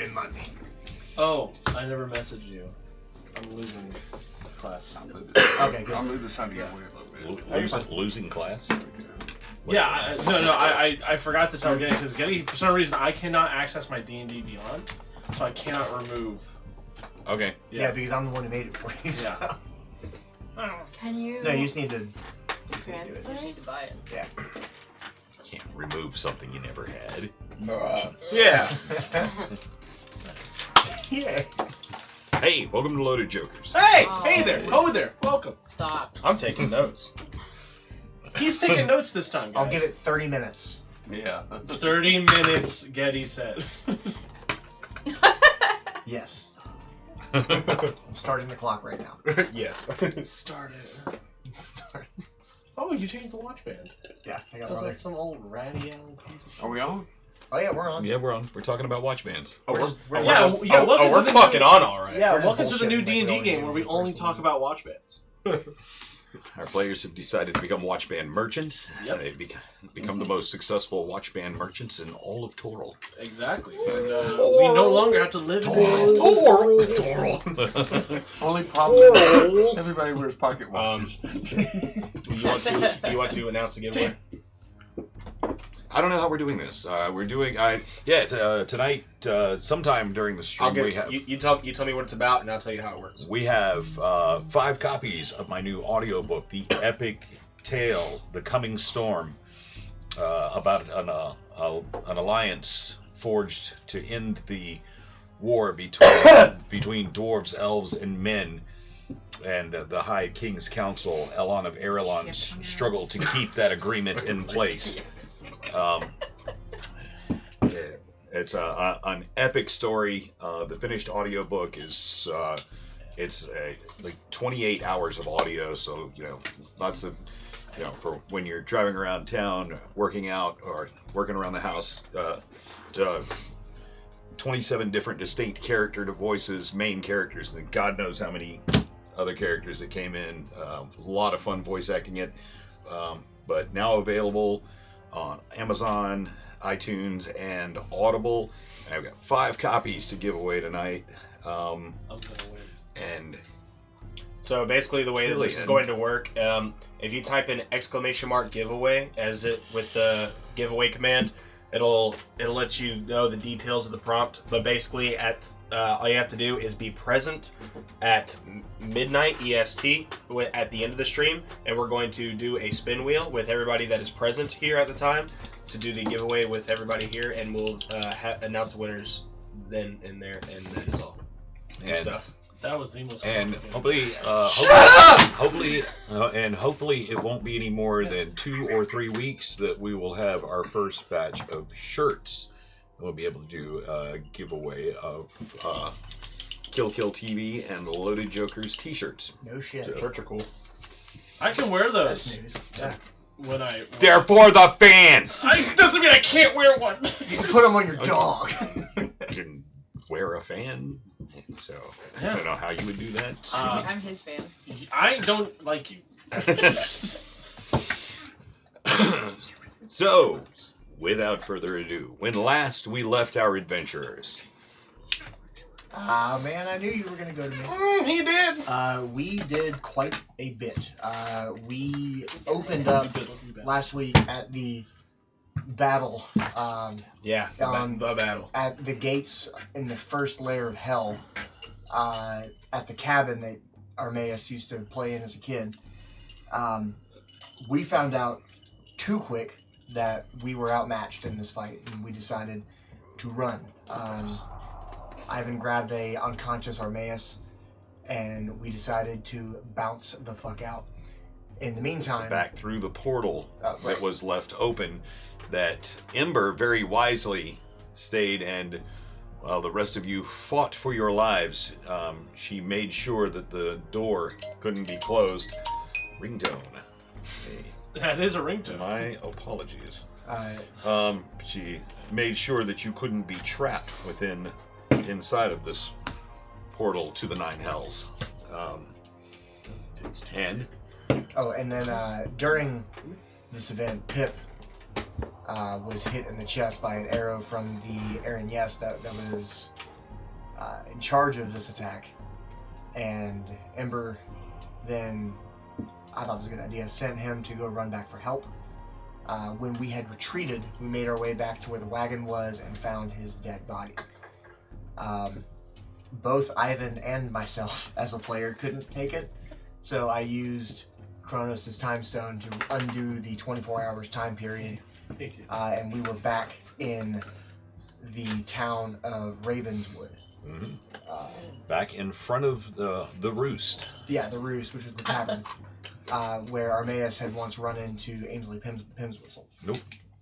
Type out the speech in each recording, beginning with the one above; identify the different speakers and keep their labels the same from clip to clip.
Speaker 1: been Monday.
Speaker 2: Oh, I never messaged you. I'm losing class.
Speaker 1: Okay, good.
Speaker 3: I'll move the Sunday away a little bit.
Speaker 4: Losing class?
Speaker 2: Yeah, I forgot to tell Getty, because Getty, for some reason, I cannot access my D&D Beyond, so I cannot remove.
Speaker 4: Okay.
Speaker 1: Yeah, because I'm the one who made it for you. So.
Speaker 2: Yeah.
Speaker 5: Can you?
Speaker 1: No, you just need to.
Speaker 5: transfer.
Speaker 6: You just need to buy it.
Speaker 1: Yeah.
Speaker 4: Can't remove something you never had.
Speaker 2: Yeah.
Speaker 1: Yeah.
Speaker 4: Hey, welcome to Loaded Jokers.
Speaker 2: Hey!
Speaker 6: Oh.
Speaker 2: Hey there! Ho there! Welcome.
Speaker 6: Stop.
Speaker 7: I'm taking notes.
Speaker 2: He's taking notes this time, guys.
Speaker 1: I'll give it 30 minutes.
Speaker 3: Yeah.
Speaker 2: 30 minutes, Getty said.
Speaker 1: Yes. I'm starting the clock right now.
Speaker 7: Yes.
Speaker 2: Start it.
Speaker 1: Start.
Speaker 2: Oh, you changed the watch band.
Speaker 1: Yeah, I got
Speaker 2: Was
Speaker 1: one.
Speaker 2: that some old ratty old piece of shit?
Speaker 3: Are we on?
Speaker 1: Oh yeah, we're on.
Speaker 4: Yeah, we're on. We're talking about watch bands.
Speaker 7: Oh,
Speaker 1: We're
Speaker 2: Welcome
Speaker 7: we're
Speaker 2: to the
Speaker 7: fucking
Speaker 2: new,
Speaker 7: on all right.
Speaker 2: Yeah,
Speaker 1: We're just
Speaker 2: welcome to the new
Speaker 1: bullshitting like we
Speaker 2: D&D
Speaker 1: always
Speaker 2: game
Speaker 1: do
Speaker 2: where we
Speaker 1: the
Speaker 2: only
Speaker 1: first
Speaker 2: talk
Speaker 1: one.
Speaker 2: about watch bands.
Speaker 4: Our players have decided to become watch band merchants.
Speaker 2: Yep.
Speaker 4: They've become the most successul watch band merchants in all of Toral.
Speaker 2: Exactly. And we no longer have to live in
Speaker 4: Toral!
Speaker 3: Only problem is everybody wears pocket watches.
Speaker 7: You want to announce the giveaway?
Speaker 4: I don't know how we're doing this. We're doing... tonight, sometime during the stream, we have...
Speaker 7: You tell me what it's about, and I'll tell you how it works.
Speaker 4: We have 5 copies of my new audiobook, The Epic Tale, The Coming Storm, about an alliance forged to end the war between dwarves, elves, and men, and the High King's Council, Elon of Erelon, struggle to keep that agreement in place. It's an epic story. The finished audiobook is like 28 hours of audio, so lots of for when you're driving around town, working out, or working around the house. 27 different distinct character voices, main characters, and God knows how many other characters that came in. A lot of fun voice acting it, but now available on Amazon, iTunes, and Audible. I've got 5 copies to give away tonight.
Speaker 2: I'm gonna win.
Speaker 4: And
Speaker 7: So basically, the way that this is going to work, if you type in !giveaway as it with the giveaway command, it'll let you know the details of the prompt. But basically, all you have to do is be present at midnight EST at the end of the stream, and we're going to do a spin wheel with everybody that is present here at the time to do the giveaway with everybody here, and we'll announce the winners then and there, and that is all. Good stuff.
Speaker 2: That was the most
Speaker 4: And
Speaker 2: complicated.
Speaker 4: hopefully it won't be any more than 2 or 3 weeks that we will have our first batch of shirts. We'll be able to do a giveaway of Kill TV and Loaded Jokers t-shirts.
Speaker 1: No shit.
Speaker 4: So-
Speaker 7: Shirts are cool.
Speaker 2: I can wear
Speaker 1: That's
Speaker 2: those
Speaker 1: news. Yeah.
Speaker 2: when I...
Speaker 4: They're for the fans!
Speaker 2: Doesn't mean I can't wear one.
Speaker 1: You can put them on your dog.
Speaker 4: You can wear a fan, so I
Speaker 2: Yeah.
Speaker 4: don't know how you would do that.
Speaker 6: I'm his fan.
Speaker 2: I don't like you.
Speaker 4: So, without further ado, when last we left our adventurers,
Speaker 1: Man, I knew you were gonna go to me.
Speaker 2: He did.
Speaker 1: We did quite a bit. We opened up last week at the battle.
Speaker 7: Yeah, the battle.
Speaker 1: At the gates in the first layer of hell, at the cabin that Armaeus used to play in as a kid. We found out too quick that we were outmatched in this fight, and we decided to run. Ivan grabbed a unconscious Armaeus, and we decided to bounce the fuck out. In the meantime,
Speaker 4: back through the portal
Speaker 1: Right.
Speaker 4: that was left open, that Ember very wisely stayed, and while the rest of you fought for your lives, she made sure that the door couldn't be closed. Ringtone.
Speaker 2: That is a ringtone.
Speaker 4: My apologies. She made sure that you couldn't be trapped inside of this portal to the 9 hells. And
Speaker 1: then during this event, Pip was hit in the chest by an arrow from the Aaron Yes that was in charge of this attack, and Ember then, I thought it was a good idea, sent him to go run back for help. When we had retreated, we made our way back to where the wagon was and found his dead body. Both Ivan and myself, as a player, couldn't take it, so I used Kronos' time stone to undo the 24 hours time period, and we were back in the town of Ravenswood.
Speaker 4: Mm-hmm. Back in front of the Roost.
Speaker 1: Yeah, the Roost, which was the tavern, where Armaeus had once run into Ainsley Pym's whistle.
Speaker 4: Nope.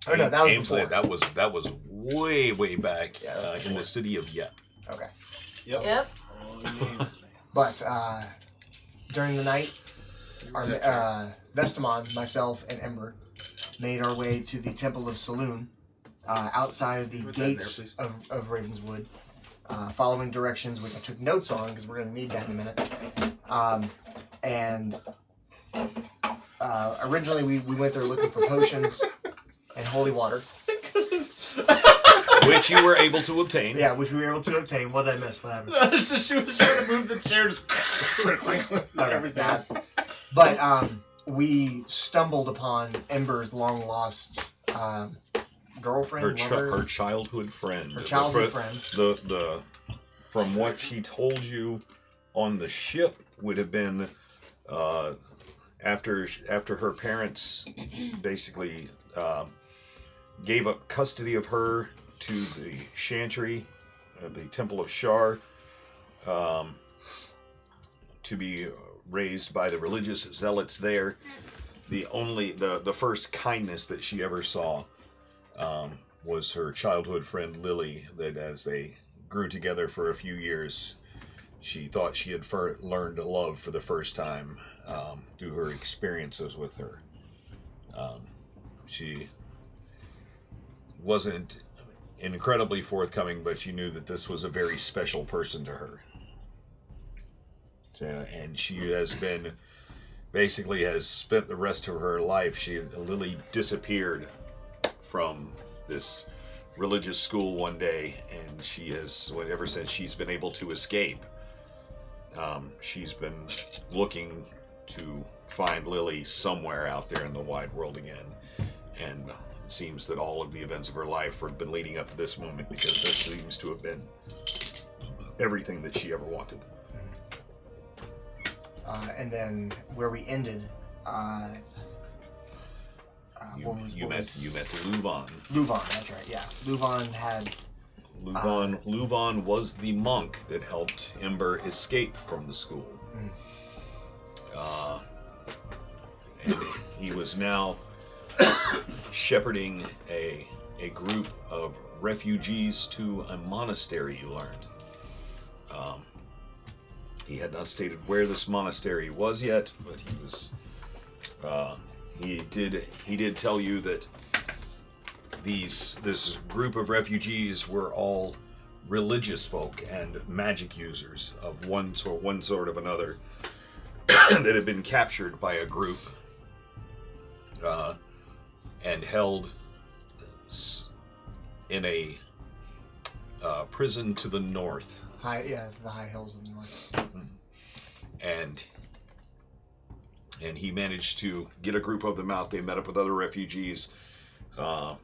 Speaker 1: Oh no, that was
Speaker 4: Ainsley,
Speaker 1: before.
Speaker 4: that was way back in the city of Yep.
Speaker 1: Okay.
Speaker 5: Yep.
Speaker 1: But during the night, Vestamon, myself, and Ember made our way to the Temple of Saloon, outside of the gates of Ravenswood, following directions, which I took notes on because we're going to need that in a minute. Originally we went there looking for potions and holy water.
Speaker 4: Which you were able to obtain.
Speaker 1: Yeah, which we were able to obtain. What did I miss? What happened?
Speaker 2: It's just she was trying to move the chair, just everything.
Speaker 1: But we stumbled upon Ember's long lost girlfriend,
Speaker 4: her childhood friend.
Speaker 1: Her childhood friend.
Speaker 4: The from what she told you on the ship would have been after her parents basically gave up custody of her to the Chantry, the Temple of Shar, to be raised by the religious zealots there. The first kindness that she ever saw was her childhood friend Lily, that as they grew together for a few years, she thought she had learned love for the first time through her experiences with her. She wasn't incredibly forthcoming, but she knew that this was a very special person to her. And she has spent the rest of her life. Lily disappeared from this religious school one day, and ever since she's been able to escape, she's been looking to find Lily somewhere out there in the wide world again. And it seems that all of the events of her life have been leading up to this moment, because this seems to have been everything that she ever wanted.
Speaker 1: And then where we ended,
Speaker 4: You met Luvan.
Speaker 1: Luvan, that's right. Yeah,
Speaker 4: Luvan was the monk that helped Ember escape from the school. And he was now shepherding a group of refugees to a monastery, you learned. He had not stated where this monastery was yet, but he did tell you that this group of refugees were all religious folk and magic users of one sort of another that had been captured by a group and held in a prison to the north.
Speaker 1: The high hills of the north.
Speaker 4: And he managed to get a group of them out. They met up with other refugees and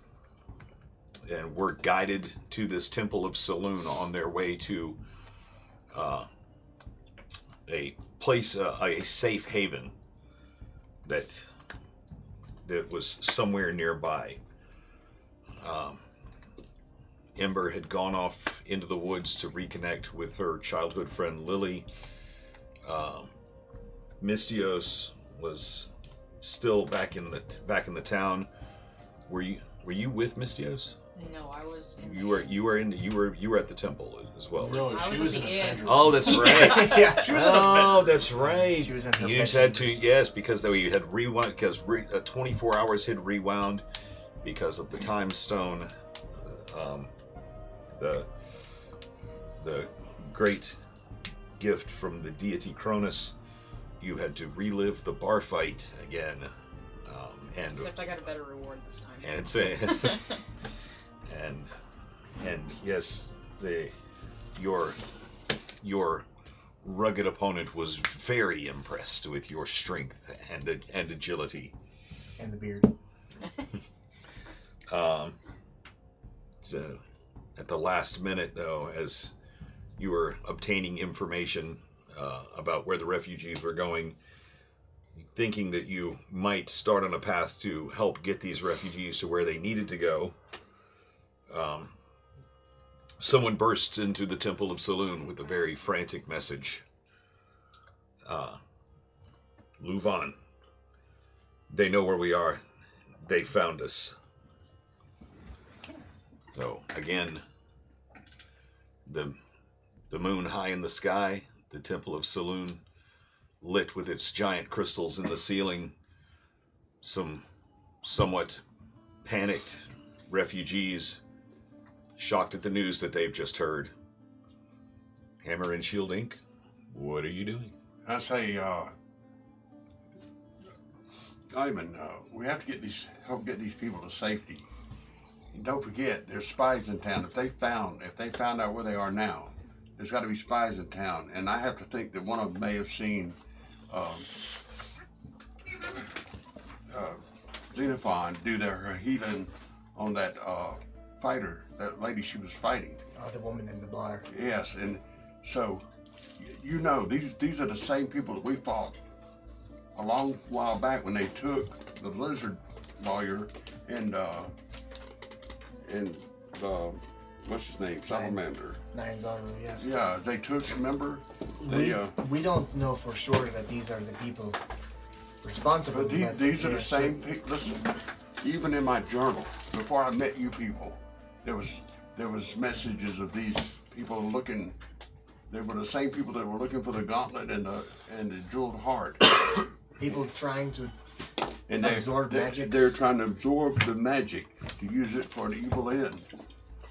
Speaker 4: were guided to this Temple of Saloon on their way to a place, a safe haven that was somewhere nearby. Ember had gone off into the woods to reconnect with her childhood friend Lily. Mystios was still back in the town. Were you with Mystios?
Speaker 5: No, I was.
Speaker 4: You were at the temple as well.
Speaker 2: No,
Speaker 5: I
Speaker 2: she
Speaker 5: was
Speaker 2: was
Speaker 5: at
Speaker 2: in
Speaker 5: the
Speaker 2: a
Speaker 5: inn.
Speaker 2: bedroom.
Speaker 4: Oh, that's right.
Speaker 1: Yeah,
Speaker 2: She was in a bedroom.
Speaker 4: That's right.
Speaker 1: She was in her
Speaker 4: You
Speaker 1: bedroom.
Speaker 4: had to, yes, because we had rewound, because 24 hours had rewound because of the time stone. The great gift from the deity Cronus. You had to relive the bar fight again,
Speaker 5: Except I got a better reward this time.
Speaker 4: and yes, your your rugged opponent was very impressed with your strength and agility.
Speaker 1: And the beard.
Speaker 4: So, at the last minute, though, as you were obtaining information about where the refugees were going, thinking that you might start on a path to help get these refugees to where they needed to go, someone bursts into the Temple of Saloon with a very frantic message. Luvan, they know where we are. They found us. So, again, the moon high in the sky, the Temple of Saloon, lit with its giant crystals in the ceiling, some somewhat panicked refugees, shocked at the news that they've just heard. Hammer and Shield Inc., what are you doing?
Speaker 3: I say, Ivan, we have to help get these people to safety. And don't forget, there's spies in town. If they found out where they are now, there's got to be spies in town. And I have to think that one of them may have seen Xenophon do her healing on that fighter, that lady she was fighting.
Speaker 1: The woman in the bar.
Speaker 3: Yes, and so, you know, these are the same people that we fought a long while back when they took the lizard lawyer and what's his name, Salamander.
Speaker 1: Nyanzaru, yes.
Speaker 3: Yeah, they took. Remember,
Speaker 1: we don't know for sure that these are the people responsible.
Speaker 3: but these are the same people. Listen, even in my journal, before I met you people, there was messages of these people looking. They were the same people that were looking for the gauntlet and the jeweled heart.
Speaker 1: People trying to
Speaker 3: absorb magic. They're trying to absorb the magic to use it for an evil end.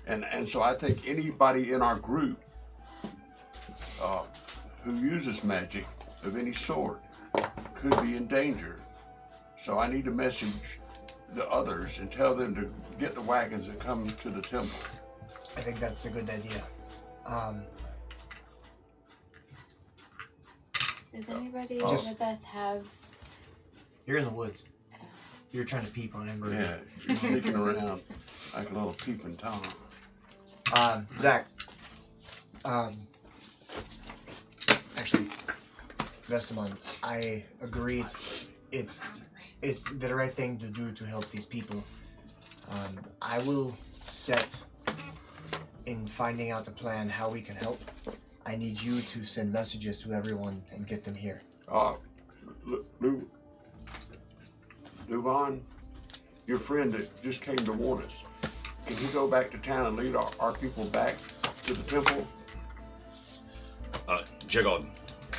Speaker 3: And so I think anybody in our group who uses magic of any sort could be in danger. So I need to message the others and tell them to get the wagons and come to the temple.
Speaker 1: I think that's a good idea.
Speaker 6: Does anybody with us have...
Speaker 1: You're in the woods. You're trying to peep on Ember.
Speaker 3: Yeah, you're sneaking around like a little peeping Tom.
Speaker 1: Zach. Actually, Vestamon, I agree. It's the right thing to do to help these people. I will set in finding out the plan how we can help. I need you to send messages to everyone and get them here.
Speaker 3: Luvan, your friend that just came to warn us, can he go back to town and lead our people back to the temple?
Speaker 4: Jagod,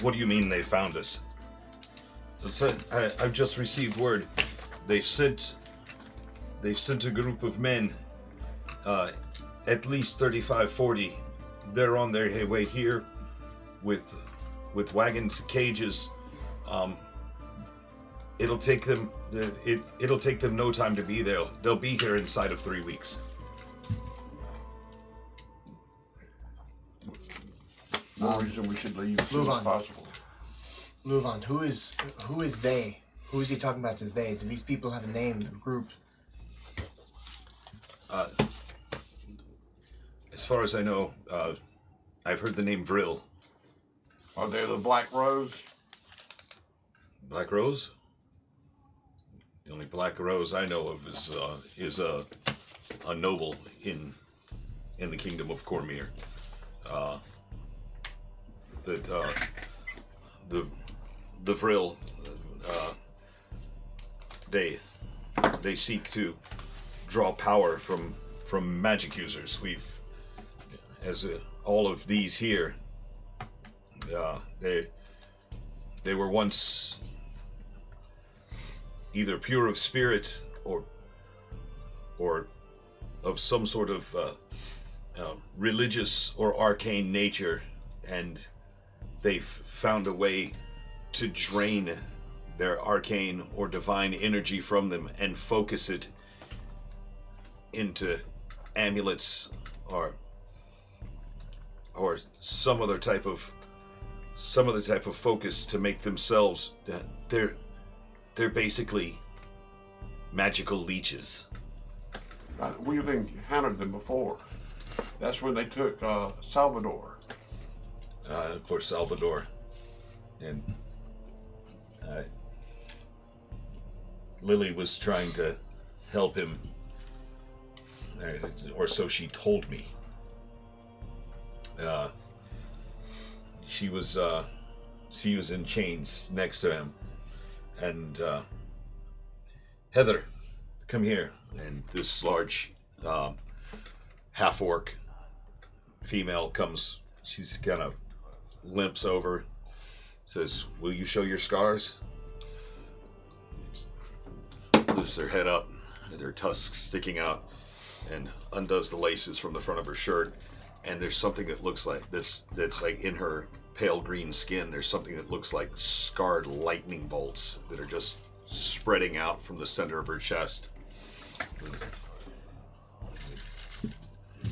Speaker 4: what do you mean they found us? I've just received word. They've sent a group of men, at least 35, 40. They're on their way here with wagons, cages. It'll take them no time to be there. They'll be here inside of 3 weeks.
Speaker 3: No reason we should leave as soon as possible.
Speaker 1: Luvan, who is they? Who is he talking about as they? Do these people have a name, a group?
Speaker 4: As far as I know, I've heard the name Vril.
Speaker 3: Are they the Black Rose?
Speaker 4: Black Rose? The only Black Rose I know of is a noble in the kingdom of Cormyr. The Vril, they seek to draw power from magic users. All of these here, they were once either pure of spirit or of some sort of religious or arcane nature, and they've found a way to drain their arcane or divine energy from them and focus it into amulets or or some other type of focus to make themselves. They're basically magical leeches.
Speaker 3: We've encountered them before. That's when they took Salvador.
Speaker 4: Of course, Salvador, and Lily was trying to help him, or so she told me. She was in chains next to him, and Heather, come here. And this large half-orc female comes. She's kind of limps over, says, "Will you show your scars?" Lifts her head up, and her tusks sticking out, and undoes the laces from the front of her shirt. And there's something that looks like that's like in her pale green skin. There's something that looks like scarred lightning bolts that are just spreading out from the center of her chest.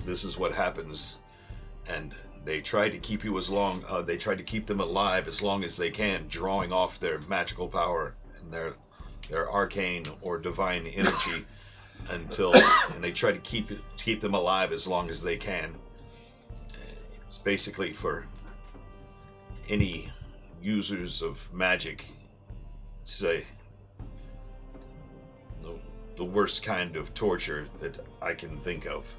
Speaker 4: This is what happens, and they try to keep you they try to keep them alive as long as they can, drawing off their magical power and their arcane or divine energy and they try to keep them alive as long as they can. It's basically for any users of magic, say, the worst kind of torture that I can think of.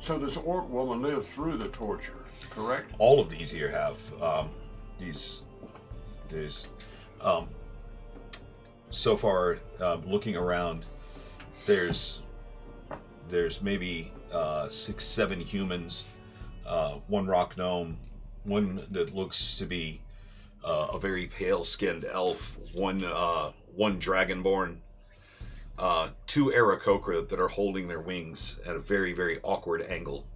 Speaker 3: So this orc woman lived through the torture, correct?
Speaker 4: All of these here have so far, looking around, there's maybe 6-7 humans, one rock gnome, one that looks to be a very pale-skinned elf, one dragonborn, 2 Aarakocra that are holding their wings at a very, very awkward angle.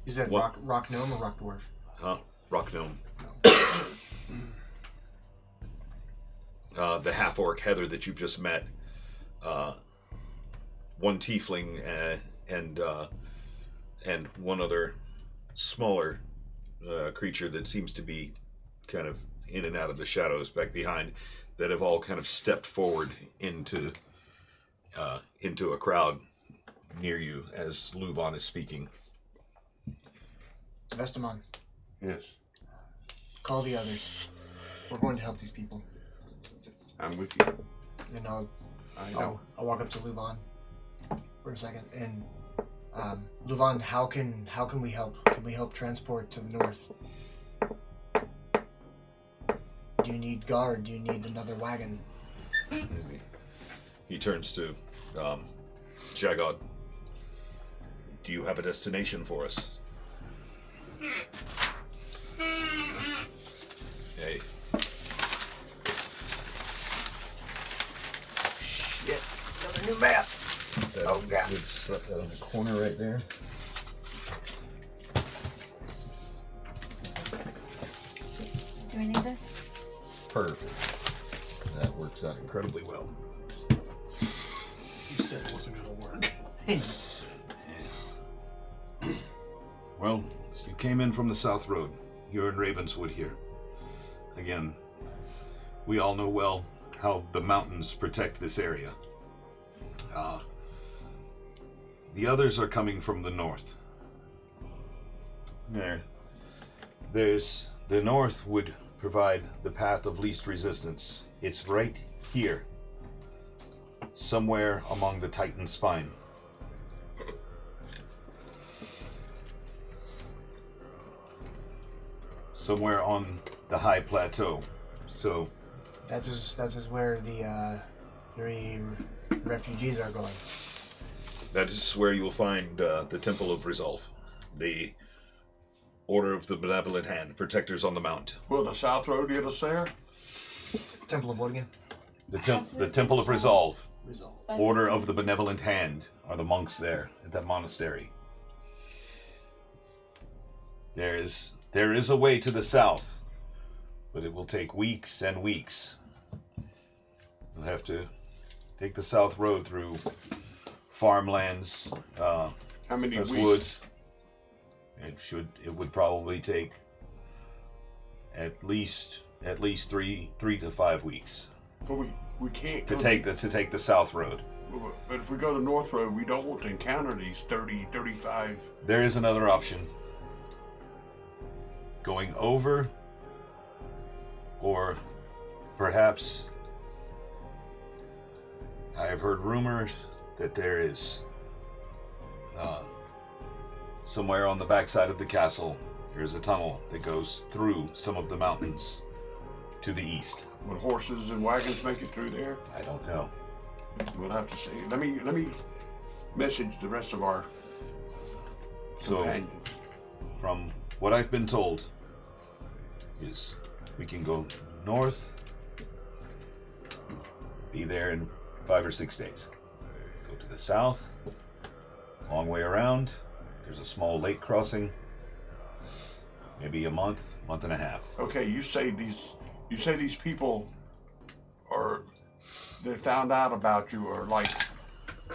Speaker 1: You said
Speaker 4: what?
Speaker 1: rock gnome or rock dwarf?
Speaker 4: Rock gnome. The half-orc Heather that you've just met, one tiefling, and one other smaller creature that seems to be kind of in and out of the shadows back behind, that have all kind of stepped forward into a crowd near you as Luvan is speaking.
Speaker 1: Vestamon,
Speaker 3: Yes.
Speaker 1: call the others. We're going to help these people.
Speaker 3: I'm with you.
Speaker 1: And
Speaker 3: I know.
Speaker 1: I'll walk up to Luvan for a second. And Luvan, how can we help? Can we help transport to the north? Do you need guard? Do you need another wagon?
Speaker 4: He turns to Jagod. Do you have a destination for us? Hey.
Speaker 1: Shit, another new map. Oh, God.
Speaker 4: It's up in the corner right there.
Speaker 6: Do we need this?
Speaker 4: Perfect. That works out incredibly well.
Speaker 2: You said it wasn't going to work.
Speaker 4: Well, you came in from the South Road. You're in Ravenswood here. Again, we all know well how the mountains protect this area. The others are coming from the north. There's the north would provide the path of least resistance. It's right here, somewhere among the Titan spine. Somewhere on the high plateau. So
Speaker 1: That is where the refugees are going.
Speaker 4: that is where you will find the Temple of Resolve, the Order of the Benevolent Hand, protectors on the mount.
Speaker 3: Will the South Road get us there?
Speaker 1: Temple of what again?
Speaker 4: The Temple of Resolve,
Speaker 1: Resolve.
Speaker 4: Order of the Benevolent Hand, are the monks there at that monastery. There is a way to the south, but it will take weeks and weeks. We'll have to take the south road through farmlands,
Speaker 3: How many
Speaker 4: those
Speaker 3: weeks?
Speaker 4: woods. It would probably take at least 3 to 5 weeks
Speaker 3: But we can't
Speaker 4: to
Speaker 3: go
Speaker 4: take the south road.
Speaker 3: But if we go the north road, we don't want to encounter these 30, 35.
Speaker 4: There is another option. Going over, or perhaps I have heard rumors that there is somewhere on the backside of the castle, there is a tunnel that goes through some of the mountains to the east.
Speaker 3: Would horses and wagons make it through there?
Speaker 4: I don't know.
Speaker 3: We'll have to see. Let me message the rest of our
Speaker 4: So,
Speaker 3: companions.
Speaker 4: from what I've been told, is we can go north, be there in 5 or 6 days. Go to the south, long way around. There's a small lake crossing. Maybe a month and a half.
Speaker 3: Okay, you say these people are they found out about you, or like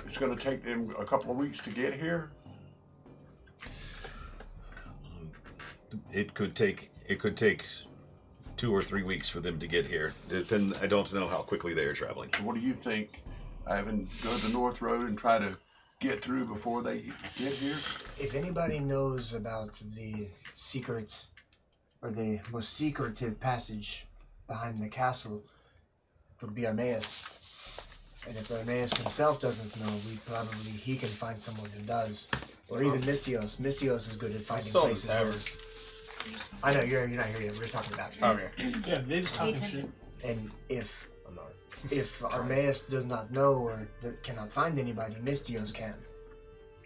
Speaker 3: it's going to take them a couple of weeks to get here.
Speaker 4: It could take 2 or 3 weeks for them to get here. I don't know how quickly they are traveling.
Speaker 3: What do you think? Ivan, go the north road and try to get through before they get here.
Speaker 1: If anybody knows about the secret or the most secretive passage behind the castle, it would be Armaeus. And if Armaeus himself doesn't know, he can find someone who does. Or even Mystios. Mystios is good at finding
Speaker 7: still in the
Speaker 1: places where...
Speaker 7: tavern.
Speaker 1: I know, you're not here yet. We're just talking about you.
Speaker 7: Okay.
Speaker 2: Yeah, they just talking
Speaker 6: Hey,
Speaker 2: shit.
Speaker 1: And if
Speaker 7: I'm not.
Speaker 1: Armaeus does not know or cannot find anybody, Mystios can.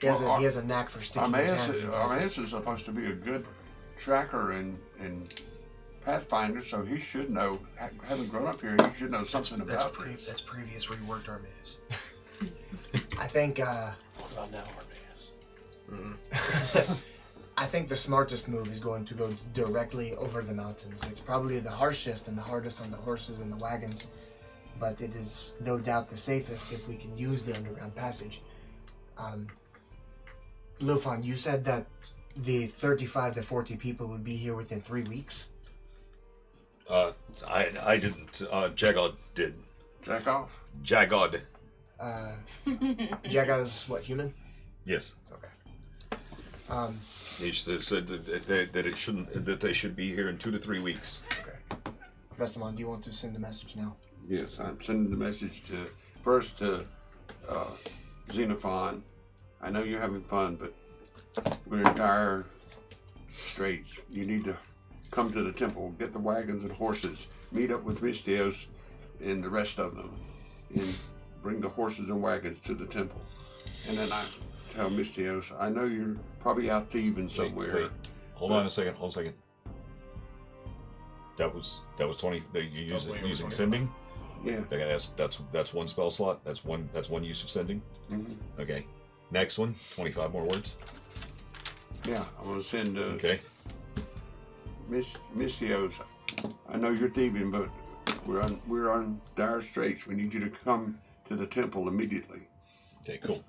Speaker 1: He
Speaker 3: Well,
Speaker 1: has a knack for sticking his hands in places.
Speaker 3: Armaeus is supposed to be a good tracker and Pathfinder, so he should know. Having grown up here, he should know something about this.
Speaker 8: That's previous reworked Armaeus.
Speaker 1: I think
Speaker 2: What about now, Armaeus?
Speaker 1: I think the smartest move is going to go directly over the mountains. It's probably the harshest and the hardest on the horses and the wagons, but it is no doubt the safest if we can use the underground passage. Lufan, you said that the 35 to 40 people would be here within 3 weeks?
Speaker 4: I didn't. Jagod did.
Speaker 3: Jack off.
Speaker 4: Jagod.
Speaker 1: Jagat is what, human?
Speaker 4: Yes.
Speaker 1: Okay.
Speaker 4: He said that they should be here in 2 to 3 weeks.
Speaker 1: Okay. Vestamon, do you want to send a message now?
Speaker 3: Yes, I'm sending the message first to Xenophon. I know you're having fun, but we're in dire straits. You need to come to the temple, get the wagons and horses, meet up with Mystios and the rest of them, and bring the horses and wagons to the temple. And then I tell Mystios, I know you're probably out thieving somewhere.
Speaker 4: Wait. Hold on a second. That was 20. You're using sending.
Speaker 3: Yeah.
Speaker 4: Okay, that's one spell slot. That's one use of sending.
Speaker 3: Mm-hmm.
Speaker 4: Okay. Next one, 25 more words.
Speaker 3: Yeah, I'm gonna send
Speaker 4: Okay.
Speaker 3: Mystios. I know you're thieving, but we're on dire straits. We need you to come to the temple immediately.
Speaker 4: Okay, cool.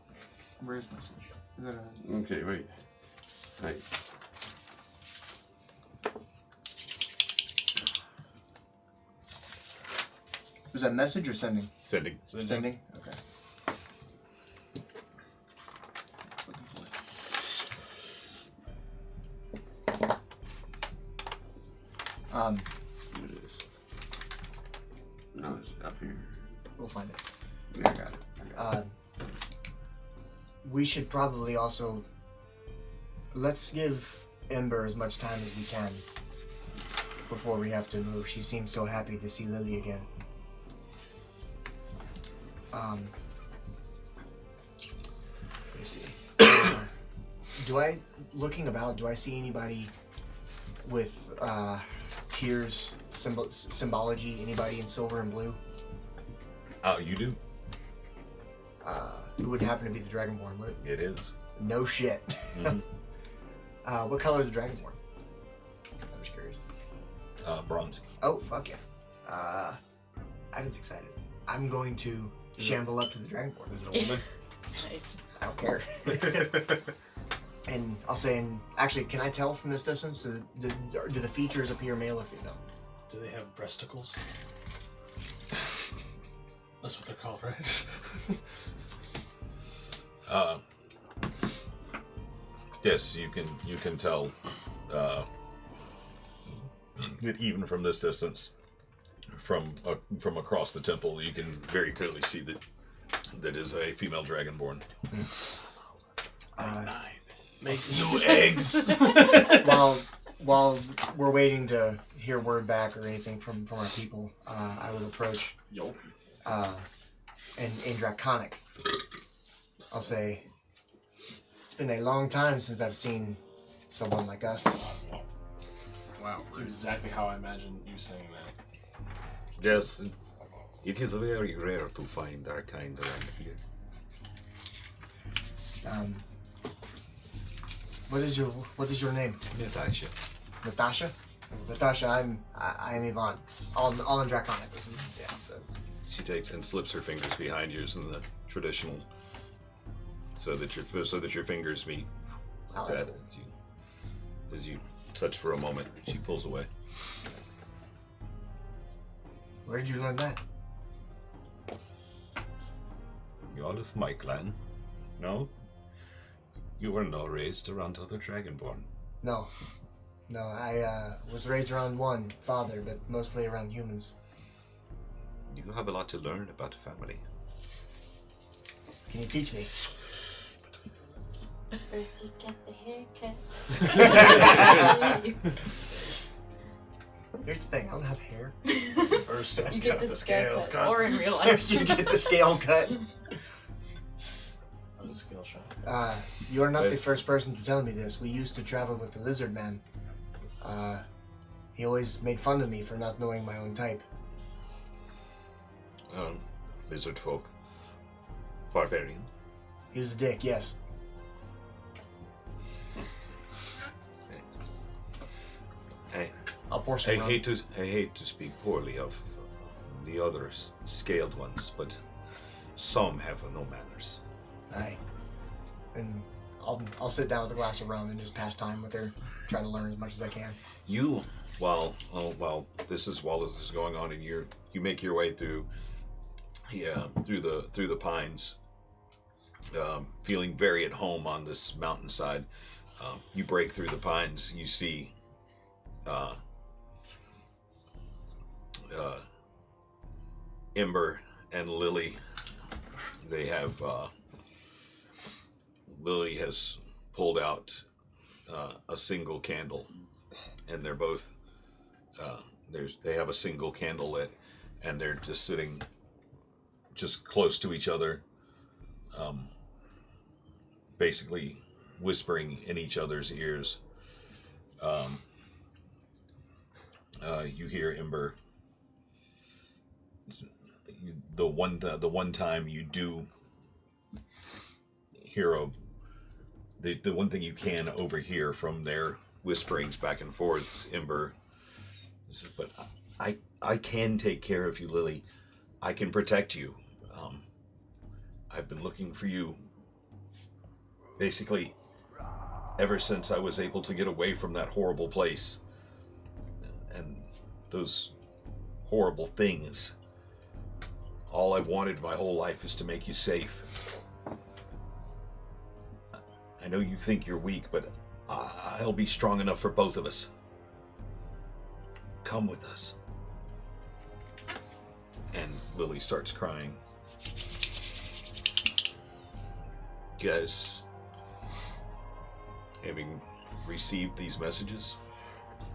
Speaker 1: Where's message? Is that
Speaker 3: Okay, wait. Hey.
Speaker 1: Was that message or sending?
Speaker 4: Sending.
Speaker 1: Sending? Okay.
Speaker 3: Here it is. No, it's up here.
Speaker 1: We'll find it.
Speaker 3: Yeah, I got it.
Speaker 1: We should probably also... Let's give Ember as much time as we can before we have to move. She seems so happy to see Lily again. Let me see. Looking about, do I see anybody with tears, symbology? Anybody in silver and blue?
Speaker 4: You do.
Speaker 1: It wouldn't happen to be the Dragonborn, would it?
Speaker 4: It is.
Speaker 1: No shit.
Speaker 4: Mhm.
Speaker 1: What color is the Dragonborn? I'm just curious.
Speaker 4: Bronze.
Speaker 1: Oh, fuck yeah. Ivan's excited. I'm going to shamble up to the Dragonborn.
Speaker 7: Is it a woman?
Speaker 5: Nice.
Speaker 1: I don't care. And I'll say, and actually, can I tell from this distance? Do the features appear male or female?
Speaker 2: Do they have breasticles? That's what they're called, right?
Speaker 4: Yes, you can tell that even from this distance, from across the temple, you can very clearly see that is a female dragonborn.
Speaker 2: Make new eggs.
Speaker 1: While we're waiting to hear word back or anything from our people, I will approach. And in Draconic, I'll say, it's been a long time since I've seen someone like us.
Speaker 7: Wow.
Speaker 2: Exactly how I imagine you saying that.
Speaker 9: Yes, it is very rare to find our kind around here.
Speaker 1: What is your name?
Speaker 9: Natasha.
Speaker 1: Natasha? Natasha, I am Yvonne. All in Draconic. This is, yeah. So.
Speaker 4: She takes and slips her fingers behind yours in the traditional, so that your fingers meet.
Speaker 1: Oh, that's cool.
Speaker 4: As you touch for a moment, she pulls away.
Speaker 1: Where did you learn that?
Speaker 4: You're all of my clan? No? You were not raised around other Dragonborn.
Speaker 1: No, I was raised around one father, but mostly around humans.
Speaker 4: You have a lot to learn about family.
Speaker 1: Can you teach me?
Speaker 6: First you get the haircut.
Speaker 1: Here's the thing, I don't have hair.
Speaker 2: First,
Speaker 5: You get the scale
Speaker 2: scales
Speaker 5: cut. Or in real life.
Speaker 1: You get the scale cut.
Speaker 2: The skill shot.
Speaker 1: You're not the first person to tell me this. We used to travel with the lizard man. He always made fun of me for not knowing my own type.
Speaker 4: Lizard folk. Barbarian.
Speaker 1: He was a dick, yes. I'll pour some
Speaker 4: I
Speaker 1: rum.
Speaker 4: hate to speak poorly of the other scaled ones, but some have no manners.
Speaker 1: Aye. And I'll sit down with a glass of rum and just pass time with her, try to learn as much as I can.
Speaker 4: You, while this is going on, and you make your way through the pines, feeling very at home on this mountainside. You break through the pines. You see Ember and Lily. They have Lily has pulled out a single candle, and they're both they have a single candle lit, and they're just sitting just close to each other, basically whispering in each other's ears. You hear Ember. The one time you do hear the one thing you can overhear from their whisperings back and forth, Ember. But I can take care of you, Lily. I can protect you. I've been looking for you basically ever since I was able to get away from that horrible place and those horrible things. All I've wanted my whole life is to make you safe. I know you think you're weak, but I'll be strong enough for both of us. Come with us. And Lily starts crying. Guys, having received these messages,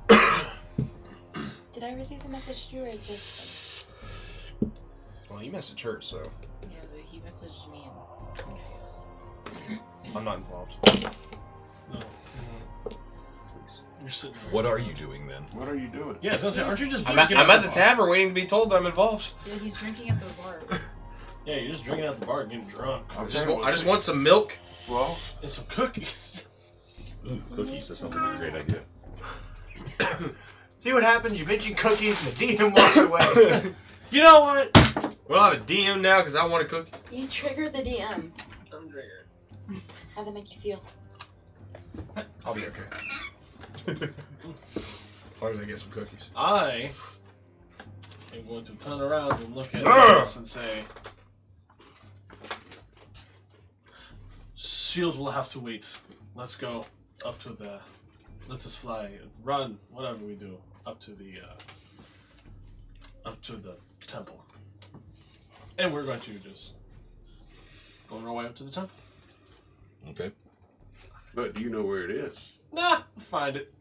Speaker 6: Did I receive the message too, or just?
Speaker 7: Well, you messaged her, so
Speaker 5: Yeah, but he messaged me
Speaker 7: I'm not involved.
Speaker 2: No. Please. You're sitting there.
Speaker 4: what are you doing then?
Speaker 3: What are you doing?
Speaker 2: Yeah, I was gonna say, aren't you just
Speaker 7: I'm
Speaker 2: drinking
Speaker 7: at
Speaker 2: at
Speaker 7: the tavern waiting to be told that I'm involved.
Speaker 5: Yeah, he's drinking at the bar.
Speaker 2: Yeah, you're just drinking at the bar and getting drunk.
Speaker 7: I just want some milk.
Speaker 3: Well,
Speaker 2: And some cookies.
Speaker 4: Ooh, cookies, that sounds like a great idea.
Speaker 1: See what happens? You mention cookies and the demon walks away.
Speaker 2: You know what?
Speaker 7: Well, I have a DM now because I want a cookie.
Speaker 6: You trigger the DM.
Speaker 2: I'm triggered.
Speaker 6: How'd that make you feel?
Speaker 7: I'll be okay. As long as I get some cookies.
Speaker 2: I am going to turn around and look at this and say, Shield will have to wait. Let's go up to the. Let us fly, run, whatever we do, up to the temple. And we're going to just go on our way up to the temple.
Speaker 4: Okay.
Speaker 3: But do you know where it is?
Speaker 2: Nah, we'll find it.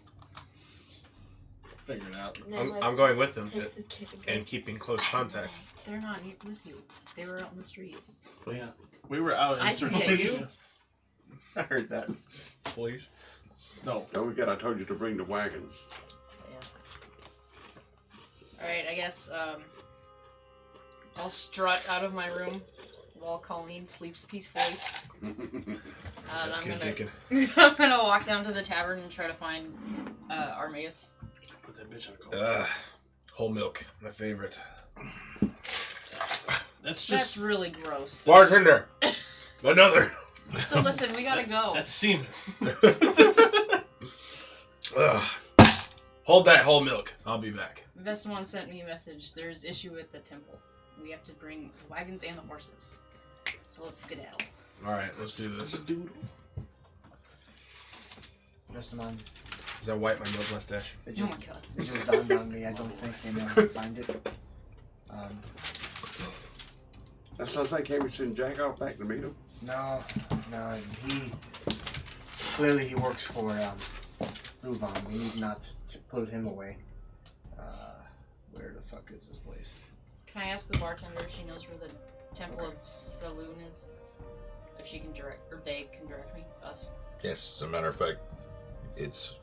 Speaker 2: Figure it out.
Speaker 7: I'm going with them
Speaker 6: Takes his kid
Speaker 7: and keeping close contact.
Speaker 5: They're not with you. They were out in the streets.
Speaker 2: But yeah, we were out in
Speaker 5: I
Speaker 2: search
Speaker 5: can
Speaker 2: of
Speaker 5: get
Speaker 2: these.
Speaker 5: you.
Speaker 1: I heard that.
Speaker 7: Please.
Speaker 2: No.
Speaker 3: Don't forget, I told you to bring the wagons.
Speaker 5: Alright, I guess, I'll strut out of my room while Colleen sleeps peacefully. And I'm gonna walk down to the tavern and try to find Armaeus.
Speaker 2: Put that bitch on a cold.
Speaker 7: Whole milk, my favorite.
Speaker 2: That's
Speaker 5: That's really gross.
Speaker 7: Bartender! Another!
Speaker 5: So listen, we gotta go.
Speaker 2: That's semen.
Speaker 7: Hold that whole milk. I'll be back.
Speaker 5: Vestamon sent me a message. There's issue at the temple. We have to bring the wagons and the horses. So let's skedaddle.
Speaker 7: Alright, let's do this.
Speaker 1: Vestamon,
Speaker 7: Is that white, my milk mustache?
Speaker 1: it
Speaker 5: Oh
Speaker 1: just,
Speaker 5: my god.
Speaker 1: it just dawned on me. I don't think they know how to find it.
Speaker 3: That sounds like Henry sent Jack off back to meet him.
Speaker 1: No, he clearly he works for Luvan. We need not to put him away. Where the fuck is this place?
Speaker 5: Can I ask the bartender if she knows where the Temple of Saloon is? If she can direct, or they can direct me, us.
Speaker 4: Yes, as a matter of fact, it's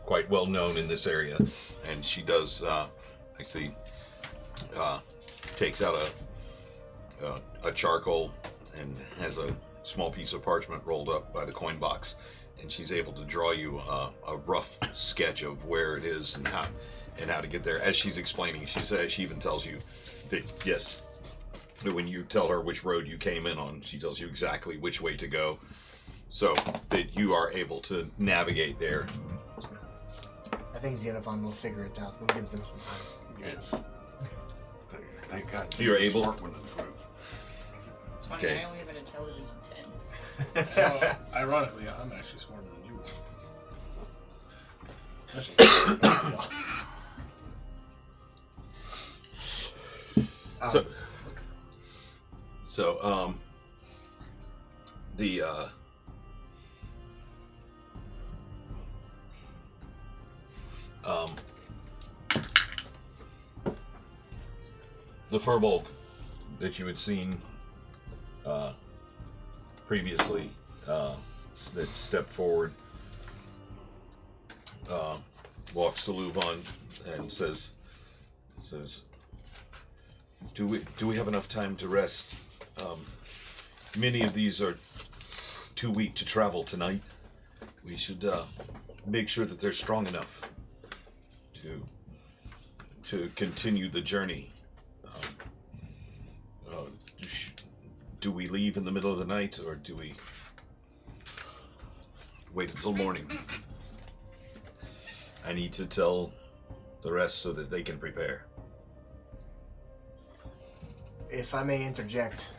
Speaker 4: quite well known in this area, and she does actually takes out a charcoal and has a small piece of parchment rolled up by the coin box, and she's able to draw you a rough sketch of where it is and how to get there. As she's explaining, she even tells you that yes, that when you tell her which road you came in on, she tells you exactly which way to go, so that you are able to navigate there.
Speaker 1: I think Xenophon will figure it out. We'll give them some time.
Speaker 3: Yes. Thank God.
Speaker 4: You're able?
Speaker 3: Smart one in the group.
Speaker 5: It's funny,
Speaker 4: Okay.
Speaker 5: I only have an intelligence of 10.
Speaker 2: Well, ironically, I'm actually smarter than you. Especially-
Speaker 4: So, the Furbolg that you had seen previously that stepped forward walks to Luvan and says, "Do we have enough time to rest? Many of these are too weak to travel tonight. We should make sure that they're strong enough to continue the journey. Do we leave in the middle of the night, or do we wait until morning? I need to tell the rest so that they can prepare."
Speaker 1: If I may interject,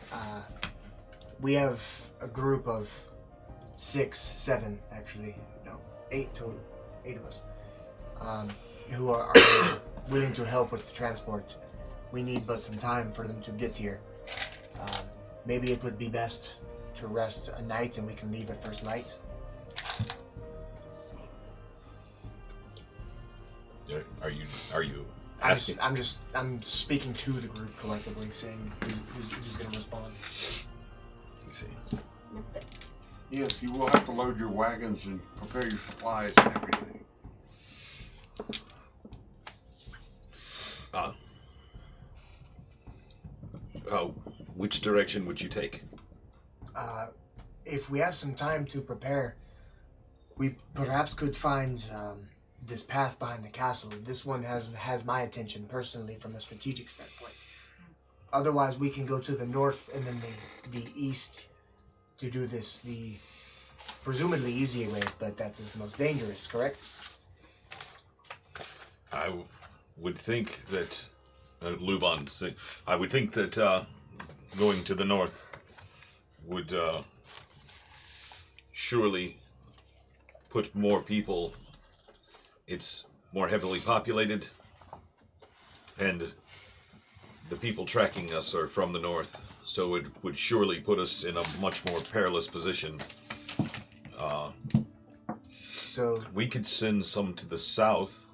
Speaker 1: we have a group of 6, 7, actually, no, 8 total, 8 of us, who are willing to help with the transport. We need but some time for them to get here. Maybe it would be best to rest a night and we can leave at first light.
Speaker 4: Are you asking?
Speaker 1: I'm speaking to the group collectively, saying who's going to respond.
Speaker 4: Let me see.
Speaker 3: Yes, you will have to load your wagons and prepare your supplies and everything.
Speaker 4: Which direction would you take?
Speaker 1: If we have some time to prepare, we perhaps could find this path behind the castle. This one has my attention personally from a strategic standpoint. Otherwise, we can go to the north and then the east to do this, the presumably easier way, but that's the most dangerous, correct?
Speaker 4: I would think that, Luvan, I would think that going to the north would surely put more people. It's more heavily populated, and the people tracking us are from the north, so it would surely put us in a much more perilous position.
Speaker 1: So
Speaker 4: we could send some to the south,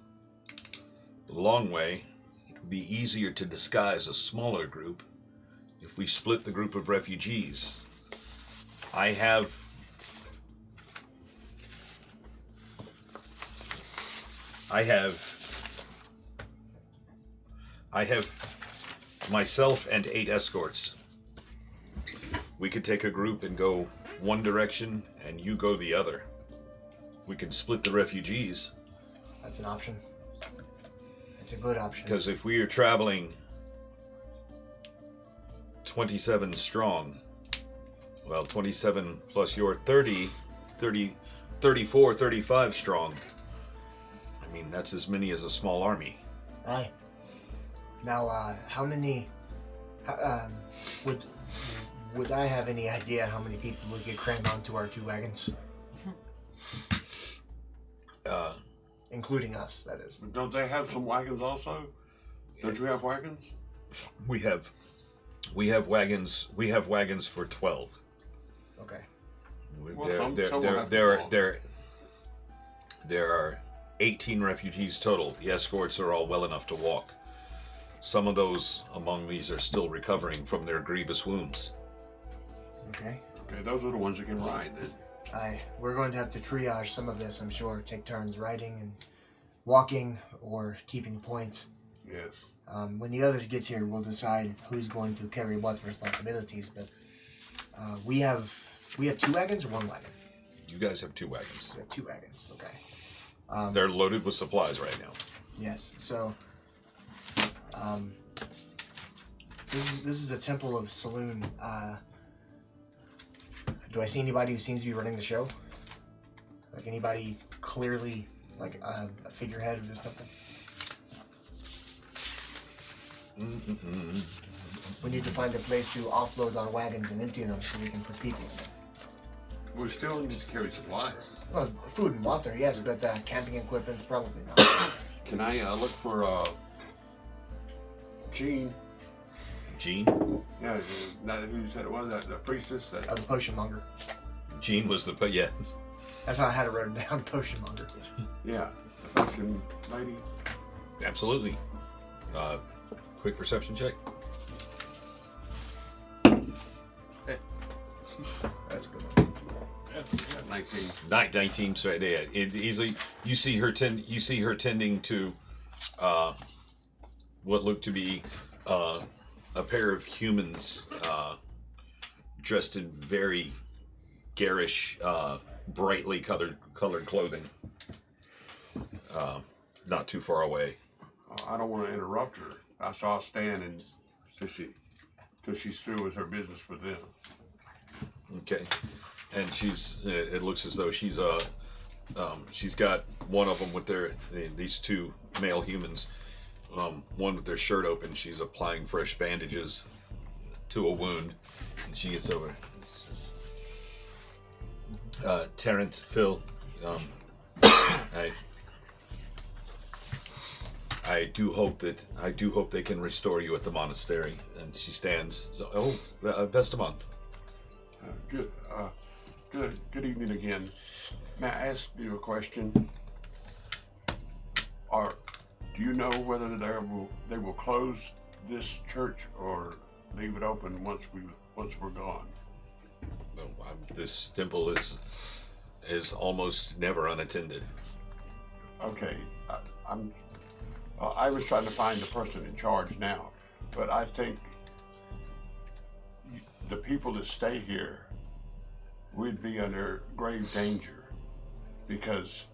Speaker 4: a long way. It would be easier to disguise a smaller group if we split the group of refugees. I have myself and 8 escorts. We could take a group and go one direction, and you go the other. We can split the refugees.
Speaker 1: that's an option. It's a good option.
Speaker 4: Because if we are traveling 27 strong, well, 27 plus your 34, 35 strong. I mean, that's as many as a small army.
Speaker 1: Aye. Now, how many, would I have any idea how many people would get crammed onto our 2 wagons? Including us, that is.
Speaker 3: Don't they have some wagons also? Don't you have wagons?
Speaker 4: We have wagons. We have wagons for 12.
Speaker 1: Okay.
Speaker 3: Well,
Speaker 4: There are 18 refugees total. The escorts are all well enough to walk. Some of those among these are still recovering from their grievous wounds.
Speaker 1: Okay.
Speaker 3: Okay, those are the ones that can ride then.
Speaker 1: We're going to have to triage some of this, I'm sure. Take turns riding and walking or keeping point.
Speaker 3: Yes.
Speaker 1: When the others get here, we'll decide who's going to carry what responsibilities. But we have 2 wagons or 1 wagon?
Speaker 4: You guys have 2 wagons.
Speaker 1: We have 2 wagons. Okay.
Speaker 4: They're loaded with supplies right now.
Speaker 1: Yes. So, this is a temple of saloon. Do I see anybody who seems to be running the show? Like anybody clearly like a figurehead of this temple? We need to find a place to offload our wagons and empty them so we can put people in them.
Speaker 3: We still need to carry supplies.
Speaker 1: Well, food and water, yes, but camping equipment, probably not.
Speaker 3: Can I look for Jean?
Speaker 4: Jean?
Speaker 3: Yeah, who said it was? The priestess?
Speaker 1: The potion monger.
Speaker 4: Jean was the yes.
Speaker 1: That's how I had it written down, potion monger.
Speaker 3: Yeah, the potion lady.
Speaker 4: Absolutely. Quick perception check.
Speaker 1: That's a good one.
Speaker 3: 19.
Speaker 4: 19. So yeah, it easily you see her tending to what looked to be a pair of humans dressed in very garish, brightly colored clothing. Not too far away.
Speaker 3: I don't want to interrupt her. So I'll stand till she's through with her business with them.
Speaker 4: Okay, and it looks as though she's got one of them with these 2 male humans, one with their shirt open. She's applying fresh bandages to a wound, and she gets over. Terrence, Phil, I do hope they can restore you at the monastery. And she stands. So, Vestamon.
Speaker 3: Good evening again. May I ask you a question? Do you know whether they will close this church or leave it open once we're gone?
Speaker 4: No, this temple is almost never unattended.
Speaker 3: Okay, I was trying to find the person in charge now, but I think the people that stay here would be under grave danger because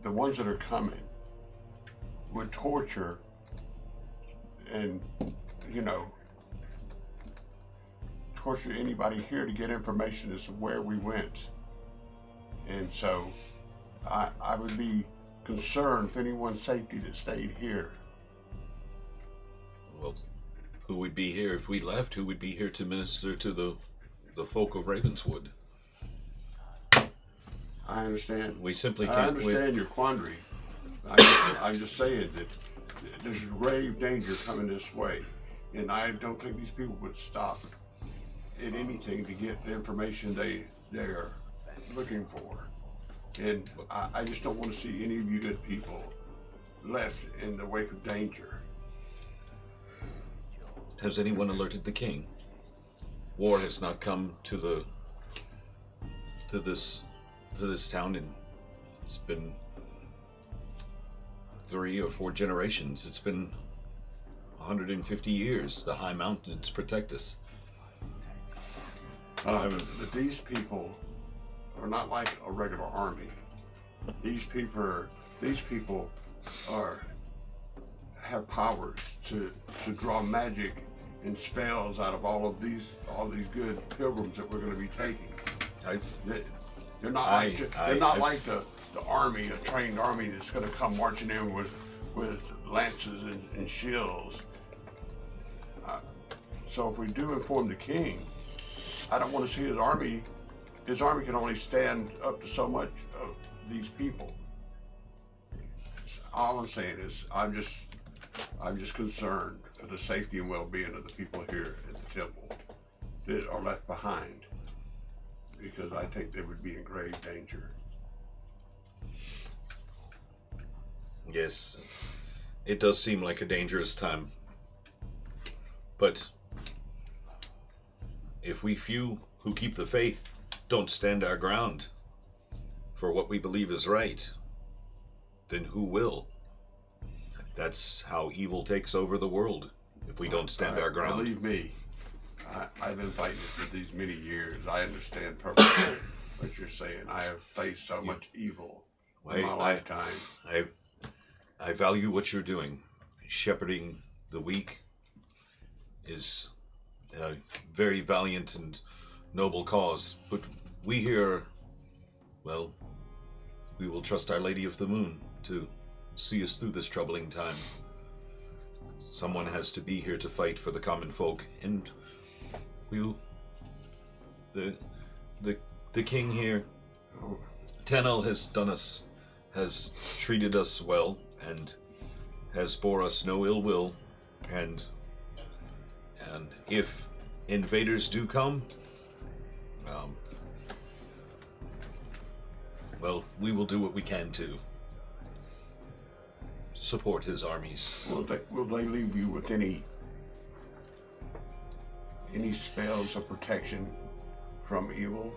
Speaker 3: the ones that are coming would torture and, torture anybody here to get information as to where we went. And so I would be concerned for anyone's safety that stayed here.
Speaker 4: Well, who would be here if we left? Who would be here to minister to the folk of Ravenswood?
Speaker 3: I understand.
Speaker 4: We simply can't.
Speaker 3: I understand your quandary. I'm just saying that there's grave danger coming this way, and I don't think these people would stop at anything to get the information they're looking for. And I just don't want to see any of you good people left in the wake of danger.
Speaker 4: Has anyone alerted the king? War has not come to this town in, it's been 3 or 4 generations. It's been 150 years. The high mountains protect us.
Speaker 3: But these people are not like a regular army. These people have powers to draw magic and spells out of all these good pilgrims that we're going to be taking. They're not like the army, a trained army that's going to come marching in with lances and shields. So if we do inform the king, I don't want to see his army. His army can only stand up to so much of these people. All I'm saying is I'm just concerned for the safety and well-being of the people here at the temple that are left behind, because I think they would be in grave danger.
Speaker 4: Yes, it does seem like a dangerous time. But if we few who keep the faith don't stand our ground for what we believe is right, then who will? That's how evil takes over the world, if we don't stand our ground.
Speaker 3: Believe me, I've been fighting for these many years. I understand perfectly what you're saying. I have faced so much evil in my lifetime.
Speaker 4: I value what you're doing. Shepherding the weak is a very valiant and noble cause. But we here, well, we will trust Our Lady of the Moon to see us through this troubling time. Someone has to be here to fight for the common folk, and the king here, Tanel, has treated us well and has bore us no ill will, and if invaders do come, well, we will do what we can to support his armies.
Speaker 3: Will they leave you with any spells of protection from evil?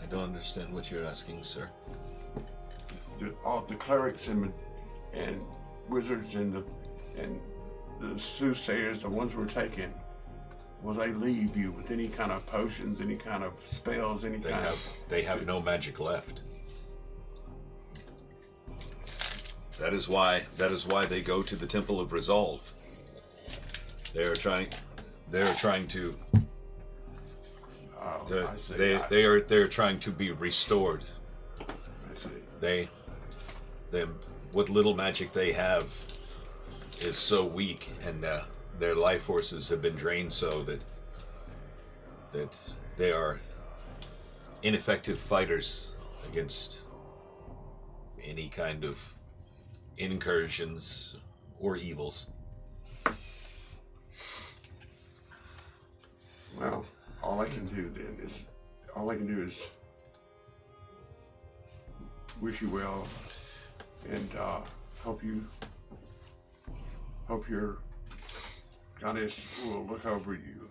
Speaker 4: I don't understand what you're asking, sir.
Speaker 3: All the clerics and wizards and the soothsayers, the ones we're taking, will they leave you with any kind of potions, any kind of spells,
Speaker 4: They have no magic left. That is why they go to the Temple of Resolve. They are trying to. They are trying to be restored.
Speaker 3: I see.
Speaker 4: What little magic they have is so weak, and their life forces have been drained so that they are ineffective fighters against any kind of incursions or evils.
Speaker 3: Well, all I can do is wish you well, and hope your goddess will look over you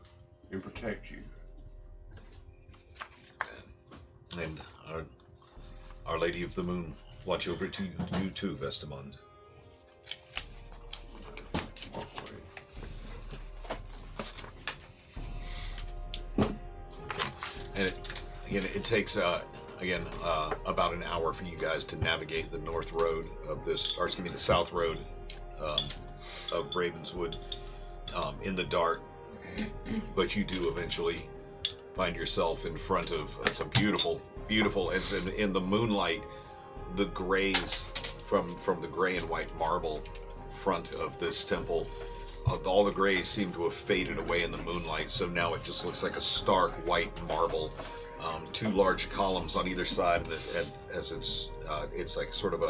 Speaker 3: and protect you.
Speaker 4: And our Lady of the Moon watch over to you too, Vestamond.
Speaker 3: Walk away.
Speaker 4: And it takes about an hour for you guys to navigate the north road of this, or excuse me, the south road of Ravenswood in the dark, but you do eventually find yourself in front of some beautiful, and in the moonlight, the grays from the gray and white marble front of this temple, all the grays seem to have faded away in the moonlight, so now it just looks like a stark white marble. Two large columns on either side, and as it's like sort of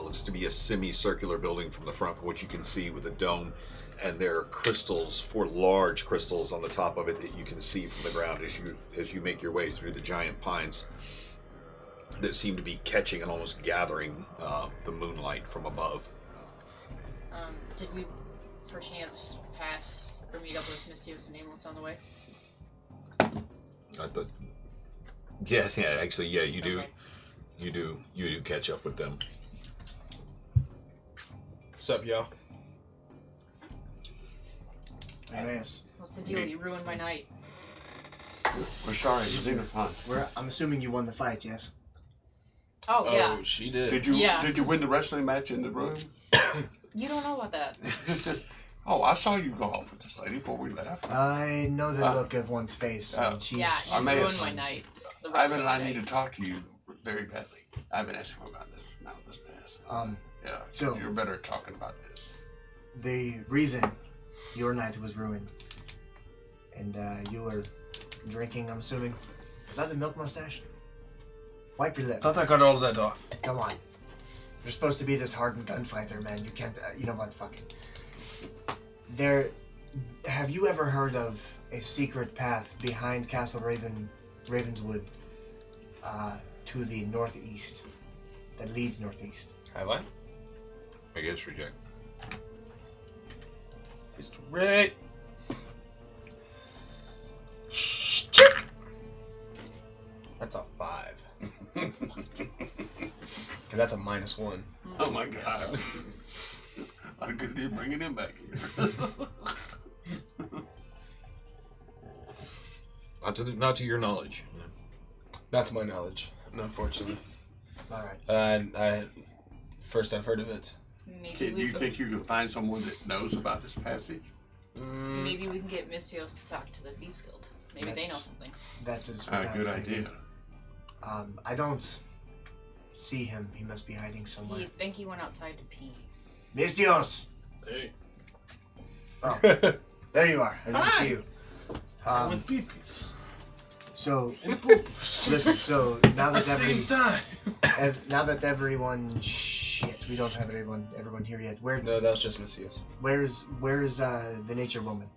Speaker 4: looks to be a semicircular building from the front, from what you can see with a dome, and there are crystals, 4 large crystals on the top of it that you can see from the ground as you make your way through the giant pines that seem to be catching and almost gathering the moonlight from above.
Speaker 5: Did we, for chance, pass or meet up with Mystios and Nameless on the way?
Speaker 4: Yes, actually, you do.
Speaker 5: Okay.
Speaker 4: You do catch up with them.
Speaker 7: What's up, y'all?
Speaker 1: Yes.
Speaker 5: What's the deal? You ruined my night.
Speaker 3: We're sorry, Xenophon.
Speaker 1: I'm assuming you won the fight, yes?
Speaker 5: Oh, yeah.
Speaker 7: Oh, she did.
Speaker 3: Did you win the wrestling match in the room?
Speaker 5: You don't know about that.
Speaker 3: Oh, I saw you go off with this lady before we left.
Speaker 1: I know the look of one's face. And she's,
Speaker 5: Yeah,
Speaker 3: I
Speaker 5: you
Speaker 3: may
Speaker 5: ruined
Speaker 3: have-
Speaker 5: my night. The rest
Speaker 3: Ivan
Speaker 5: of
Speaker 3: and I
Speaker 5: the
Speaker 3: need
Speaker 5: day.
Speaker 3: to talk to you very badly. I've been asking her about this now this past. Yeah.
Speaker 1: So-
Speaker 3: you're better at talking about this.
Speaker 1: the reason your night was ruined. And you were drinking, I'm assuming. Is that the milk mustache? Wipe your lip.
Speaker 8: Thought I got all of that off.
Speaker 1: Come on. You're supposed to be this hardened gunfighter, man. You can't, you know what, fuck it. Have you ever heard of a secret path behind Castle Ravenswood to the northeast? That leads northeast.
Speaker 7: Have I?
Speaker 4: I guess reject.
Speaker 7: It's right. That's a 5. Cause that's a -1.
Speaker 3: Oh my god. I couldn't bringing him back here.
Speaker 4: Not to your knowledge.
Speaker 7: Not to my knowledge, unfortunately.
Speaker 1: Alright.
Speaker 7: First I've heard of it.
Speaker 5: Maybe
Speaker 3: Do you think you can find someone that knows about this passage?
Speaker 5: Maybe we can get Mystios to talk to the Thieves Guild. Maybe they know something.
Speaker 1: That is what I
Speaker 3: Good
Speaker 1: was thinking.
Speaker 3: idea.
Speaker 1: I don't see him. He must be hiding somewhere.
Speaker 5: I think he went outside to pee.
Speaker 1: Mistios!
Speaker 2: Hey,
Speaker 1: Oh, there you are. I didn't see you.
Speaker 2: with peepees.
Speaker 1: So,
Speaker 2: And poops.
Speaker 1: listen, so now
Speaker 2: At the
Speaker 1: that
Speaker 2: same time.
Speaker 1: everyone, shit, we don't have everyone here yet.
Speaker 7: No, that was just Mystios.
Speaker 1: Where's the nature woman?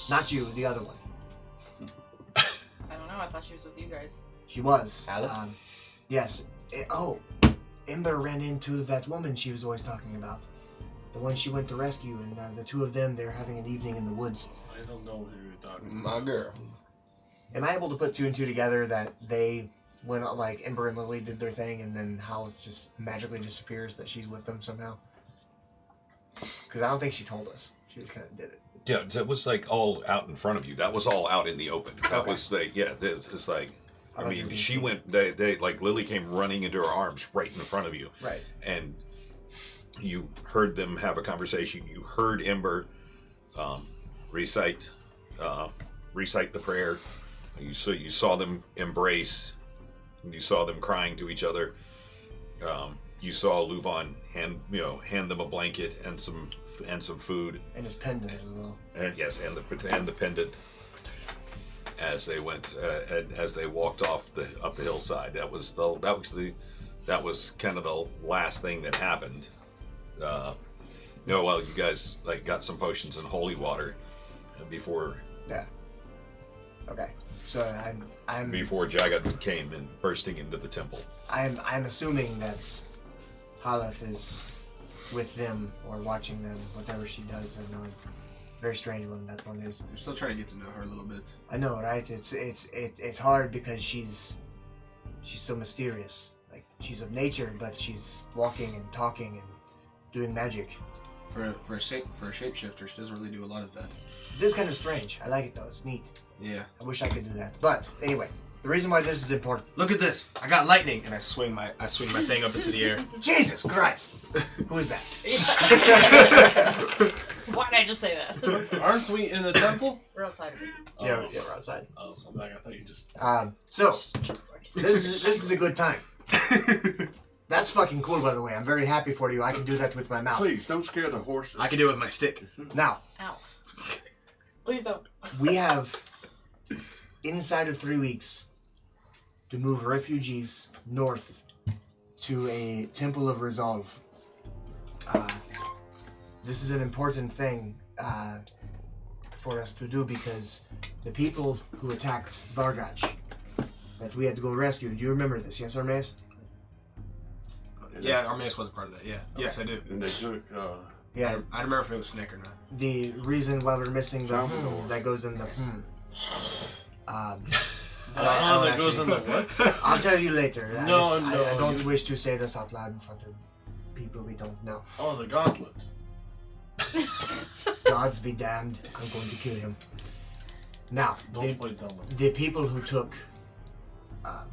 Speaker 1: Not you, the other one.
Speaker 5: I don't know. I thought she was with you guys.
Speaker 1: She was.
Speaker 7: Aleph?
Speaker 1: Yes. Ember ran into that woman she was always talking about. The one she went to rescue, and the two of them, they're having an evening in the woods.
Speaker 2: I don't know who you're talking about.
Speaker 7: My girl.
Speaker 1: Am I able to put 2 and 2 together that they went, like, Ember and Lily did their thing, and then Howlett just magically disappears, that she's with them somehow? Because I don't think she told us. She just kind of did it.
Speaker 4: Yeah, that was like all out in front of you. That was all out in the open. That
Speaker 1: Okay.
Speaker 4: was like, it's like, I
Speaker 1: thought you
Speaker 4: mean,
Speaker 1: were
Speaker 4: she
Speaker 1: being
Speaker 4: went, they like Lily came running into her arms right in front of you.
Speaker 1: Right.
Speaker 4: And you heard them have a conversation. You heard Ember recite the prayer. You saw them embrace. You saw them crying to each other. You saw Luvan hand them a blanket and some food.
Speaker 1: And his pendant as well.
Speaker 4: And yes, and the pendant as they went as they walked off up the hillside. That was kind of the last thing that happened. You guys like got some potions and holy water before.
Speaker 1: Yeah. Okay. So I'm
Speaker 4: Before Jagat came and bursting into the temple.
Speaker 1: I'm assuming that Haleth is with them or watching them, whatever she does. I know, very strange one that one is.
Speaker 7: We're still trying to get to know her a little bit.
Speaker 1: I know, right? It's hard because she's so mysterious. Like she's of nature, but she's walking and talking and doing magic.
Speaker 7: For a shapeshifter, she doesn't really do a lot of that.
Speaker 1: This is kind of strange. I like it though. It's neat.
Speaker 7: Yeah.
Speaker 1: I wish I could do that. But anyway, The reason why this is important.
Speaker 7: Look at this. I got lightning, and I swing my thing up into the air.
Speaker 1: Jesus Christ! Who is that?
Speaker 5: Why did I just say that?
Speaker 2: Aren't we in a temple?
Speaker 5: We're outside of it.
Speaker 1: Yeah, we're outside.
Speaker 2: Oh, I'm back. I thought you just.
Speaker 1: So this is a good time. That's fucking cool, by the way. I'm very happy for you. I can do that with my mouth.
Speaker 3: Please don't scare the horses.
Speaker 7: I can do it with my stick.
Speaker 1: Now,
Speaker 5: Ow.
Speaker 6: Please don't.
Speaker 1: we have inside of 3 weeks to move refugees north to a Temple of Resolve. This is an important thing for us to do because the people who attacked Vargach that we had to go rescue. Do you remember this? Yes, Hermes?
Speaker 7: Yeah, Armaeus wasn't part of that. Yeah.
Speaker 1: Okay.
Speaker 7: Yes, I do.
Speaker 3: And they took.
Speaker 1: Yeah.
Speaker 7: I don't remember if it was Snick or not.
Speaker 1: The reason why we're missing the
Speaker 3: Salvador.
Speaker 1: that goes in the
Speaker 2: That goes in the what?
Speaker 1: I'll tell you later. I don't
Speaker 2: you-
Speaker 1: wish to say this out loud in front of people we don't know.
Speaker 2: Oh, the gauntlet.
Speaker 1: Gods be damned, I'm going to kill him. Now,
Speaker 2: Don't play dumb with
Speaker 1: the people who took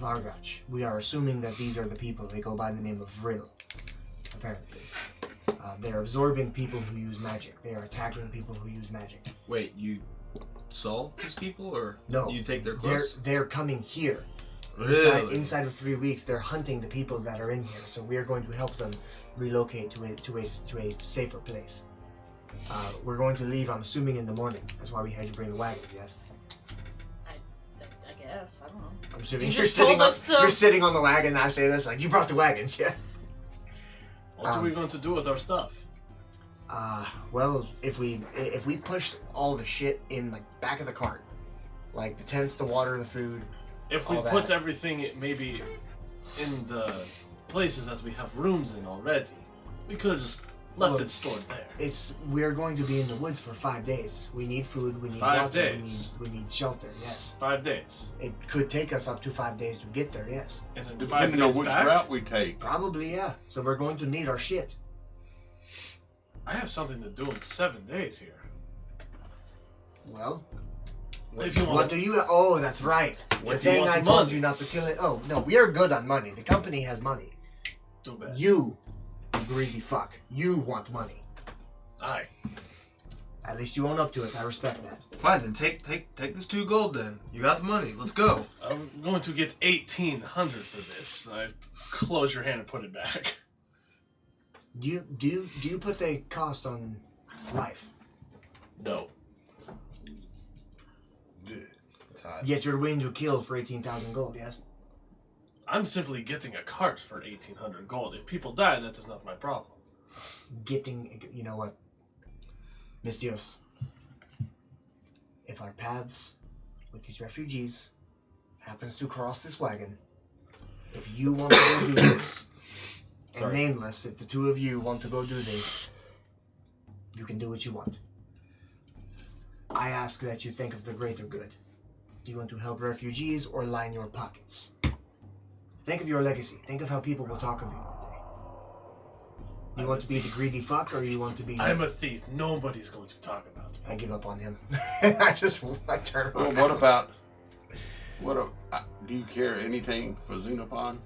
Speaker 1: Vargach, we are assuming that these are the people. They go by the name of Vril, apparently. They're absorbing people who use magic. They are attacking people who use magic.
Speaker 7: Wait, you saw these people, or
Speaker 1: No,
Speaker 7: you think they're close?
Speaker 1: They're coming here.
Speaker 7: Really?
Speaker 1: Inside of 3 weeks, they're hunting the people that are in here. So we are going to help them relocate to a safer place. We're going to leave, I'm assuming, in the morning. That's why we had you bring the wagons, yes?
Speaker 5: I guess. I don't know.
Speaker 1: I'm assuming
Speaker 5: You
Speaker 1: you're
Speaker 5: just told
Speaker 1: sitting,
Speaker 5: us to-
Speaker 1: you're sitting on the wagon and I say this, like, you brought the wagons, yeah?
Speaker 2: What are we going to do with our stuff?
Speaker 1: Well, if we push all the shit in, like, back of the cart, like the tents, the water, the food,
Speaker 2: If we
Speaker 1: all
Speaker 2: put
Speaker 1: that.
Speaker 2: everything maybe in the places that we have rooms in already, we could have just left
Speaker 1: Look,
Speaker 2: it stored there.
Speaker 1: we're going to be in the woods for 5 days. We need food, we need
Speaker 2: 5
Speaker 1: water,
Speaker 2: days.
Speaker 1: we need shelter, yes.
Speaker 2: 5 days.
Speaker 1: It could take us up to 5 days to get there, yes.
Speaker 2: And then 5
Speaker 3: Depending on
Speaker 2: days
Speaker 3: which
Speaker 2: back.
Speaker 3: route we take.
Speaker 1: Probably, yeah. So we're going to need our shit.
Speaker 2: I have something to do in 7 days here.
Speaker 1: Well,
Speaker 2: If you want,
Speaker 1: what do you... Oh, that's right. The
Speaker 2: If you
Speaker 1: thing
Speaker 2: want
Speaker 1: I
Speaker 2: some
Speaker 1: told
Speaker 2: money.
Speaker 1: you not to kill it... Oh, no, we are good on money. The company has money.
Speaker 2: too bad.
Speaker 1: You greedy fuck. You want money.
Speaker 2: Aye.
Speaker 1: At least you own up to it. I respect that.
Speaker 7: Fine, then take this 2 gold. Then you got the money. Let's go.
Speaker 2: I'm going to get 1,800 for this. I close your hand and put it back.
Speaker 1: Do you put the cost on life?
Speaker 2: No.
Speaker 7: It's hot.
Speaker 1: Yet you're willing to kill for 18,000 gold, yes?
Speaker 2: I'm simply getting a cart for 1,800 gold. If people die, that is not my problem.
Speaker 1: You know what? Mistios. If our paths with these refugees happens to cross this wagon, if you want to go do this, and
Speaker 7: Sorry.
Speaker 1: Nameless, if the two of you want to go do this, you can do what you want. I ask that you think of the greater good. Do you want to help refugees or line your pockets? Think of your legacy. Think of how people will talk of you one day. You want to be the greedy fuck, or you want to be...
Speaker 2: I'm a thief. Nobody's going to talk about me.
Speaker 1: I give up on him. I turn
Speaker 3: Well,
Speaker 1: around.
Speaker 3: do you care anything for Xenophon?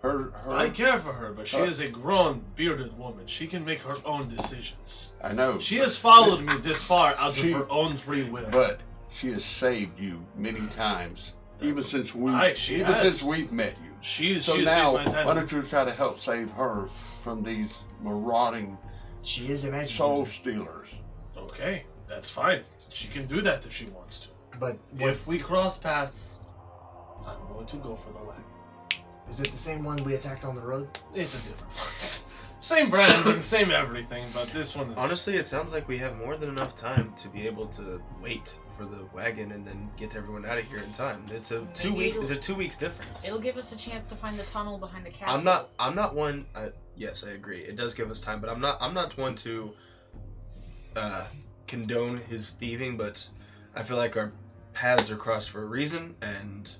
Speaker 3: Her.
Speaker 2: I care for her, but she is a grown, bearded woman. She can make her own decisions.
Speaker 3: I know.
Speaker 2: She has followed me this far out of
Speaker 3: She-
Speaker 2: her own free will.
Speaker 3: But she has saved you many times, even since we
Speaker 2: Aye, she has.
Speaker 3: since we've met you.
Speaker 2: She
Speaker 3: So
Speaker 2: has
Speaker 3: now,
Speaker 2: saved my time.
Speaker 3: why don't you try to help save her from these marauding
Speaker 1: She is imagining.
Speaker 3: soul stealers?
Speaker 2: Okay, that's fine. She can do that if she wants to.
Speaker 1: But what,
Speaker 2: If we cross paths, I'm going to go for the wagon.
Speaker 1: is it the same one we attacked on the road?
Speaker 2: It's a different one. Same brand and same everything, but this one is...
Speaker 7: Honestly, it sounds like we have more than enough time to be able to wait for the wagon and then get everyone out of here in time. It's a 2
Speaker 5: Maybe
Speaker 7: weeks.
Speaker 5: it'll-
Speaker 7: It's a 2 weeks difference.
Speaker 5: It'll give us a chance to find the tunnel behind the castle.
Speaker 7: I'm not one. Yes, I agree. It does give us time, but I'm not one to condone his thieving. But I feel like our paths are crossed for a reason, and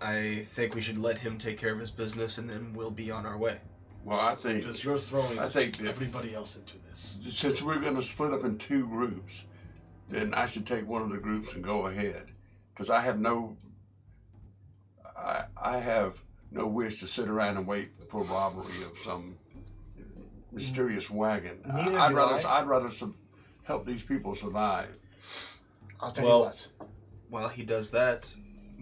Speaker 7: I think we should let him take care of his business, and then we'll be on our way.
Speaker 3: Well, I think
Speaker 2: Because you're throwing
Speaker 3: that
Speaker 2: everybody else into this.
Speaker 3: since we're going to split up in 2 groups, then I should take one of the groups and go ahead, because I have no I have no wish to sit around and wait for robbery of some mysterious wagon.
Speaker 1: Neither
Speaker 3: I'd
Speaker 1: do
Speaker 3: rather
Speaker 1: I.
Speaker 3: I'd rather help these people survive.
Speaker 1: I'll tell you what.
Speaker 7: While he does that,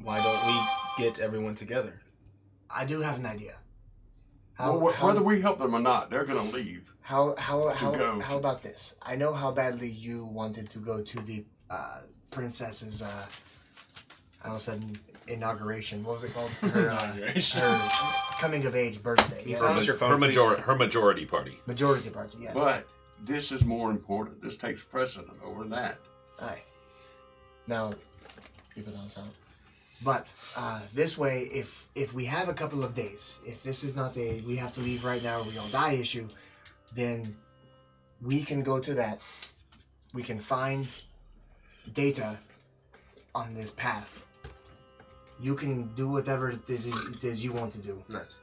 Speaker 7: why don't we get everyone together?
Speaker 1: I do have an idea.
Speaker 3: Whether we help them or not, they're going to leave.
Speaker 1: How about this? I know how badly you wanted to go to the princess's. I almost said inauguration. What was it called? Her, her coming of age birthday.
Speaker 7: Can you silence your phone, please?
Speaker 4: Her majority party.
Speaker 1: Majority party. Yes.
Speaker 3: But this is more important. This takes precedent over that.
Speaker 1: Aye. Now, keep it on sound. But this way, if we have a couple of days, if this is not a we have to leave right now or we all die issue, then we can go to that. We can find data on this path. You can do whatever it is you want to do.
Speaker 7: Nice.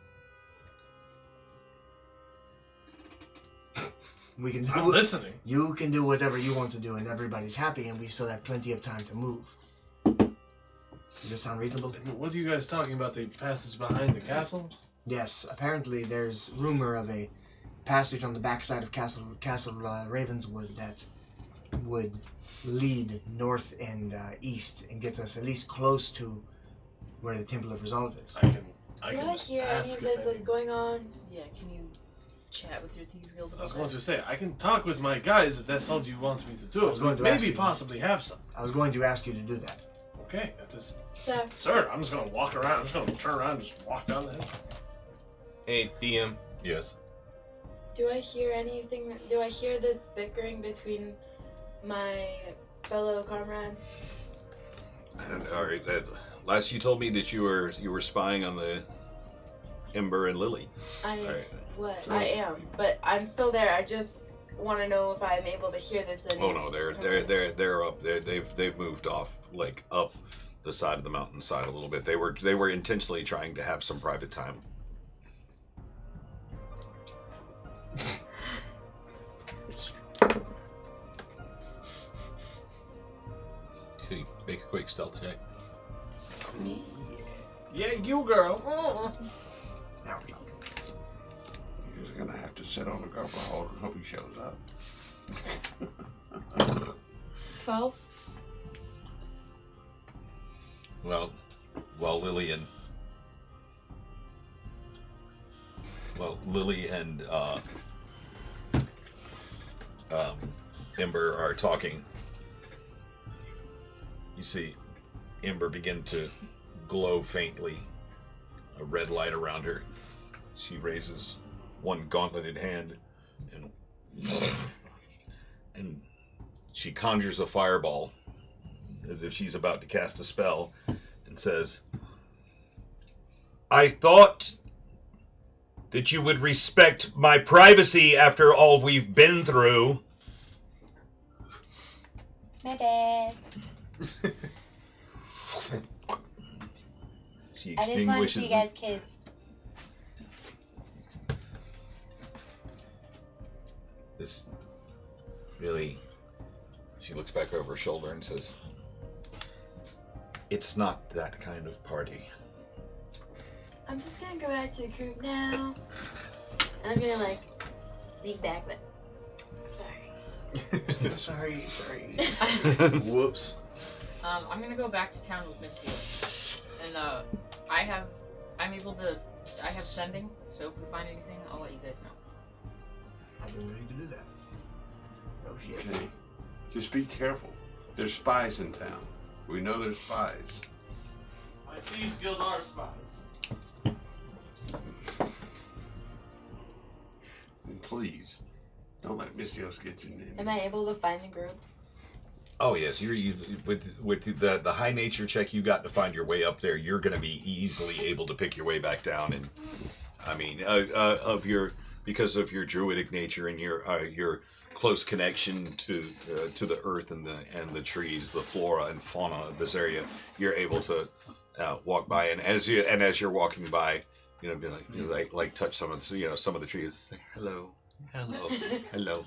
Speaker 1: We can
Speaker 2: I'm listening.
Speaker 1: You can do whatever you want to do, and everybody's happy, and we still have plenty of time to move. Does this sound reasonable?
Speaker 2: What are you guys talking about? The passage behind the castle?
Speaker 1: Yes. Apparently, there's rumor of a passage on the backside of Castle Ravenswood that would lead north and east and get us at least close to where the Temple of Resolve is.
Speaker 2: I
Speaker 6: Do I
Speaker 2: can
Speaker 6: hear any
Speaker 2: ask
Speaker 6: of
Speaker 2: if
Speaker 6: this that's going on?
Speaker 5: Yeah, can you chat with your Thieves Guild
Speaker 2: I was
Speaker 5: about
Speaker 2: going
Speaker 5: that?
Speaker 2: to say, I can talk with my guys if that's all you want me to do.
Speaker 1: I was going to ask
Speaker 2: Maybe
Speaker 1: you.
Speaker 2: possibly have some.
Speaker 1: I was going to ask you to do that.
Speaker 2: Okay, that is...
Speaker 6: So,
Speaker 2: Sir, I'm just going to walk around. I'm just going to turn around and just walk down the hill.
Speaker 7: Hey, DM.
Speaker 4: Yes.
Speaker 6: do I hear anything? Do I hear this bickering between my fellow comrades?
Speaker 4: And, all right. Last you told me that you were spying on the Ember and Lily.
Speaker 6: I
Speaker 4: Right.
Speaker 6: I am, but I'm still there. I just want to know if I'm able to hear this. And
Speaker 4: Oh no, they're up there. They've moved off, like up the side of the mountainside a little bit. They were intentionally trying to have some private time. Okay, make a quick stealth check.
Speaker 6: Me?
Speaker 2: Yeah, you girl.
Speaker 1: Now we're talking.
Speaker 3: You're just going to have to sit on the guard for hold and hope he shows up.
Speaker 6: 12?
Speaker 4: Well, while Lily and Ember are talking, you see Ember begin to glow faintly, a red light around her. She raises one gauntleted hand and she conjures a fireball as if she's about to cast a spell and says, "I thought that you would respect my privacy after all we've been through."
Speaker 6: My bad.
Speaker 4: She
Speaker 6: I just want to see
Speaker 4: extinguishes
Speaker 6: you guys kids.
Speaker 4: this. Really, she looks back over her shoulder and says, "It's not that kind of party."
Speaker 6: I'm just gonna go back to the group now. And I'm gonna like lean back like sorry.
Speaker 1: Sorry.
Speaker 7: Whoops.
Speaker 5: I'm gonna go back to town with Misty, and I have sending. So if we find anything, I'll let you guys know.
Speaker 1: I've been ready to do that. Oh shit.
Speaker 3: Okay. Just be careful. There's spies in town. We know there's spies.
Speaker 2: My Thieves Guild are spies.
Speaker 3: And please, don't let Mistios get you in.
Speaker 6: Am I able to find the group?
Speaker 4: Oh yes, with the high nature check you got to find your way up there, you're going to be easily able to pick your way back down. And I mean, because of your druidic nature and your close connection to the earth and the trees, the flora and fauna of this area, you're able to walk by. And as you're walking by, be like touch some of the trees, say hello, hello.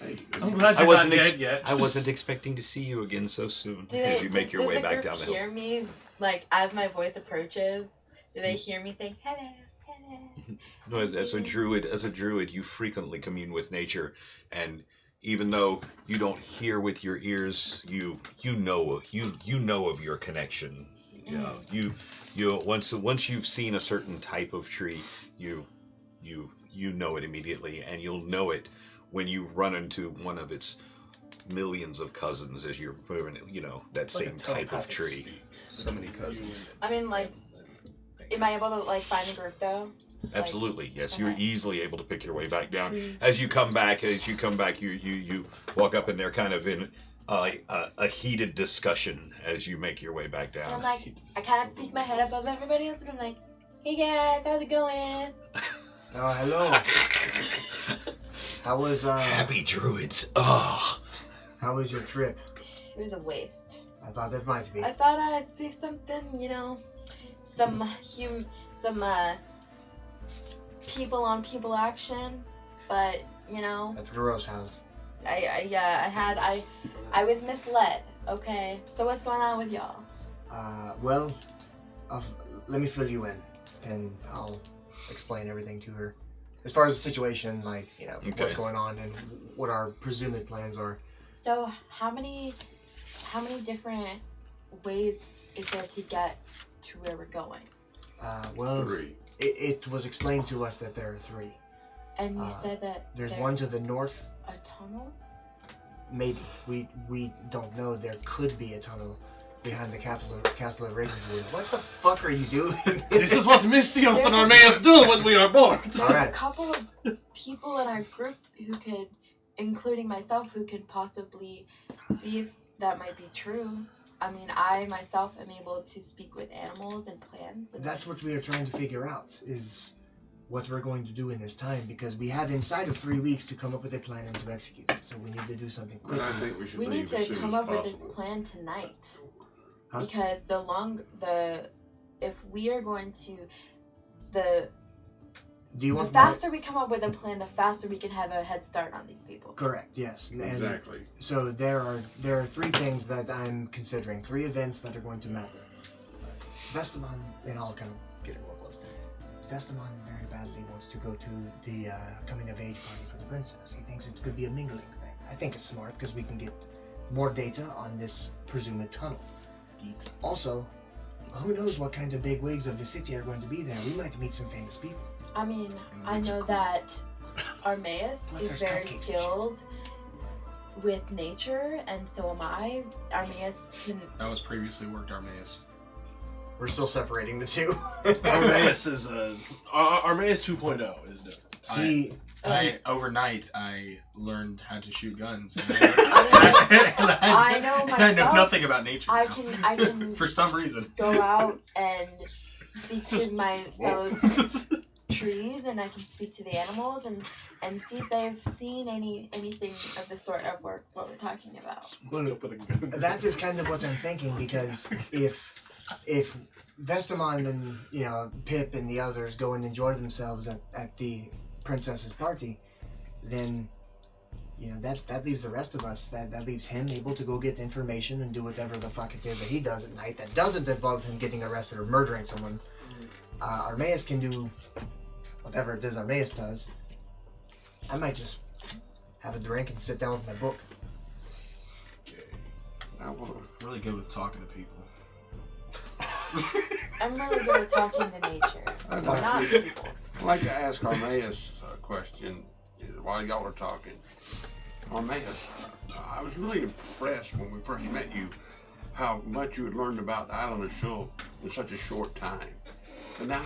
Speaker 3: Hey,
Speaker 2: I'm glad you're not dead yet.
Speaker 9: I wasn't expecting to see you again so soon. As you make your way back down the
Speaker 6: Does the
Speaker 9: hills.
Speaker 6: group hear me, like, as my voice approaches? Do they hear me think, hello, hello?
Speaker 9: No, as a druid, you frequently commune with nature, and even though you don't hear with your ears, you know of your connection. You know, you once you've seen a certain type of tree, you know it immediately, and you'll know it when you run into one of its millions of cousins as you're moving, that same type of tree.
Speaker 7: So many cousins.
Speaker 6: I mean, like, am I able to, like, find the group, though?
Speaker 9: Absolutely, yes.
Speaker 6: okay.
Speaker 9: You're easily able to pick your way back down. As you come back, you walk up and they're kind of in a heated discussion as you make your way back
Speaker 6: And I'm
Speaker 9: down.
Speaker 6: like, I kind of peek my head above everybody else, and I'm like, hey guys, how's it going?
Speaker 1: Oh, hello. How was
Speaker 9: Happy druids. Oh.
Speaker 1: how was your trip?
Speaker 6: It was a waste.
Speaker 1: I thought that might be.
Speaker 6: I thought I'd see something, some people on people action, but
Speaker 1: That's gross house.
Speaker 6: I was misled. Okay, so what's going on with y'all?
Speaker 1: Well, let me fill you in, and I'll explain everything to her. As far as the situation, like, what's
Speaker 9: Okay.
Speaker 1: going on and what our presumed plans are.
Speaker 6: So how many different ways is there to get to where we're going?
Speaker 1: Well,
Speaker 3: 3.
Speaker 1: it was explained to us that there are 3.
Speaker 6: And you said that
Speaker 1: There's one to the north,
Speaker 6: a tunnel.
Speaker 1: maybe. We don't know. There could be a tunnel behind the castle of Ravenswood. What the fuck are you doing?
Speaker 2: This is what Mystios and Armaeus do when we are bored.
Speaker 6: There's
Speaker 1: Alright.
Speaker 6: a couple of people in our group who could, including myself, who could possibly see if that might be true. I mean, I myself am able to speak with animals and plants. And
Speaker 1: That's what we are trying to figure out, is what we're going to do in this time, because we have inside of 3 weeks to come up with a plan and to execute it. So we need to do something
Speaker 3: But
Speaker 1: quick.
Speaker 3: I think we should
Speaker 6: we
Speaker 3: leave
Speaker 6: need to
Speaker 3: as soon
Speaker 6: come
Speaker 3: as
Speaker 6: up with this
Speaker 3: possible.
Speaker 6: plan tonight.
Speaker 1: Huh?
Speaker 6: Because if we are going to
Speaker 1: Do you
Speaker 6: the
Speaker 1: want
Speaker 6: faster we come up with a plan, the faster we can have a head start on these people.
Speaker 1: Correct, yes. And
Speaker 3: Exactly.
Speaker 1: so there are 3 things that I'm considering, 3 events that are going to matter. Vestamon, and I'll kind of get it real close. Vestamon very badly wants to go to the coming of age party for the princess. He thinks it could be a mingling thing. I think it's smart because we can get more data on this presumed tunnel. Also, who knows what kind of big wigs of the city are going to be there. We might meet some famous people.
Speaker 6: I mean,
Speaker 7: And
Speaker 6: I
Speaker 7: wigs are
Speaker 6: know
Speaker 7: cool.
Speaker 6: that Armaeus
Speaker 1: Plus
Speaker 6: is
Speaker 1: there's
Speaker 6: very
Speaker 1: cupcakes and
Speaker 6: skilled with nature, and so am I. Armaeus can.
Speaker 7: I was previously worked Armaeus.
Speaker 1: We're still separating the two.
Speaker 2: Armaeus is Armaeus 2.0 is different.
Speaker 1: He,
Speaker 7: Overnight I learned how to shoot guns.
Speaker 6: I know
Speaker 7: and I know
Speaker 6: myself.
Speaker 7: nothing about nature.
Speaker 6: I
Speaker 7: now.
Speaker 6: can
Speaker 7: For some reason.
Speaker 6: go out and speak to my fellow trees, and I can speak to the animals and see if they've seen anything of the sort of what we're talking about.
Speaker 1: well, that is kind of what I'm thinking, because if Vestamon and Pip and the others go and enjoy themselves at the princess's party, then that leaves the rest of us. That leaves him able to go get information and do whatever the fuck it is that he does at night. That doesn't involve him getting arrested or murdering someone. Armaeus can do whatever it is Armaeus does. I might just have a drink and sit down with my book.
Speaker 3: Okay. I will.
Speaker 7: Really good with talking to people.
Speaker 6: I'm really good at talking to nature,
Speaker 3: I'd
Speaker 6: not
Speaker 3: like to,
Speaker 6: people.
Speaker 3: I'd like to ask Armaeus a question while y'all are talking. Armaeus, I was really impressed when we first met you how much you had learned about the island of Shul in such a short time. But now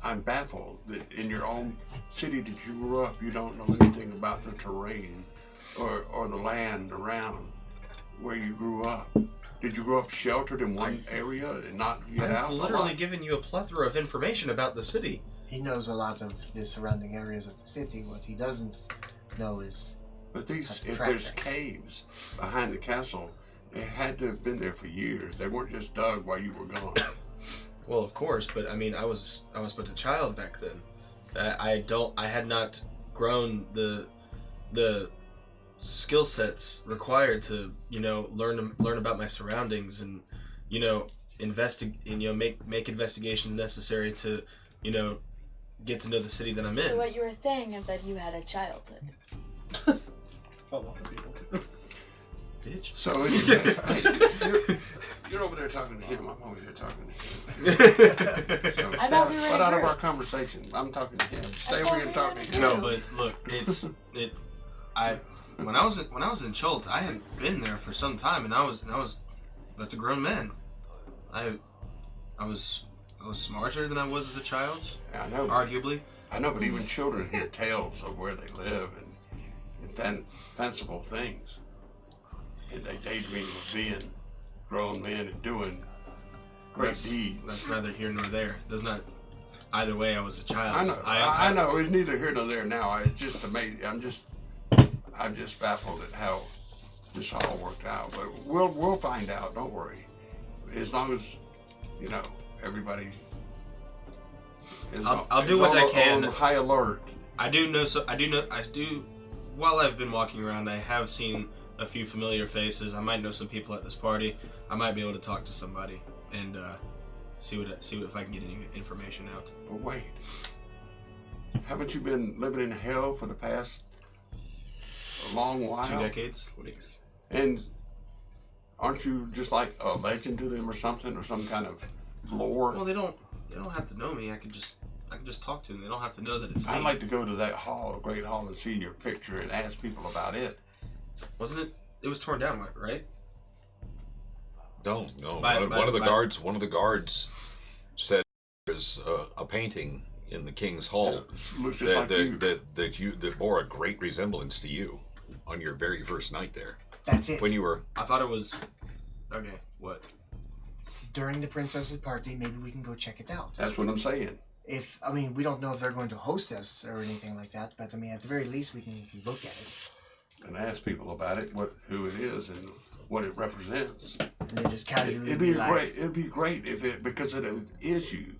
Speaker 3: I'm baffled that in your own city that you grew up, you don't know anything about the terrain or the land around where you grew up. Did you grow up sheltered in one area and not get out?
Speaker 7: I've
Speaker 3: a
Speaker 7: literally
Speaker 3: lot?
Speaker 7: given you a plethora of information about the city.
Speaker 1: He knows a lot of the surrounding areas of the city. What he doesn't know is
Speaker 3: But if
Speaker 1: track
Speaker 3: there's
Speaker 1: tracks.
Speaker 3: caves behind the castle, they had to have been there for years. They weren't just dug while you were gone.
Speaker 7: Well, of course, but I mean, I was but a child back then. I had not grown the the skill sets required to, learn about my surroundings and, make investigations necessary to, get to know the city that I'm in.
Speaker 6: So what you were saying is that you had a childhood.
Speaker 2: A lot of people do.
Speaker 7: Bitch.
Speaker 3: So anyway, you're over there talking to him. I'm over here talking to him. So
Speaker 6: I thought we were
Speaker 3: cut out of
Speaker 6: in
Speaker 3: our conversation. I'm talking to him. Stay over here and talk to him.
Speaker 7: No, but look, when I was in Chult, I had been there for some time, and I was but a grown man. I was smarter than I was as a child.
Speaker 3: I know.
Speaker 7: Arguably.
Speaker 3: I know, but even children hear tales of where they live and fanciful things. And they daydream of being grown men and doing great deeds. That's
Speaker 7: neither here nor there. Does not. Either way, I was a child.
Speaker 3: I know. I know. It's neither here nor there now. It's just amazing. I'm just baffled at how this all worked out. But we'll find out. Don't worry. As long as everybody is.
Speaker 7: I'll do what I can.
Speaker 3: On high alert.
Speaker 7: I do know. While I've been walking around, I have seen a few familiar faces. I might know some people at this party. I might be able to talk to somebody and see what if I can get any information out.
Speaker 3: But wait, haven't you been living in hell for the past a long while?
Speaker 7: 2 decades.
Speaker 3: And aren't you just like a legend to them or something, or some kind of lore?
Speaker 7: Well, they don't have to know me. I can just talk to them. They don't have to know that it's me.
Speaker 3: I'd like to go to that hall, great hall, and see your picture and ask people about it.
Speaker 7: Wasn't it? It was torn down, right?
Speaker 4: No. One of the guards said there was a painting in the King's Hall that bore a great resemblance to you on your very first night there.
Speaker 1: That's it.
Speaker 7: When you were, I thought it was. Okay, what?
Speaker 1: During the princess's party, maybe we can go check it out.
Speaker 3: That's what I'm saying.
Speaker 1: We don't know if they're going to host us or anything like that, but at the very least, we can look at it.
Speaker 3: And ask people about it, who it is, and what it represents.
Speaker 1: And they just casually
Speaker 3: It'd be great if because it is you.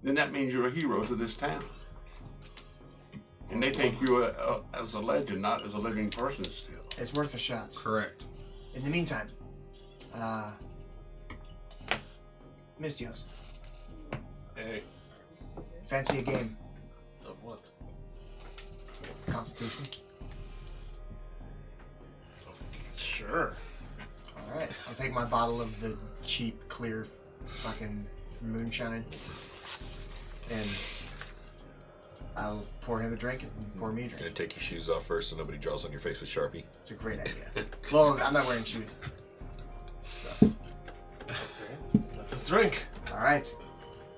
Speaker 3: Then that means you're a hero to this town. And they think you as a legend, not as a living person still.
Speaker 1: It's worth a shot.
Speaker 7: Correct.
Speaker 1: In the meantime, Mistios.
Speaker 2: Hey.
Speaker 1: Fancy a game?
Speaker 2: Of what?
Speaker 1: Constitution.
Speaker 2: Sure.
Speaker 1: Alright, I'll take my bottle of the cheap, clear, fucking moonshine. And I'll pour him a drink and pour me a drink.
Speaker 4: Gonna take your shoes off first so nobody draws on your face with Sharpie.
Speaker 1: It's a great idea. Well, I'm not wearing shoes.
Speaker 2: So. Okay. Let us drink.
Speaker 1: Alright.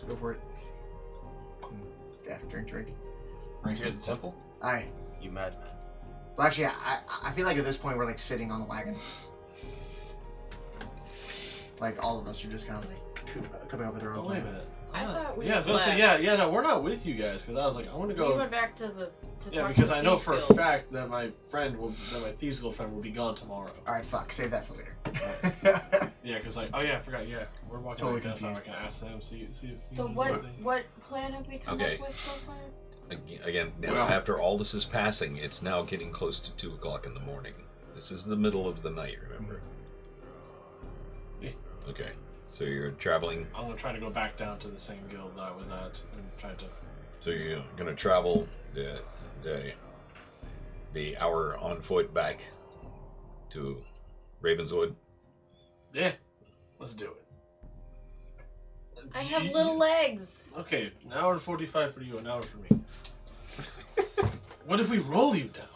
Speaker 1: Go for it. Yeah, drink.
Speaker 7: Right here at the temple?
Speaker 1: Aye.
Speaker 7: You madman.
Speaker 1: Well, actually, I feel like at this point we're like sitting on the wagon. Like all of us are just kind of like coming up with our own plan.
Speaker 2: Wait a minute.
Speaker 5: I thought we
Speaker 2: I was gonna say, no, we're not with you guys because I was like, I want to go.
Speaker 5: We went back to talk
Speaker 2: because
Speaker 5: to the
Speaker 2: I know
Speaker 5: Thieves
Speaker 2: for a
Speaker 5: Guild.
Speaker 2: fact that my Thieves Guild friend will be gone tomorrow.
Speaker 1: Alright, fuck, save that for later.
Speaker 2: Yeah, because I forgot. Yeah, we're walking
Speaker 1: Totally
Speaker 2: like that, so I
Speaker 1: confused.
Speaker 2: can ask them. See if.
Speaker 6: So what plan have we come
Speaker 4: Okay.
Speaker 6: up with so far?
Speaker 4: Again, now after all this is passing, it's now getting close to 2 o'clock in the morning. This is the middle of the night, remember?
Speaker 2: Yeah.
Speaker 4: Okay, so you're traveling.
Speaker 2: I'm gonna try to go back down to the same guild that I was at and try to.
Speaker 4: So you're gonna travel the hour on foot back to Ravenswood.
Speaker 2: Yeah, let's do it.
Speaker 5: I have little legs.
Speaker 2: Okay, an hour and 45 for you, an hour for me. What if we roll you down?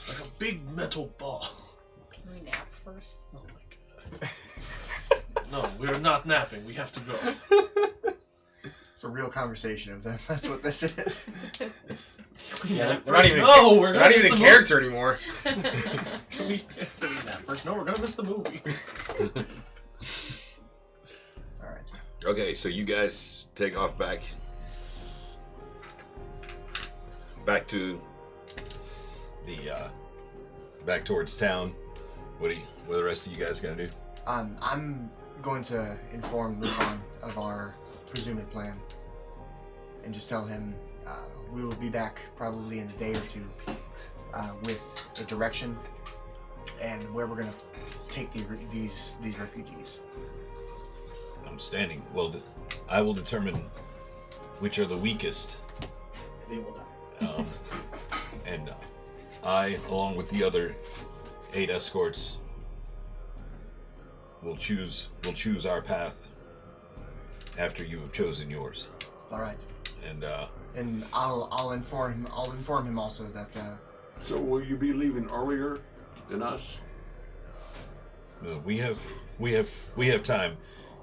Speaker 2: Like a big metal ball.
Speaker 5: Can we nap first?
Speaker 2: Oh my god. No, we are not napping. We have to go.
Speaker 1: It's a real conversation of them. That's what this is.
Speaker 7: Yeah, they're not even.
Speaker 2: We're
Speaker 7: not even in character anymore.
Speaker 2: Can we nap first? No, we're gonna miss the movie.
Speaker 1: Alright.
Speaker 4: Okay, so you guys take off back to the back towards town. What are the rest of you guys gonna do?
Speaker 1: I'm going to inform Lupin of our presumed plan and just tell him we will be back probably in a day or two with a direction and where we're going to take these refugees.
Speaker 4: Outstanding. Well, I will determine which are the weakest.
Speaker 2: They will die.
Speaker 4: And I, along with the other 8 escorts, will choose our path after you have chosen yours.
Speaker 1: All right.
Speaker 4: And
Speaker 1: I'll inform him also that.
Speaker 3: So will you be leaving earlier than us?
Speaker 4: we have time.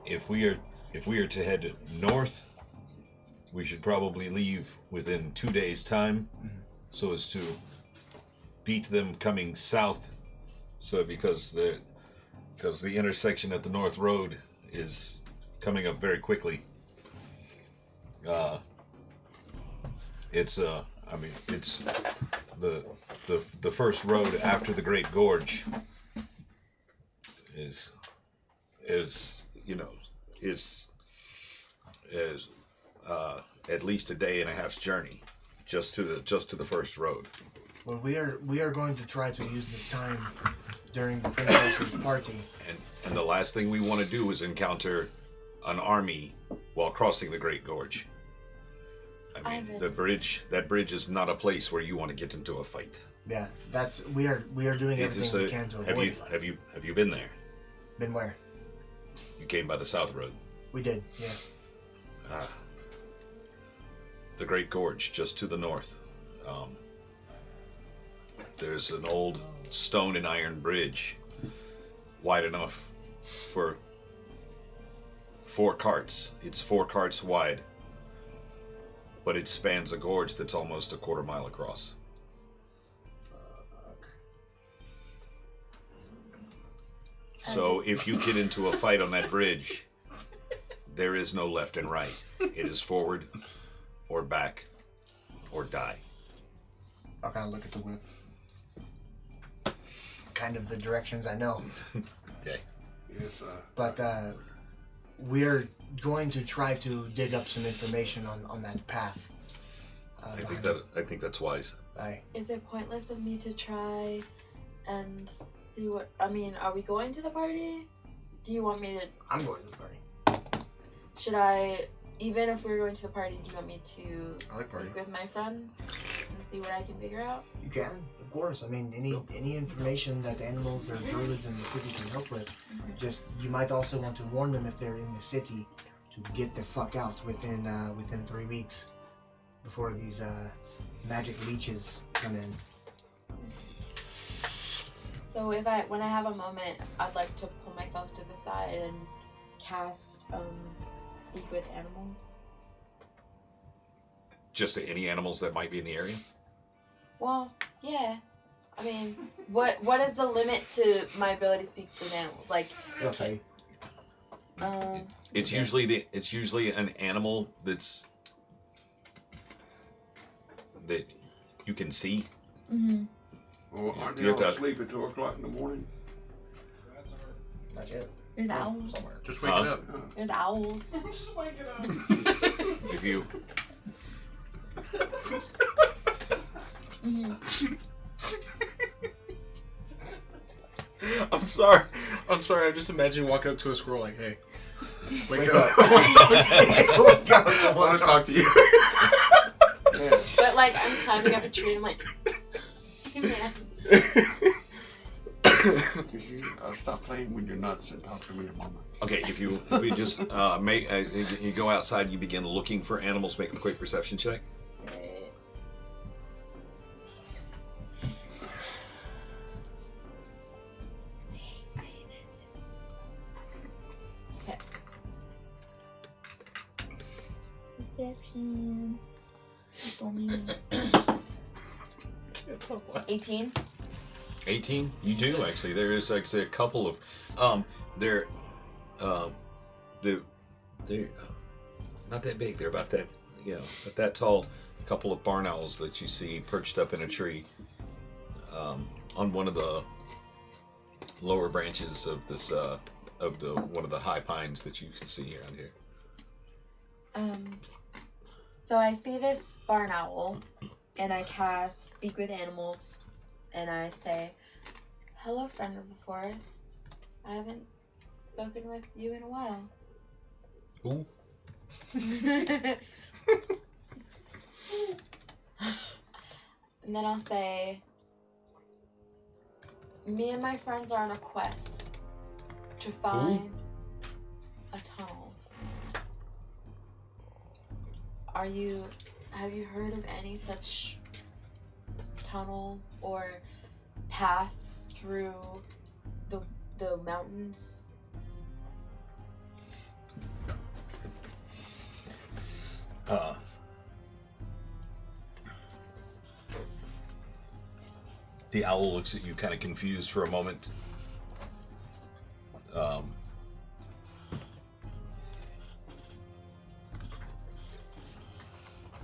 Speaker 4: If we are to head north, we should probably leave within 2 days' time, so as to beat them coming south. So because the intersection at the North Road is coming up very quickly. It's the first road after the Great Gorge is at least a day and a half's journey just to the first road.
Speaker 1: Well, we are going to try to use this time during the princess's party.
Speaker 9: And the last thing we want to do is encounter an army while crossing the Great Gorge. I mean, that bridge is not a place where you want to get into a fight.
Speaker 1: Yeah, we are doing everything we can to avoid it.
Speaker 9: Have you been there?
Speaker 1: Been where?
Speaker 9: You came by the South Road.
Speaker 1: We did, yes.
Speaker 9: The Great Gorge, just to the north. There's an old stone and iron bridge, wide enough for 4 carts. It's 4 carts wide, but it spans a gorge that's almost a quarter mile across. So if you get into a fight on that bridge, there is no left and right. It is forward or back or die.
Speaker 1: I'll kind of look at the whip. Kind of the directions I know.
Speaker 9: Okay.
Speaker 3: Yes,
Speaker 1: But we're going to try to dig up some information on that path.
Speaker 9: I think that's wise.
Speaker 6: Is it pointless of me to try and see what... I mean, are we going to the party? Do you want me to...
Speaker 1: I'm going to the party.
Speaker 6: Should I... Even if we're going to the party, do you want me to
Speaker 8: I like party.
Speaker 6: speak with my friends and see what I can figure out?
Speaker 1: You can, of course. I mean, any information that animals or druids in the city can help with. Just, you might also want to warn them if they're in the city to get the fuck out within 3 weeks before these magic leeches come in.
Speaker 6: So when I have a moment, I'd like to pull myself to the side and cast speak with animals.
Speaker 9: Just to any animals that might be in the area?
Speaker 6: Well, yeah. I mean, what is the limit to my ability to speak with animals? Like,
Speaker 1: I'll tell you.
Speaker 9: It's usually an animal that you can see.
Speaker 6: Mm-hmm.
Speaker 3: Well, aren't
Speaker 9: You
Speaker 3: they
Speaker 9: have
Speaker 3: all
Speaker 9: to-
Speaker 3: asleep at 2 o'clock in the morning?
Speaker 1: Not yet.
Speaker 6: There's owls.
Speaker 1: Somewhere.
Speaker 8: Just wake it up.
Speaker 6: There's owls.
Speaker 2: Just wake it up.
Speaker 9: If you
Speaker 6: Mm-hmm.
Speaker 7: I'm sorry. I just imagine walking up to a squirrel like, hey, wake up.
Speaker 1: I
Speaker 7: I want to talk to you.
Speaker 3: Yeah.
Speaker 6: But like, I'm climbing up a tree and I'm like, hey man.
Speaker 3: Could you stop playing with your nuts and talk to me, your mama?
Speaker 9: Okay, if you just you go outside, you begin looking for animals. Make a quick perception check.
Speaker 6: Okay. Perception. 18.
Speaker 9: 18. You do actually. There is actually a couple of they're not that big. They're about that about that tall. A couple of barn owls that you see perched up in a tree on one of the lower branches of this one of the high pines that you can see around here.
Speaker 6: So I see this barn owl, and I cast Speak with Animals and I say, "Hello, friend of the forest. I haven't spoken with you in a while."
Speaker 9: Ooh.
Speaker 6: And then I'll say, "Me and my friends are on a quest to find a tunnel. Have you heard of any such tunnel or path through the mountains?"
Speaker 4: The owl looks at you kind of confused for a moment.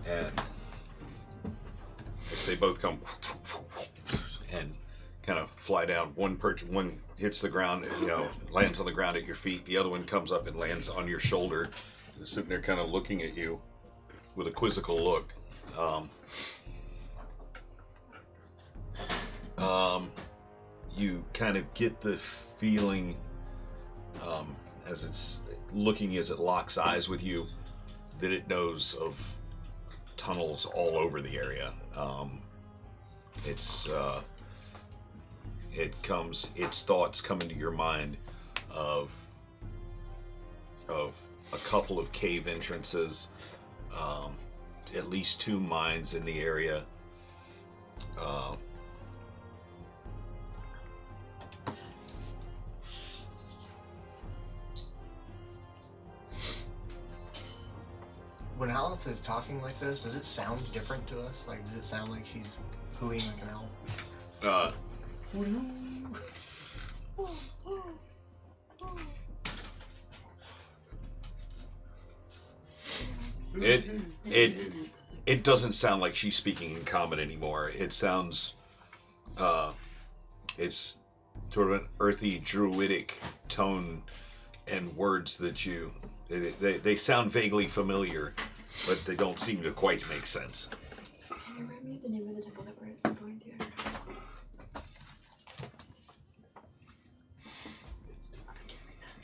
Speaker 4: And
Speaker 9: They both come and kind of fly down. One hits the ground, lands on the ground at your feet. The other one comes up and lands on your shoulder, sitting there kind of looking at you with a quizzical look. You kind of get the feeling as it's looking, as it locks eyes with you, that it knows of tunnels all over the area. Its thoughts come into your mind of a couple of cave entrances, at least 2 mines in the area.
Speaker 1: When Aleph is talking like this, does it sound different to us? Like, does it sound like she's hooing like an owl?
Speaker 9: It doesn't sound like she's speaking in common anymore. It sounds, it's sort of an earthy, druidic tone and words that they sound vaguely familiar, but they don't seem to quite make sense.
Speaker 6: Can you remind me of the name of the temple that we're going to?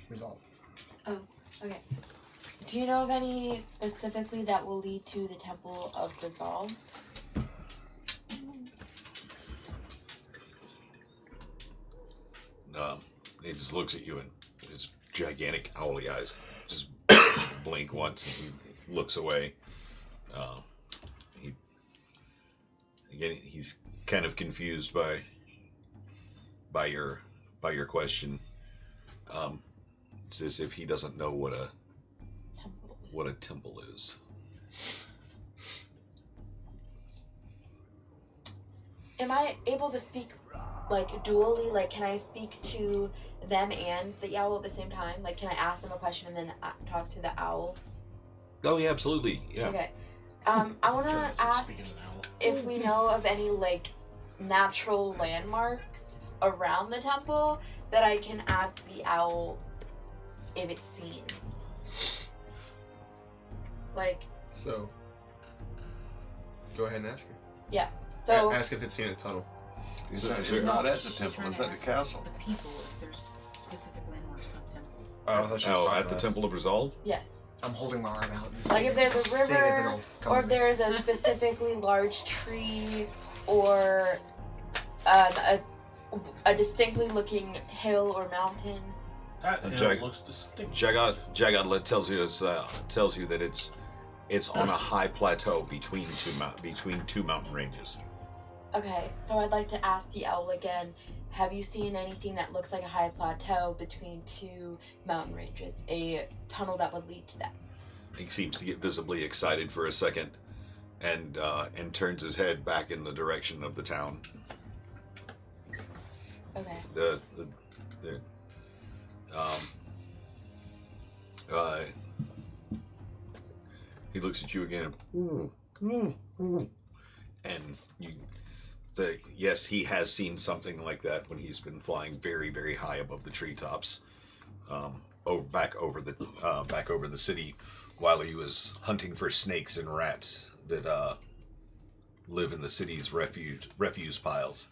Speaker 1: Resolve.
Speaker 6: Oh, okay. Do you know of any specifically that will lead to the Temple of Resolve?
Speaker 9: He just looks at you and his gigantic owly eyes just blink once and he looks away. He's kind of confused by your question. It's as if he doesn't know what a temple is.
Speaker 6: Am I able to speak like dually? Like, can I speak to them and the owl at the same time? Like, can I ask them a question and then talk to the owl?
Speaker 9: Oh yeah, absolutely. Yeah.
Speaker 6: Okay. I want to ask
Speaker 2: Speaking of an owl.
Speaker 6: if we know of any like natural landmarks around the temple that I can ask the owl if it's seen. Like.
Speaker 8: So, go ahead and ask her.
Speaker 6: Yeah. So.
Speaker 8: Ask if it's seen a tunnel.
Speaker 3: Is not at the temple, it's at the castle.
Speaker 5: The people, if there's specific landmarks for the temple.
Speaker 8: Oh, I thought she was talking
Speaker 9: at the
Speaker 8: to us.
Speaker 9: Temple of Resolve?
Speaker 6: Yes.
Speaker 1: I'm holding my arm out. And
Speaker 6: Like if there's a
Speaker 1: seeing if
Speaker 6: river,
Speaker 1: it'll come
Speaker 6: or
Speaker 1: to
Speaker 6: if
Speaker 1: me.
Speaker 6: there's a specifically large tree, or a distinctly looking hill or mountain.
Speaker 2: That hill looks distinct.
Speaker 9: Jagat tells you that it's on a high plateau between two mountain ranges.
Speaker 6: Okay, so I'd like to ask the owl again. Have you seen anything that looks like a high plateau between 2 mountain ranges? A tunnel that would lead to that?
Speaker 9: He seems to get visibly excited for a second, and turns his head back in the direction of the town.
Speaker 6: Okay.
Speaker 9: He looks at you again, and you say, yes, he has seen something like that when he's been flying very, very high above the treetops, back over the city, while he was hunting for snakes and rats that live in the city's refuse piles.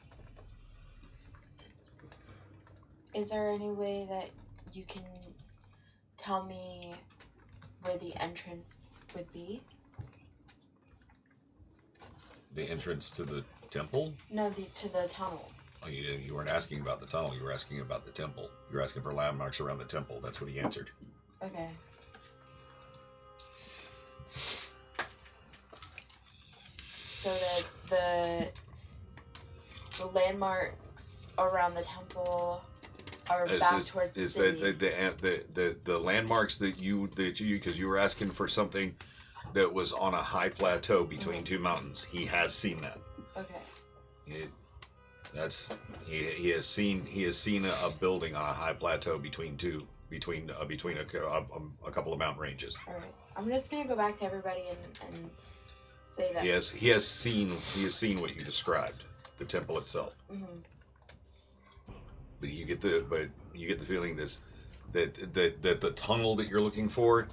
Speaker 6: Is there any way that you can tell me where the entrance would be?
Speaker 4: The entrance to the temple?
Speaker 6: No, to the tunnel.
Speaker 4: Oh, you weren't asking about the tunnel. You were asking about the temple. You were asking for landmarks around the temple. That's what he answered.
Speaker 6: Okay. So that the landmarks around the temple are back towards the city.
Speaker 4: The landmarks that you because you were asking for something that was on a high plateau between two mountains. He has seen that.
Speaker 6: Okay.
Speaker 4: He has seen a building on a high plateau between a couple of mountain ranges.
Speaker 6: All right. I'm just gonna go back to everybody and say that
Speaker 4: He has seen what you described, the temple itself.
Speaker 6: Mm-hmm.
Speaker 4: But you get the feeling that the tunnel that you're looking for,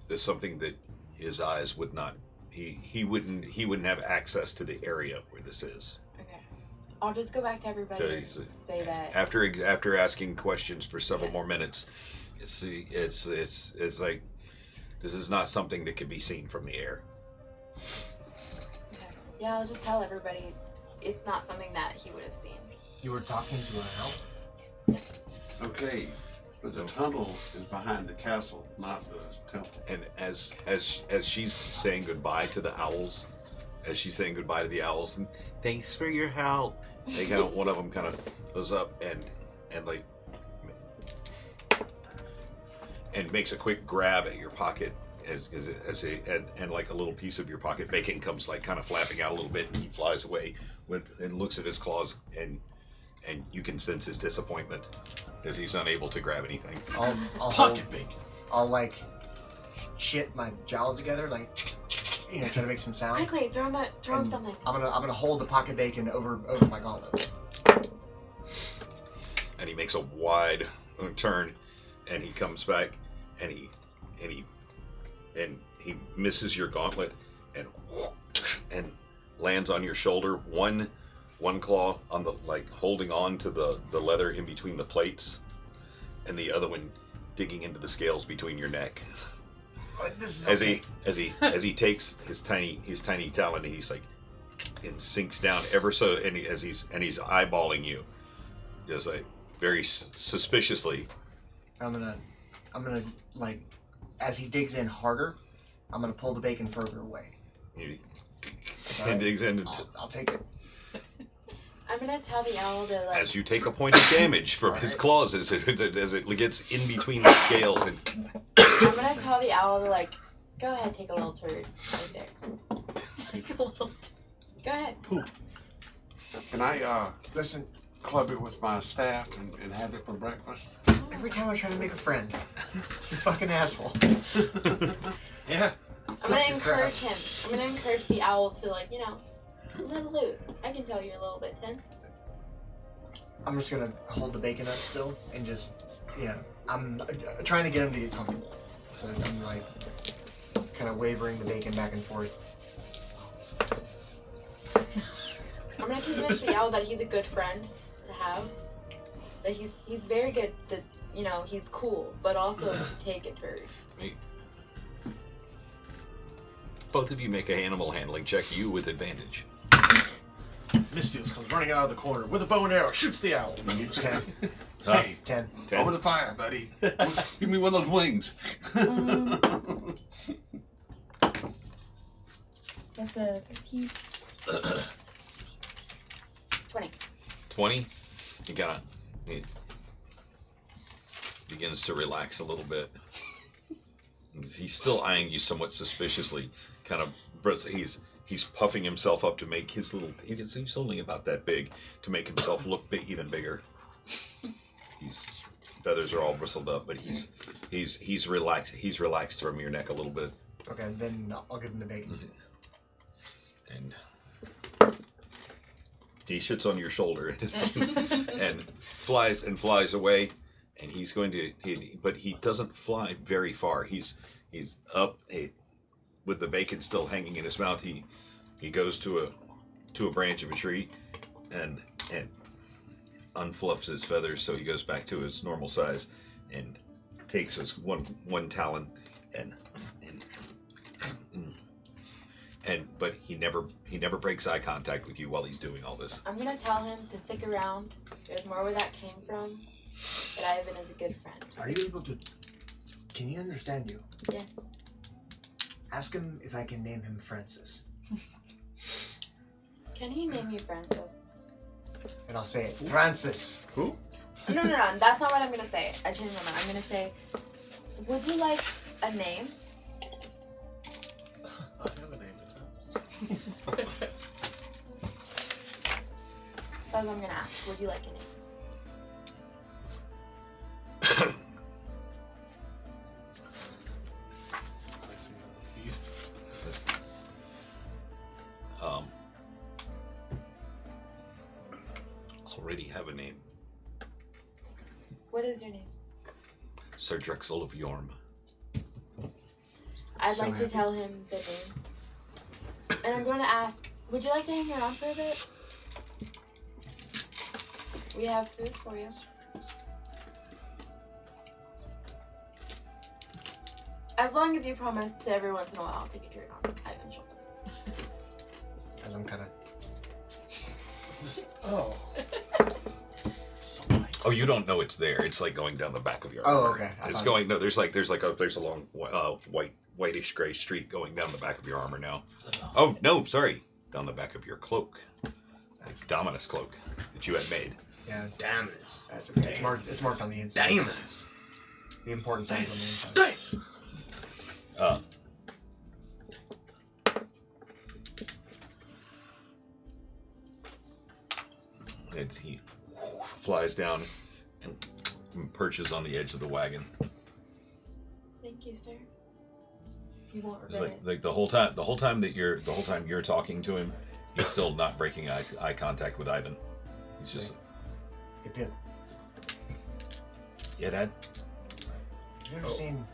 Speaker 4: there's something that his eyes would not. He wouldn't have access to the area where this is.
Speaker 6: Okay. I'll just go back to everybody and say that
Speaker 4: After asking questions for several more minutes, it's like this is not something that can be seen from the air.
Speaker 6: Okay. Yeah, I'll just tell everybody it's not something that he would have seen.
Speaker 1: You were talking to an owl?
Speaker 3: Okay, but the tunnel is behind the castle, not the temple.
Speaker 4: And as she's saying goodbye to the owls, and thanks for your help. They kind of one of them kind of goes up and like and makes a quick grab at your pocket and like a little piece of your pocket bacon comes like kind of flapping out a little bit, and he flies away and looks at his claws, and you can sense his disappointment as he's unable to grab anything.
Speaker 1: I'll
Speaker 2: Pocket bacon.
Speaker 1: I'll like shit my jowls together, like try to make some sound.
Speaker 6: Quickly, throw him something.
Speaker 1: I'm gonna hold the pocket bacon over my gauntlet.
Speaker 4: And he makes a wide turn, and he comes back, and he misses your gauntlet, and lands on your shoulder. One claw on the holding on to the leather in between the plates, and the other one digging into the scales between your neck.
Speaker 1: This is
Speaker 4: as he takes his tiny talon, and he's like and sinks down ever so, and he's eyeballing you, just like very suspiciously.
Speaker 1: I'm gonna like as he digs in harder, I'm gonna pull the bacon further away.
Speaker 4: And digs in.
Speaker 1: I'll take it.
Speaker 6: I'm gonna tell the owl to like.
Speaker 4: As you take a point of damage from his claws as it gets in between the scales, and
Speaker 6: I'm gonna tell the owl to like, go ahead, take a little turd right there.
Speaker 5: Take a little.
Speaker 6: Go ahead.
Speaker 3: Poop. Can I
Speaker 1: Listen,
Speaker 3: club it with my staff and have it for breakfast?
Speaker 1: every time I try to make a friend, you fucking assholes.
Speaker 2: Yeah.
Speaker 6: I'm gonna encourage him. I'm gonna encourage the owl to like, let it loose. I can tell you're a little bit tense.
Speaker 1: I'm just gonna hold the bacon up still and just, I'm trying to get him to get comfortable. So I'm like, kind of wavering the bacon back and forth.
Speaker 6: I'm gonna convince the owl that he's a good friend to have. That he's very good. That he's cool, but also to take a turd.
Speaker 4: both of you make a animal handling check. You with advantage.
Speaker 2: Mistios comes running out of the corner with a bow and arrow, shoots the owl.
Speaker 1: 10.
Speaker 3: Hey,
Speaker 1: 10.
Speaker 3: over the fire, buddy. Give me one of those wings.
Speaker 6: That's a 13. 20.
Speaker 4: 20. He begins to relax a little bit. He's still eyeing you somewhat suspiciously. He's puffing himself up to make his little. He's only about that big to make himself look even bigger. His feathers are all bristled up, but he's relaxed. He's relaxed from your neck a little bit.
Speaker 1: Okay, then I'll give him the bacon.
Speaker 4: And he shits on your shoulder and flies away. And he's going to, but he doesn't fly very far. He's up with the bacon still hanging in his mouth. He goes to a branch of a tree and
Speaker 9: unfluffs his feathers so he goes back to his normal size, and takes his one talon but he never breaks eye contact with you while he's doing all this.
Speaker 6: I'm gonna tell him to stick around. There's more where that came from. But Ivan is a good friend.
Speaker 1: Are you able to... Can he understand you?
Speaker 6: Yes.
Speaker 1: Ask him if I can name him Francis.
Speaker 6: Can he name you Francis?
Speaker 1: And I'll say it. Francis!
Speaker 7: Who?
Speaker 6: No, that's not what I'm gonna say. I changed my mind. I'm gonna say, would you like a name?
Speaker 2: I have a name.
Speaker 6: That's what I'm gonna ask. Would you like a name?
Speaker 2: Let's see how it
Speaker 9: Already have a name.
Speaker 6: What is your name?
Speaker 9: Sir Drexel of Yorm.
Speaker 6: I'd
Speaker 1: So
Speaker 6: like to
Speaker 1: happy.
Speaker 6: tell him the name. And I'm going to ask, would you like to hang around for a bit? We have food for you. As long as you promise to every once in a while, I'll take you to your Ivan's shoulder.
Speaker 1: As I'm kind of...
Speaker 2: Oh. So light.
Speaker 9: Oh, you don't know it's there. It's like going down the back of your
Speaker 1: Oh,
Speaker 9: armor.
Speaker 1: okay. I
Speaker 9: It's
Speaker 1: thought-
Speaker 9: going. No, there's a long whitish gray streak going down the back of your armor now. Oh no, sorry, down the back of your cloak, the Dominus cloak that you had made.
Speaker 1: Yeah,
Speaker 7: Damn it.
Speaker 1: that's okay. It's marked on the inside.
Speaker 7: Damn it.
Speaker 1: The important signs on the inside.
Speaker 7: Damn.
Speaker 9: And he flies down and perches on the edge of the wagon.
Speaker 6: Thank you, sir. You won't
Speaker 9: It's
Speaker 6: regret it.
Speaker 9: like the whole time you're talking to him, he's still not breaking eye contact with Ivan. He's just,
Speaker 1: Hey, Pip,
Speaker 9: yeah, Dad.
Speaker 1: have you ever seen...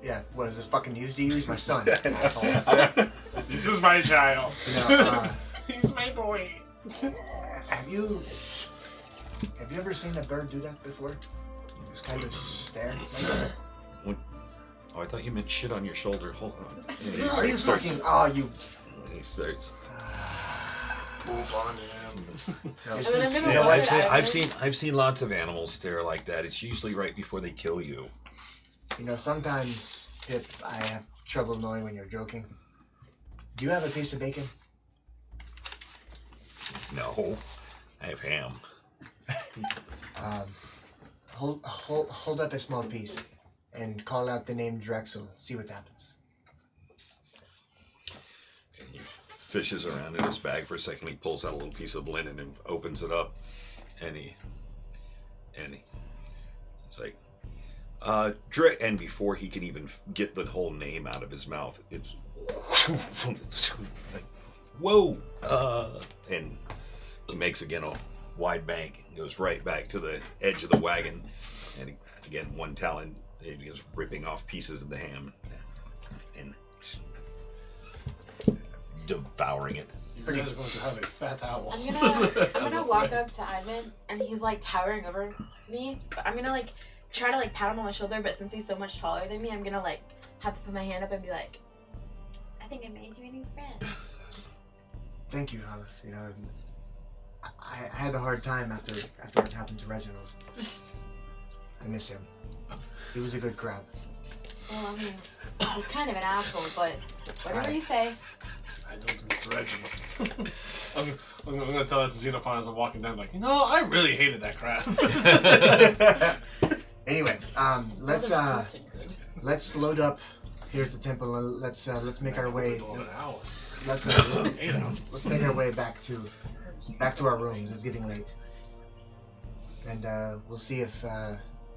Speaker 1: Yeah, what is this fucking news to you? He's my son, asshole.
Speaker 2: This is my child.
Speaker 1: You know,
Speaker 2: He's my boy.
Speaker 1: have you ever seen a bird do that before? Just kind of stare. Like,
Speaker 9: Oh, I thought you meant shit on your shoulder. Hold on. And he
Speaker 1: are you
Speaker 9: starts-
Speaker 1: fucking... Oh, you...
Speaker 9: He starts.
Speaker 2: Poop on him.
Speaker 1: This
Speaker 6: And then
Speaker 1: is,
Speaker 6: I'm
Speaker 1: you
Speaker 6: gonna
Speaker 1: know
Speaker 6: look
Speaker 1: what?
Speaker 6: at
Speaker 9: I've seen lots of animals stare like that. It's usually right before they kill you.
Speaker 1: You know, sometimes, Pip, I have trouble knowing when you're joking. Do you have a piece of bacon?
Speaker 9: No, I have ham.
Speaker 1: Hold up a small piece and call out the name Drexel. See what happens.
Speaker 9: And he fishes around in his bag for a second. He pulls out a little piece of linen and opens it up, and it's like, and before he can even get the whole name out of his mouth, it's like, whoa, and he makes again a wide bank, goes right back to the edge of the wagon, and again one talon, he begins ripping off pieces of the ham and devouring it.
Speaker 2: You guys are going to have a fat owl.
Speaker 6: I'm gonna walk up to Ivan, and he's like towering over me. But I'm gonna like try to like pat him on the shoulder, but since he's so much taller than me, I'm gonna like have to put my hand up and be like, I think I made you a new friend.
Speaker 1: Thank you, Aleph. You know, I had a hard time after what happened to Reginald. I miss him. He was a good crab.
Speaker 6: Well, I mean, he's kind of an asshole, but whatever you say.
Speaker 2: I don't miss Reginald. I'm gonna tell that to Xenophon as I'm walking down, like, you know, I really hated that crap.
Speaker 1: Anyway, let's load up here at the temple and let's make our way. Let's make our way back to our rooms. It's getting late, and we'll see if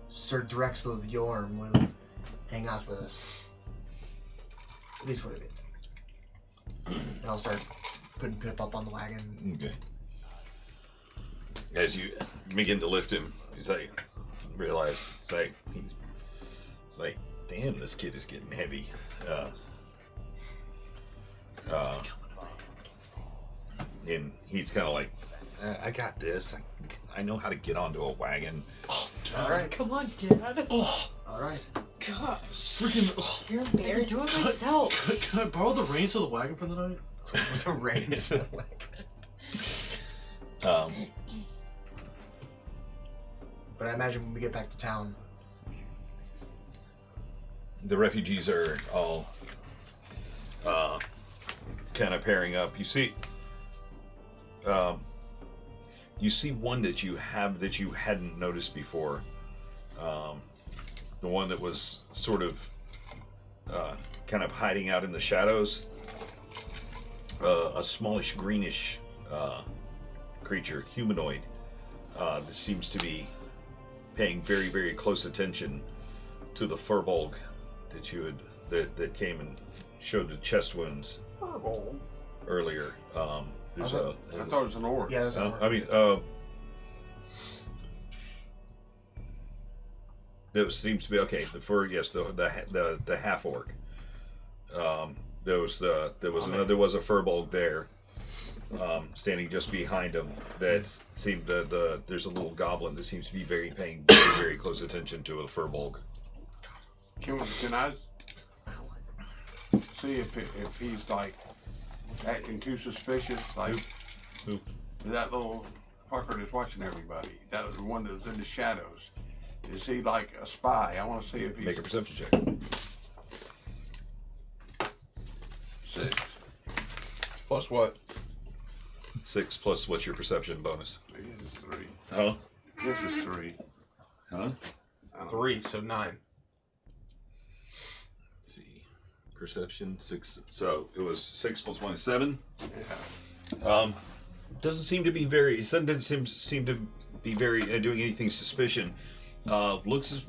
Speaker 1: Sir Drexel of Yorm will hang out with us, at least for a bit. And I'll start putting Pip up on the wagon.
Speaker 9: Okay. As you begin to lift him, he's like, realize it's like, damn, this kid is getting heavy. And he's kind of like I got this. I know how to get onto a wagon.
Speaker 2: Oh, Dad.
Speaker 1: All right.
Speaker 5: Come on, Dad.
Speaker 2: Oh,
Speaker 1: All right.
Speaker 5: Gosh.
Speaker 2: freaking. Oh.
Speaker 5: You're a bear. Do it myself.
Speaker 2: Can I borrow the reins of the wagon for the night?
Speaker 1: The reins. But I imagine when we get back to town,
Speaker 4: The refugees are all kind of pairing up. You see one that you hadn't noticed before. The one that was sort of kind of hiding out in the shadows. A smallish greenish creature, humanoid, that seems to be paying very, very close attention to the furbolg that came and showed the chest wounds earlier. There's
Speaker 3: I thought it was an orc.
Speaker 1: yeah, that's
Speaker 4: that seems to be okay. The half orc. There was a furbolg there, standing just behind him. That seemed there's a little goblin that seems to be paying very, very close attention to a furbolg.
Speaker 3: Can I see if he's like acting too suspicious? Like
Speaker 4: Who?
Speaker 3: that little fucker that's watching everybody. That was the one that was in the shadows. Is he like a spy? I want to see if he's
Speaker 4: Make a perception check.
Speaker 3: 6.
Speaker 7: Plus what?
Speaker 4: 6 plus what's your perception bonus?
Speaker 3: I guess it's 3.
Speaker 4: Huh?
Speaker 3: This is 3.
Speaker 4: Huh?
Speaker 7: 3, so 9.
Speaker 4: Let's see. Perception 6. So it was 6 plus 1 is 7.
Speaker 3: Yeah.
Speaker 4: Doesn't seem to be very. It doesn't seem to be very doing anything suspicious. Looks as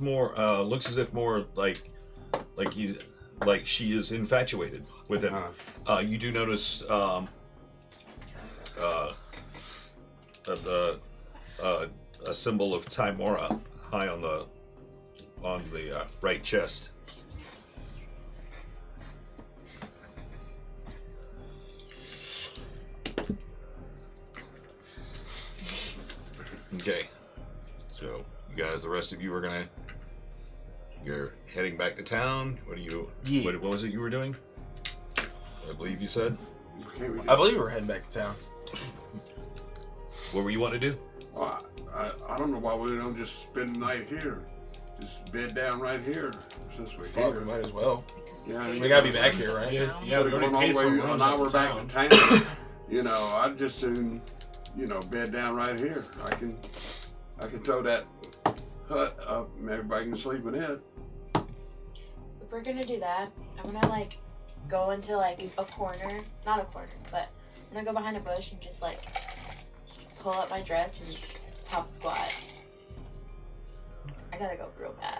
Speaker 4: if more like she is infatuated with him. You do notice a symbol of Timora high on the right chest. Okay, so you guys, the rest of you are you're heading back to town. What was it you were doing? I believe you said.
Speaker 7: I believe we're heading back to town.
Speaker 4: What were you wanting to do?
Speaker 3: Well, I don't know why we don't just spend the night here. Just bed down right here since we're
Speaker 7: Fuck,
Speaker 3: here.
Speaker 7: we might as well.
Speaker 3: Yeah,
Speaker 7: We gotta be back here, right?
Speaker 2: Yeah,
Speaker 3: Yeah,
Speaker 2: we
Speaker 3: we're
Speaker 2: already
Speaker 3: going all
Speaker 2: paid
Speaker 3: the
Speaker 2: for
Speaker 3: way
Speaker 2: rooms
Speaker 3: an hour
Speaker 2: in
Speaker 3: back
Speaker 2: town.
Speaker 3: to town. I'd just soon, bed down right here. I can throw that hut up and everybody can sleep in it.
Speaker 6: If we're gonna do that, I'm gonna go into a corner, not a corner, but I'm gonna go behind a bush and just pull up my dress and pop squat. I gotta go real bad.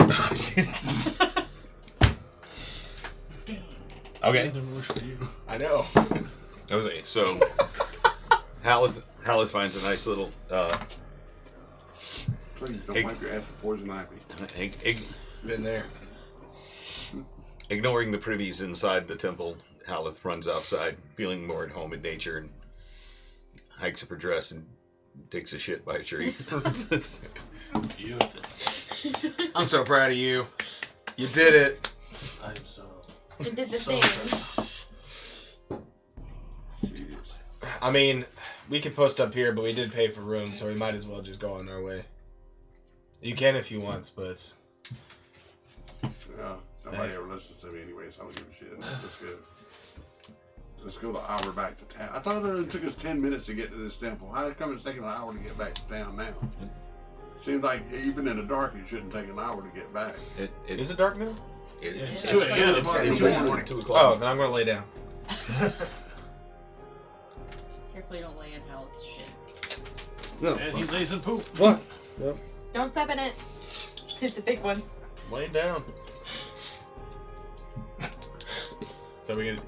Speaker 4: Okay.
Speaker 7: I know.
Speaker 4: Okay, so Haleth finds a nice little
Speaker 3: Please don't wipe your ass with poison ivy.
Speaker 7: Been there.
Speaker 4: ignoring the privies inside the temple. Haleth runs outside, feeling more at home in nature, and hikes up her dress and takes a shit by a tree.
Speaker 2: Beautiful.
Speaker 7: I'm so proud of you. You did it.
Speaker 2: I'm so.
Speaker 6: It did the
Speaker 2: so
Speaker 6: thing.
Speaker 7: I mean, we could post up here, but we did pay for rooms, so we might as well just go on our way. You can if you want, but...
Speaker 3: Yeah, nobody ever listens to me anyway, so I don't give a shit. Let's go the hour back to town. I thought it only took us 10 minutes to get to this temple. How come it's taking an hour to get back to town now? Seems like even in the dark, it shouldn't take an hour to get back.
Speaker 7: Is it dark now?
Speaker 4: It's
Speaker 2: 2 a.m.
Speaker 4: It's 2 o'clock. 2
Speaker 7: Oh,
Speaker 4: o'clock.
Speaker 7: then I'm gonna lay down.
Speaker 5: Carefully don't lay in Hallett's shit.
Speaker 7: No.
Speaker 2: And he lays in poop.
Speaker 7: What?
Speaker 6: Don't step in it. It's a big one.
Speaker 2: Laying down.
Speaker 7: So we gonna...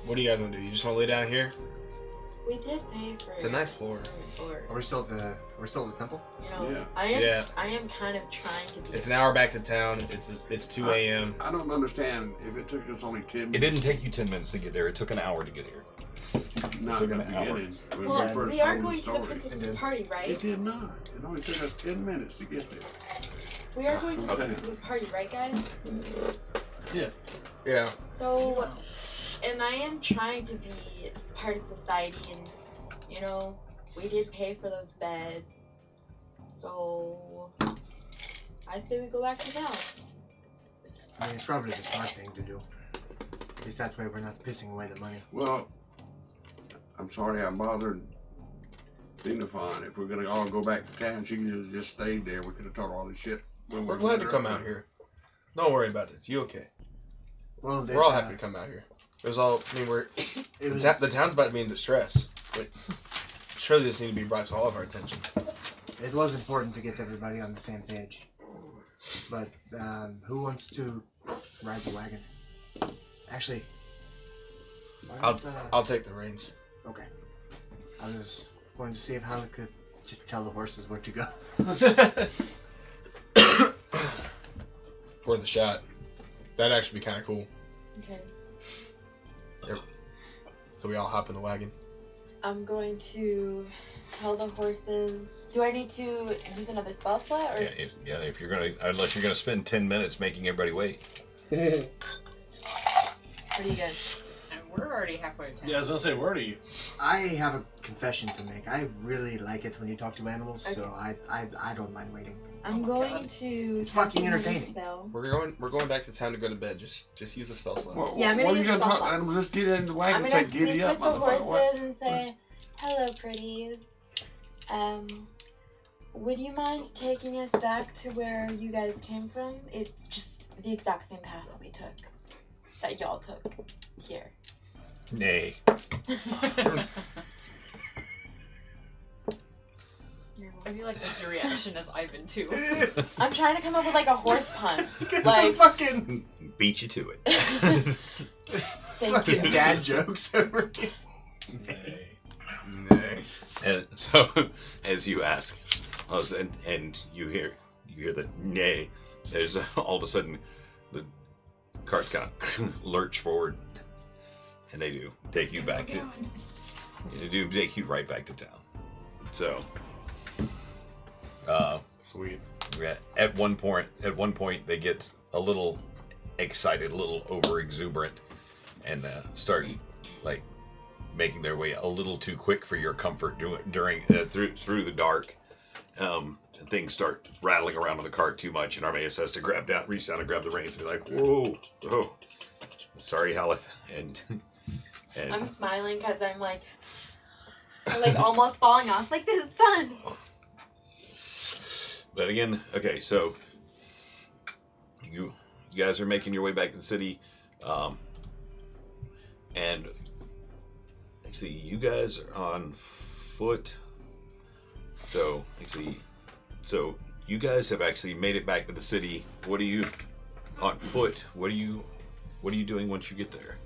Speaker 7: what do you guys want to do? You just want to lay down here?
Speaker 6: We did pay for.
Speaker 7: It's a nice floor.
Speaker 1: Are we still at the temple?
Speaker 6: You know,
Speaker 3: Yeah.
Speaker 6: I am kind of trying to be.
Speaker 7: It's an hour back to town. It's 2 a.m.
Speaker 3: I don't understand if it took us only 10
Speaker 4: It
Speaker 3: minutes.
Speaker 4: didn't take you 10 minutes to get there. It took an hour to get here.
Speaker 3: Not
Speaker 4: took
Speaker 3: in the
Speaker 4: an hour.
Speaker 3: beginning. When
Speaker 6: Well,
Speaker 3: first
Speaker 6: we are
Speaker 3: told
Speaker 6: going to the
Speaker 3: story.
Speaker 6: princess's party, right?
Speaker 3: It did not. It only took us 10 minutes to get there.
Speaker 6: We are going to the
Speaker 3: Okay.
Speaker 6: princess's party, right, guys?
Speaker 7: Yeah.
Speaker 6: So, and I am trying to be part of society, and you know, we did pay for those beds. So, I say we go back to town.
Speaker 1: I mean, it's probably the smart thing to do. At least that way we're not pissing away the money.
Speaker 3: Well, I'm sorry I bothered Dignifying. If we're going to all go back to town, she could have just stayed there. We could have talked all this shit. When
Speaker 7: We're
Speaker 3: we
Speaker 7: glad
Speaker 3: met
Speaker 7: to
Speaker 3: her.
Speaker 7: come out here. Don't worry about it. You okay?
Speaker 1: Well,
Speaker 7: We're all happy to come out here. It was all. I mean, the town's about to be in distress. But surely this needs to be brought to all of our attention.
Speaker 1: It was important to get everybody on the same page. But who wants to ride the wagon? Actually,
Speaker 7: I'll take the reins.
Speaker 1: Okay. I was going to see if Hal could just tell the horses where to go.
Speaker 7: Worth a shot. That'd actually be kind of cool.
Speaker 6: Okay.
Speaker 7: So we all hop in the wagon.
Speaker 6: I'm going to tell the horses. Do I need to use another spell slot, or?
Speaker 4: If you're gonna, unless you're gonna spend 10 minutes making everybody wait.
Speaker 6: What do you guys?
Speaker 5: And we're already halfway to town.
Speaker 2: Yeah, I was gonna say, where are you?
Speaker 1: I have a confession to make. I really like it when you talk to animals,
Speaker 6: Okay.
Speaker 1: so I don't mind waiting.
Speaker 6: I'm
Speaker 5: my
Speaker 6: going
Speaker 5: God.
Speaker 6: to.
Speaker 1: It's
Speaker 6: cast
Speaker 1: fucking
Speaker 6: another
Speaker 1: entertaining.
Speaker 6: spell.
Speaker 7: We're going back to town to go to bed. Just use the spell slot.
Speaker 3: Well,
Speaker 6: Yeah, I'm gonna
Speaker 3: what are you
Speaker 6: use
Speaker 3: going to
Speaker 6: the
Speaker 3: talk
Speaker 6: bump.
Speaker 3: to animals? Just get in the
Speaker 6: I'm
Speaker 3: wagon and
Speaker 6: gonna
Speaker 3: say,
Speaker 6: speak
Speaker 3: giddy
Speaker 6: with
Speaker 3: up,
Speaker 6: the
Speaker 3: motherfucker. What?
Speaker 6: horses and say, "Hello, pretties. Would you mind taking us back to where you guys came from? It's just the exact same path that we took, that y'all took here."
Speaker 4: Nay.
Speaker 5: I feel like that's your reaction as Ivan too.
Speaker 6: I'm trying to come up with like a horse pun.
Speaker 1: Like
Speaker 6: Like,
Speaker 1: fucking
Speaker 9: Beat you to it.
Speaker 6: thank
Speaker 1: fucking
Speaker 6: you.
Speaker 1: dad jokes over here.
Speaker 7: Nay.
Speaker 9: And so, as you ask, and you hear the nay, there's all of a sudden the cart kind of lurch forward, and they do take you back. They do take you right back to town. So,
Speaker 7: Sweet.
Speaker 4: at one point, they get a little excited, a little over exuberant, and start like making their way a little too quick for your comfort during through the dark. And things start rattling around on the cart too much, and Armaeus has to reach down and grab the reins and be like, "Whoa, oh, sorry, Haleth," and
Speaker 6: I'm smiling because I'm like almost falling off. Like, this is fun.
Speaker 9: But again, okay, so you guys are making your way back to the city, and actually, you guys are on foot. So you guys have actually made it back to the city. What are you on foot? What are you doing once you get there?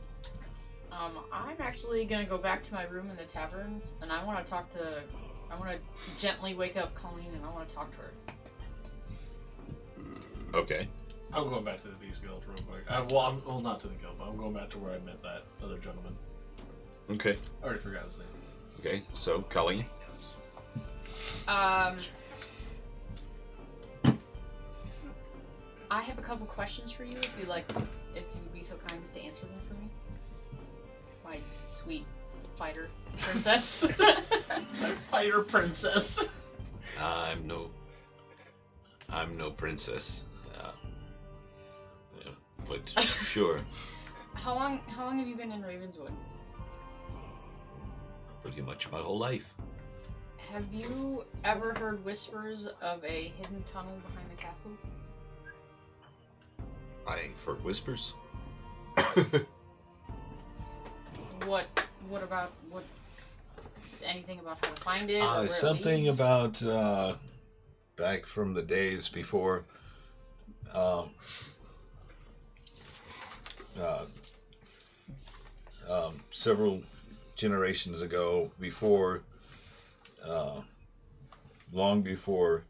Speaker 5: I'm actually gonna go back to my room in the tavern, and I want to gently wake up Colleen, and I want to talk to her.
Speaker 9: Okay.
Speaker 2: I'm going back to the Thieves Guild real quick. Well, not to the guild, but I'm going back to where I met that other gentleman.
Speaker 9: Okay.
Speaker 2: I already forgot his name.
Speaker 9: Okay. So, Colleen.
Speaker 5: I have a couple questions for you, if you'd be so kind as to answer them for me. My sweet fighter princess.
Speaker 2: My fighter princess.
Speaker 9: I'm no princess. But sure.
Speaker 5: How long have you been in Ravenswood?
Speaker 9: Pretty much my whole life.
Speaker 5: Have you ever heard whispers of a hidden tunnel behind the castle?
Speaker 9: I've heard whispers.
Speaker 5: Anything about how to find it? Or where it
Speaker 4: Something
Speaker 5: leads?
Speaker 4: about back from the days before generations ago, long before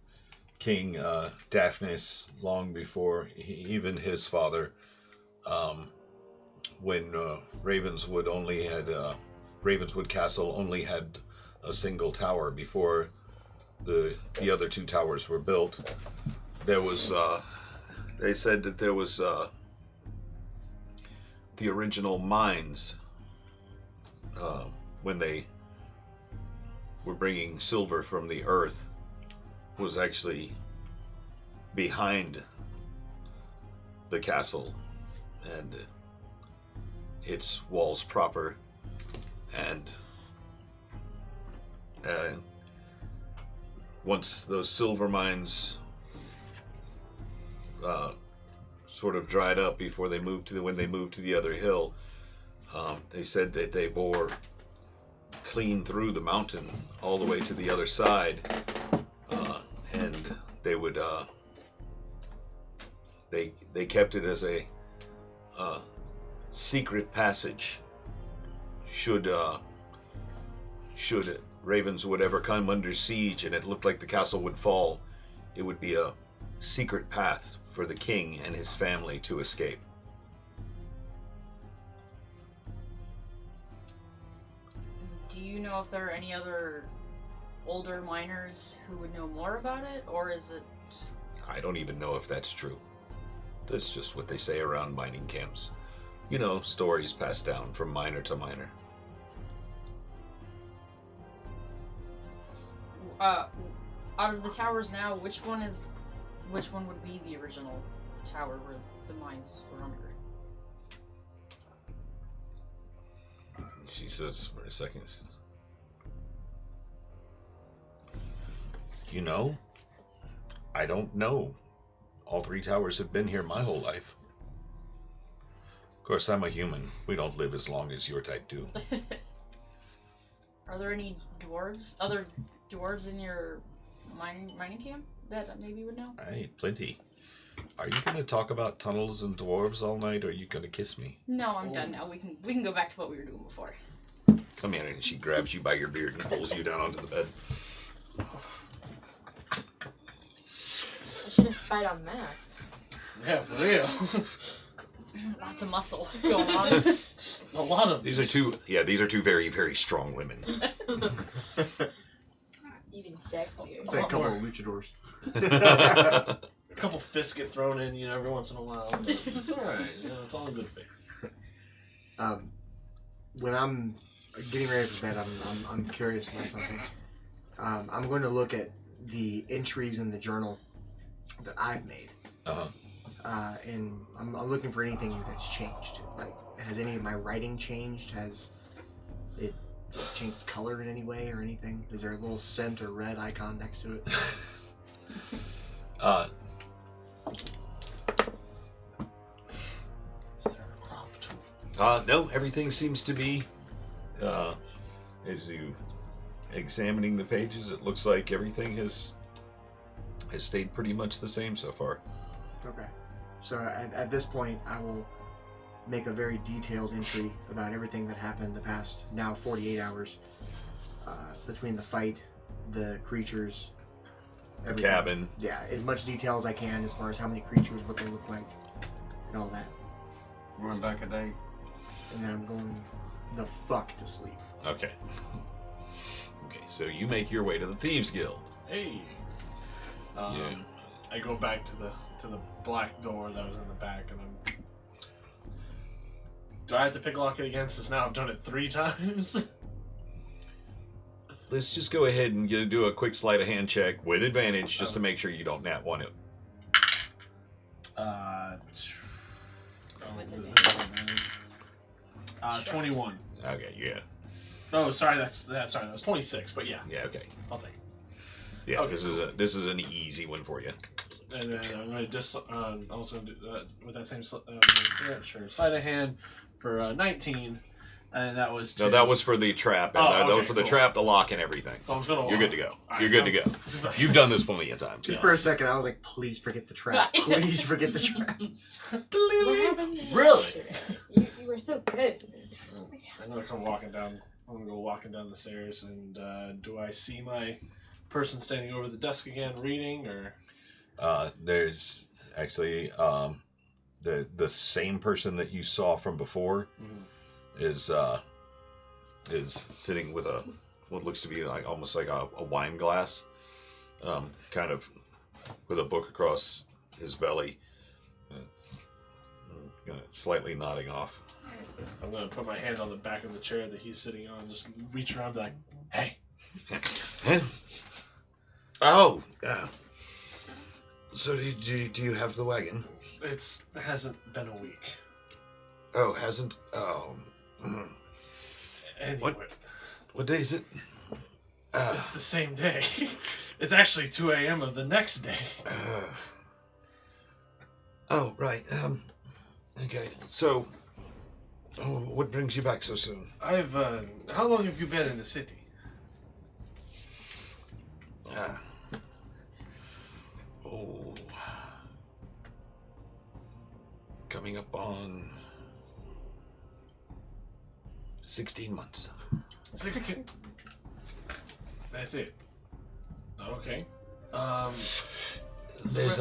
Speaker 4: King Daphnis, long before even his father, when Ravenswood Castle only had a single tower before the other two towers were built. There was, they said that there was the original mines when they were bringing silver from the earth was actually behind the castle and its walls proper, and once those silver mines sort of dried up before they moved to when they moved to the other hill, they said that they bore clean through the mountain all the way to the other side, and they would they kept it as a secret passage. Should Ravenswood ever come under siege and it looked like the castle would fall, it would be a secret path for the king and his family to escape.
Speaker 5: Do you know if there are any other older miners who would know more about it, or is it just...
Speaker 4: I don't even know if that's true. That's just what they say around mining camps. You know, stories passed down from miner to miner.
Speaker 5: Out of the towers now, which one would be the original tower where the mines were under?
Speaker 4: She says for a second, you know, I don't know. All three towers have been here my whole life. Of course, I'm a human. We don't live as long as your type do.
Speaker 5: Are there any other dwarves in your mining camp that maybe would know?
Speaker 4: Hey, plenty. Are you going to talk about tunnels and dwarves all night, or are you going to kiss me?
Speaker 5: No, I'm done now. We can go back to what we were doing before.
Speaker 4: Come here, and she grabs you by your beard and pulls you down onto the bed.
Speaker 6: I should have spied on that.
Speaker 2: Yeah, for real.
Speaker 5: Lots of muscle going on.
Speaker 2: A lot of
Speaker 4: These are two very, very strong women.
Speaker 6: Even sexier.
Speaker 1: It's like a couple of luchadors.
Speaker 2: a couple fists get thrown in, every once in a while. But it's alright, it's all in good faith.
Speaker 1: When I'm getting ready for bed, I'm curious about something. I'm going to look at the entries in the journal that I've made. And I'm looking for anything that's changed. Like, has any of my writing changed? Has it changed color in any way or anything? Is there a little scent or red icon next to it?
Speaker 2: Is there a crop tool?
Speaker 4: No, everything seems to be, as you examining the pages, it looks like everything has stayed pretty much the same so far.
Speaker 1: Okay. So at this point, I will make a very detailed entry about everything that happened the past now 48 hours between the fight, the creatures,
Speaker 4: The cabin.
Speaker 1: Yeah, as much detail as I can as far as how many creatures, what they look like, and all that.
Speaker 3: Going back a day.
Speaker 1: And then I'm going the fuck to sleep.
Speaker 4: Okay. Okay, so you make your way to the Thieves Guild.
Speaker 2: Hey.
Speaker 4: Yeah.
Speaker 2: I go back to the black door that was in the back, and do I have to pick lock it again since now I've done it 3 times?
Speaker 4: Let's just go ahead and do a quick sleight of hand check with advantage just to make sure you don't nat one it.
Speaker 5: With advantage.
Speaker 2: 21.
Speaker 4: Okay, yeah.
Speaker 2: Oh, sorry, that was 26, but yeah.
Speaker 4: Yeah, okay.
Speaker 2: I'll take it.
Speaker 4: Yeah,
Speaker 2: Okay.
Speaker 4: this is an easy one for you.
Speaker 2: And then I'm going to I'm also going to do that with that same sleight of hand for 19, and that was 2.
Speaker 4: No, that was for the trap. And that was for the trap, the lock, and everything.
Speaker 2: So I was gonna
Speaker 4: You're good to go.
Speaker 2: Right,
Speaker 4: You're good to go. You've done this plenty of times.
Speaker 1: Just for a second, I was like, please forget the trap. Please forget the trap.
Speaker 6: What happened
Speaker 2: Really?
Speaker 6: yesterday? You were so good.
Speaker 2: I'm going to come walking down I'm gonna go walking down the stairs, and do I see my person standing over the desk again, reading, or?
Speaker 4: There's actually the same person that you saw from before is sitting with what looks to be like almost like a wine glass, kind of with a book across his belly, slightly nodding off.
Speaker 2: I'm gonna put my hand on the back of the chair that he's sitting on, just reach around, and be like, "Hey."
Speaker 9: Oh, so do you have the wagon?
Speaker 2: It hasn't been a week.
Speaker 9: Oh, hasn't? Oh.
Speaker 2: Anyway,
Speaker 9: What day is it?
Speaker 2: it's the same day. It's actually 2 a.m. of the next day.
Speaker 9: Oh, right. Okay. So, what brings you back so soon?
Speaker 2: How long have you been in the city?
Speaker 9: Coming up on 16 months.
Speaker 2: 16. That's it. Okay.
Speaker 9: There's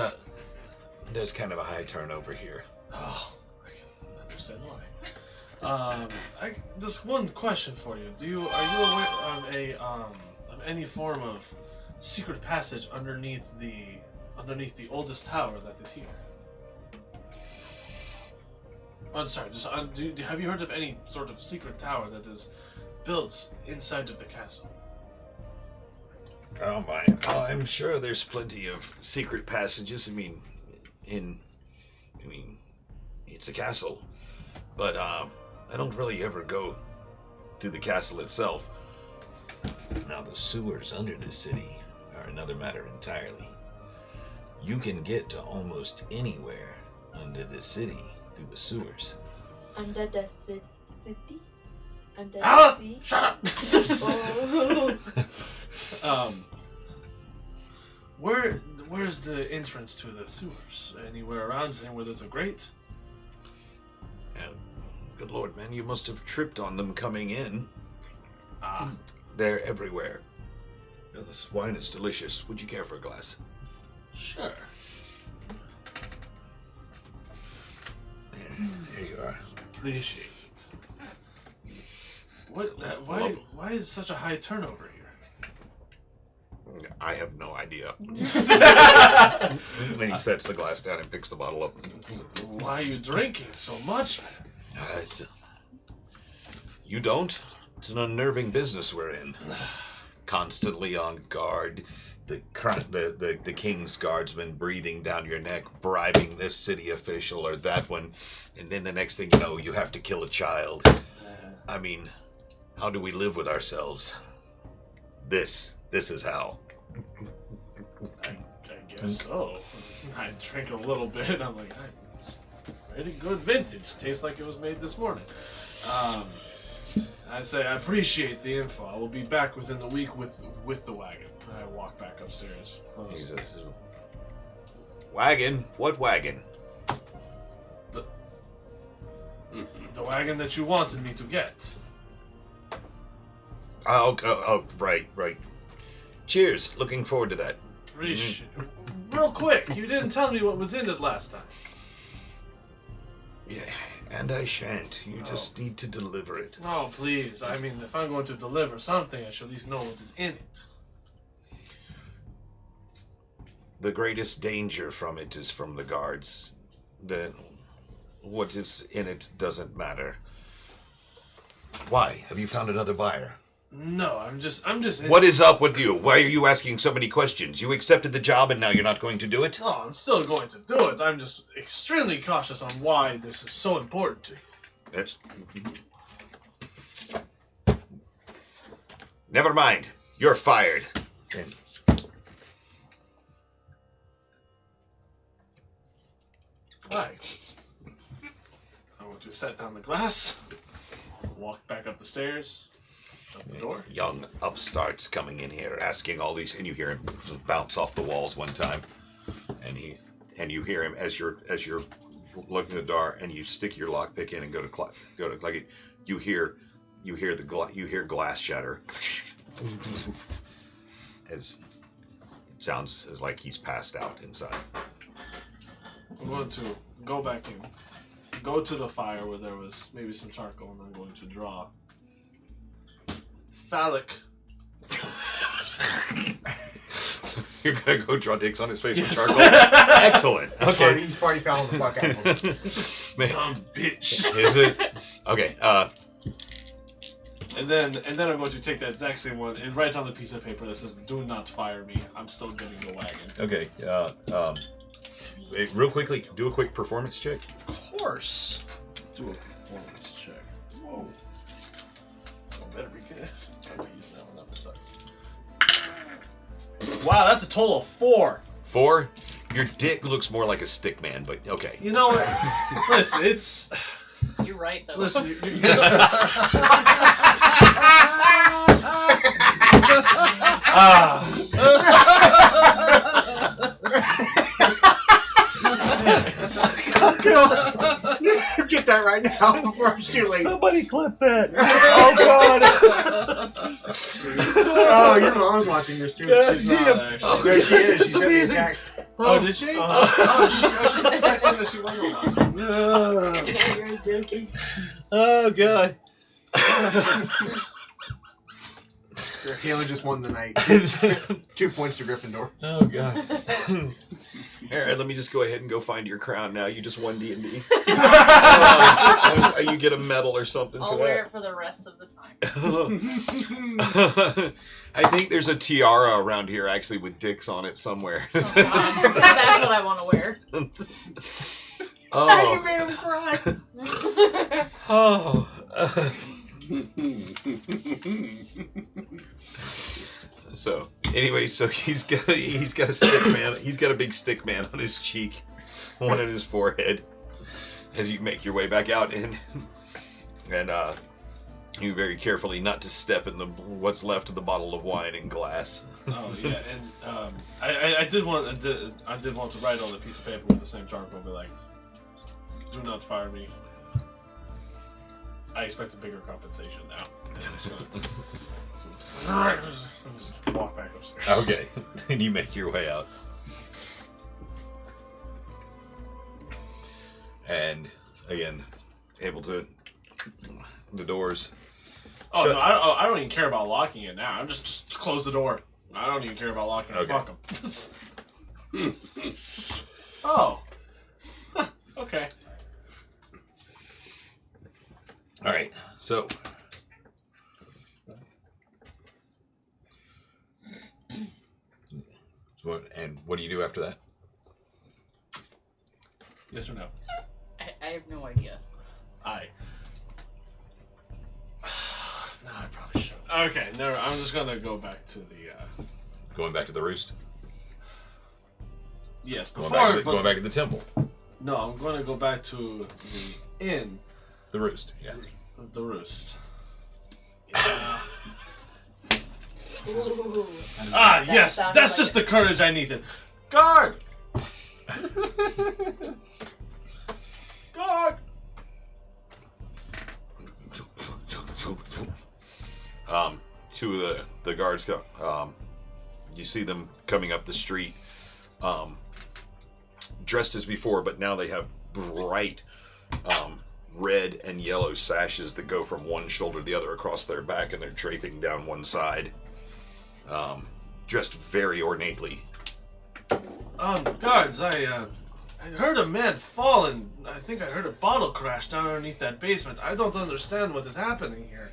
Speaker 9: kind of a high turnover here.
Speaker 2: Oh, I can understand why. Just one question for you. Are you aware of any form of secret passage underneath the oldest tower that is here? I'm sorry. Have you heard of any sort of secret tower that is built inside of the castle?
Speaker 9: Oh my! I'm sure there's plenty of secret passages. I mean, it's a castle, but I don't really ever go to the castle itself. Now the sewers under the city are another matter entirely. You can get to almost anywhere under the city through the sewers.
Speaker 6: Under the city? Under
Speaker 2: Ah!
Speaker 6: the sea?
Speaker 2: Shut up!
Speaker 6: Oh.
Speaker 2: Where's the entrance to the sewers? Anywhere around? Anywhere there's a grate?
Speaker 9: Good Lord, man, you must have tripped on them coming in.
Speaker 2: Ah.
Speaker 9: They're everywhere. This wine is delicious. Would you care for a glass?
Speaker 2: Sure.
Speaker 9: There you are.
Speaker 2: Appreciate it. Why is such a high turnover here?
Speaker 9: I have no idea. Then he sets the glass down and picks the bottle up.
Speaker 2: Why are you drinking so much?
Speaker 9: You don't? It's an unnerving business we're in. Constantly on guard. The king's guardsman breathing down your neck, bribing this city official or that one, and then the next thing you know, you have to kill a child. I mean, how do we live with ourselves? This is how.
Speaker 2: I guess so. I drink a little bit. I'm like, pretty good vintage. Tastes like it was made this morning. I say I appreciate the info. I will be back within the week with the wagon. I walk back upstairs.
Speaker 9: He says, wagon? What wagon?
Speaker 2: The wagon that you wanted me to get.
Speaker 9: Oh, right. Cheers. Looking forward to that.
Speaker 2: Real quick, you didn't tell me what was in it last time.
Speaker 9: Yeah, and I shan't. You just need to deliver it.
Speaker 2: Oh, please. I mean, if I'm going to deliver something, I should at least know what is in it.
Speaker 9: The greatest danger from it is from the guards. What is in it doesn't matter. Why? Have you found another buyer?
Speaker 2: No, I'm just.
Speaker 9: What is up with you? Why are you asking so many questions? You accepted the job and now you're not going to do it?
Speaker 2: Oh, I'm still going to do it. I'm just extremely cautious on why this is so important to you.
Speaker 9: Never mind. You're fired.
Speaker 2: Right. I'm going to set down the glass, walk back up the stairs, shut the door.
Speaker 9: Young upstarts coming in here asking all these, and you hear him bounce off the walls one time, and you hear him as you're looking at the door, and you stick your lockpick in and go to click it. You you hear glass shatter. It sounds as like he's passed out inside.
Speaker 2: I'm going to go back in, go to the fire where there was maybe some charcoal, and I'm going to draw phallic.
Speaker 9: You're gonna go draw dicks on his face with charcoal? Excellent. Okay.
Speaker 1: He's party fouling the fuck out of him.
Speaker 9: Man.
Speaker 2: Dumb bitch.
Speaker 9: Is it? Okay.
Speaker 2: And then I'm going to take that exact same one and write on the piece of paper that says, "Do not fire me. I'm still getting the wagon."
Speaker 9: Okay. Real quickly, do a quick performance check.
Speaker 2: Of course. Do a performance check. Whoa. This one better be good. I'm gonna use that one up inside. Wow, that's a total of 4.
Speaker 9: 4. Your dick looks more like a stick man, but okay.
Speaker 2: You know what? Listen, it's.
Speaker 5: You're right, though.
Speaker 2: Listen,
Speaker 1: Get that right now before it's too late.
Speaker 9: Somebody clip that. Oh God.
Speaker 1: Oh, your mom's watching this too.
Speaker 9: Yeah,
Speaker 1: She's
Speaker 9: she
Speaker 1: not,
Speaker 9: am.
Speaker 1: actually. There she is. She
Speaker 9: It's
Speaker 1: sent me a
Speaker 9: amazing.
Speaker 1: text.
Speaker 2: Oh, did she? Oh, she sent a text saying that she wasn't watching.
Speaker 9: Oh God.
Speaker 1: Taylor just won the night. 2 points to Gryffindor.
Speaker 9: Oh God. Alright, let me just go ahead and go find your crown now. You just won D&D. You get a medal or something
Speaker 5: I'll
Speaker 9: for
Speaker 5: wear
Speaker 9: that.
Speaker 5: it for the rest of the time.
Speaker 9: I think there's a tiara around here actually with dicks on it somewhere.
Speaker 5: Oh, God. That's what I want to wear.
Speaker 1: You made him cry.
Speaker 9: Oh. So anyway, so he's got a stick man. He's got a big stick man on his cheek, one on his forehead. As you make your way back out, and you very carefully not to step in the what's left of the bottle of wine and glass.
Speaker 2: Oh yeah, and I did want to write on the piece of paper with the same charcoal, be like, "Do not fire me. I expect a bigger compensation now." And I'm just walk back upstairs.
Speaker 9: Okay, and you make your way out, and again, able to the doors.
Speaker 2: Oh
Speaker 9: shut.
Speaker 2: no, I don't even care about locking it now. I'm just close the door. I don't even care about locking it.
Speaker 9: Okay.
Speaker 2: Fuck them. Oh. Okay.
Speaker 9: All right, so. What do you do after that?
Speaker 2: Yes or no?
Speaker 5: I have no idea.
Speaker 2: No, I probably should. Okay, never. I'm just gonna go back to the.
Speaker 9: Going back to the roost.
Speaker 2: Yes,
Speaker 9: Going
Speaker 2: before
Speaker 9: back to the temple.
Speaker 2: No, I'm gonna go back to the inn.
Speaker 9: The roost. Yeah.
Speaker 2: The roost.
Speaker 5: Ooh.
Speaker 2: Yes,
Speaker 5: sounded
Speaker 2: that's
Speaker 5: like
Speaker 2: just the courage I needed. Guard! Guard!
Speaker 9: Two of the guards go. You see them coming up the street, dressed as before, but now they have bright red and yellow sashes that go from one shoulder to the other across their back, and they're draping down one side. Dressed very ornately.
Speaker 2: Guards, I heard a man fall, and I think I heard a bottle crash down underneath that basement. I don't understand what is happening here.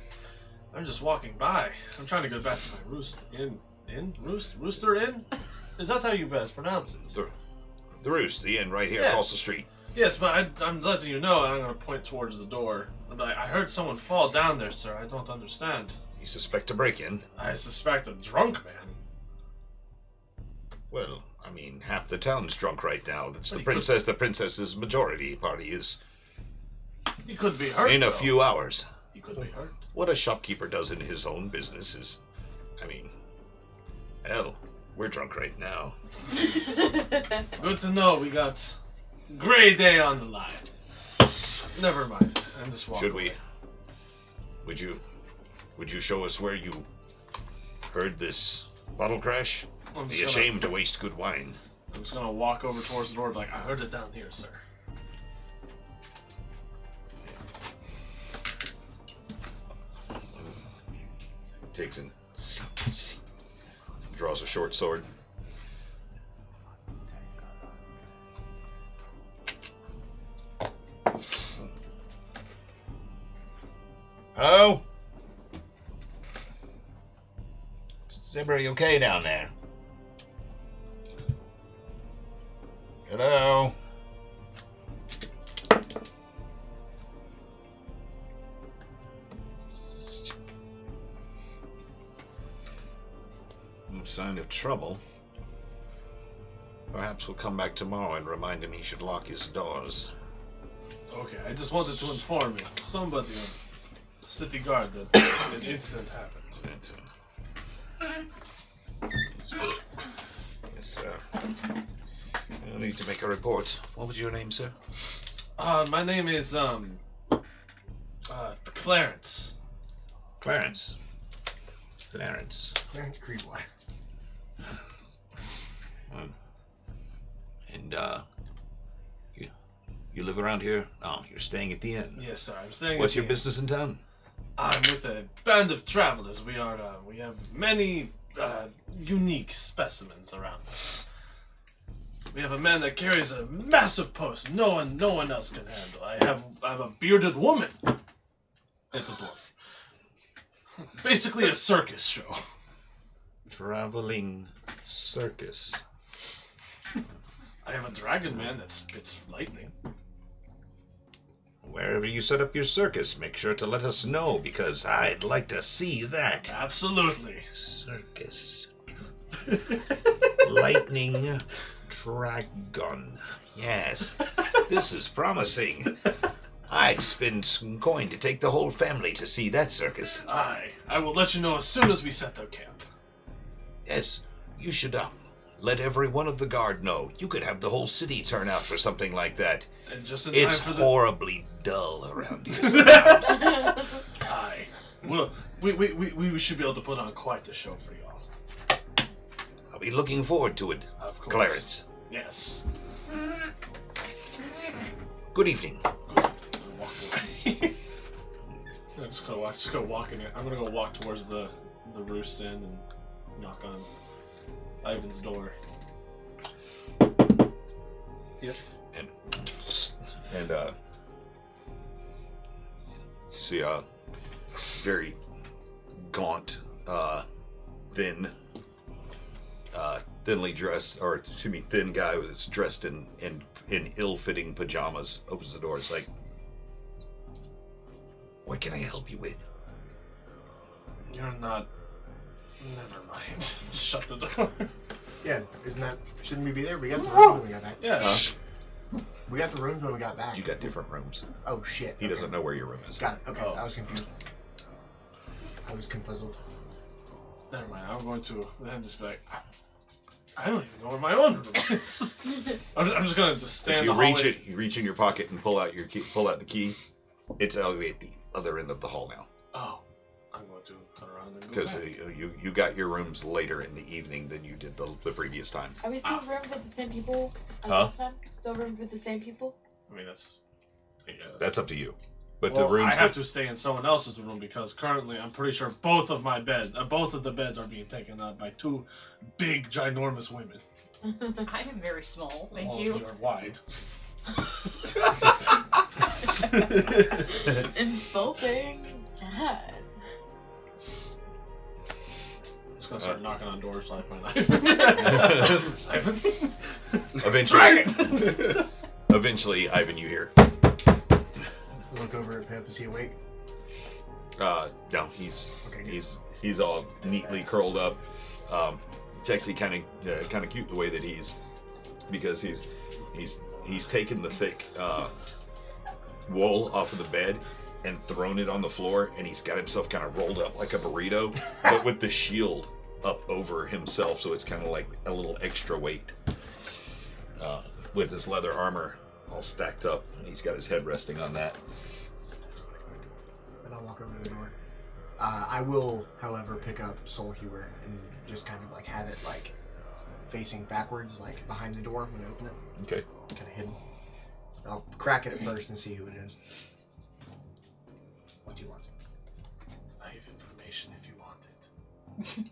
Speaker 2: I'm just walking by. I'm trying to go back to my rooster inn? Is that how you best pronounce it?
Speaker 9: The roost, the inn right here
Speaker 2: Yes.
Speaker 9: across the street.
Speaker 2: Yes, but I'm letting you know, and I'm going to point towards the door. I heard someone fall down there, sir. I don't understand.
Speaker 9: You suspect a break-in?
Speaker 2: I suspect a drunk man.
Speaker 9: Well, I mean, half the town's drunk right now. That's
Speaker 2: But
Speaker 9: the
Speaker 2: he could-
Speaker 9: princess. The princess's majority party is
Speaker 2: He could be hurt.
Speaker 9: in a
Speaker 2: though.
Speaker 9: few hours.
Speaker 2: He could be hurt.
Speaker 9: What a shopkeeper does in his own business is, I mean, hell, we're drunk right now.
Speaker 2: Good to know we got Gray Day on the line. Never mind. I'm just walking.
Speaker 9: Should we? Would you
Speaker 4: Would you show us where you heard this bottle crash? Be ashamed to waste good wine.
Speaker 2: I'm just gonna walk over towards the door, like, I heard it down here, sir.
Speaker 4: Takes and draws a short sword. Hello? Is everybody okay down there? Hello? No sign of trouble. Perhaps we'll come back tomorrow and remind him he should lock his doors.
Speaker 2: Okay, I just wanted to inform you. Somebody of city guard that an incident happened.
Speaker 4: Yes, sir. You'll need to make a report. What was your name, sir?
Speaker 2: My name is, Clarence.
Speaker 4: Clarence. Clarence.
Speaker 1: Clarence Creedway.
Speaker 4: And, you live around here? Oh, you're staying at the inn.
Speaker 2: Yes, sir. I'm staying.
Speaker 4: What's your business in town?
Speaker 2: I'm with a band of travelers. We are. We have many unique specimens around us. We have a man that carries a massive post. No one else can handle. I have a bearded woman. It's a dwarf. Basically a circus show.
Speaker 4: Traveling circus.
Speaker 2: I have a dragon man that spits lightning.
Speaker 4: Wherever you set up your circus, make sure to let us know, because I'd like to see that.
Speaker 2: Absolutely.
Speaker 4: Circus. Lightning dragon. Yes. This is promising. I'd spend some coin to take the whole family to see that circus.
Speaker 2: I will let you know as soon as we set up camp.
Speaker 4: Yes, you should let every one of the guard know. You could have the whole city turn out for something like that.
Speaker 2: And just in
Speaker 4: it's
Speaker 2: time for
Speaker 4: horribly dull around here sometimes.
Speaker 2: Aye. Well, we should be able to put on quite the show for y'all.
Speaker 4: I'll be looking forward to it,
Speaker 2: Of course.
Speaker 4: Clarence.
Speaker 2: Yes.
Speaker 4: Good evening.
Speaker 2: Good. Walk away. I'm just gonna walk in it. I'm gonna go walk towards the roost inn and knock on Ivan's door.
Speaker 8: Yes.
Speaker 4: And see a very gaunt, thinly dressed, or excuse me, thin guy who's dressed in ill-fitting pajamas opens the door. It's like, what can I help you with?
Speaker 2: You're not. Never mind. Shut the door.
Speaker 1: Yeah, shouldn't we be there? We got the rooms when we got back.
Speaker 2: Yeah.
Speaker 1: We got the rooms when we got back.
Speaker 4: You got different rooms.
Speaker 1: Oh, shit.
Speaker 4: He doesn't know where your room is.
Speaker 1: Got it. Okay,
Speaker 2: Oh.
Speaker 1: I was confused. I was confuzzled.
Speaker 2: Never mind. I'm going to then just be like, I don't even know where my own room is. I'm just gonna just stand.
Speaker 4: If you
Speaker 2: in the
Speaker 4: reach
Speaker 2: hallway.
Speaker 4: it, you reach in your pocket and pull out your key. Pull out the key. It's all the way at the other end of the hall now.
Speaker 2: Oh, I'm going to turn around and go
Speaker 4: Because
Speaker 2: back.
Speaker 4: you got your rooms later in the evening than you did the previous time.
Speaker 6: Are we still rooms with the same people as
Speaker 4: Huh?
Speaker 6: last time? Still rooms with the same people?
Speaker 2: I mean, that's. Yeah.
Speaker 4: That's up to you. But
Speaker 2: Well,
Speaker 4: the rooms
Speaker 2: I have to stay in someone else's room because currently I'm pretty sure both of the beds are being taken up by two big, ginormous women.
Speaker 5: I am very small, thank
Speaker 2: All
Speaker 5: you.
Speaker 2: of you are wide.
Speaker 6: Insulting. God.
Speaker 2: I'm just gonna start knocking on doors till I find Ivan. Ivan.
Speaker 4: Eventually, Ivan, you hear.
Speaker 1: Look over at Pip. Is he awake?
Speaker 4: No, he's
Speaker 1: Okay,
Speaker 4: he's all neatly curled up. It's actually kind of cute the way that because he's taken the thick wool off of the bed and thrown it on the floor, and he's got himself kind of rolled up like a burrito, but with the shield up over himself, so it's kind of like a little extra weight. With his leather armor all stacked up, and he's got his head resting on that.
Speaker 1: And I'll walk over to the door. I will, however, pick up Soul Hewer and just kind of like have it like facing backwards, like behind the door when I open it.
Speaker 4: Okay.
Speaker 1: Kind of hidden. I'll crack it at first and see who it is. What do you want?
Speaker 2: I have information if you want it.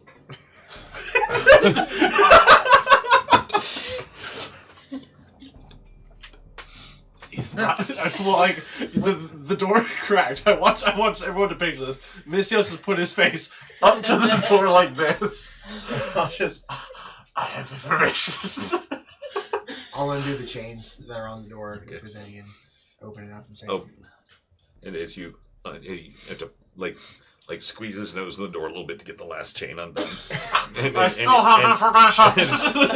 Speaker 2: If not, well, like the door cracked. I want everyone to picture this. Misios has put his face up to the door like this. I have information.
Speaker 1: I'll undo the chains that are on the door if there's any and open it up and say.
Speaker 4: Oh, and as you have to like squeeze his nose in the door a little bit to get the last chain undone.
Speaker 2: I still have information.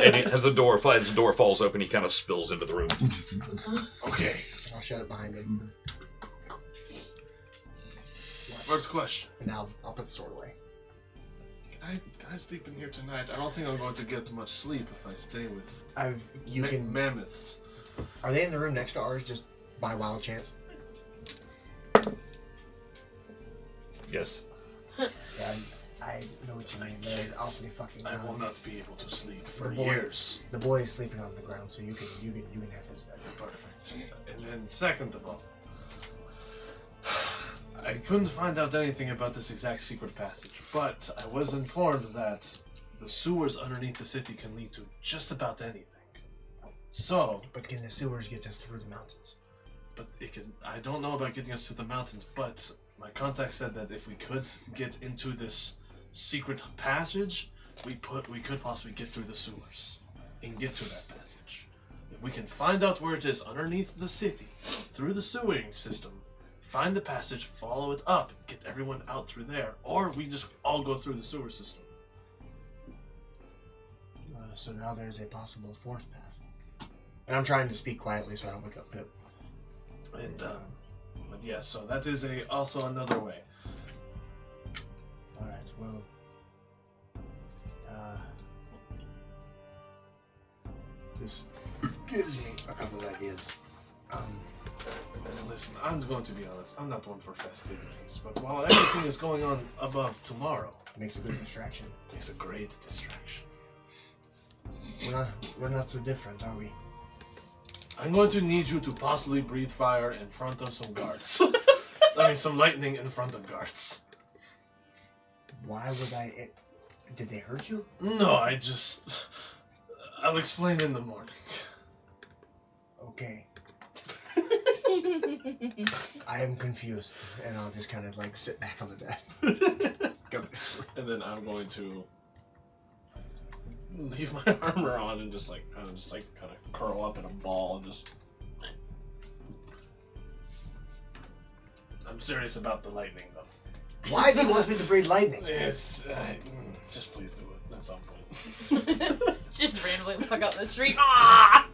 Speaker 4: And as the door falls open, he kind of spills into the room.
Speaker 2: Okay.
Speaker 1: I'll shut it behind him.
Speaker 2: First question.
Speaker 1: And now I'll put the sword away.
Speaker 2: Can I sleep in here tonight? I don't think I'm going to get much sleep if I stay with mammoths.
Speaker 1: Are they in the room next to ours just by wild chance?
Speaker 4: Yes.
Speaker 1: Yeah, I know what you mean. They're awfully fucking.
Speaker 2: I will not be able to sleep for
Speaker 1: the boy,
Speaker 2: years.
Speaker 1: The boy is sleeping on the ground, so you can have his bed.
Speaker 2: Perfect. And then second of all, I couldn't find out anything about this exact secret passage, but I was informed that the sewers underneath the city can lead to just about anything. So,
Speaker 1: but can the sewers get us through the mountains?
Speaker 2: But it can. I don't know about getting us to the mountains, but my contact said that if we could get into this secret passage, we could possibly get through the sewers and get to that passage. If we can find out where it is underneath the city, through the sewering system, find the passage, follow it up, get everyone out through there, or we just all go through the sewer system.
Speaker 1: So now there's a possible fourth path. And I'm trying to speak quietly so I don't wake up Pip.
Speaker 2: And but yes, so that is also another way.
Speaker 1: All right. Well, this gives me a couple of ideas.
Speaker 2: Listen, I'm going to be honest. I'm not one for festivities, but while everything is going on above tomorrow,
Speaker 1: makes a good distraction.
Speaker 2: Makes a great distraction.
Speaker 1: We're not so different, are we?
Speaker 2: I'm going to need you to possibly breathe fire in front of some guards. I mean, some lightning in front of guards.
Speaker 1: Why would I? Did they hurt you?
Speaker 2: No, I'll explain in the morning.
Speaker 1: Okay. I am confused, and I'll just kind of like sit back on the bed.
Speaker 2: And then I'm going to leave my armor on and just kind of curl up in a ball and just. I'm serious about the lightning, though.
Speaker 1: Why do you want me to breathe lightning?
Speaker 2: It's just please do it at some point.
Speaker 5: Just randomly walk out the street. Ah!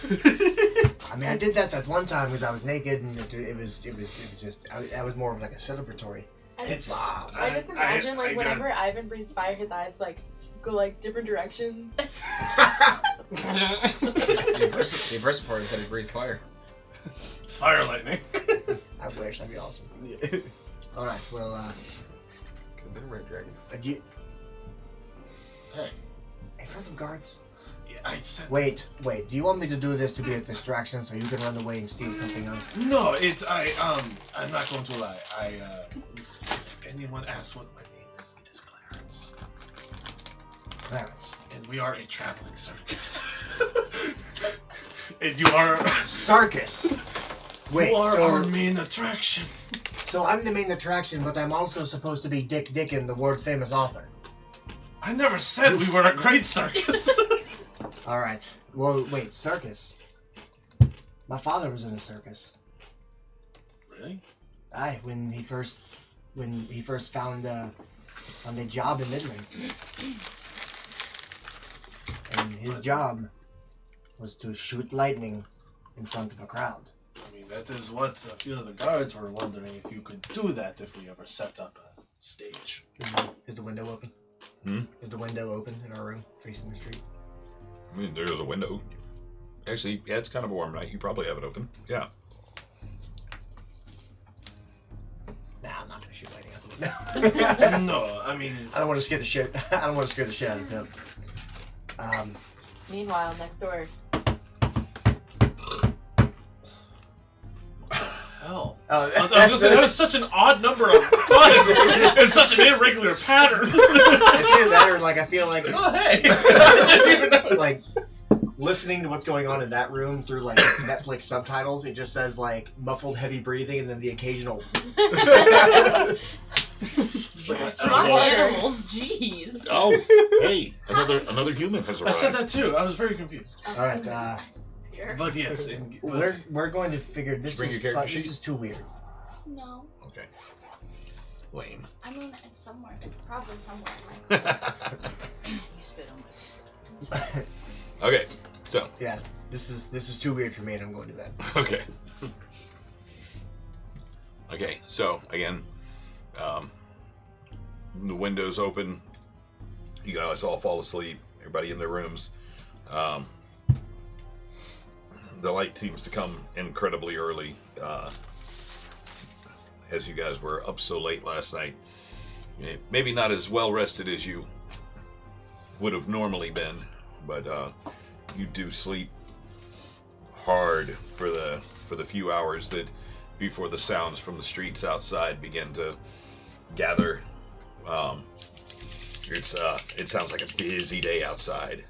Speaker 1: I mean, I did that one time because I was naked, and it was just I was more of like a celebratory.
Speaker 6: I just imagine whenever Ivan breathes fire, his eyes go different directions.
Speaker 8: The impressive part is that he breathes fire.
Speaker 2: Fire lightning.
Speaker 1: I wish, that'd be awesome. Yeah. All right, well,
Speaker 8: could have been a red dragon.
Speaker 2: Hey.
Speaker 1: In front of guards?
Speaker 2: Yeah, I said.
Speaker 1: Wait. Do you want me to do this to be a distraction so you can run away and steal something else?
Speaker 2: No, I'm not going to lie. If anyone asks what my name is, it is Clarence.
Speaker 1: Clarence.
Speaker 2: And we are a traveling circus. And you are...
Speaker 1: Circus? Wait,
Speaker 2: you are our main attraction.
Speaker 1: So I'm the main attraction, but I'm also supposed to be Dick Dickon, the world-famous author.
Speaker 2: I never said we were a great circus.
Speaker 1: Alright. Well, wait, circus? My father was in a circus.
Speaker 2: Really?
Speaker 1: Aye, when he first found a job in Midland. And his job was to shoot lightning in front of a crowd.
Speaker 2: I mean, that is what a few of the guards were wondering if you could do that if we ever set up a stage.
Speaker 1: Is the window open? Is the window open in our room, facing the street?
Speaker 4: I mean, there's a window. Actually, yeah, it's kind of a warm night. You probably have it open. Yeah.
Speaker 1: Nah, I'm not gonna gonna shoot lightning out the window.
Speaker 2: No, I mean,
Speaker 1: I don't want to scare the shit. I don't want to scare the shit out of him.
Speaker 6: Meanwhile, next door.
Speaker 2: hell.
Speaker 1: Oh,
Speaker 2: I was gonna say that was such an odd number of buttons and such an irregular pattern.
Speaker 1: It's either that or like I feel like
Speaker 2: Oh hey, I didn't even know.
Speaker 1: like listening to what's going on in that room through like Netflix subtitles. It just says like muffled heavy breathing and then the occasional. Just like,
Speaker 5: Strong animals, jeez.
Speaker 4: Oh, hey, another human has
Speaker 2: I
Speaker 4: arrived.
Speaker 2: said that too. I was very confused.
Speaker 1: all right,
Speaker 2: But yes,
Speaker 1: we're going to figure this
Speaker 4: Bring
Speaker 1: is
Speaker 4: your character
Speaker 1: this
Speaker 4: sheet?
Speaker 1: is too weird.
Speaker 10: No.
Speaker 4: Okay. Lame.
Speaker 10: I mean, it's somewhere. It's probably somewhere.
Speaker 5: You spit on my.
Speaker 4: Okay, so
Speaker 1: Yeah, this is too weird for me, and I'm going to bed.
Speaker 4: okay. Okay, so again, the windows open. You guys all fall asleep. Everybody in their rooms. The light seems to come incredibly early, as you guys were up so late last night. Maybe not as well rested as you would have normally been, but you do sleep hard for the few hours that before the sounds from the streets outside begin to gather. It sounds like a busy day outside.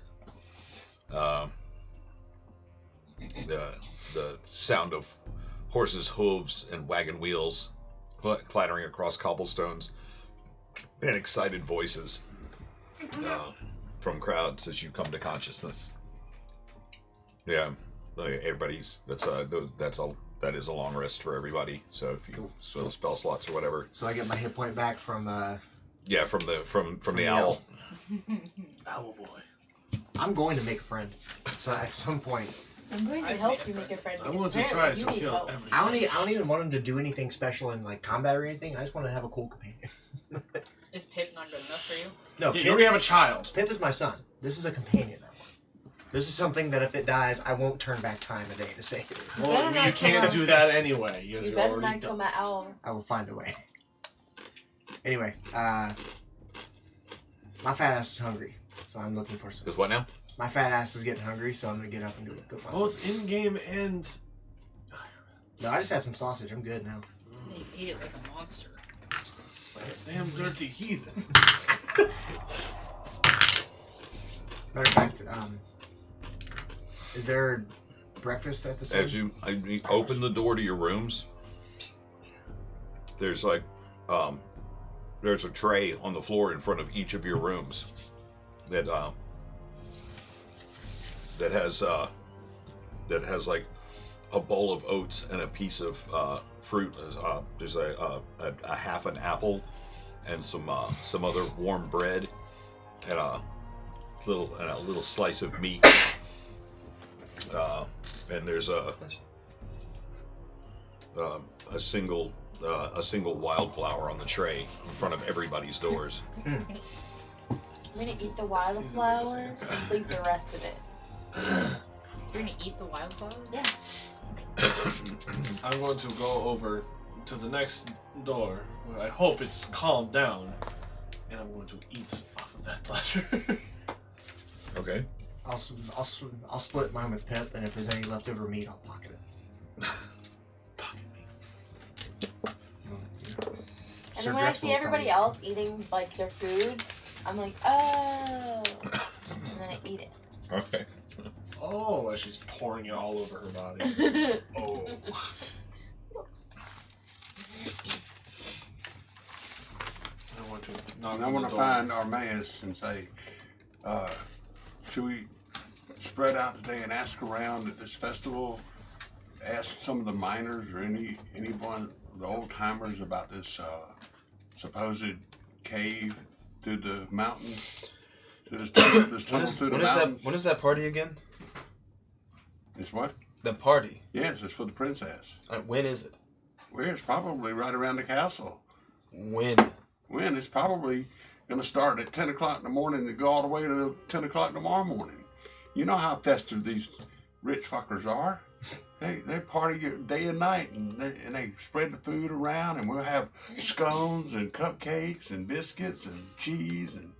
Speaker 4: The sound of horses' hooves and wagon wheels clattering across cobblestones, and excited voices from crowds as you come to consciousness. Yeah, everybody's that is a long rest for everybody. So if you fill spell slots or whatever.
Speaker 1: So I get my hit point back from.
Speaker 4: Yeah, from the owl.
Speaker 2: Owl boy.
Speaker 1: I'm going to make a friend. So at some point.
Speaker 6: I'm going to help you make a friend.
Speaker 2: I
Speaker 6: because
Speaker 2: want to try
Speaker 6: apparently
Speaker 2: to
Speaker 6: you need
Speaker 2: kill
Speaker 6: help.
Speaker 2: everything.
Speaker 1: I don't even want him to do anything special in like combat or anything. I just want to have a cool companion.
Speaker 5: Is Pip not good enough for you?
Speaker 1: No,
Speaker 2: You already have a child.
Speaker 1: Pip is my son. This is a companion I want. This is something that if it dies, I won't turn back time a day to save it.
Speaker 2: Well,
Speaker 6: better
Speaker 2: you
Speaker 6: not
Speaker 2: can't
Speaker 6: come
Speaker 2: do that anyway. You guys
Speaker 6: You
Speaker 2: are
Speaker 6: better
Speaker 2: already
Speaker 6: not
Speaker 2: done.
Speaker 6: kill my owl.
Speaker 1: I will find a way. Anyway, my fat ass is hungry, so I'm looking for some.
Speaker 4: Because what now?
Speaker 1: My fat ass is getting hungry, so I'm gonna get up and go find
Speaker 2: Both
Speaker 1: some.
Speaker 2: in-game and...
Speaker 1: No, I just had some sausage. I'm good now.
Speaker 5: You ate it like a monster.
Speaker 2: Like a damn dirty heathen.
Speaker 1: Matter of fact, is there breakfast at the same?
Speaker 4: As you open the door to your rooms, there's like there's a tray on the floor in front of each of your rooms that has like a bowl of oats and a piece of fruit. There's a half an apple and some other warm bread and a little slice of meat. And there's a single wildflower on the tray in front of everybody's doors.
Speaker 6: I'm gonna eat the wildflower and leave the rest of it.
Speaker 5: You're gonna eat the wildflower?
Speaker 6: Yeah.
Speaker 2: I'm going to go over to the next door, where I hope it's calmed down, and I'm going to eat off of that platter.
Speaker 4: Okay.
Speaker 1: I'll split mine with Pip, and if there's any leftover meat, I'll pocket it.
Speaker 2: Pocket meat.
Speaker 6: And then when I see everybody else eating like their food, I'm like, oh, and then I eat it.
Speaker 4: Okay.
Speaker 2: Oh, as she's pouring it all over her body. Oh. I want to knock
Speaker 3: And I
Speaker 2: on
Speaker 3: want
Speaker 2: the
Speaker 3: to
Speaker 2: door.
Speaker 3: find Armaeus and say, should we spread out today and ask around at this festival? Ask some of the miners or anyone, the old timers, about this supposed cave through the mountains. This tunnel through the mountains.
Speaker 8: When is that party again?
Speaker 3: It's what?
Speaker 8: The party.
Speaker 3: Yes, it's for the princess.
Speaker 8: When is it?
Speaker 3: Well, it's probably right around the castle.
Speaker 8: When?
Speaker 3: When? It's probably going to start at 10 o'clock in the morning and go all the way to 10 o'clock tomorrow morning. You know how festive these rich fuckers are. They party day and night, and they spread the food around, and we'll have scones and cupcakes and biscuits and cheese and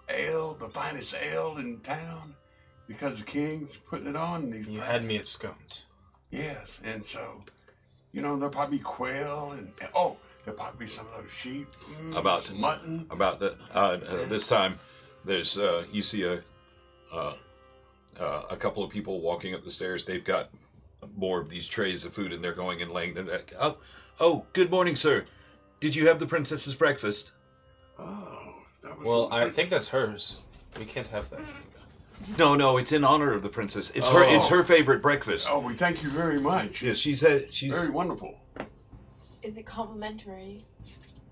Speaker 3: ale, the finest ale in town, because the king's putting it on.
Speaker 7: You had me at scones.
Speaker 3: Yes, and so, there'll probably be quail and there'll probably be some of those sheep.
Speaker 9: About
Speaker 3: some mutton.
Speaker 9: About this time, there's you see a couple of people walking up the stairs. They've got more of these trays of food, and they're going and laying them back. Oh, good morning, sir. Did you have the princess's breakfast?
Speaker 3: Oh, that was
Speaker 7: Well, I think that's hers. We can't have that.
Speaker 9: No, it's in honor of the princess. It's her favorite breakfast.
Speaker 3: Oh, we thank you very much.
Speaker 9: Yes, she's
Speaker 3: very wonderful.
Speaker 6: Is it complimentary?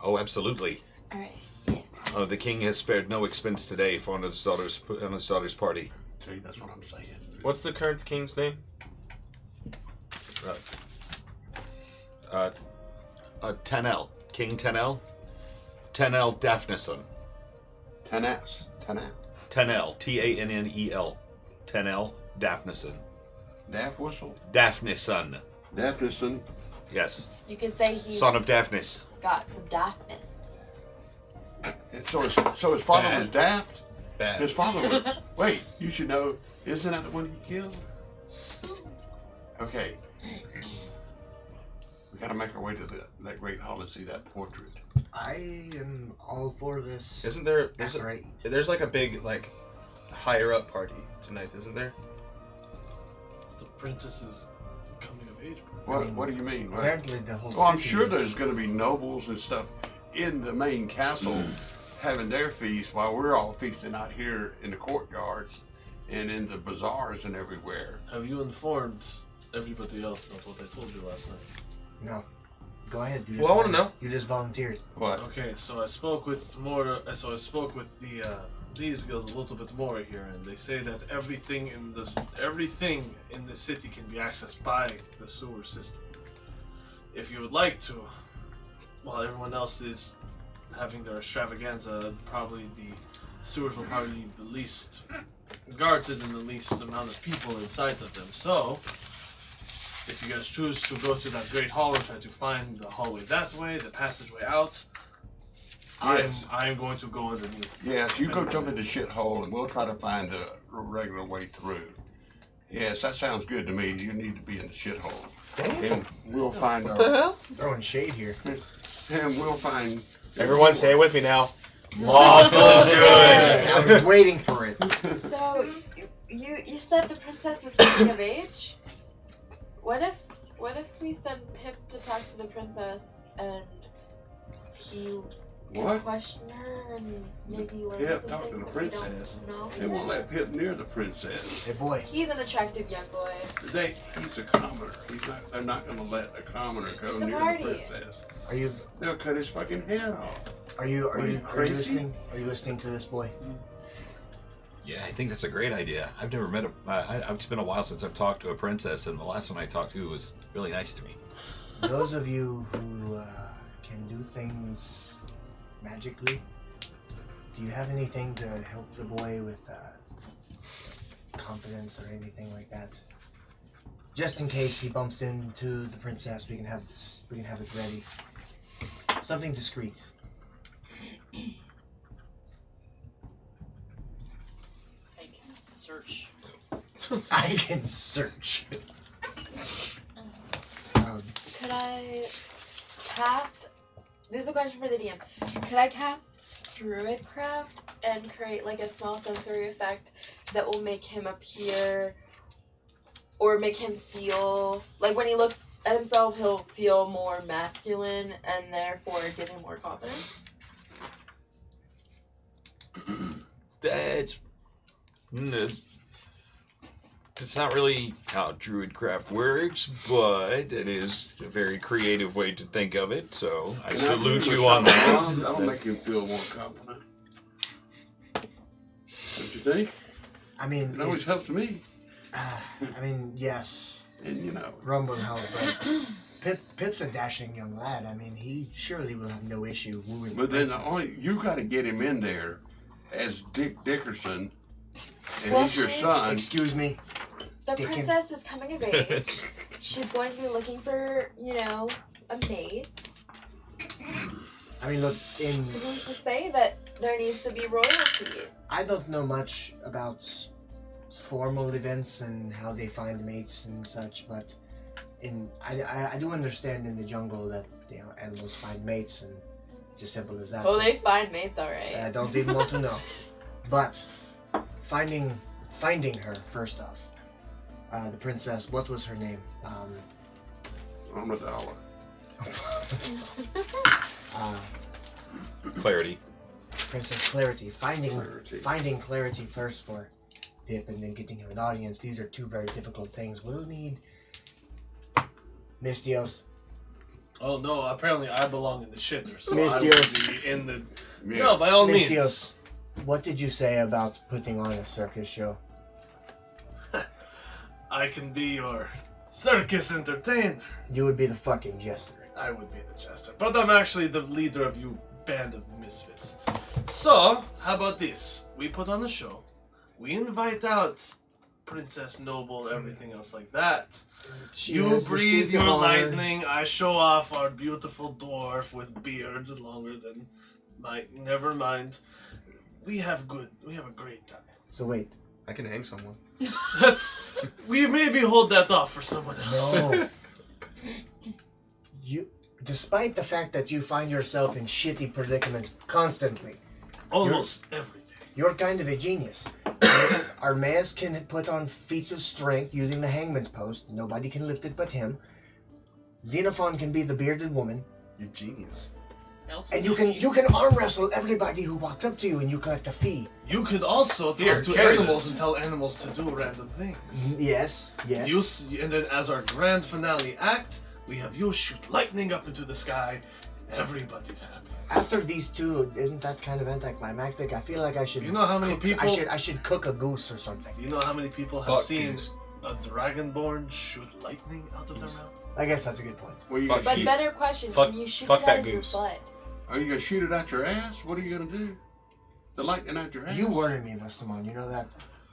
Speaker 9: Oh, absolutely.
Speaker 6: All right. Yes.
Speaker 9: The king has spared no expense today for on his daughter's party.
Speaker 3: See, that's what I'm saying.
Speaker 7: What's the current king's name?
Speaker 9: Tanel. King Tanel. Tanel Daphneson.
Speaker 3: Tanel.
Speaker 9: Tanel. Tannel. Tanel Daphneson.
Speaker 3: Daphwhistle?
Speaker 9: Daphneson.
Speaker 3: Daphneson.
Speaker 9: Yes.
Speaker 6: You could say he
Speaker 9: Son of Daphnis.
Speaker 6: got some daftness.
Speaker 3: So his father was daft?
Speaker 7: Bad.
Speaker 3: His father was... Wait, you should know. Isn't that the one he killed? Okay. We gotta make our way to that great hall and see that portrait.
Speaker 1: I am all for this.
Speaker 7: Isn't there? There's like a big higher up party tonight, isn't there?
Speaker 2: It's the princess's coming of age.
Speaker 3: What do you mean?
Speaker 1: Apparently the whole
Speaker 3: I'm
Speaker 1: city
Speaker 3: sure
Speaker 1: is-
Speaker 3: there's going to be nobles and stuff in the main castle having their feast while we're all feasting out here in the courtyards and in the bazaars and everywhere.
Speaker 2: Have you informed everybody else about what I told you last night?
Speaker 1: No. Go ahead. You
Speaker 7: Well, I wanna know.
Speaker 1: You just volunteered.
Speaker 3: What?
Speaker 2: Okay, so I spoke with the these guys a little bit more here, and they say that everything in the city can be accessed by the sewer system. If you would like to, while everyone else is having their extravaganza, probably the sewers will probably be the least guarded and the least amount of people inside of them. So, if you guys choose to go to that great hall and try to find the hallway that way, the passageway out,
Speaker 3: Yes.
Speaker 2: I'm going to go underneath.
Speaker 3: Yes, you go jump in the shithole and we'll try to find the regular way through. Yes, that sounds good to me. You need to be in the shithole. And we'll find our...
Speaker 1: Throwing shade here.
Speaker 3: And we'll find...
Speaker 7: Everyone say it with me now. Lawful good.
Speaker 1: I was waiting for it.
Speaker 6: So you said the princess is coming of age? What if we send Pip to talk to the princess and he can
Speaker 3: What?
Speaker 6: question her and maybe learn
Speaker 3: Pip,
Speaker 6: something
Speaker 3: talk to the
Speaker 6: that we don't
Speaker 3: princess.
Speaker 6: know?
Speaker 3: They won't let Pip near the princess.
Speaker 1: Hey, boy.
Speaker 6: He's an attractive young boy.
Speaker 3: He's a commoner. They're not going to let a commoner go
Speaker 6: It's a
Speaker 3: near
Speaker 6: party.
Speaker 3: the princess.
Speaker 1: Are you
Speaker 3: They'll cut his fucking head off.
Speaker 1: are you
Speaker 3: crazy?
Speaker 1: listening? Are you listening to this, boy?
Speaker 4: Yeah, I think that's a great idea. I've never met it's been a while since I've talked to a princess, and the last one I talked to was really nice to me.
Speaker 1: Those of you who can do things magically, do you have anything to help the boy with confidence or anything like that? Just in case he bumps into the princess, we can have it ready. Something discreet.
Speaker 5: I can search.
Speaker 1: I can search.
Speaker 6: Could I cast... This is a question for the DM. Could I cast Druidcraft and create like a small sensory effect that will make him appear or make him feel... Like when he looks at himself, he'll feel more masculine and therefore give him more confidence?
Speaker 9: That's not really how Druidcraft works, but it is a very creative way to think of it, so I salute you on that.
Speaker 3: That'll make him feel more confident. Don't you think?
Speaker 1: I mean,
Speaker 3: It always helps me.
Speaker 1: I mean, yes.
Speaker 3: And
Speaker 1: Rumble help, but Pip's a dashing young lad. I mean, he surely will have no issue wooing
Speaker 3: But
Speaker 1: the
Speaker 3: then
Speaker 1: princess.
Speaker 3: you got to get him in there as Dick Dickerson, and
Speaker 6: Well,
Speaker 3: he's your
Speaker 6: she-
Speaker 3: son.
Speaker 1: Excuse me.
Speaker 6: The
Speaker 1: Dickin.
Speaker 6: princess is coming of age. she's going to be looking for, a mate.
Speaker 1: I mean, look,
Speaker 6: Who's to say that there needs to be royalty?
Speaker 1: I don't know much about formal events and how they find mates and such, but I do understand in the jungle that animals find mates, and it's as simple as that.
Speaker 6: Oh, they find mates, all right.
Speaker 1: I don't even want to know. But finding her first off, the princess. What was her name?
Speaker 3: Amidala.
Speaker 4: Clarity.
Speaker 1: Princess Clarity. Finding Clarity first for Pip, and then getting him an audience. These are two very difficult things. We'll need Mystios.
Speaker 2: Oh no! Apparently, I belong in the shitter, so
Speaker 1: Mystios.
Speaker 2: I would be in the.
Speaker 3: Yeah.
Speaker 2: No, by all
Speaker 1: Mystios,
Speaker 2: means.
Speaker 1: what did you say about putting on a circus show?
Speaker 2: I can be your circus entertainer.
Speaker 1: You would be the fucking jester.
Speaker 2: I would be the jester, but I'm actually the leader of you band of misfits. So, how about this? We put on a show. We invite out Princess Noble, everything else like that. You breathe your lightning. I show off our beautiful dwarf with beard longer than my. Never mind. We have a great time.
Speaker 1: So wait.
Speaker 8: I can hang someone.
Speaker 2: We maybe hold that off for someone else.
Speaker 1: No. Despite the fact that you find yourself in shitty predicaments constantly.
Speaker 2: Almost every day.
Speaker 1: You're kind of a genius. Armaeus can put on feats of strength using the hangman's post. Nobody can lift it but him. Xenophon can be the bearded woman.
Speaker 8: You're genius.
Speaker 1: And you can arm wrestle everybody who walks up to you, and you collect a fee.
Speaker 2: You could also talk to animals and tell animals to do random things.
Speaker 1: Yes.
Speaker 2: And then as our grand finale act, we have you shoot lightning up into the sky. Everybody's happy.
Speaker 1: After these two, isn't that kind of anticlimactic? I feel like I should.
Speaker 2: You know how many people?
Speaker 1: I should cook a goose or something.
Speaker 2: Do you know how many people have seen a dragonborn shoot lightning out of their mouth?
Speaker 1: I guess that's a good point.
Speaker 3: Well,
Speaker 6: but better question: can you shoot it out of your butt?
Speaker 3: Are you gonna shoot it out your ass? What are you gonna do? The lightning out your ass?
Speaker 1: You warned me, Mustamon. You know that.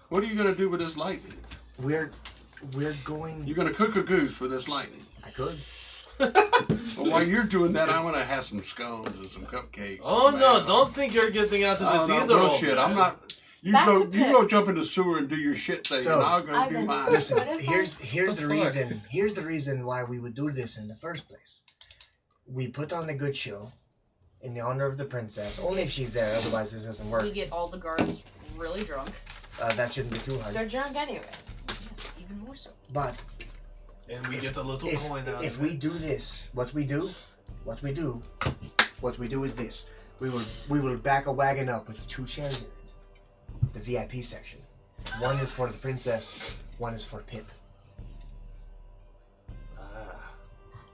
Speaker 3: What are you gonna do with this lightning?
Speaker 1: We're going.
Speaker 3: You're gonna cook a goose for this lightning.
Speaker 1: I could.
Speaker 3: Well, while you're doing that, I want to have some scones and some cupcakes.
Speaker 2: Oh no! Don't think you're getting out of this either.
Speaker 3: Bullshit! I'm not. You go jump in the sewer and do your shit thing,
Speaker 1: So,
Speaker 3: and I'll go do mine.
Speaker 1: Listen, here's the reason. Here's the reason why we would do this in the first place. We put on a good show in the honor of the princess. Only if she's there. Otherwise, this doesn't work.
Speaker 5: We get all the guards really drunk.
Speaker 1: That shouldn't be too hard.
Speaker 6: They're drunk anyway.
Speaker 5: Yes, even more so.
Speaker 1: But
Speaker 2: and we get a little coin out
Speaker 1: if
Speaker 2: of
Speaker 1: we
Speaker 2: it.
Speaker 1: do this, what we do is this. We will back a wagon up with 2 chairs in it. The VIP section. One is for the princess. One is for Pip.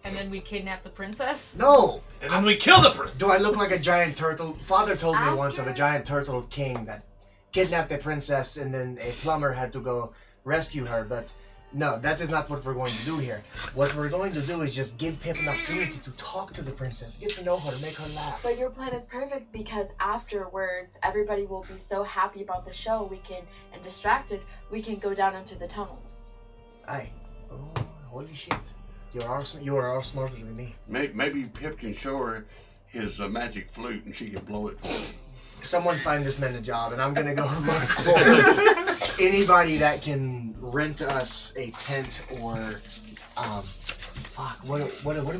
Speaker 5: And then we kidnap the princess?
Speaker 1: No!
Speaker 2: And then we kill the prince!
Speaker 1: Do I look like a giant turtle? Father told me once of a giant turtle king that kidnapped a princess and then a plumber had to go rescue her, but no, that is not what we're going to do here. What we're going to do is just give Pip an opportunity to talk to the princess, get to know her, make her laugh.
Speaker 6: But your plan is perfect because afterwards, everybody will be so happy about the show and distracted, we can go down into the tunnels.
Speaker 1: Aye. Oh, holy shit. You are all smarter than me.
Speaker 3: Maybe Pip can show her his magic flute and she can blow it for him.
Speaker 1: Someone find this man a job, and I'm gonna go look for anybody that can rent us a tent or, what do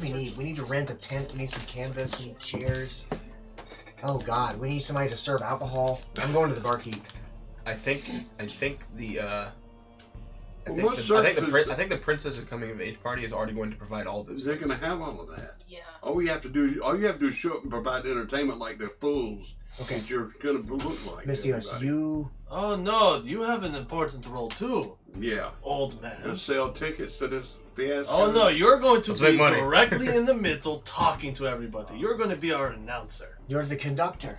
Speaker 1: we need? We need to rent a tent. We need some canvas. We need chairs. Oh God, we need somebody to serve alcohol. I'm going to the barkeep.
Speaker 8: I think the Princess is Coming of Age party is already going to provide all those.
Speaker 3: They're going to have all of that.
Speaker 5: Yeah.
Speaker 3: All you have to do is show up and provide entertainment like the fools that you're going to look like.
Speaker 1: Mystios, you...
Speaker 2: Oh no, you have an important role too.
Speaker 3: Yeah.
Speaker 2: Old man.
Speaker 3: And sell tickets to this fiasco.
Speaker 2: Oh no, you're going to be directly in the middle talking to everybody. You're going to be our announcer.
Speaker 1: You're the conductor.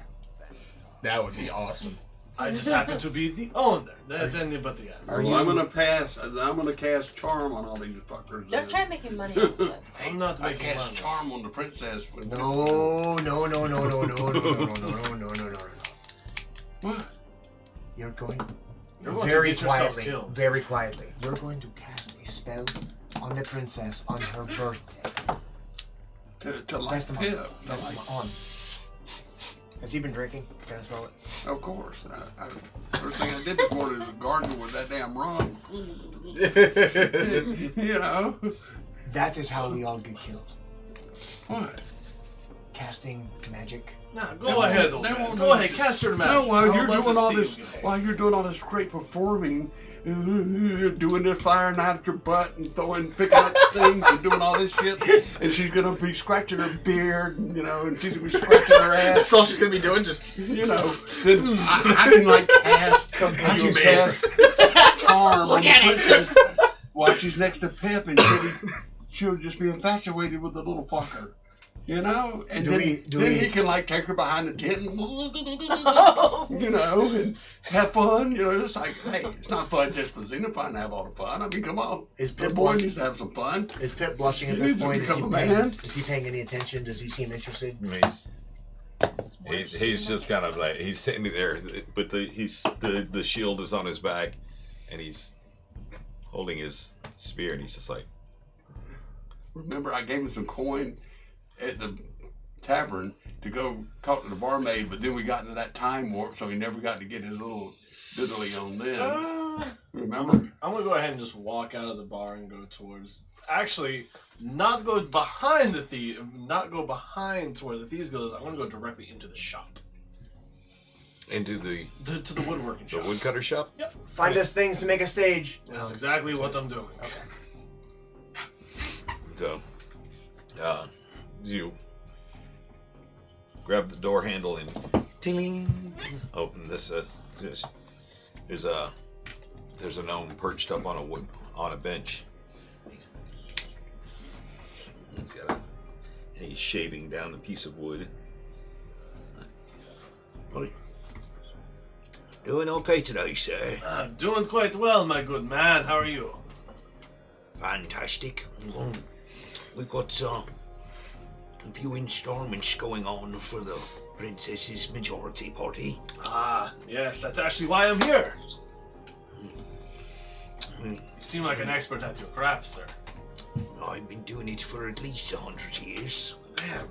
Speaker 8: That would be awesome.
Speaker 2: I just happen to be the owner. That's anybody else.
Speaker 3: I'm gonna cast charm on all these fuckers.
Speaker 6: Don't try making money off this.
Speaker 2: I'm not making money.
Speaker 3: I cast charm on the princess.
Speaker 1: No.
Speaker 3: What?
Speaker 1: You're going
Speaker 2: to
Speaker 1: very
Speaker 2: get yourself
Speaker 1: quietly.
Speaker 2: killed.
Speaker 1: Very quietly. You're going to cast a spell on the princess on her birthday.
Speaker 3: To light
Speaker 1: Test him
Speaker 3: Pip.
Speaker 1: on. Test him on. Has he been drinking? Can I smell it?
Speaker 3: Of course. First thing I did this morning was gargle with that damn rum. You know?
Speaker 1: That is how we all get killed.
Speaker 3: What?
Speaker 1: Casting magic.
Speaker 2: Nah, go ahead, old man. Go ahead, cast your magic.
Speaker 3: No, while
Speaker 2: I
Speaker 3: you're
Speaker 2: would love
Speaker 3: doing
Speaker 2: to
Speaker 3: all
Speaker 2: see
Speaker 3: this,
Speaker 2: you get
Speaker 3: while you're doing all this great performing, doing this firing out at your butt and picking up things and doing all this shit, and she's gonna be scratching her beard, you know, and she's gonna be scratching her ass.
Speaker 7: That's all she's gonna be doing. Just
Speaker 3: You know, then I can like cast charm on the princess while she's next to Pip, and she'll just be infatuated with the little fucker. You know, and then he can like take her behind the tent and, you know, and have fun. You know, it's like, hey, it's not fun just for Xenophon to have all the fun. I mean, come on.
Speaker 1: Is Pip
Speaker 3: The boy needs to have some fun.
Speaker 1: Is Pip blushing at
Speaker 3: He
Speaker 1: this
Speaker 3: needs to
Speaker 1: point?
Speaker 3: become a man.
Speaker 1: Is he paying any attention? Does he seem interested?
Speaker 4: He's just kind of like he's sitting there, but the shield is on his back, and he's holding his spear, and he's just like,
Speaker 3: Remember, I gave him some coin at the tavern to go talk to the barmaid, but then we got into that time warp, so he never got to get his little diddly on them. Remember?
Speaker 2: I'm gonna go ahead and just walk out of the bar and go towards. Actually, not go behind the thief. Not go behind to where the thieves goes. I'm gonna go directly into the shop.
Speaker 4: into the
Speaker 2: To the woodworking shop.
Speaker 4: woodcutter shop.
Speaker 2: Yep.
Speaker 1: Find us things to make a stage.
Speaker 2: That's exactly what I'm doing.
Speaker 1: Okay.
Speaker 4: So, you grab the door handle and ting, open this. There's a gnome perched up on a bench. He's shaving down a piece of wood.
Speaker 11: Doing okay today, sir?
Speaker 2: I'm doing quite well, my good man. How are you?
Speaker 11: Fantastic. We've got a few installments going on for the princess's majority party.
Speaker 2: Ah, yes, that's actually why I'm here. You seem like an expert at your craft, sir.
Speaker 11: I've been doing it for at least 100 years.
Speaker 2: Damn.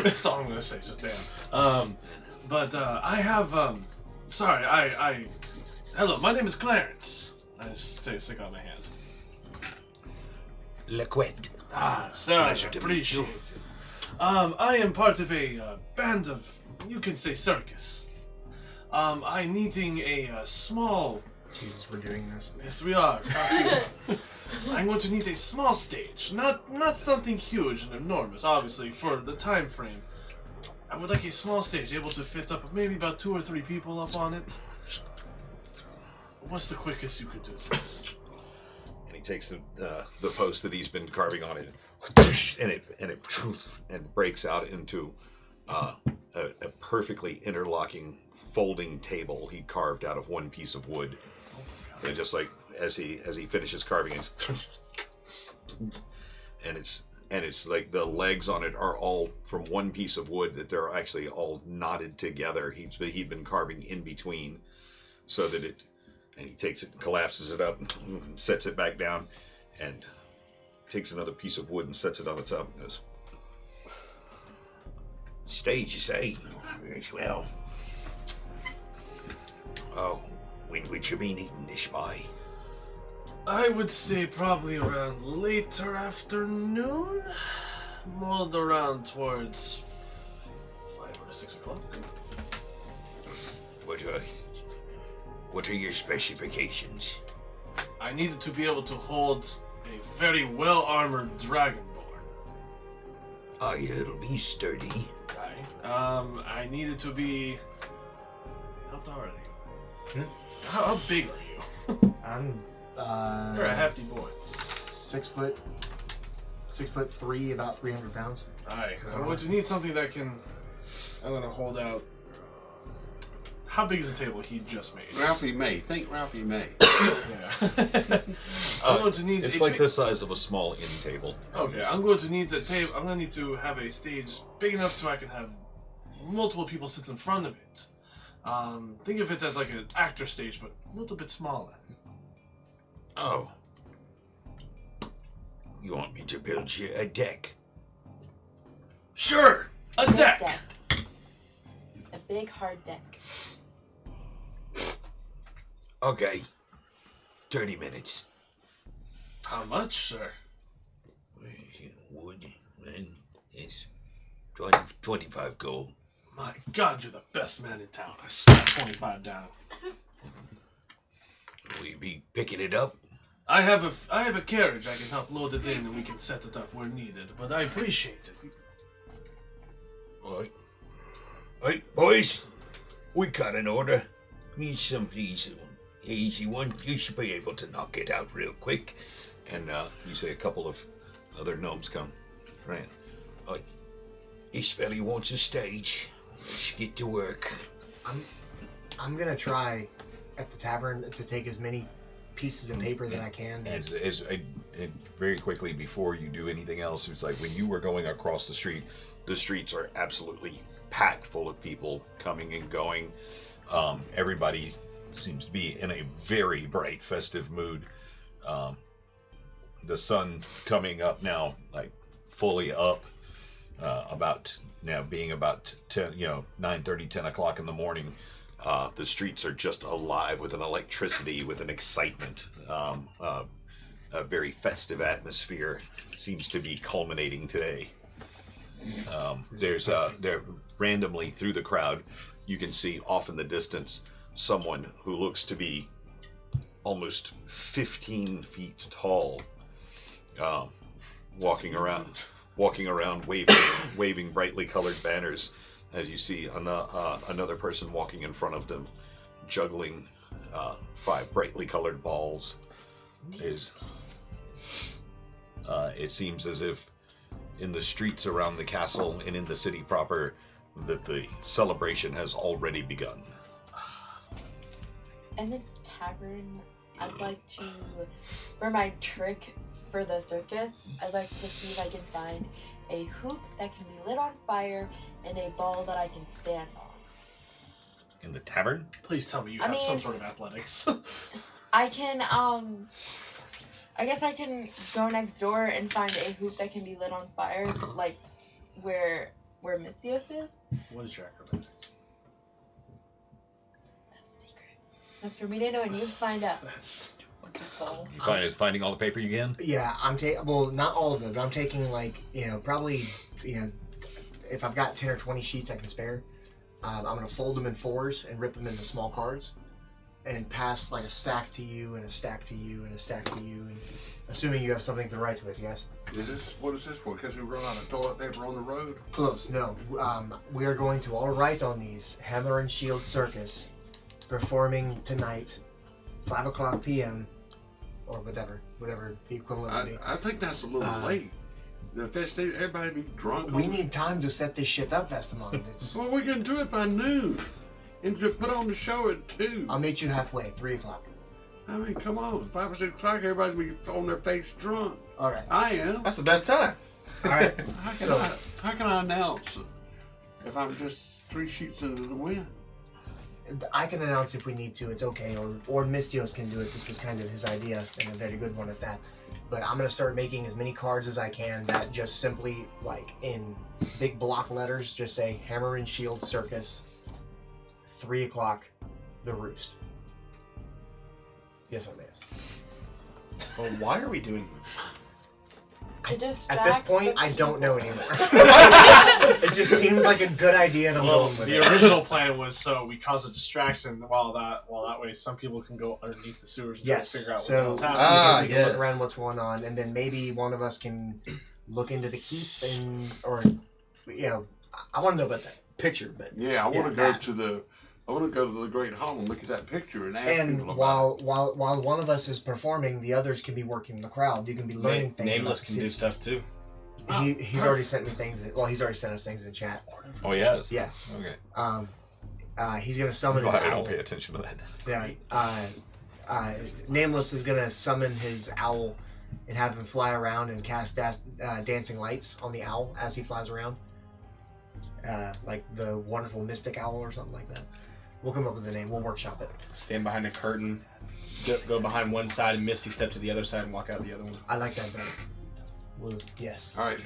Speaker 2: That's all I'm gonna say, just damn. But I have, sorry, hello, my name is Clarence. I just stick out my hand.
Speaker 11: Lequette.
Speaker 2: Ah, sir,
Speaker 11: Pleasure to meet
Speaker 2: appreciate
Speaker 11: you.
Speaker 2: it. I am part of a band of, you can say, circus. I'm needing a small...
Speaker 1: Jesus, we're doing this.
Speaker 2: Yes, we are. I'm going to need a small stage, not something huge and enormous, obviously, for the time frame. I would like a small stage, able to fit up maybe about 2 or 3 people up on it. What's the quickest you could do this?
Speaker 4: And he takes the post that he's been carving on it, and it breaks out into a perfectly interlocking folding table he carved out of one piece of wood. And just like as he finishes carving it, and it's like the legs on it are all from one piece of wood that they're actually all knotted together. He'd been carving in between, so that and he takes it and collapses it up and sets it back down, and takes another piece of wood and sets it on its up and goes,
Speaker 11: Stage, you say? Very well. Oh, when would you be needing this by?
Speaker 2: I would say probably around later afternoon, more around towards 5 or 6 o'clock.
Speaker 11: What are your specifications?
Speaker 2: I needed to be able to hold a very well-armored dragonborn.
Speaker 11: It'll be sturdy.
Speaker 2: Right. I needed to be... How tall are you? How big are you?
Speaker 1: I'm
Speaker 2: You're a hefty boy.
Speaker 1: 6'3", about 300 pounds.
Speaker 2: Alright, I'm going to need something that can... I'm going to hold out... How big is the table he just made?
Speaker 3: Ralphie May. Think Ralphie May.
Speaker 2: Yeah. I'm going to need
Speaker 4: it's like the size of a small inn table.
Speaker 2: Okay, I'm going to need a table. I'm going to need to have a stage big enough so I can have multiple people sit in front of it. Think of it as like an actor stage, but a little bit smaller.
Speaker 11: Oh. You want me to build you a deck?
Speaker 2: Sure, a deck.
Speaker 6: A big hard deck.
Speaker 11: Okay. 30 minutes.
Speaker 2: How much, sir?
Speaker 11: Wood, and it's 25 gold.
Speaker 2: My God, you're the best man in town. I slapped 25 down.
Speaker 11: Will you be picking it up?
Speaker 2: I have a carriage. I can help load it in, and we can set it up where needed. But I appreciate it.
Speaker 11: All right. All right, boys. We got an order. Need some easy one. You should be able to knock it out real quick.
Speaker 9: And you say a couple of other gnomes come. Right.
Speaker 11: This fella wants a stage. Let's get to work.
Speaker 1: I'm gonna try at the tavern to take as many pieces of paper that I can.
Speaker 4: And very quickly before you do anything else, it's like when you were going across the streets are absolutely packed full of people coming and going. Everybody seems to be in a very bright, festive mood. The sun coming up now, like fully up, being about 10, 9:30, 10 o'clock in the morning. The streets are just alive with an electricity, with an excitement. A very festive atmosphere seems to be culminating today. There randomly through the crowd, you can see off in the distance someone who looks to be almost 15 feet tall, walking around waving brightly colored banners. As you see another person walking in front of them, juggling 5 brightly colored balls. It seems as if in the streets around the castle and in the city proper that the celebration has already begun.
Speaker 6: In the tavern, I'd like to, for my trick for the circus, I'd like to see if I can find a hoop that can be lit on fire and a ball that I can stand on.
Speaker 4: In the tavern?
Speaker 2: Please tell me you have some sort of athletics.
Speaker 6: I can, I guess I can go next door and find a hoop that can be lit on fire, like where Mystios is.
Speaker 2: What is your acrobatics?
Speaker 6: That's secret. That's for me to know and you find out.
Speaker 2: That's...
Speaker 5: What's your goal?
Speaker 4: Finding all the paper you can?
Speaker 1: Yeah, I'm taking, well, not all of it, but I'm taking probably, if I've got 10 or 20 sheets I can spare, I'm going to fold them in 4s and rip them into small cards and pass like a stack to you and a stack to you and a stack to you, and assuming you have something to write with, yes?
Speaker 3: What is this for? Because we run out of toilet paper on the road?
Speaker 1: Close, no. We are going to all write on these Hammer and Shield Circus performing tonight, 5 o'clock p.m. or whatever the equivalent would be.
Speaker 3: I think that's a little late. The festive, everybody be drunk.
Speaker 1: We need time to set this shit up, Vestamon.
Speaker 3: Well, we can do it by noon. And to put on the show at 2.
Speaker 1: I'll meet you halfway, 3 o'clock.
Speaker 3: I mean, come on. 5 or 6 o'clock, everybody be on their face drunk.
Speaker 1: All right.
Speaker 3: I am.
Speaker 7: That's the best time.
Speaker 1: All right.
Speaker 3: How can I announce if I'm just 3 sheets into the wind?
Speaker 1: I can announce if we need to. It's okay. Or Mystios can do it. This was kind of his idea, and a very good one at that. But I'm going to start making as many cards as I can that just simply, like, in big block letters, just say Hammer and Shield Circus, 3 o'clock, the Roost. Yes, I'm yes.
Speaker 7: Well, why are we doing this?
Speaker 6: To distract
Speaker 1: At this point,
Speaker 6: the
Speaker 1: I don't
Speaker 6: people.
Speaker 1: know anymore. It just seems like a good idea, and I'm
Speaker 2: Well,
Speaker 1: going with
Speaker 2: the
Speaker 1: it.
Speaker 2: original plan was so we cause a distraction while that way some people can go underneath the sewers and
Speaker 1: Yes.
Speaker 2: figure out
Speaker 1: So
Speaker 2: what's
Speaker 1: we
Speaker 2: happening.
Speaker 1: can look around what's going on, and then maybe one of us can look into the keep, I want to know about that picture, but
Speaker 3: Yeah, I want to go to the Great Hall and look at that picture and ask people about it.
Speaker 1: while one of us is performing, the others can be working the crowd. You can be learning things.
Speaker 7: Nameless
Speaker 1: about
Speaker 7: can
Speaker 1: the
Speaker 7: do
Speaker 1: city.
Speaker 7: stuff too.
Speaker 1: He's already sent me things. Well, he's already sent us things in chat.
Speaker 4: Oh, he has?
Speaker 1: Yeah.
Speaker 4: Okay.
Speaker 1: He's gonna summon.
Speaker 4: Glad I
Speaker 1: an
Speaker 4: don't
Speaker 1: owl.
Speaker 4: pay attention to that.
Speaker 1: Yeah. Nameless is gonna summon his owl and have him fly around and cast dancing lights on the owl as he flies around. Like the wonderful mystic owl or something like that. We'll come up with a name. We'll workshop it.
Speaker 7: Stand behind a curtain, go behind one side, and Misty step to the other side and walk out the other one.
Speaker 1: I like that better. Well, yes.
Speaker 3: All right,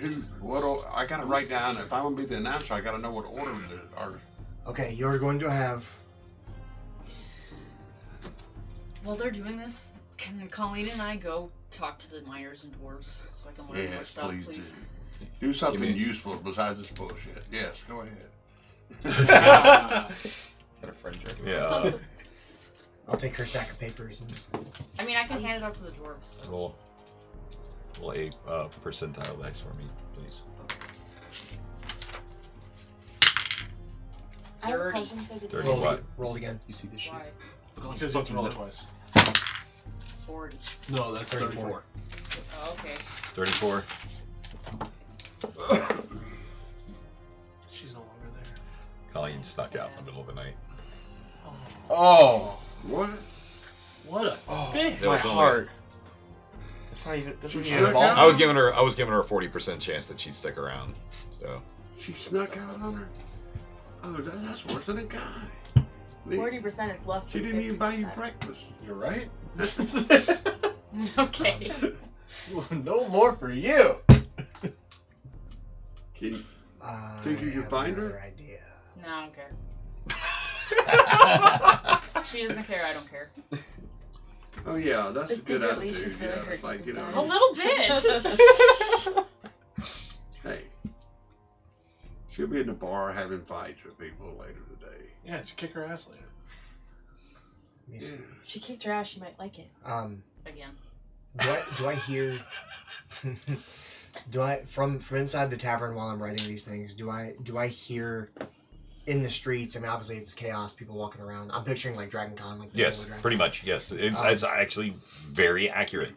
Speaker 3: I gotta write down, if I'm gonna be the announcer, I gotta know what order are.
Speaker 1: Okay, you're going to have...
Speaker 5: While they're doing this, can Colleen and I go talk to the miners and dwarves so I can learn more
Speaker 3: Yes,
Speaker 5: stuff,
Speaker 3: please
Speaker 5: please?
Speaker 3: do something useful besides this bullshit. Yes, go ahead.
Speaker 7: Got a friend drinking.
Speaker 4: Yeah.
Speaker 1: I'll take her stack of papers and just...
Speaker 5: I mean, I can hand it out to the dwarves.
Speaker 4: Roll a percentile dice for me, please.
Speaker 6: I have a
Speaker 5: 30.
Speaker 6: question for the
Speaker 4: 30
Speaker 6: dwarves.
Speaker 4: what?
Speaker 1: Roll again.
Speaker 8: You see this shit?
Speaker 5: Why?
Speaker 2: Because you can roll it twice.
Speaker 5: 40.
Speaker 2: No, that's 34.
Speaker 5: Oh, okay.
Speaker 4: 34.
Speaker 2: She's no longer there.
Speaker 4: Colleen snuck out in the middle of the night.
Speaker 7: Oh,
Speaker 3: What?
Speaker 2: What a bitch.
Speaker 7: my
Speaker 4: was only-
Speaker 7: heart. It's not even. Doesn't
Speaker 3: She
Speaker 7: even
Speaker 3: snuck
Speaker 7: involve.
Speaker 3: out?
Speaker 4: I was giving her a 40% chance that she'd stick around. So
Speaker 3: She snuck out on her? Oh, that's worse than a guy.
Speaker 6: 40% is less.
Speaker 3: She
Speaker 6: than
Speaker 3: didn't even buy you
Speaker 6: 50%.
Speaker 3: breakfast.
Speaker 2: You're right.
Speaker 5: Okay.
Speaker 2: No more for you.
Speaker 3: Can,
Speaker 1: I
Speaker 3: Think you can
Speaker 1: have
Speaker 3: find her?
Speaker 1: another idea.
Speaker 5: No, I don't care. She doesn't care, I don't care.
Speaker 3: oh yeah, that's a
Speaker 6: But
Speaker 3: good
Speaker 6: secretly,
Speaker 3: attitude.
Speaker 6: she's really
Speaker 3: Yeah, it's
Speaker 6: hurt
Speaker 3: like, you
Speaker 6: inside.
Speaker 5: A
Speaker 3: know,
Speaker 5: little bit.
Speaker 3: hey. She'll be in the bar having fights with people later today.
Speaker 2: Yeah, just kick her ass later.
Speaker 1: Let me see.
Speaker 6: If she kicked her ass, she might like it.
Speaker 5: Again.
Speaker 1: Do I hear... do I... From inside the tavern while I'm writing these things, do I hear... In the streets, I mean, obviously it's chaos, people walking around. I'm picturing like Dragon Con. Like
Speaker 4: yes,
Speaker 1: Dragon
Speaker 4: pretty
Speaker 1: Con.
Speaker 4: much. Yes, it's actually very accurate.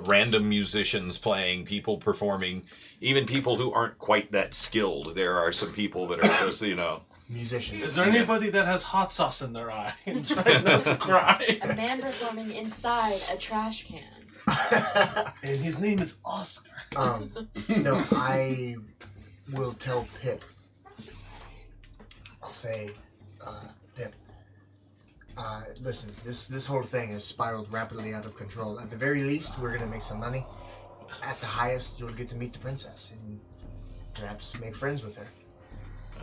Speaker 4: Random musicians playing, people performing, even people who aren't quite that skilled. There are some people that are just,
Speaker 1: Musicians.
Speaker 2: Is there anybody that has hot sauce in their eye and trying not to cry?
Speaker 6: A man performing inside a trash can.
Speaker 2: And his name is Oscar.
Speaker 1: No, I will tell Pip. I'll say, Pip, listen, this whole thing has spiraled rapidly out of control. At the very least, we're gonna make some money. At the highest, you'll get to meet the princess and perhaps make friends with her.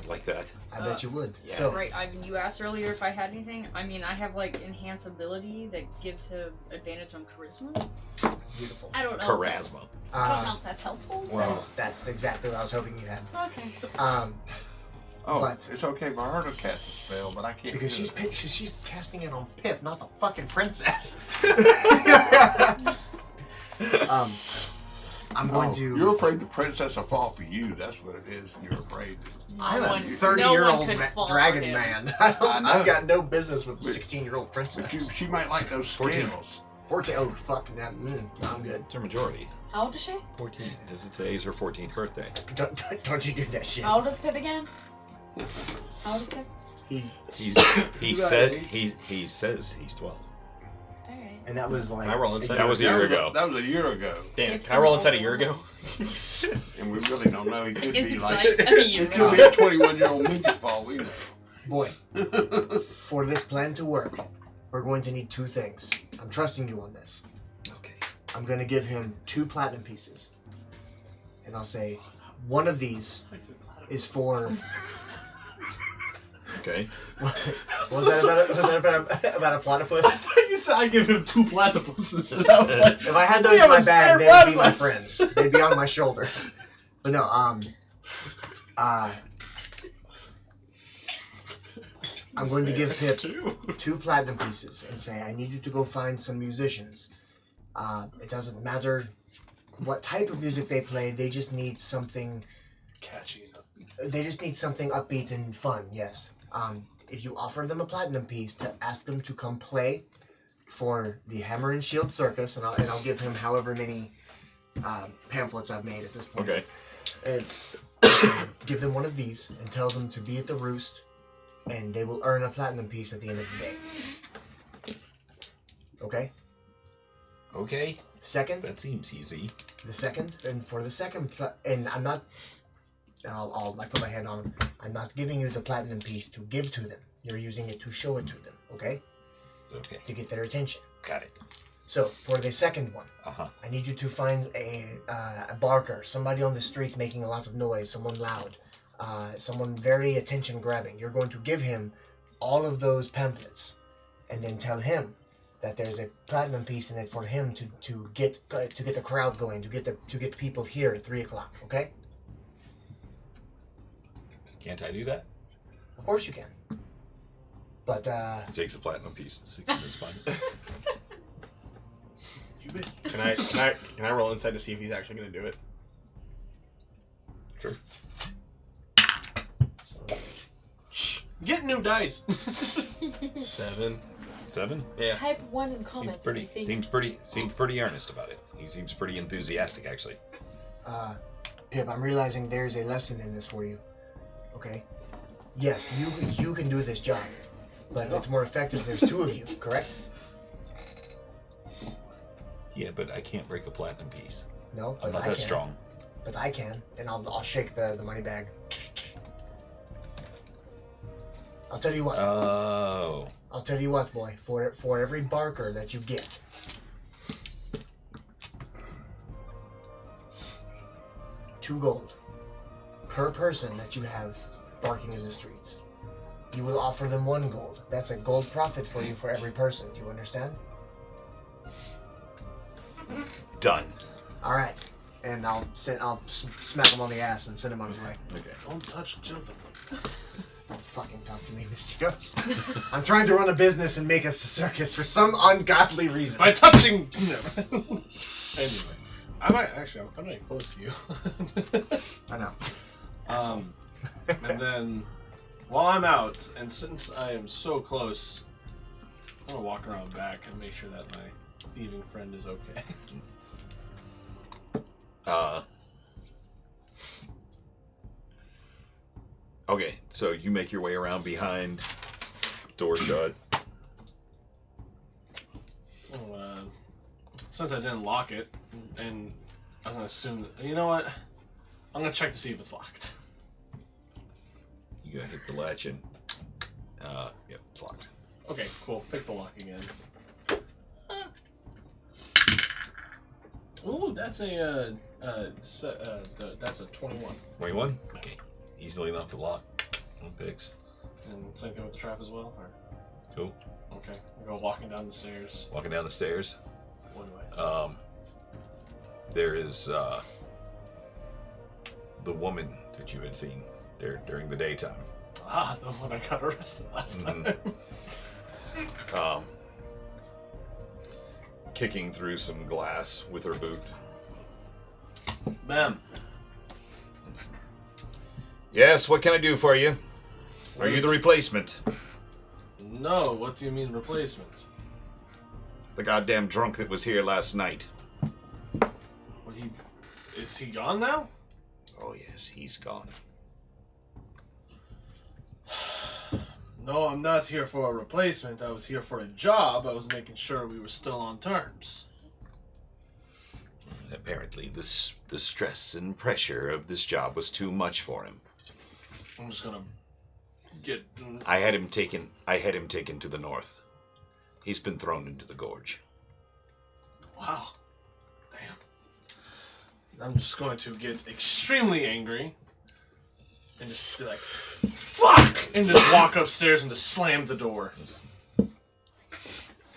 Speaker 9: I like that.
Speaker 1: I bet you would.
Speaker 9: yeah.
Speaker 1: So,
Speaker 5: Right, Ivan, you asked earlier if I had anything. I mean, I have like enhance ability that gives him advantage on charisma.
Speaker 1: beautiful.
Speaker 10: I don't know.
Speaker 4: charisma.
Speaker 10: I don't know if that's helpful.
Speaker 1: That's exactly what I was hoping you had.
Speaker 10: Okay.
Speaker 3: Oh,
Speaker 1: But-
Speaker 3: it's okay for her to cast a spell, but I can't
Speaker 1: Because
Speaker 3: do
Speaker 1: she's casting it on Pip, not the fucking princess. I'm going to.
Speaker 3: You're afraid the princess will fall for you. That's what it is. And you're afraid.
Speaker 1: I'm a
Speaker 5: No one
Speaker 1: 30-year-old
Speaker 5: could fall
Speaker 1: dragon
Speaker 5: for him.
Speaker 1: man.
Speaker 3: I know.
Speaker 1: I've got no business with a
Speaker 3: But-
Speaker 1: 16-year-old
Speaker 3: But
Speaker 1: princess.
Speaker 3: she might like those
Speaker 4: 14.
Speaker 3: scales.
Speaker 1: 14. Oh, fuck. That, no, I'm good.
Speaker 4: It's her majority.
Speaker 6: How old is she?
Speaker 4: 14. Today's her 14th birthday.
Speaker 1: Don't you do that shit.
Speaker 6: How old is Pip again? How old is Pip?
Speaker 4: He says he's 12.
Speaker 6: Alright.
Speaker 1: And that was like.
Speaker 7: Can I roll insight?
Speaker 4: That was a year ago.
Speaker 3: That was a year ago.
Speaker 7: Damn,
Speaker 6: Gibson
Speaker 7: can I roll
Speaker 6: roll
Speaker 7: inside a year ago?
Speaker 3: And we really don't know. He could be
Speaker 5: It's
Speaker 3: like.
Speaker 5: like a
Speaker 3: He
Speaker 5: year
Speaker 3: could be a 21-year-old midget fall. We know.
Speaker 1: Boy, for this plan to work, we're going to need two things. I'm trusting you on this.
Speaker 4: Okay.
Speaker 1: I'm going to give him 2 platinum pieces. And I'll say, one of these is for.
Speaker 4: Okay.
Speaker 1: Was that about a platypus?
Speaker 2: You said I give him 2 platypuses, and I was like,
Speaker 1: If I had
Speaker 2: We
Speaker 1: those in
Speaker 2: have
Speaker 1: my
Speaker 2: a
Speaker 1: bag,
Speaker 2: spare
Speaker 1: they'd be my
Speaker 2: platypus.
Speaker 1: friends. They'd be on my shoulder. But no, I'm going to give Pip 2 platinum pieces and say, I need you to go find some musicians. It doesn't matter what type of music they play, they just need something.
Speaker 2: catchy enough.
Speaker 1: They just need something upbeat and fun, yes. If you offer them a platinum piece to ask them to come play for the Hammer and Shield Circus, and I'll give him however many pamphlets I've made at this point.
Speaker 4: Okay.
Speaker 1: And give them one of these and tell them to be at the roost, and they will earn a platinum piece at the end of the day. Okay?
Speaker 4: Okay.
Speaker 1: Second,
Speaker 4: That seems easy.
Speaker 1: the second, and for the second, and I'm not, and I'll like put my hand on them. I'm not giving you the platinum piece to give to them. You're using it to show it to them, okay?
Speaker 4: Okay.
Speaker 1: To get their attention.
Speaker 4: Got it.
Speaker 1: So for the second one,
Speaker 4: Uh-huh.
Speaker 1: I need you to find a barker, somebody on the street making a lot of noise, someone loud, someone very attention-grabbing. You're going to give him all of those pamphlets, and then tell him that there's a platinum piece in it for him to get the crowd going, to get people here at 3 o'clock. Okay?
Speaker 4: Can't I do that?
Speaker 1: Of course you can. But
Speaker 4: He takes a platinum piece and sticks it in his spine.
Speaker 2: You bet.
Speaker 7: Can I roll insight to see if he's actually going to do it?
Speaker 4: Sure.
Speaker 2: Get new dice.
Speaker 7: 7.
Speaker 4: 7?
Speaker 7: Yeah.
Speaker 6: Type 1 in comments.
Speaker 4: Seems pretty earnest about it. He seems pretty enthusiastic, actually.
Speaker 1: Pip, I'm realizing there's a lesson in this for you. Okay? Yes, you can do this job, but it's more effective if there's 2 of you, correct?
Speaker 4: Yeah, but I can't break a platinum piece.
Speaker 1: No, but
Speaker 4: I'm not
Speaker 1: I
Speaker 4: that
Speaker 1: can.
Speaker 4: strong.
Speaker 1: But I can, and I'll shake the money bag. I'll tell you what.
Speaker 4: Oh.
Speaker 1: I'll tell you what, boy. For every barker that you get, $2 gold per person that you have barking in the streets. You will offer them 1 gold. That's a gold profit for you for every person. Do you understand?
Speaker 4: Done.
Speaker 1: All right. And I'll smack him on the ass and send him on his way.
Speaker 4: Okay.
Speaker 2: Don't touch Jonathan.
Speaker 1: Don't fucking talk to me, Mystios. I'm trying to run a business and make us a circus for some ungodly reason.
Speaker 2: By touching. Anyway, I'm not close to you.
Speaker 1: I know.
Speaker 2: And then while I'm out, and since I am so close, I'm gonna walk around back and make sure that my thieving friend is okay.
Speaker 4: Okay, so you make your way around behind, door shut.
Speaker 2: Well, since I didn't lock it, and I'm gonna assume that, you know what? I'm gonna check to see if it's locked.
Speaker 4: You gotta hit the latch and, yep, it's locked.
Speaker 2: Okay, cool. Pick the lock again. Ooh, that's a 21.
Speaker 4: 21? Okay. Easily enough to lock. One picks.
Speaker 2: And same thing with the trap as well? Or?
Speaker 4: Cool.
Speaker 2: Okay, I'll go walking down the stairs.
Speaker 4: Walking down the stairs.
Speaker 2: What do I do?
Speaker 4: There is, the woman that you had seen there during the daytime.
Speaker 2: Ah, the one I got arrested last time.
Speaker 4: Kicking through some glass with her boot.
Speaker 2: Ma'am.
Speaker 4: Yes, what can I do for you? Are you the replacement?
Speaker 2: No, what do you mean replacement?
Speaker 4: The goddamn drunk that was here last night.
Speaker 2: What, is he gone now?
Speaker 4: Oh yes, he's gone.
Speaker 2: No, I'm not here for a replacement. I was here for a job. I was making sure we were still on terms.
Speaker 4: Apparently, the stress and pressure of this job was too much for him.
Speaker 2: I'm just gonna get...
Speaker 4: I had him taken to the north. He's been thrown into the gorge.
Speaker 2: Wow. Damn. I'm just going to get extremely angry and just be like, fuck! And just walk upstairs and just slam the door. At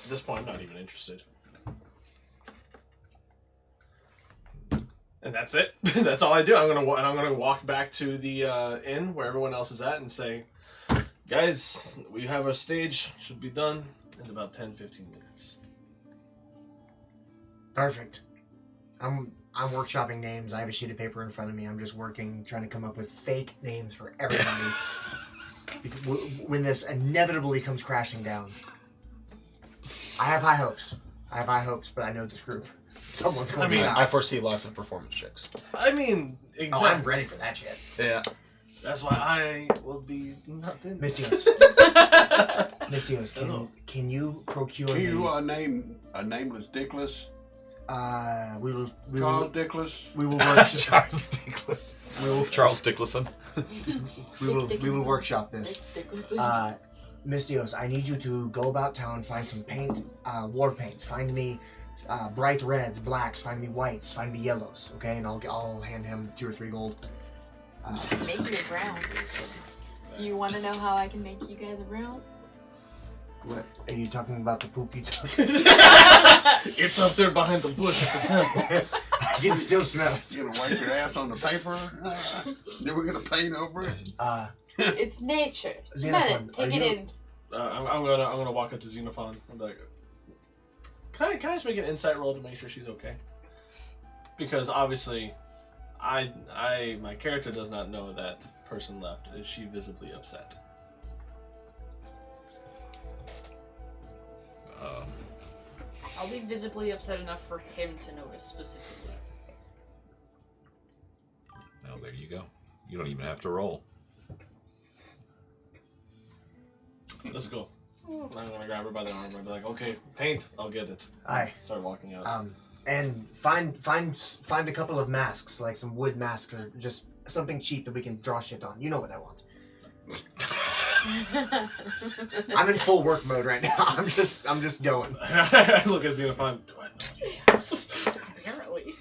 Speaker 2: this point, I'm not even interested. And that's it. That's all I do. I'm gonna walk back to the inn where everyone else is at and say, guys, we have our stage. Should be done in about 10-15 minutes.
Speaker 1: Perfect. I'm workshopping names. I have a sheet of paper in front of me. I'm just working, trying to come up with fake names for everybody. Because when this inevitably comes crashing down, I have high hopes. But I know this group. Someone's going to die.
Speaker 7: I foresee lots of performance checks.
Speaker 2: I mean, exactly.
Speaker 1: Oh, I'm ready for that shit.
Speaker 7: Yeah.
Speaker 2: That's why I will be nothing.
Speaker 1: Mystios. Mystios, can you procure
Speaker 3: Can you name a nameless Dickless? Charles Dickless?
Speaker 1: We will work
Speaker 4: Charles Dickless. Charles Dicklesson.
Speaker 1: we will workshop this. Mystios, I need you to go about town, find some paint, war paint. Find me bright reds, blacks. Find me whites. Find me yellows. Okay, and I'll hand him 2 or 3 gold.
Speaker 6: Make you a brown. Do you want to know how I can make you guys a brown?
Speaker 1: What are you talking about? The poop you took?
Speaker 2: It's up there behind the bush at the temple.
Speaker 1: I can still smell it.
Speaker 3: You gonna wipe your ass on the paper? Then we're gonna paint over it.
Speaker 6: It's nature. Smell
Speaker 1: Xenophon,
Speaker 6: it. Take it in.
Speaker 2: I'm gonna walk up to Xenophon. I'm like, can I just make an insight roll to make sure she's okay? Because obviously, my character does not know that person left. Is she visibly upset?
Speaker 5: I'll be visibly upset enough for him to notice specifically.
Speaker 4: Now there you go. You don't even have to roll.
Speaker 2: Let's go. I'm gonna grab her by the arm and be like, okay, paint, I'll get it.
Speaker 1: Aye.
Speaker 2: Start walking out.
Speaker 1: And find a couple of masks, like some wood masks, or just something cheap that we can draw shit on. You know what I want. I'm in full work mode right now. I'm just going.
Speaker 2: I look at Xenophon. Do I know what he is?
Speaker 5: Apparently.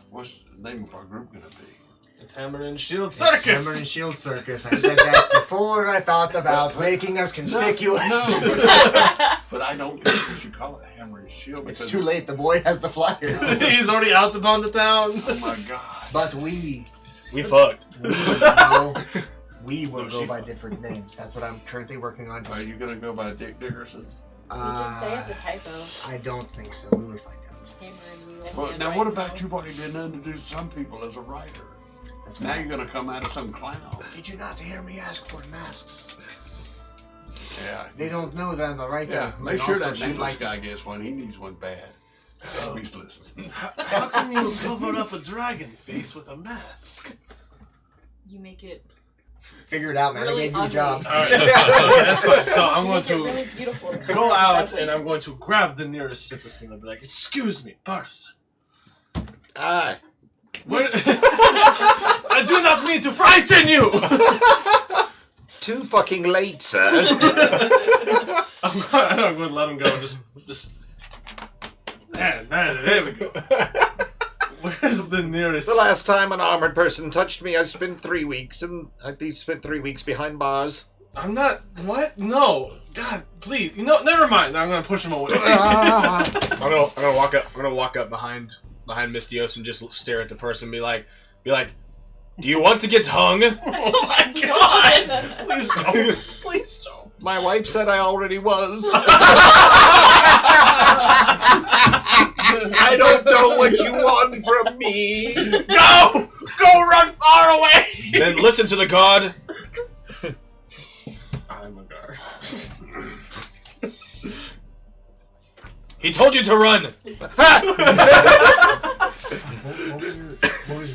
Speaker 3: What's the name of our group gonna be?
Speaker 2: It's Hammer and Shield Circus!
Speaker 1: It's Hammer and Shield Circus. I said that before I thought about making us conspicuous.
Speaker 3: No. But I don't think we should call it Hammer and Shield.
Speaker 1: It's too late. The boy has the flyer.
Speaker 2: He's already out upon the town.
Speaker 3: Oh my god.
Speaker 1: But we
Speaker 7: fucked.
Speaker 1: We will go by different names. That's what I'm currently working on.
Speaker 3: Are you gonna go by Dick Dickerson?
Speaker 6: You can say it's a typo.
Speaker 1: I don't think so. We will find out.
Speaker 6: Hammer and you and
Speaker 3: Well,
Speaker 6: him
Speaker 3: now
Speaker 6: right
Speaker 3: what about you've already been introduced some people as a writer?
Speaker 1: That's
Speaker 3: Now
Speaker 1: right.
Speaker 3: you're gonna come out of some clown.
Speaker 1: Did you not hear me ask for masks?
Speaker 3: Yeah.
Speaker 1: They don't know that I'm a writer.
Speaker 3: Yeah,
Speaker 1: who
Speaker 3: make
Speaker 1: can
Speaker 3: sure
Speaker 1: also
Speaker 3: that
Speaker 1: shoot
Speaker 3: necklace guy gets one. He needs one bad. So he's listening.
Speaker 2: How can you cover up a dragon face with a mask?
Speaker 5: You make it
Speaker 1: Figure it out, man.
Speaker 5: Really
Speaker 1: I gave you a
Speaker 5: ugly.
Speaker 1: job.
Speaker 2: Alright, that's fine. So I'm going
Speaker 6: Make it
Speaker 2: to
Speaker 6: really beautiful.
Speaker 2: go out
Speaker 6: That's
Speaker 2: and I'm going to grab the nearest citizen and be like, excuse me, person.
Speaker 11: Ah,
Speaker 2: Where... I do not mean to frighten you!
Speaker 11: too fucking late, sir.
Speaker 2: I'm going to let him go. Just... Man, there we go. Where's the nearest...
Speaker 11: The last time an armored person touched me, I spent 3 weeks, and I spent 3 weeks behind bars.
Speaker 2: I'm not... What? No. God, please. You know, never mind. I'm going to push him away.
Speaker 7: I'm gonna walk up behind Mystios and just stare at the person and be like, do you want to get hung?
Speaker 5: Oh my god!
Speaker 2: Please don't. Please don't.
Speaker 11: My wife said I already was. I don't know what you want from me.
Speaker 2: Go! Go run far away!
Speaker 7: Then listen to the god.
Speaker 2: I'm a guard.
Speaker 7: He told you to run.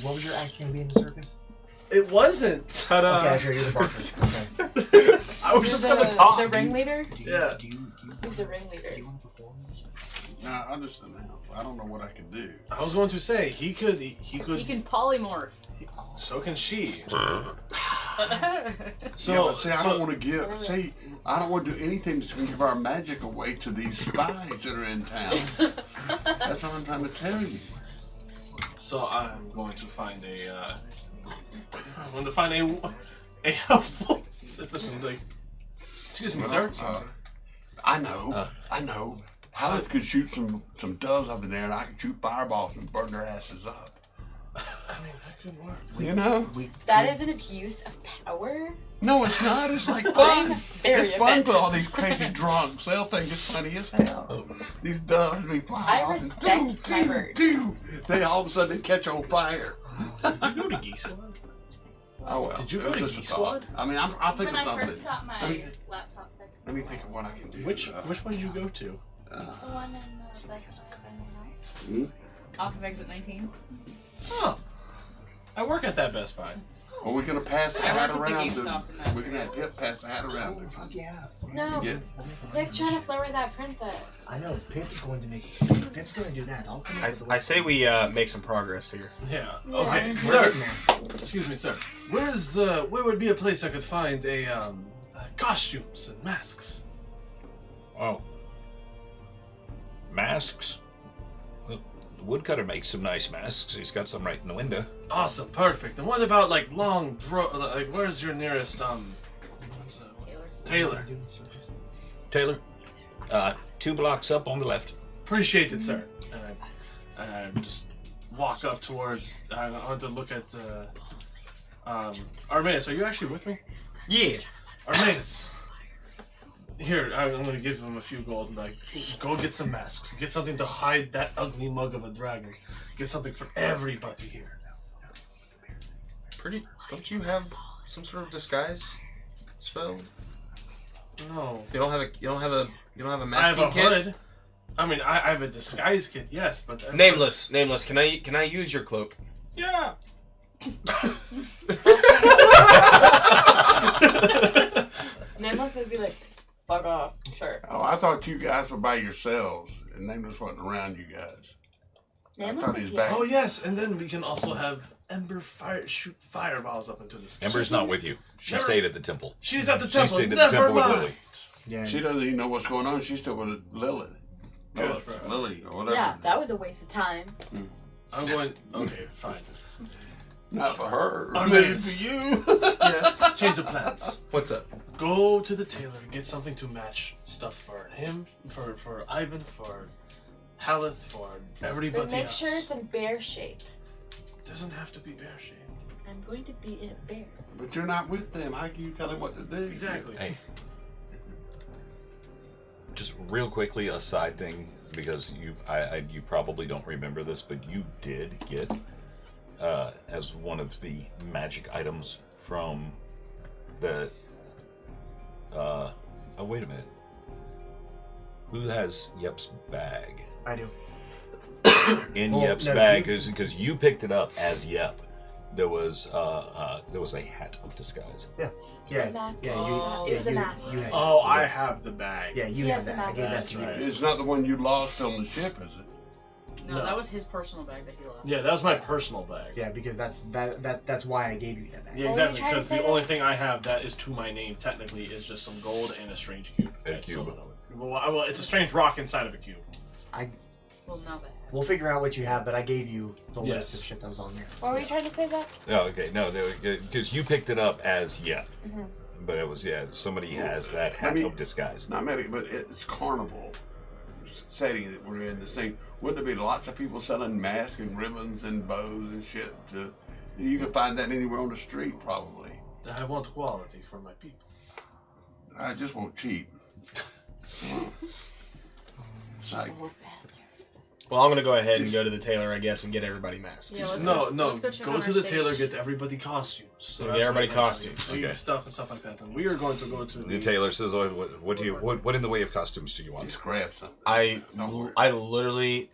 Speaker 1: What was your act going to be in the circus?
Speaker 2: It wasn't. Ta-da.
Speaker 1: Okay, sure, you're the barker. Okay.
Speaker 2: I was just gonna talk.
Speaker 6: The ringleader?
Speaker 2: Yeah.
Speaker 6: Who's the ringleader?
Speaker 1: Do you want to perform this?
Speaker 3: Nah, I just I don't know what I can do.
Speaker 2: I was going to say he could.
Speaker 5: He can polymorph.
Speaker 2: So can she.
Speaker 3: Yeah, but see, I don't want to give. See, I don't want to do anything that's going to give our magic away to these spies that are in town. That's what I'm trying to tell you.
Speaker 2: So I'm going to find a helpful citizen. Like, excuse me, sir.
Speaker 3: I know. Howard could shoot some doves over there, and I could shoot fireballs and burn their asses up.
Speaker 2: I mean, that could work.
Speaker 3: You know?
Speaker 6: That is an abuse of power.
Speaker 3: No, it's not. It's like fun.
Speaker 6: Very
Speaker 3: It's fun for
Speaker 6: offended.
Speaker 3: all these crazy drunks. They'll think it's funny as hell. These doves be flying
Speaker 6: I
Speaker 3: off
Speaker 6: respect my bird.
Speaker 3: They all of a sudden they catch on fire.
Speaker 2: Did you go to Geek Squad?
Speaker 3: Oh well.
Speaker 2: Did you
Speaker 3: it
Speaker 2: go
Speaker 3: was
Speaker 2: to
Speaker 3: just a
Speaker 2: Geek
Speaker 3: thought.
Speaker 2: Squad?
Speaker 3: I mean, I'll think
Speaker 10: When
Speaker 3: of
Speaker 10: I
Speaker 3: something.
Speaker 10: first got my laptop fixed.
Speaker 3: Let me think of what I can do.
Speaker 2: Which one did you go to?
Speaker 10: The one in the Best House.
Speaker 5: Off of exit 19.
Speaker 2: Oh, I work at that Best Buy.
Speaker 3: Well, we're gonna pass the
Speaker 5: I
Speaker 3: hat
Speaker 5: work at the
Speaker 3: around.
Speaker 5: GameStop in that
Speaker 3: We're gonna have Pip pass the hat around.
Speaker 1: Oh, fuck yeah.
Speaker 6: No,
Speaker 3: Yeah.
Speaker 6: Pip's trying to flirt with that princess.
Speaker 1: I know. Pip's going to do that. I'll come up with
Speaker 7: I say we make some progress here.
Speaker 2: Yeah.
Speaker 6: Yeah.
Speaker 2: Okay, sir. Excuse me, sir. Where would be a place I could find costumes and masks?
Speaker 4: Oh. masks. Well, the woodcutter makes some nice masks. He's got some right in the window.
Speaker 2: Awesome, perfect. And what about like where's your nearest Taylor?
Speaker 4: Taylor, 2 blocks up on the left.
Speaker 2: Appreciate it, sir. And I just walk up towards. I want to look at. Armaeus, are you actually with me?
Speaker 7: Yeah.
Speaker 2: Armaeus. Here, I'm going to give him a few gold and like, go get some masks. Get something to hide that ugly mug of a dragon. Get something for everybody here.
Speaker 8: Don't you have some sort of disguise spell?
Speaker 2: No.
Speaker 8: You don't have a
Speaker 2: I have
Speaker 8: masking
Speaker 2: a
Speaker 8: kit?
Speaker 2: hood. I mean, I have a disguise kit, yes, but...
Speaker 7: Nameless. Can I use your cloak?
Speaker 2: Yeah.
Speaker 6: Nameless would be like, fuck off. Sure.
Speaker 3: Oh, I thought you guys were by yourselves, and Nameless wasn't around you guys.
Speaker 6: Nameless
Speaker 3: thought
Speaker 6: is
Speaker 3: he's
Speaker 6: here.
Speaker 3: back.
Speaker 2: Oh, yes, and then we can also have Ember shoot fireballs up into the sky.
Speaker 4: Ember's not with you. She
Speaker 2: Never-
Speaker 4: stayed at the temple.
Speaker 2: She's at the
Speaker 4: She
Speaker 2: temple.
Speaker 4: stayed at the
Speaker 2: Never
Speaker 4: temple with
Speaker 2: mind.
Speaker 4: Lily.
Speaker 1: Yeah.
Speaker 3: She doesn't even know what's going on. She's still with Lily.
Speaker 2: Good
Speaker 3: Oh,
Speaker 2: for her.
Speaker 3: Lily or whatever.
Speaker 6: Yeah, that was a waste of time.
Speaker 2: I'm going... Okay, fine.
Speaker 3: Not for her.
Speaker 2: Oh,
Speaker 3: Maybe
Speaker 2: nice.
Speaker 3: for you.
Speaker 2: Yes, change of plans.
Speaker 8: What's up?
Speaker 2: Go to the tailor and get something to match stuff for him, for Ivan, for Haleth, for everybody
Speaker 6: But make
Speaker 2: else.
Speaker 6: sure it's in bear shape.
Speaker 2: Doesn't have to be bear shape.
Speaker 6: I'm going to be in a bear.
Speaker 3: But you're not with them. How can you tell him what to do?
Speaker 2: Exactly.
Speaker 4: Hey. Just real quickly, a side thing, because you probably don't remember this, but you did get as one of the magic items from the. Oh wait a minute. Who has Yep's bag?
Speaker 1: I do.
Speaker 4: In
Speaker 1: Well,
Speaker 4: Yep's
Speaker 1: no,
Speaker 4: bag,
Speaker 1: you-
Speaker 4: because you picked it up as Yep. There was a hat of disguise.
Speaker 1: Yeah.
Speaker 6: Mask.
Speaker 1: Yeah.
Speaker 5: Oh,
Speaker 1: You.
Speaker 6: it was a
Speaker 1: Yeah.
Speaker 6: mask.
Speaker 1: You had.
Speaker 2: Oh, I have the bag.
Speaker 1: Yeah. You
Speaker 6: He
Speaker 1: have
Speaker 6: has
Speaker 1: that.
Speaker 6: the
Speaker 1: I gave that
Speaker 2: That's
Speaker 1: to you.
Speaker 2: right.
Speaker 3: It's not the one you lost on the ship, is it?
Speaker 5: No,
Speaker 2: No.
Speaker 5: that was his personal bag that he lost.
Speaker 2: Yeah, that was my personal bag.
Speaker 1: Yeah, because that's why I gave you that bag.
Speaker 2: Yeah,
Speaker 6: What were you
Speaker 2: exactly.
Speaker 6: trying to
Speaker 2: Because
Speaker 6: say
Speaker 2: the
Speaker 6: there?
Speaker 2: only thing I have that is to my name technically is just some gold and a strange cube.
Speaker 4: A
Speaker 2: I still
Speaker 4: cube.
Speaker 2: don't know. Well, it's a strange rock inside of a cube.
Speaker 5: Well, now that.
Speaker 1: We'll figure out what you have, but I gave you the
Speaker 2: Yes.
Speaker 1: list of shit that was on there.
Speaker 6: What were you trying to say, Zach?
Speaker 4: Oh, okay. No, because you picked it up as Yep.
Speaker 6: Mhm.
Speaker 4: But it was, somebody has that hat of disguise.
Speaker 3: It's not medic, but it's carnival setting that we're in. This thing, wouldn't there be lots of people selling masks and ribbons and bows and shit? You can find that anywhere on the street, probably.
Speaker 2: I want quality for my people.
Speaker 3: I just want cheap. It's like,
Speaker 7: Well, I'm gonna go ahead and go to the tailor, I guess, and get everybody masks.
Speaker 5: Yeah, let's
Speaker 2: No,
Speaker 5: let's go check
Speaker 2: go
Speaker 5: on
Speaker 2: to
Speaker 5: our
Speaker 2: the
Speaker 5: stage.
Speaker 2: tailor, get everybody costumes.
Speaker 7: So
Speaker 2: that's
Speaker 7: get everybody
Speaker 2: what
Speaker 7: costumes.
Speaker 2: seed
Speaker 4: Okay.
Speaker 2: stuff and stuff like that. And we are going to go to
Speaker 4: The tailor says, "Oh, what in the way of costumes do you want?
Speaker 3: just grab something.
Speaker 7: I literally.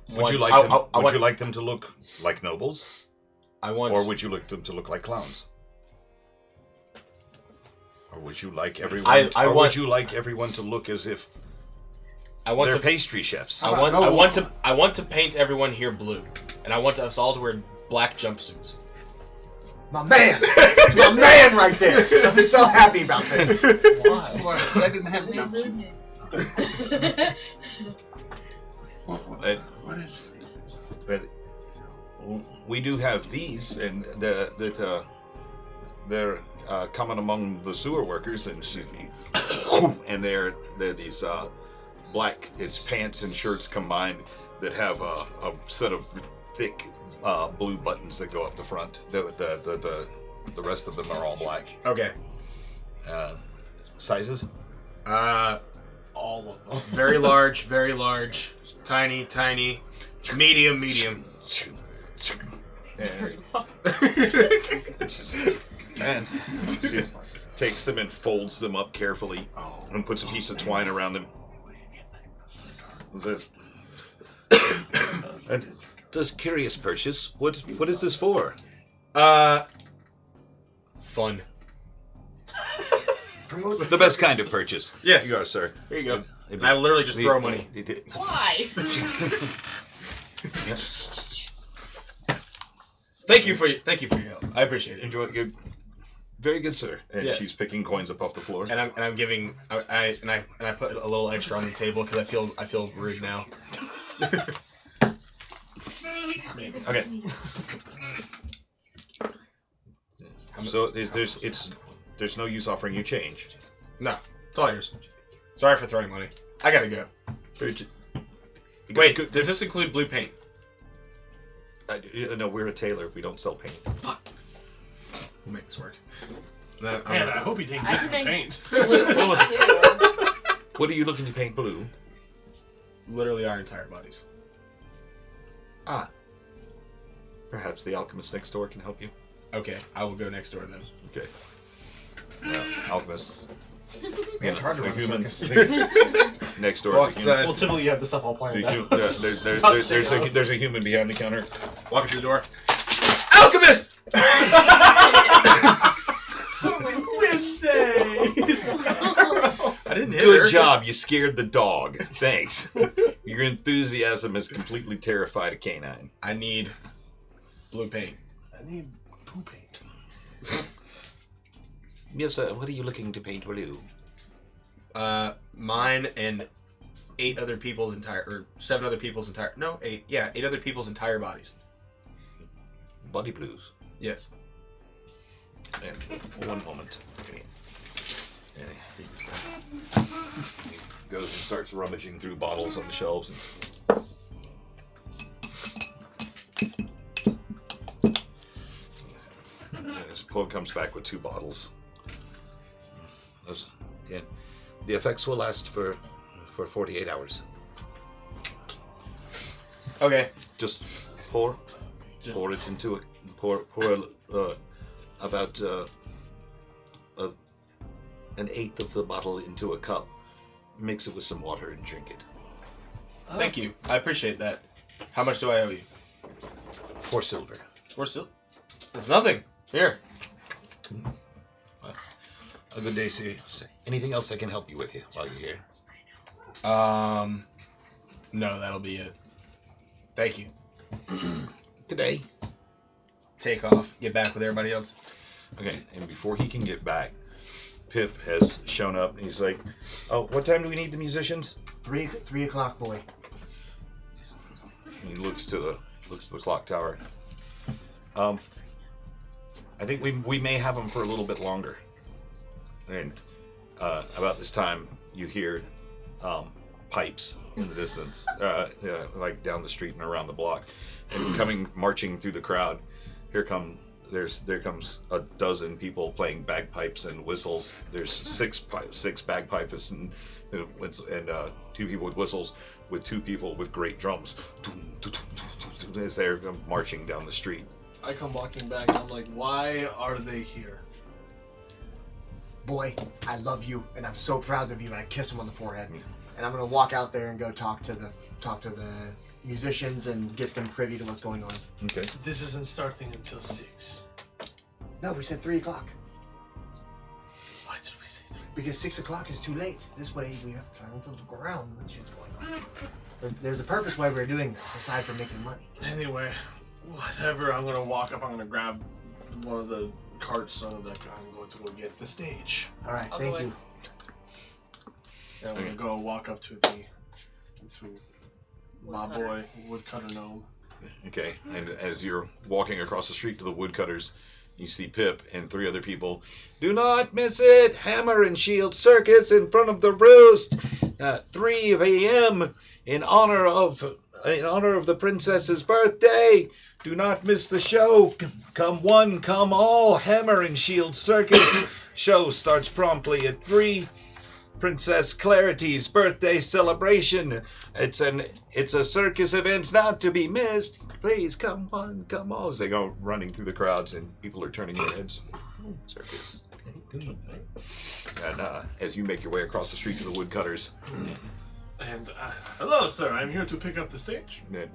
Speaker 4: Would you
Speaker 7: want-
Speaker 4: like them?
Speaker 7: I
Speaker 4: Would
Speaker 7: want-
Speaker 4: you like them to look like nobles,
Speaker 7: I want.
Speaker 4: or would you like them to look like clowns? Or would you like everyone?
Speaker 7: I
Speaker 4: or
Speaker 7: want-
Speaker 4: would you like everyone to look as if
Speaker 7: I want
Speaker 4: they're
Speaker 7: to.
Speaker 4: pastry chefs?
Speaker 3: How about noble?
Speaker 7: I want to paint everyone here blue, and I want us all to wear black jumpsuits.
Speaker 1: My man! It's my man right there! I'm so happy about this.
Speaker 2: Why?
Speaker 3: Well, they didn't have jumpsuits. What is it?
Speaker 4: But we do have these, and they're common among the sewer workers, and and they're these black. It's pants and shirts combined that have a set of thick blue buttons that go up the front. The rest of them are all black.
Speaker 7: Okay.
Speaker 4: Sizes?
Speaker 2: All of them.
Speaker 7: Very large, tiny, tiny, medium.
Speaker 4: And she takes them and folds them up carefully and puts a piece of twine around them. And says, and does curious purchase? What is this for?
Speaker 7: Fun.
Speaker 1: Promote
Speaker 4: The best kind of purchase.
Speaker 7: Yes.
Speaker 4: You are, sir.
Speaker 7: Here you go. And I literally just throw money.
Speaker 5: Why?
Speaker 7: Thank you for your help. I appreciate it.
Speaker 4: Enjoy. Very good, sir. And
Speaker 7: Yes.
Speaker 4: she's picking coins up off the floor.
Speaker 7: And I'm giving I put a little extra on the table because I feel rude now.
Speaker 4: Okay. So there's no use offering you change.
Speaker 7: No, it's all yours. Sorry for throwing money. I gotta go. Wait, does this include blue paint?
Speaker 4: No, we're a tailor. We don't sell paint.
Speaker 7: Fuck. We'll make this work.
Speaker 2: Man, I hope you take
Speaker 6: I can
Speaker 2: different
Speaker 6: make
Speaker 2: paint.
Speaker 6: blue too.
Speaker 4: What are you looking to paint blue?
Speaker 7: Literally our entire bodies.
Speaker 4: Ah. Perhaps the alchemist next door can help you.
Speaker 7: Okay, I will go next door then.
Speaker 4: Okay. Alchemist.
Speaker 1: Man, it's hard to
Speaker 4: the
Speaker 1: run a
Speaker 4: human
Speaker 1: circus.
Speaker 4: next door.
Speaker 7: Walk
Speaker 4: the human,
Speaker 7: inside.
Speaker 2: Well, typically you have the stuff all planned
Speaker 4: the
Speaker 2: out.
Speaker 4: there's a human behind the counter.
Speaker 7: Walk through the door. Alchemist!
Speaker 2: Wednesdays!
Speaker 7: I didn't hit
Speaker 4: Good
Speaker 7: her.
Speaker 4: job. You scared the dog. Thanks. Your enthusiasm has completely terrified a canine.
Speaker 7: I need blue paint.
Speaker 2: I need poo paint.
Speaker 4: Yes, sir. What are you looking to paint blue?
Speaker 7: Mine and 8 other people's entire, or 7 other people's entire, no, 8, yeah, 8 other people's entire bodies.
Speaker 4: Body blues.
Speaker 7: Yes.
Speaker 4: And one moment. Okay. And he goes and starts rummaging through bottles on the shelves. And his Poe comes back with 2 bottles. Yeah. The effects will last for 48 hours.
Speaker 7: Okay.
Speaker 4: Just pour it into it. Pour about an eighth of the bottle into a cup. Mix it with some water and drink it.
Speaker 7: Thank you. I appreciate that. How much do I owe you?
Speaker 4: 4 silver.
Speaker 7: 4 silver? That's nothing. Here.
Speaker 4: A good day, sir. Anything else I can help you with while you're here?
Speaker 7: No, that'll be it. Thank you.
Speaker 4: Good day.
Speaker 7: Take off. Get back with everybody else.
Speaker 4: Okay, and before he can get back, Pip has shown up, and he's like, "Oh, what time do we need the musicians?"
Speaker 1: 3 o'clock, boy.
Speaker 4: And he looks to the clock tower. I think we may have them for a little bit longer. And about this time, you hear pipes in the distance, like down the street and around the block, and marching through the crowd. There comes a dozen people playing bagpipes and whistles. There's six bagpipers and 2 people with whistles, with 2 people with great drums. As they're marching down the street.
Speaker 2: I come walking back and I'm like, why are they here?
Speaker 1: Boy, I love you, and I'm so proud of you, and I kiss him on the forehead. And I'm gonna walk out there and go talk to the musicians and get them privy to what's going on.
Speaker 4: Okay.
Speaker 2: This isn't starting until 6.
Speaker 1: No, we said 3 o'clock.
Speaker 2: Why did we say 3?
Speaker 1: Because 6 o'clock is too late. This way we have time to look around what shit's going on. There's a purpose why we're doing this, aside from making money.
Speaker 2: Anyway, whatever. I'm gonna walk up. I'm gonna grab one of the carts. And I'm going to go get the stage.
Speaker 1: All right,
Speaker 5: I'll
Speaker 1: thank
Speaker 5: go
Speaker 1: you.
Speaker 2: And I'm gonna go walk up to my boy, woodcutter gnome.
Speaker 4: Okay, and as you're walking across the street to the woodcutters, you see Pip and 3 other people. Do not miss it! Hammer and Shield Circus in front of the roost. 3 a.m. in honor of the princess's birthday. Do not miss the show. Come one, come all. Hammer and Shield Circus. Show starts promptly at 3. Princess Clarity's birthday celebration. It's a circus event not to be missed. Please come one, come all. As they go running through the crowds and people are turning their heads. Circus. And as you make your way across the street to the woodcutters.
Speaker 2: And hello, sir. I'm here to pick up the stage.
Speaker 4: And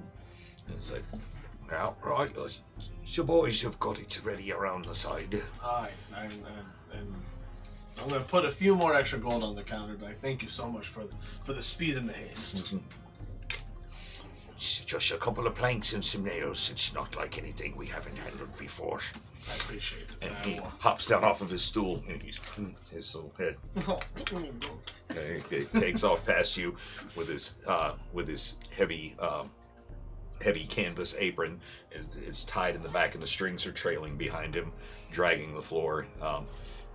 Speaker 4: it's like,
Speaker 11: Now, right, your boys have got it ready around the side.
Speaker 2: Aye, and I'm gonna put a few more extra gold on the counter, but I thank you so much for the speed and the haste.
Speaker 11: It's just a couple of planks and some nails. It's not like anything we haven't handled before.
Speaker 2: I appreciate it.
Speaker 11: And he hops down off of his stool and his little head. He takes off past you with his heavy canvas apron. It's tied in the back, and the strings are trailing behind him, dragging the floor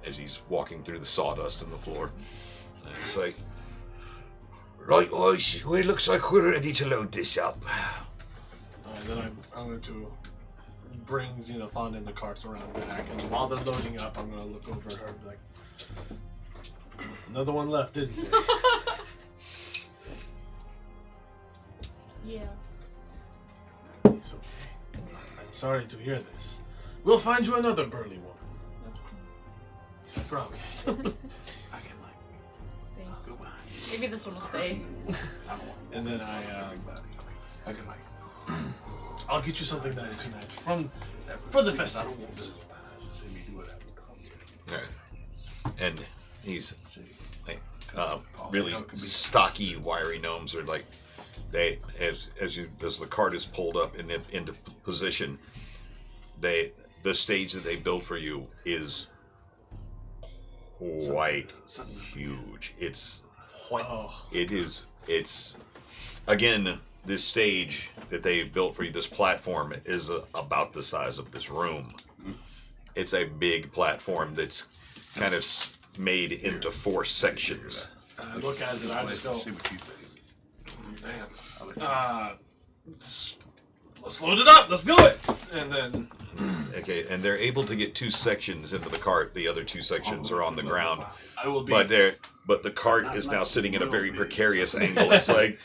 Speaker 11: as he's walking through the sawdust in the floor. And it's like, right, boys, well, it looks like we're ready to load this up.
Speaker 2: Then I'm going to bring Xenophon in the cart around back, and while they're loading up, I'm going to look over at her and be like, another one left, didn't they?
Speaker 10: Yeah.
Speaker 2: It's okay. I'm sorry to hear this. We'll find you another burly woman. I promise.
Speaker 10: Thanks.
Speaker 5: Maybe this one will stay.
Speaker 2: And then I'll get you something nice tonight for the festivities.
Speaker 4: Alright. And he's like, really stocky, wiry gnomes are like as the cart is pulled up into position. The stage that they built for you is quite huge. It's again, this stage that they built for you, this platform, is about the size of this room. It's a big platform that's kind of made into 4 sections.
Speaker 2: And I look at it and I just go, damn. Let's load it up. Let's do it. And then.
Speaker 4: Okay, and they're able to get 2 sections into the cart. The other 2 sections are on the ground.
Speaker 2: I will be.
Speaker 4: But the cart is now sitting in a very precarious angle. It's like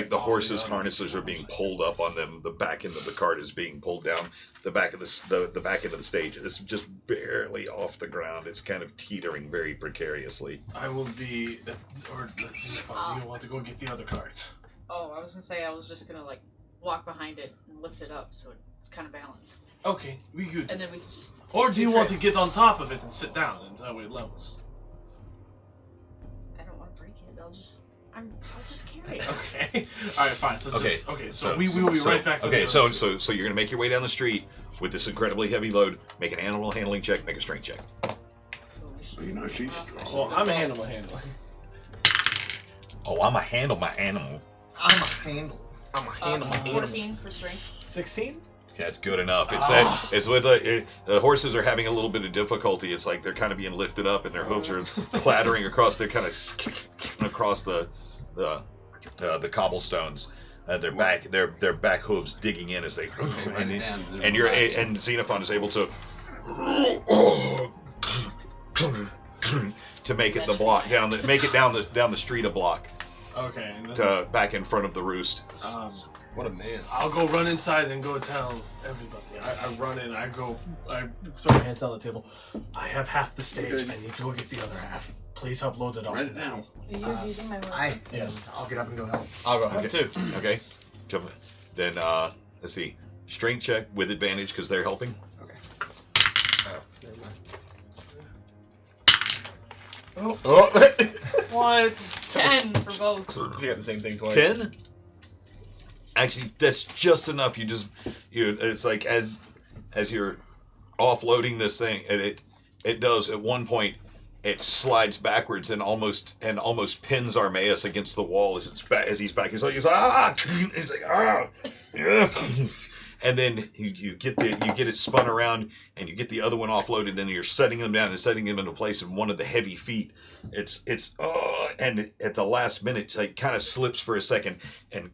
Speaker 4: the horses' harnesses are being pulled up on them. The back end of the cart is being pulled down. The back of the back end of the stage is just barely off the ground. It's kind of teetering very precariously.
Speaker 2: I will be. Or let's see if do you want to go get the other cart?
Speaker 5: Oh, I was gonna say I was just gonna like walk behind it and lift it up so it's kind of balanced.
Speaker 2: Okay, we good.
Speaker 5: And then we can just.
Speaker 2: Or do you want to get on top of it and sit down, and that way it levels?
Speaker 5: I don't want to break it. I'll just carry it.
Speaker 2: Okay. All right, fine. So
Speaker 4: Okay.
Speaker 2: So we will be right back. For
Speaker 4: okay.
Speaker 2: the
Speaker 4: So you're gonna make your way down the street with this incredibly heavy load. Make an animal handling check. Make a strength check.
Speaker 3: You know she's strong.
Speaker 2: Well, I'm a animal handler.
Speaker 4: Oh, I'm a handle my animal.
Speaker 1: I'm a handle.
Speaker 5: 14 for strength.
Speaker 2: 16.
Speaker 4: That's good enough. It's with the horses are having a little bit of difficulty. It's like they're kind of being lifted up, and their hooves are clattering across. They're kind of across the cobblestones. Their back hooves digging in as they and Xenophon is able to make it the block down the street a block.
Speaker 2: Okay. And then,
Speaker 4: to back in front of the roost.
Speaker 8: What a man.
Speaker 2: I'll go run inside and go tell everybody. I run in. I throw my hands on the table. I have half the stage. I need to go get the other half. Please help load it off now.
Speaker 6: You're using my word.
Speaker 2: Yes.
Speaker 1: I'll get up and go help.
Speaker 7: I'll go help too.
Speaker 4: Okay. Then let's see. Strength check with advantage because they're helping.
Speaker 1: Okay.
Speaker 7: Oh.
Speaker 2: What?
Speaker 5: 10 for both.
Speaker 7: You got the same thing twice.
Speaker 4: 10? Actually, that's just enough. It's like as you're offloading this thing, and it does at one point. It slides backwards and almost pins Armaeus against the wall as he's back. He's like ah, yeah. And then you get it spun around, and you get the other one offloaded, and you're setting them down and setting them into place. And one of the heavy feet, and at the last minute, like kind of slips for a second, and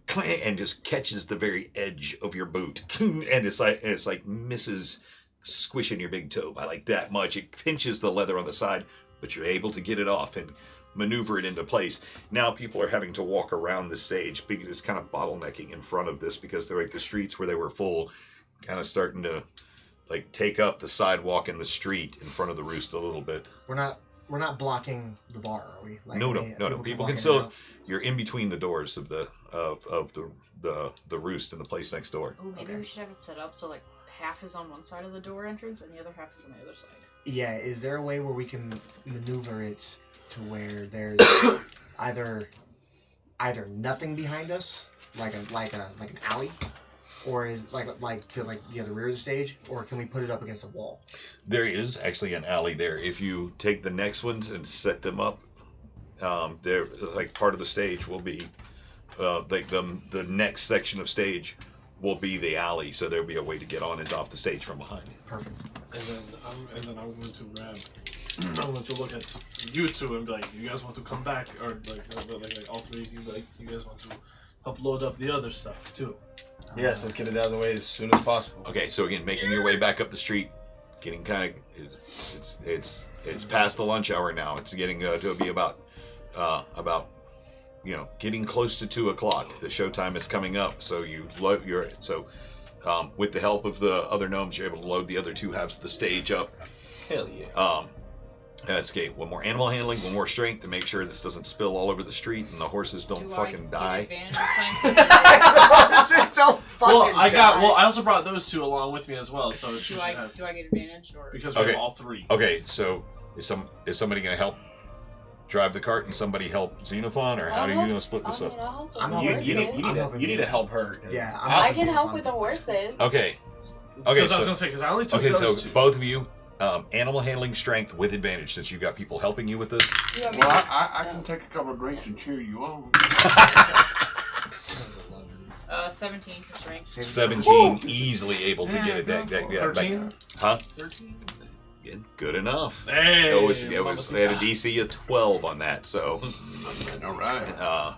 Speaker 4: just catches the very edge of your boot, and it's like misses squishing your big toe by like that much. It pinches the leather on the side, but you're able to get it off and maneuver it into place. Now people are having to walk around the stage because it's kind of bottlenecking in front of this because they're like the streets where they were full, kind of starting to like take up the sidewalk and the street in front of the roost a little bit.
Speaker 1: We're not blocking the bar, are we? Like,
Speaker 4: No. People can still. You're in between the doors of the roost and the place next door.
Speaker 5: Oh, maybe we should have it set up so like half is on one side of the door entrance and the other half is on the other side.
Speaker 1: Yeah, is there a way where we can maneuver it to where there's either either nothing behind us, like an alley, or is like to the rear of the stage, or can we put it up against a wall?
Speaker 11: There is actually an alley there. If you take the next ones and set them up, they're like part of the stage will be like the next section of stage will be the alley, so there'll be a way to get on and off the stage from behind.
Speaker 1: Perfect.
Speaker 2: And then I'm going to grab. I'm going to look at you two and be like, you guys want to come back, or like all three of you, like you guys want to help load up the other stuff too.
Speaker 7: Yes, let's get it out of the way as soon as possible.
Speaker 11: Okay, so again, making your way back up the street, getting kind of it's past the lunch hour now. It's getting to be about getting close to 2 o'clock. The showtime is coming up, so you load with the help of the other gnomes, you're able to load the other 2 halves of the stage up.
Speaker 7: Hell yeah.
Speaker 11: That's okay. One more animal handling, one more strength to make sure this doesn't spill all over the street and the horses don't fucking die.
Speaker 2: I also brought those 2 along with me as well. So
Speaker 5: do I get advantage or
Speaker 2: because we have all 3?
Speaker 11: Okay, so is somebody gonna help drive the cart and somebody help Xenophon, or how are you gonna split this up?
Speaker 7: You need to help her.
Speaker 1: Yeah,
Speaker 6: I can help with the horses.
Speaker 11: Okay.
Speaker 2: Okay, I was gonna say because I only took those 2.
Speaker 11: Both of you, animal handling strength with advantage since you've got people helping you with this.
Speaker 3: Well, I can take a couple of drinks and cheer you on.
Speaker 5: 17 for strength.
Speaker 11: 17, easily able to get it back.
Speaker 2: 13?
Speaker 11: Huh?
Speaker 2: 13?
Speaker 11: Yeah, good enough.
Speaker 2: Hey,
Speaker 11: they had a DC of 12 on that, so.
Speaker 3: All right.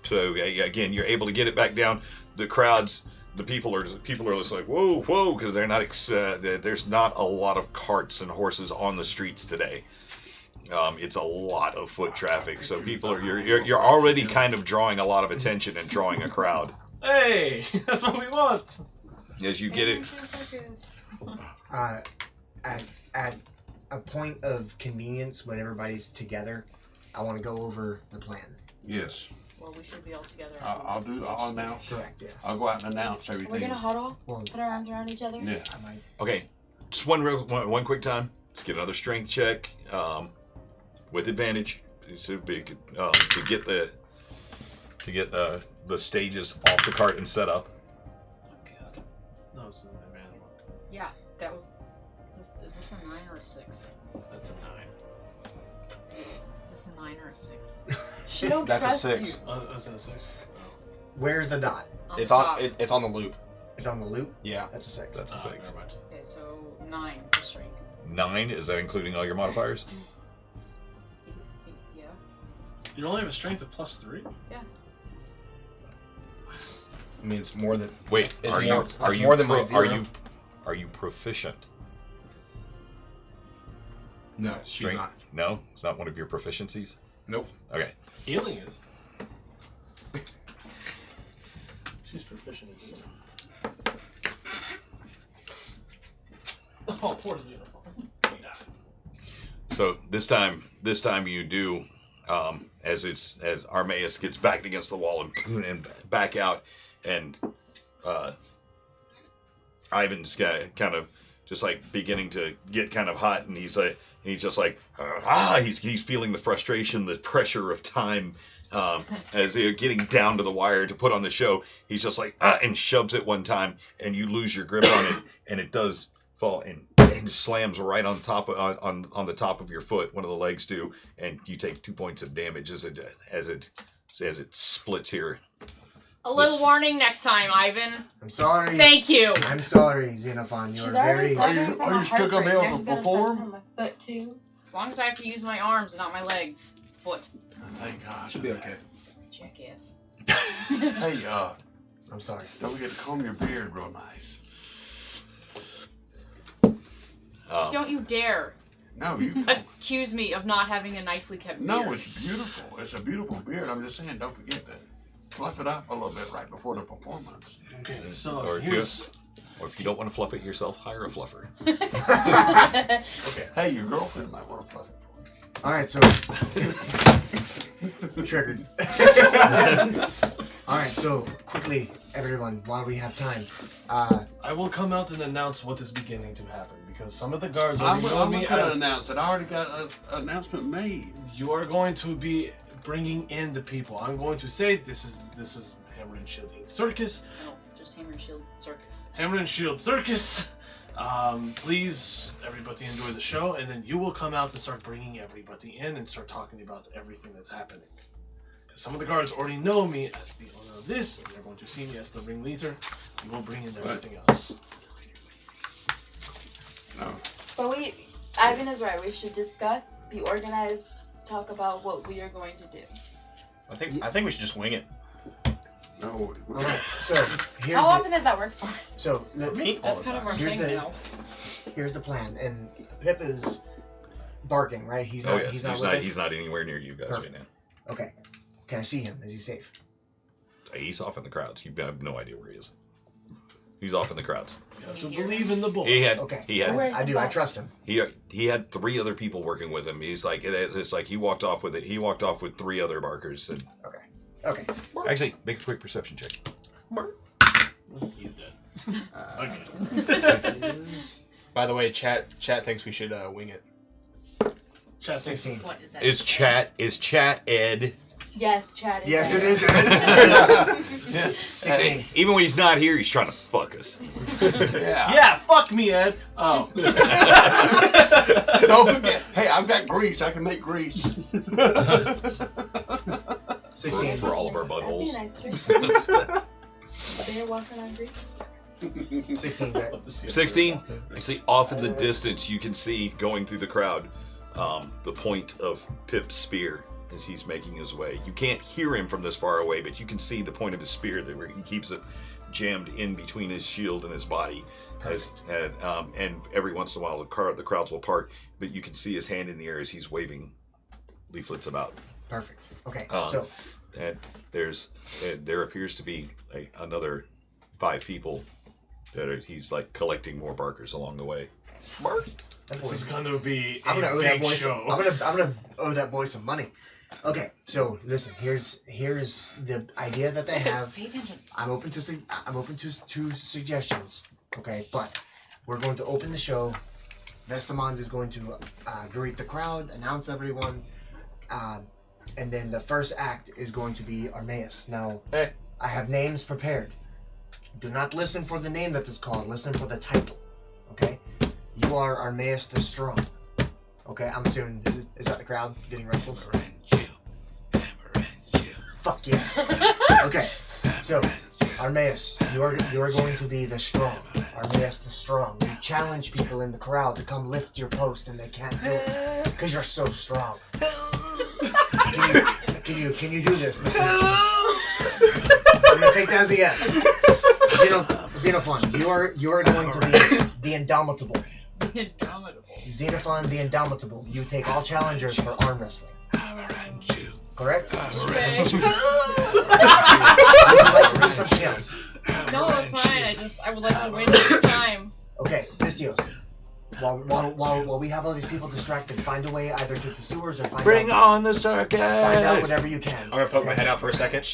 Speaker 11: So again, you're able to get it back down. The crowds, the people are just like whoa, because they're not. There's not a lot of carts and horses on the streets today. It's a lot of foot traffic, so people are you're already kind of drawing a lot of attention and drawing a crowd.
Speaker 2: Hey, that's what we want.
Speaker 11: As you get it.
Speaker 1: At a point of convenience, when everybody's together, I want to go over the plan.
Speaker 3: Yes.
Speaker 5: Well, we should be all together.
Speaker 3: I'll announce.
Speaker 1: Correct. Yeah.
Speaker 3: I'll go out and announce everything.
Speaker 6: We're gonna huddle.
Speaker 1: Well,
Speaker 6: Put our arms around each other.
Speaker 3: Yeah.
Speaker 11: Okay, just one quick time. Let's get another strength check with advantage. So big to get the stages off the cart and set up.
Speaker 2: Oh god. No, it's not my manual.
Speaker 5: Yeah, that was. Is this a 9 or a 6?
Speaker 2: That's a 9.
Speaker 5: Is this a 9 or a 6?
Speaker 6: She don't
Speaker 7: That's a
Speaker 6: trust
Speaker 7: 6.
Speaker 6: you.
Speaker 2: That's a 6.
Speaker 1: where's the dot?
Speaker 7: It's on the loop.
Speaker 1: It's on the loop.
Speaker 7: Yeah.
Speaker 1: That's a 6.
Speaker 11: That's a 6.
Speaker 2: Never mind.
Speaker 5: Okay, so 9 for strength.
Speaker 11: 9, is that including all your modifiers?
Speaker 5: Yeah.
Speaker 2: You only have a strength of +3?
Speaker 5: Yeah.
Speaker 7: I mean, it's more than.
Speaker 11: Wait,
Speaker 7: It's more than my 0.
Speaker 11: Are you proficient?
Speaker 7: No, she's
Speaker 11: Strength?
Speaker 7: not.
Speaker 11: No, it's not one of your proficiencies.
Speaker 7: Nope.
Speaker 11: Okay.
Speaker 2: Healing is. She's proficient in healing. Oh, poor Xenophon. Yeah.
Speaker 11: So this time you do, as Armaeus gets backed against the wall and back out, and Ivan's kind of just like beginning to get kind of hot, and he's just like he's feeling the frustration, the pressure of time, as they're getting down to the wire to put on the show. He's just like and shoves it one time, and you lose your grip on it, and it does fall and slams right on top of, on the top of your foot. One of the legs do, and you take 2 points of damage as it splits here.
Speaker 5: A little warning next time, Ivan.
Speaker 1: I'm sorry.
Speaker 5: Thank you.
Speaker 1: I'm sorry, Xenophon. You're very.
Speaker 3: Are you still gonna be able to perform?
Speaker 6: My foot too.
Speaker 5: As long as I have to use my arms and not my legs. Foot.
Speaker 3: Thank God.
Speaker 7: Should be okay.
Speaker 5: Jackass.
Speaker 3: Hey,
Speaker 1: I'm sorry.
Speaker 3: don't forget to comb your beard real nice.
Speaker 5: Don't you dare
Speaker 3: No, you.
Speaker 5: accuse me of not having a nicely kept beard.
Speaker 3: No, it's beautiful. It's a beautiful beard. I'm just saying, don't forget to fluff it up a little bit right before the performance.
Speaker 2: Okay, so
Speaker 11: Or if you don't want to fluff it yourself, hire a fluffer.
Speaker 3: Okay. Hey, your girlfriend might want to fluff it.
Speaker 1: All right, so triggered. All right, so quickly, everyone, while we have time,
Speaker 2: I will come out and announce what is beginning to happen because some of the guards
Speaker 3: I'm
Speaker 2: already know me
Speaker 3: going to
Speaker 2: as
Speaker 3: announce it. I already got an announcement made.
Speaker 2: you are going to be bringing in the people. I'm going to say this is Hammer and Shield Circus.
Speaker 5: No, just Hammer and Shield Circus.
Speaker 2: Hammer and Shield Circus. Please, everybody enjoy the show, and then you will come out and start bringing everybody in and start talking about everything that's happening. Because some of the guards already know me as the owner of this, and they're going to see me as the ringleader. You will bring in everything else.
Speaker 3: No.
Speaker 6: But Ivan is right. We should discuss, be organized, talk about what we are going to do.
Speaker 7: I think we should just wing it.
Speaker 3: No.
Speaker 1: Alright, so here's
Speaker 6: How often does that work for?
Speaker 1: So
Speaker 7: Me? All
Speaker 5: That's
Speaker 7: the
Speaker 5: kind of
Speaker 7: time.
Speaker 5: our
Speaker 1: Here's
Speaker 5: thing
Speaker 1: the-
Speaker 5: now.
Speaker 1: here's the plan, and Pip is barking, right? He's not. He's not with us.
Speaker 11: He's not anywhere near you guys
Speaker 1: Perfect.
Speaker 11: right now.
Speaker 1: Okay. Can I see him? Is he safe?
Speaker 11: He's off in the crowds. You have no idea where he is. He's off in the crowds.
Speaker 2: You have to believe in the boy.
Speaker 11: He had.
Speaker 1: Okay.
Speaker 11: He had.
Speaker 6: Where-
Speaker 1: I do. I trust him.
Speaker 11: He had 3 other people working with him. He's like, it's like he walked off with it. He walked off with 3 other barkers. And
Speaker 1: Okay.
Speaker 11: actually, make a quick perception check.
Speaker 2: He's dead.
Speaker 1: Okay.
Speaker 7: By the way, chat thinks we should wing it.
Speaker 2: Chat thinks
Speaker 1: 16.
Speaker 5: What is that?
Speaker 11: Is chat Ed?
Speaker 6: Yes, Chad.
Speaker 1: Yes, it is. 16.
Speaker 11: Even when he's not here, he's trying to fuck us.
Speaker 3: Yeah.
Speaker 2: Yeah, fuck me, Ed. Oh.
Speaker 3: Don't forget. Hey, I've got grease. I can make grease.
Speaker 1: 16.
Speaker 11: For all of our buttholes.
Speaker 6: That'd be a nice drink. They're walking on grease.
Speaker 1: 16. Zach.
Speaker 11: 16. Actually, off in the distance, you can see going through the crowd the point of Pip's spear as he's making his way. You can't hear him from this far away, but you can see the point of his spear there, where he keeps it jammed in between his shield and his body. And every once in a while, the crowds will part, but you can see his hand in the air as he's waving leaflets about.
Speaker 1: Perfect. Okay.
Speaker 11: Um,
Speaker 1: So
Speaker 11: And there appears to be another 5 people that he's like collecting more barkers along the way.
Speaker 2: This is going to be
Speaker 1: I'm gonna
Speaker 2: a
Speaker 1: owe that
Speaker 2: big
Speaker 1: boy.
Speaker 2: show.
Speaker 1: I'm gonna owe that boy some money. Okay. So listen. Here's the idea that they have.
Speaker 5: Pay attention.
Speaker 1: I'm open to suggestions. Okay, but we're going to open the show. Vestamond is going to greet the crowd, announce everyone, and then the first act is going to be Armaeus. Now,
Speaker 7: Hey.
Speaker 1: I have names prepared. Do not listen for the name that is called. Listen for the title. Okay, you are Armaeus the Strong. Okay, I'm assuming is that the crowd getting restless? Fuck yeah. Okay, so Armaeus, you are going to be the strong. Armaeus the Strong. You challenge people in the crowd to come lift your post, and they can't do it because you're so strong. Can you do this, Mr. I'm gonna take that as a yes. Xenophon, you are going to be the Indomitable.
Speaker 5: Indomitable.
Speaker 1: Xenophon the Indomitable. You take all challengers for arm wrestling. Correct? Would you like to do something else?
Speaker 5: No, that's fine. I would like to win this time.
Speaker 1: Okay, Vistios. While we have all these people distracted, find a way either to the sewers or find
Speaker 11: on the circus!
Speaker 1: Find out whatever you can.
Speaker 7: I'm gonna poke my head out for a second.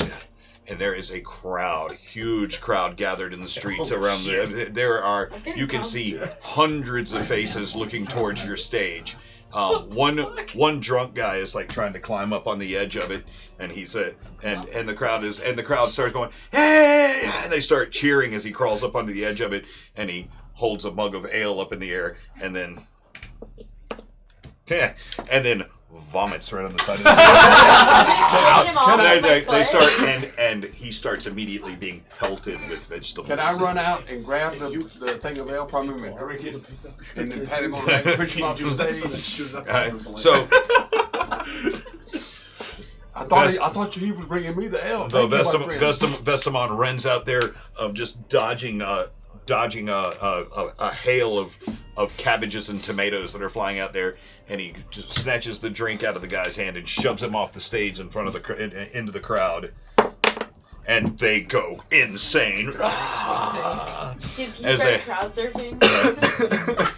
Speaker 11: And there is a crowd, huge crowd gathered in the streets
Speaker 1: Oh,
Speaker 11: around
Speaker 1: shit.
Speaker 11: there are,
Speaker 6: Okay,
Speaker 11: you can
Speaker 6: Tom.
Speaker 11: see hundreds of faces looking towards your stage. One drunk guy is like trying to climb up on the edge of it, and he's and the crowd starts going, hey! And they start cheering as he crawls up onto the edge of it, and he holds a mug of ale up in the air, and then vomits right on the side of the stage. They start, and he starts immediately being pelted with vegetables.
Speaker 3: Can I run out and grab the thing of ale from him and drink it, and then pat him on the back and push him off the stage?
Speaker 11: So
Speaker 3: I thought he was bringing me the ale.
Speaker 11: So
Speaker 3: Thank you, my friend.
Speaker 11: Vestamon runs out there, just dodging a hail of cabbages and tomatoes that are flying out there, and he just snatches the drink out of the guy's hand and shoves him off the stage in front of into the crowd, and they go insane.
Speaker 6: Did he
Speaker 11: As
Speaker 6: start
Speaker 11: they-
Speaker 6: crowd surfing?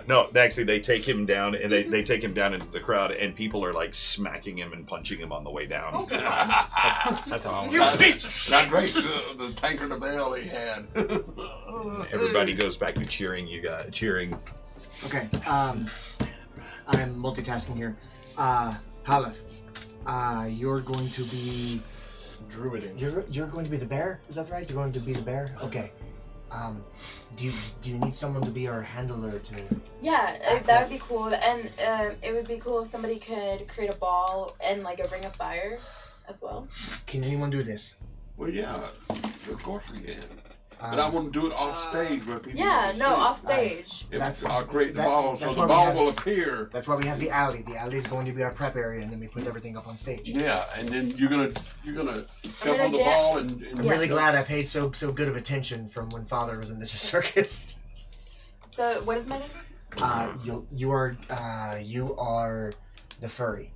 Speaker 11: No, actually, they take him down, and they take him down into the crowd, and people are like smacking him and punching him on the way down.
Speaker 7: That's how I
Speaker 2: You
Speaker 7: want
Speaker 2: piece of
Speaker 3: I
Speaker 2: shit!
Speaker 3: drank the tankard of ale he had.
Speaker 11: Everybody goes back to cheering. Cheering.
Speaker 1: Okay, I'm multitasking here. Haleth, You're going to be...
Speaker 2: Druiding.
Speaker 1: You're going to be the bear? Is that right? You're going to be the bear? Okay. Do you need someone to be our handler to...
Speaker 6: Yeah, that would be cool. And it would be cool if somebody could create a ball and like a ring of fire as well.
Speaker 1: Can anyone do this?
Speaker 3: Well, yeah, of course we can. But I want to do it off stage where people.
Speaker 6: Yeah,
Speaker 3: can
Speaker 6: no,
Speaker 3: see.
Speaker 6: off stage.
Speaker 3: I'll create the ball so
Speaker 1: that's
Speaker 3: the
Speaker 1: why we
Speaker 3: ball
Speaker 1: have-
Speaker 3: will appear.
Speaker 1: That's why we have the alley. The alley is going to be our prep area, and then we put everything up on stage.
Speaker 3: Yeah, and then you're gonna jump
Speaker 6: gonna
Speaker 3: on the
Speaker 6: dance.
Speaker 3: ball and
Speaker 1: I'm really glad I paid so good of attention from when Father was in the circus.
Speaker 6: So, what is my name?
Speaker 1: You are the furry.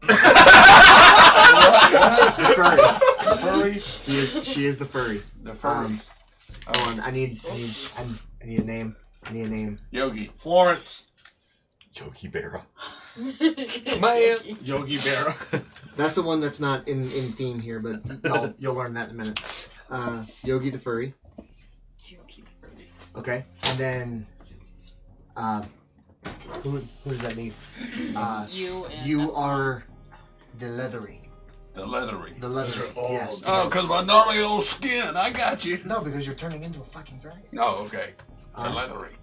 Speaker 1: The furry.
Speaker 3: The furry.
Speaker 1: She is the furry.
Speaker 3: The furry.
Speaker 1: Hold on, I need a name.
Speaker 3: Yogi.
Speaker 2: Florence.
Speaker 9: Yogi Berra.
Speaker 2: Man. Yogi Berra.
Speaker 1: That's the one that's not in theme here, but you'll learn that in a minute. Yogi the furry. Okay, and then who does that leave?
Speaker 5: You and
Speaker 1: You
Speaker 5: Esma.
Speaker 1: are the leathery.
Speaker 3: The leathery.
Speaker 1: The leathery. Yes.
Speaker 3: Oh, because my gnarly old skin. I got you.
Speaker 1: No, because you're turning into a fucking dragon.
Speaker 3: No, okay. The leathery.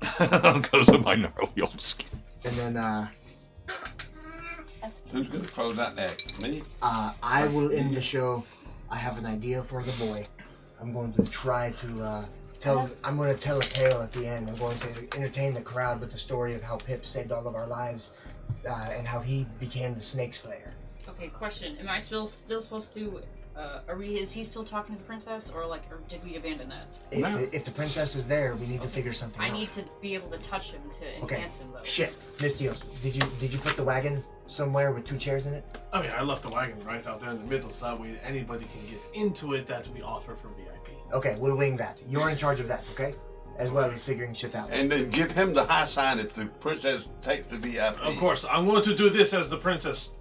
Speaker 9: Because of my gnarly old skin.
Speaker 1: And then
Speaker 3: Who's gonna close that neck? Me?
Speaker 1: I will end the show. I have an idea for the boy. I'm going to try to I'm going to tell a tale at the end. I'm going to entertain the crowd with the story of how Pip saved all of our lives and how he became the Snake Slayer.
Speaker 5: Okay, question. Am I still supposed to... is he still talking to the princess, or did we abandon that?
Speaker 1: If the princess is there, we need to figure something out.
Speaker 5: I need to be able to touch him to enhance him, though.
Speaker 1: Shit. Mistios, did you put the wagon somewhere with 2 chairs in it?
Speaker 2: I mean, I left the wagon right out there in the middle, so that way anybody can get into it that we offer for VIP.
Speaker 1: Okay, we'll wing that. You're in charge of that, okay? As well as figuring shit out.
Speaker 3: And then give him the high sign if the princess takes the VIP.
Speaker 2: Of course, I'm going to do this as the princess.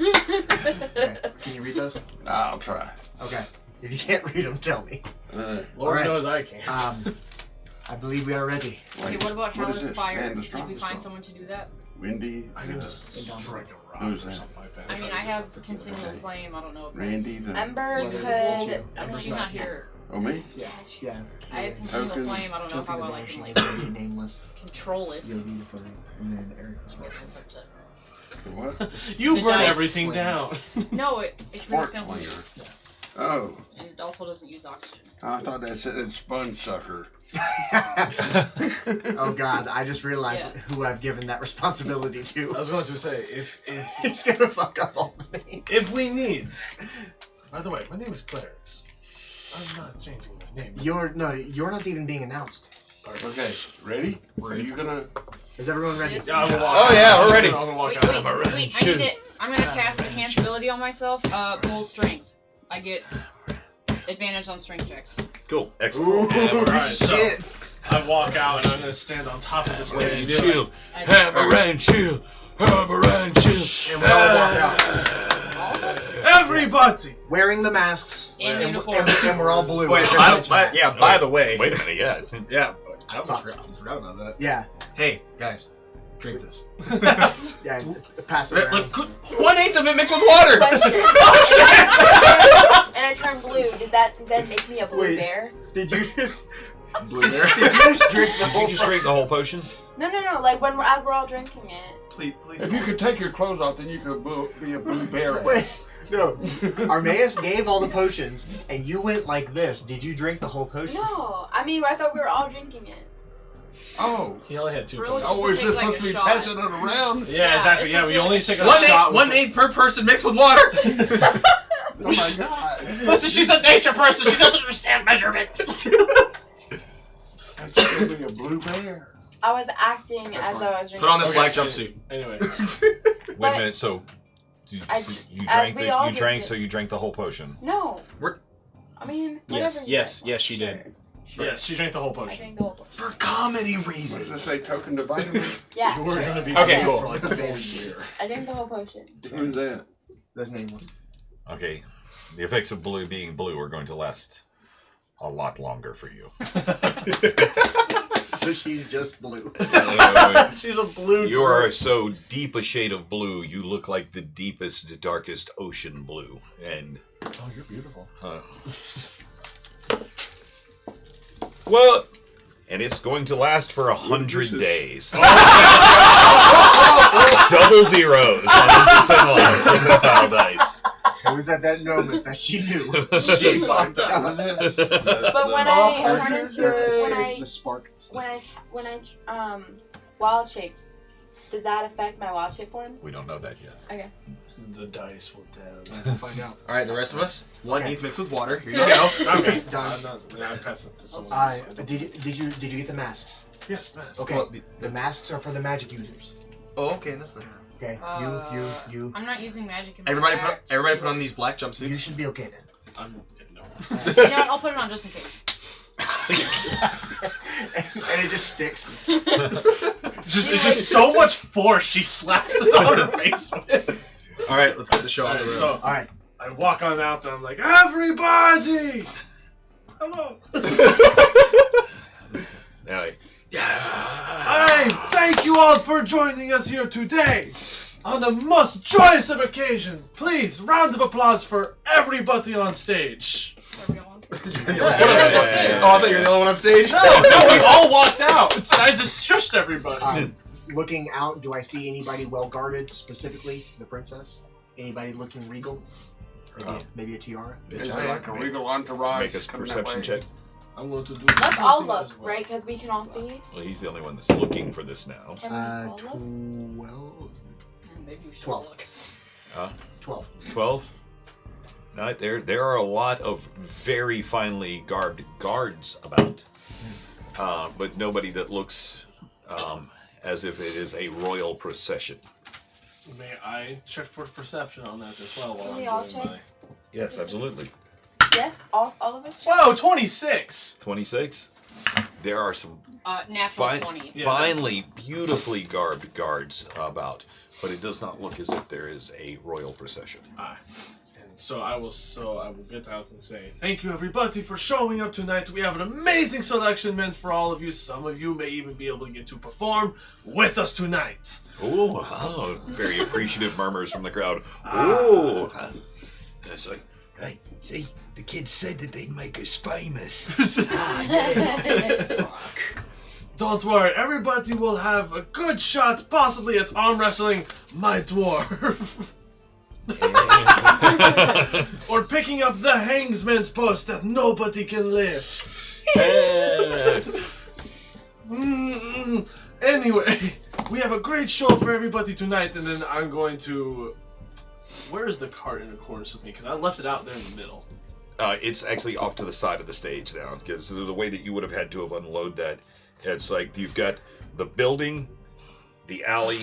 Speaker 1: Okay. Can you read those?
Speaker 3: I'll try.
Speaker 1: Okay. If you can't read them, tell me.
Speaker 2: Lord
Speaker 1: Alright.
Speaker 2: knows I can't.
Speaker 1: I believe we are ready.
Speaker 5: Okay, what about
Speaker 3: What is
Speaker 5: Howard's
Speaker 3: this?
Speaker 5: Fire?
Speaker 3: Stand the
Speaker 5: Did we
Speaker 3: strongest
Speaker 5: find
Speaker 3: one.
Speaker 5: someone to do that?
Speaker 3: Windy.
Speaker 2: I can just strike a rock
Speaker 3: Who's
Speaker 2: or
Speaker 3: that?
Speaker 2: something like that.
Speaker 5: I mean, I have Continual Flame. I don't know if
Speaker 3: Randy.
Speaker 5: that's...
Speaker 3: The.
Speaker 6: Ember
Speaker 1: What is
Speaker 6: could.
Speaker 1: it?
Speaker 5: She's not here.
Speaker 3: Oh, me?
Speaker 1: Yeah.
Speaker 5: I have Continual
Speaker 3: Token-
Speaker 5: Flame. I don't know how well I can,
Speaker 1: Token be nameless.
Speaker 5: control it.
Speaker 1: Yogi the furry, and then Eric the
Speaker 5: I
Speaker 1: smart.
Speaker 5: guess it's up to...
Speaker 3: The what?
Speaker 2: You
Speaker 5: The
Speaker 2: burn
Speaker 5: dice
Speaker 2: everything
Speaker 1: sling.
Speaker 2: down.
Speaker 5: No, it
Speaker 3: Spark
Speaker 5: creates something.
Speaker 3: slinger. Oh,
Speaker 5: It also doesn't use oxygen.
Speaker 3: I thought that said sponge sucker.
Speaker 1: Oh God! I just realized
Speaker 5: Yeah.
Speaker 1: who I've given that responsibility
Speaker 2: I
Speaker 1: to.
Speaker 2: was going to say, if
Speaker 1: He's gonna fuck up all the names.
Speaker 2: if we need. By the way, my name is Clarence. I'm not changing my name.
Speaker 1: You're not even being announced.
Speaker 3: Okay, ready? Are you gonna?
Speaker 1: Is everyone ready?
Speaker 5: Yes.
Speaker 2: Yeah, I'm gonna walk
Speaker 7: Oh, yeah,
Speaker 2: out.
Speaker 7: we're ready.
Speaker 2: I'm gonna walk
Speaker 5: Wait,
Speaker 2: out.
Speaker 5: wait, I need to... I'm gonna cast Enhanced Ability on myself. Bull Strength. I get advantage on strength checks.
Speaker 9: Cool. Excellent.
Speaker 2: Alright, so
Speaker 1: Shit!
Speaker 2: I walk out and I'm gonna stand on top of the stage.
Speaker 9: Shield.
Speaker 5: I-
Speaker 9: Hammer and shield. Hammer and shield.
Speaker 1: And we all walk out,
Speaker 5: All of us?
Speaker 2: Everybody!
Speaker 1: wearing the masks,
Speaker 5: In
Speaker 1: and,
Speaker 5: uniform.
Speaker 1: and we're all blue.
Speaker 7: Wait, by the way.
Speaker 9: Wait a minute. Yeah. It's in,
Speaker 7: Yeah, I almost forgot about that.
Speaker 1: Yeah,
Speaker 7: Hey, guys, drink this.
Speaker 1: yeah. Pass it around.
Speaker 7: Look, 1/8 of it mixed with water!
Speaker 6: Question. And I turned blue. Did that then make me a blue
Speaker 1: Wait.
Speaker 6: bear?
Speaker 1: Did you just?
Speaker 7: Blue bear.
Speaker 1: Did you just drink the
Speaker 9: Did
Speaker 1: whole?
Speaker 9: you just drink the whole potion?
Speaker 6: No. Like as we're all drinking it.
Speaker 8: Please.
Speaker 3: If you could take your clothes off, then you could be a blue bear.
Speaker 1: Wait, no. Armaeus gave all the potions, and you went like this. Did you drink the whole potion?
Speaker 6: No, I mean I thought we were all drinking it.
Speaker 3: Oh,
Speaker 2: He only had 2
Speaker 5: Really?
Speaker 2: points.
Speaker 3: oh, we're
Speaker 5: Take,
Speaker 3: just
Speaker 5: like,
Speaker 3: supposed
Speaker 5: a
Speaker 3: to be
Speaker 5: shot.
Speaker 3: passing it around.
Speaker 2: Yeah, exactly.
Speaker 5: it's
Speaker 2: Yeah,
Speaker 5: just
Speaker 2: we
Speaker 5: really
Speaker 2: only
Speaker 5: a
Speaker 2: take a
Speaker 5: shot.
Speaker 2: shot. with
Speaker 7: 1/8 per person mixed with water!
Speaker 3: Oh my god!
Speaker 2: Listen, she's a nature person. She doesn't understand measurements.
Speaker 3: I just gonna be a blue bear.
Speaker 6: I was acting as though I was drinking.
Speaker 7: Put on this
Speaker 6: it.
Speaker 7: black jumpsuit.
Speaker 2: Anyway,
Speaker 9: Wait
Speaker 6: But-
Speaker 9: a minute. So, you
Speaker 6: I-
Speaker 9: drank
Speaker 6: we all
Speaker 9: you drank.
Speaker 6: did it.
Speaker 9: So you drank the whole potion.
Speaker 6: No.
Speaker 7: We're-
Speaker 6: I mean,
Speaker 7: Yes,
Speaker 6: whatever you
Speaker 7: yes,
Speaker 6: said.
Speaker 7: yes, she did.
Speaker 2: yes, she drank the whole
Speaker 6: I
Speaker 2: potion.
Speaker 6: drank the whole.
Speaker 7: For comedy
Speaker 3: What does
Speaker 7: reasons.
Speaker 3: it say? Token to vitamin?
Speaker 6: Yeah,
Speaker 2: We're gonna be
Speaker 7: Okay,
Speaker 2: blue
Speaker 7: cool.
Speaker 2: for like a whole year.
Speaker 6: I drank the whole potion.
Speaker 3: Who's that?
Speaker 1: That's nameless.
Speaker 9: Okay. The effects of blue being blue are going to last a lot longer for you.
Speaker 1: So she's just blue.
Speaker 2: She's a blue.
Speaker 11: You are so deep a shade of blue, you look like the deepest, darkest ocean blue. And
Speaker 8: Oh, you're beautiful.
Speaker 11: well, and it's going to last for 100 days. Double zeros on percentile dice.
Speaker 1: It was at that moment that she knew.
Speaker 2: She fucked up.
Speaker 6: But when I turn into
Speaker 1: the spark.
Speaker 6: when I wild shape, does that affect my wild shape form?
Speaker 11: We don't know that yet.
Speaker 6: Okay.
Speaker 2: The dice will tell.
Speaker 1: We'll find out.
Speaker 8: All right, the rest of us. One
Speaker 1: Okay.
Speaker 8: ETH mixed with water. Here you go.
Speaker 2: Okay.
Speaker 1: Done.
Speaker 2: I'm passing to someone.
Speaker 1: Did you get the masks?
Speaker 2: Yes, nice.
Speaker 1: Okay.
Speaker 8: Well,
Speaker 1: The masks are for the magic users.
Speaker 8: Oh, okay, that's nice.
Speaker 1: Okay. You.
Speaker 5: I'm not using magic in my
Speaker 8: Everybody
Speaker 5: act.
Speaker 8: put on these black
Speaker 1: You
Speaker 8: jumpsuits.
Speaker 1: should be okay then.
Speaker 2: No.
Speaker 5: You know what? I'll put it on just in case.
Speaker 1: and it just sticks.
Speaker 2: It's just so much force she slaps it on her face with.
Speaker 8: All right, let's get the show on the road.
Speaker 2: So
Speaker 1: All right.
Speaker 2: I walk on out there. I'm like, everybody, hello.
Speaker 11: Now,
Speaker 2: Hey, thank you all for joining us here today on the most joyous of occasion. Please, round of applause for everybody on stage.
Speaker 5: Everyone wants to.
Speaker 8: Oh, I thought you were the only one on stage.
Speaker 2: No, we all walked out. I just shushed everybody.
Speaker 1: Looking out, do I see anybody well guarded? Specifically, the princess. Anybody looking regal? Maybe a tiara.
Speaker 3: Is there like a regal entourage?
Speaker 11: make a
Speaker 3: coming that
Speaker 11: perception
Speaker 3: way?
Speaker 11: check.
Speaker 2: I'm going to do.
Speaker 6: Let's
Speaker 2: the
Speaker 6: all
Speaker 2: same thing
Speaker 6: look,
Speaker 2: as well.
Speaker 6: right? Because we can all see.
Speaker 11: Well, he's the only one that's looking for this now.
Speaker 6: Can we all look?
Speaker 1: 12.
Speaker 5: Maybe we should
Speaker 1: 12.
Speaker 5: look.
Speaker 1: 12.
Speaker 11: 12? No, there are a lot of very finely garbed guards about. But nobody that looks as if it is a royal procession.
Speaker 2: May I check for perception on that as well? While
Speaker 6: Can
Speaker 2: I'm
Speaker 6: we all
Speaker 2: doing
Speaker 6: check?
Speaker 2: my...
Speaker 11: Yes, absolutely.
Speaker 6: Yes, all of us.
Speaker 2: Whoa, 26.
Speaker 11: 26. There are some
Speaker 5: Natural 20.
Speaker 2: Yeah.
Speaker 11: finely, beautifully garbed guards about, but it does not look as if there is a royal procession.
Speaker 2: And so I will get out and say, thank you everybody for showing up tonight. We have an amazing selection meant for all of you. Some of you may even be able to get to perform with us tonight.
Speaker 11: Oh, very appreciative murmurs from the crowd. Oh, it's like, hey, see, the kids said that they'd make us famous.
Speaker 2: Don't worry, everybody will have a good shot, possibly at arm wrestling my dwarf. Or picking up the hangsman's post that nobody can lift. Anyway, we have a great show for everybody tonight, and then I'm going to... Where is the cart in accordance with me? Because I left it out there in the middle.
Speaker 11: It's actually off to the side of the stage now, because the way that you would have had to have unloaded that, it's like you've got the building, the alley,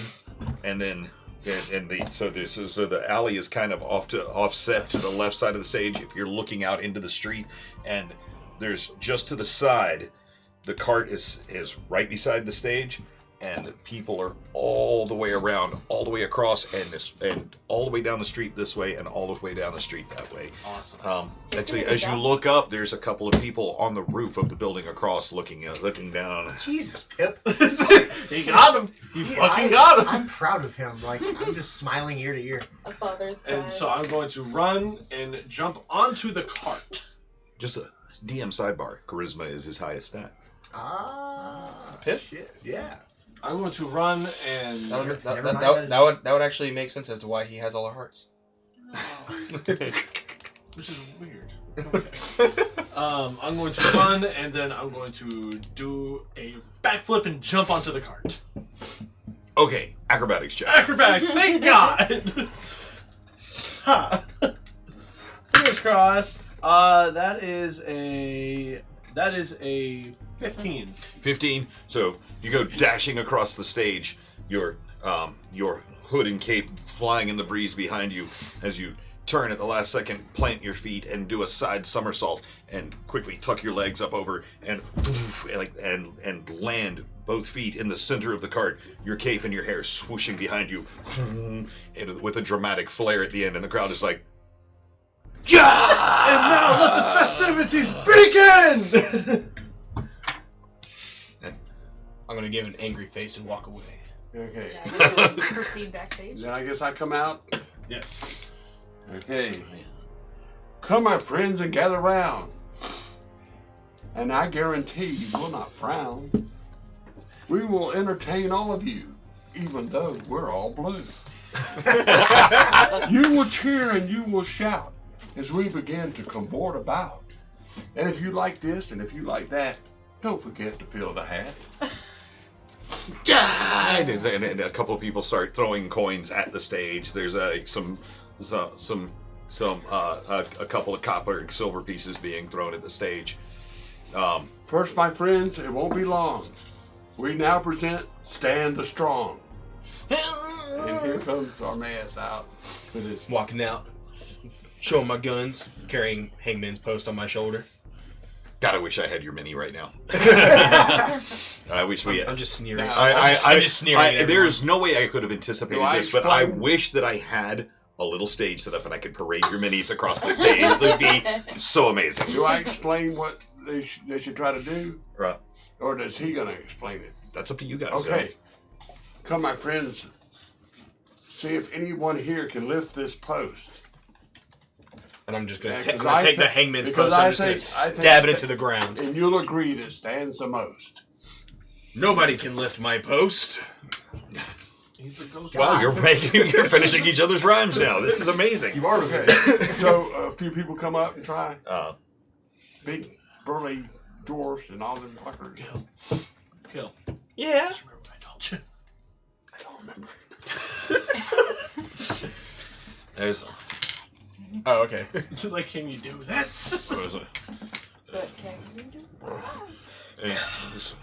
Speaker 11: and then so the alley is kind of offset to the left side of the stage if you're looking out into the street, and there's just to the side, the cart is right beside the stage, and people are all the way around, all the way across, and all the way down the street this way, and all the way down the street that way.
Speaker 2: Awesome.
Speaker 11: Actually, as you look up, there's a couple of people on the roof of the building across looking down.
Speaker 1: Jesus, Pip.
Speaker 2: He got him. He fucking got him.
Speaker 1: I'm proud of him. Like, I'm just smiling ear to ear.
Speaker 6: A father's pride.
Speaker 2: And so I'm going to run and jump onto the cart.
Speaker 11: Just a DM sidebar. Charisma is his highest stat.
Speaker 8: Pip?
Speaker 1: Shit, yeah.
Speaker 2: I'm going to run and...
Speaker 8: That would actually make sense as to why he has all our hearts.
Speaker 2: Which is weird. Okay. I'm going to run, and then I'm going to do a backflip and jump onto the cart.
Speaker 11: Okay, acrobatics check.
Speaker 2: Acrobatics, thank God! Ha! Fingers crossed. That is a 15.
Speaker 11: 15. So you go dashing across the stage, your hood and cape flying in the breeze behind you as you turn at the last second, plant your feet, and do a side somersault, and quickly tuck your legs up over and land both feet in the center of the cart. Your cape and your hair swooshing behind you, and with a dramatic flare at the end, and the crowd is like,
Speaker 2: yeah! And now let the festivities begin!
Speaker 7: I'm gonna give an angry face and walk away.
Speaker 3: Okay.
Speaker 5: Yeah, I guess we'll proceed backstage.
Speaker 3: Then I guess I come out.
Speaker 7: Yes.
Speaker 3: Okay. Come, my friends, and gather round. And I guarantee you will not frown. We will entertain all of you, even though we're all blue. You will cheer and you will shout as we begin to cavort about. And if you like this and if you like that, don't forget to fill the hat.
Speaker 11: God! And a couple of people start throwing coins at the stage. There's a couple of copper and silver pieces being thrown at the stage.
Speaker 3: First, my friends, it won't be long. We now present Stand the Strong. And here comes Armaeus out with his...
Speaker 7: Walking out, showing my guns, carrying Hangman's post on my shoulder.
Speaker 11: God, I wish I had your mini right now. I wish we.
Speaker 7: I'm just sneering.
Speaker 11: I'm
Speaker 7: just sneering. At
Speaker 11: there's no way I could have anticipated this, but I
Speaker 3: explain?
Speaker 11: wish that I had a little stage set up and I could parade your minis across the stage. That would be so amazing.
Speaker 3: Do I explain what they should try to do?
Speaker 11: Right.
Speaker 3: Or is he going to explain it?
Speaker 11: That's up to you guys.
Speaker 3: Okay. Come, my friends. See if anyone here can lift this post.
Speaker 7: And I'm just going
Speaker 3: Yeah,
Speaker 7: to
Speaker 3: 'cause
Speaker 7: take
Speaker 3: I
Speaker 7: the
Speaker 3: thi-
Speaker 7: Hangman's
Speaker 3: because
Speaker 7: post. I'm
Speaker 3: I
Speaker 7: just going to
Speaker 3: think- I think
Speaker 7: stab it
Speaker 3: sta-
Speaker 7: into the ground.
Speaker 3: And you'll agree that stands the most.
Speaker 7: Nobody can lift my post.
Speaker 2: He's a ghost.
Speaker 11: Wow, you're finishing each other's rhymes now. This is amazing.
Speaker 3: You are okay. So a few people come up and try. Big burly dwarfs and all them fuckers.
Speaker 2: Kill.
Speaker 7: Yeah.
Speaker 2: Just remember what I told you.
Speaker 3: I don't remember.
Speaker 11: There's,
Speaker 7: Oh, okay.
Speaker 2: Like, can you do this?
Speaker 11: what is it?
Speaker 6: But can you do?
Speaker 11: Hey, this-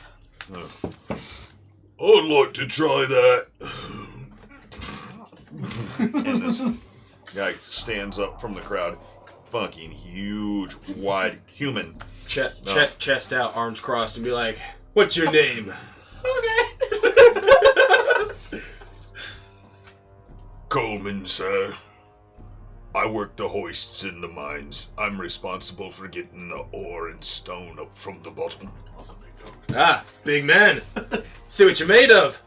Speaker 11: I'd like to try that. And this guy stands up from the crowd, fucking huge, wide human.
Speaker 7: Chest out, arms crossed, and be like, "What's your name?"
Speaker 11: Coleman, sir. I work the hoists in the mines. I'm responsible for getting the ore and stone up from the bottom.
Speaker 7: Ah, big man. See what you're made of.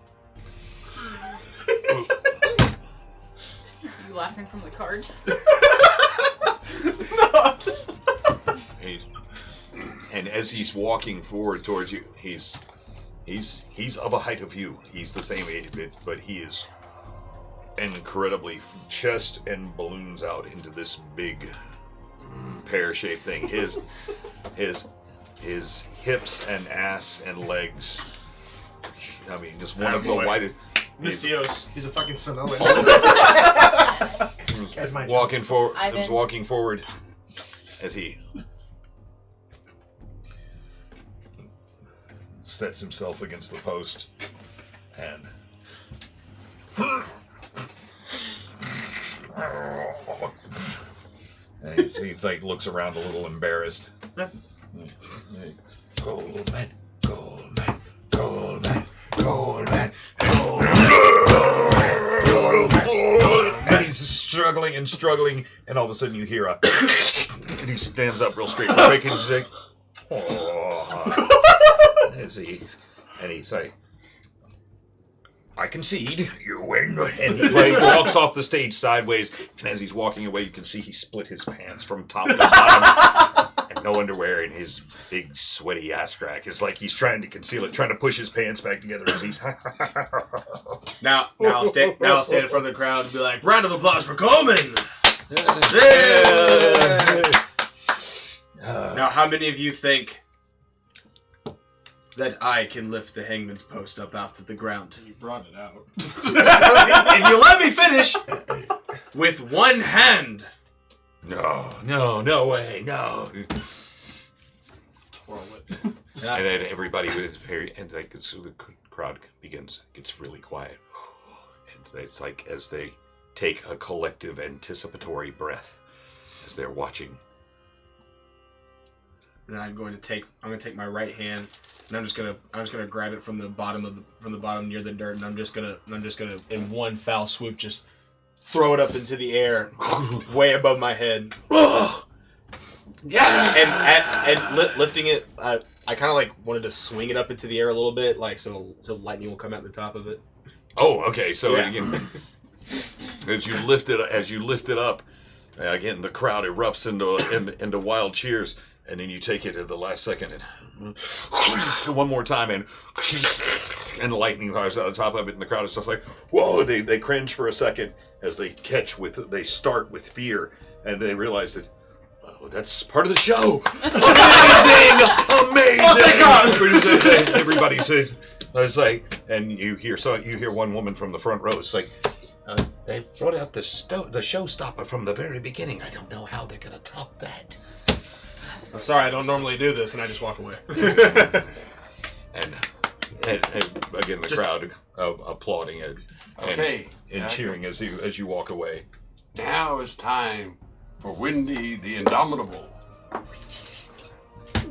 Speaker 5: You laughing from the cards?
Speaker 11: And as he's walking forward towards you, he's of a height of you. He's the same age, but he is incredibly chest and balloons out into this big pear-shaped thing. His hips and ass and legs. I mean, just one of the widest.
Speaker 2: Mystios.
Speaker 1: He's a fucking Samoan. That's my
Speaker 11: Walking forward.
Speaker 6: Ivan.
Speaker 11: Was walking forward as he sets himself against the post and he like looks around a little embarrassed. Goldman, Goldman, Goldman, Goldman, Goldman. And he's struggling and struggling, and all of a sudden you hear a and he stands up real straight, breaking his neck. And he's like, I concede, you win. And he walks off the stage sideways, and as he's walking away, you can see he split his pants from top to bottom, and no underwear, and his big sweaty ass crack. It's like he's trying to conceal it, trying to push his pants back together as he's.
Speaker 7: Now I'll stand in front of the crowd and be like, "Round of applause for Coleman!" Now, how many of you think that I can lift the Hangman's post up off to the ground?
Speaker 2: You brought it out.
Speaker 7: If you let me finish, with one hand.
Speaker 11: No way, no.
Speaker 2: Twirl it.
Speaker 11: And then everybody was very, and like so the crowd gets really quiet, and it's like as they take a collective anticipatory breath as they're watching.
Speaker 7: And I'm gonna take my right hand, and I'm just gonna grab it from the bottom near the dirt, and I'm just gonna in one foul swoop just throw it up into the air, way above my head. Lifting it, I kind of like wanted to swing it up into the air a little bit, like so lightning will come out the top of it.
Speaker 11: Oh, okay. So again, as you lift it up, again the crowd erupts into wild cheers, and then you take it at the last second and one more time, and the lightning fires out the top of it, and the crowd is just like, whoa! They cringe for a second as they start with fear, and they realize that. Oh, that's part of the show. Amazing! Oh, everybody says, "It's like," and you hear one woman from the front row. It's like they brought out the showstopper from the very beginning. I don't know how they're gonna top that.
Speaker 7: I'm sorry, I don't normally do this, and I just walk away.
Speaker 11: and again, the crowd applauding it, and cheering as you walk away.
Speaker 3: Now it's time for Wendy the Indomitable.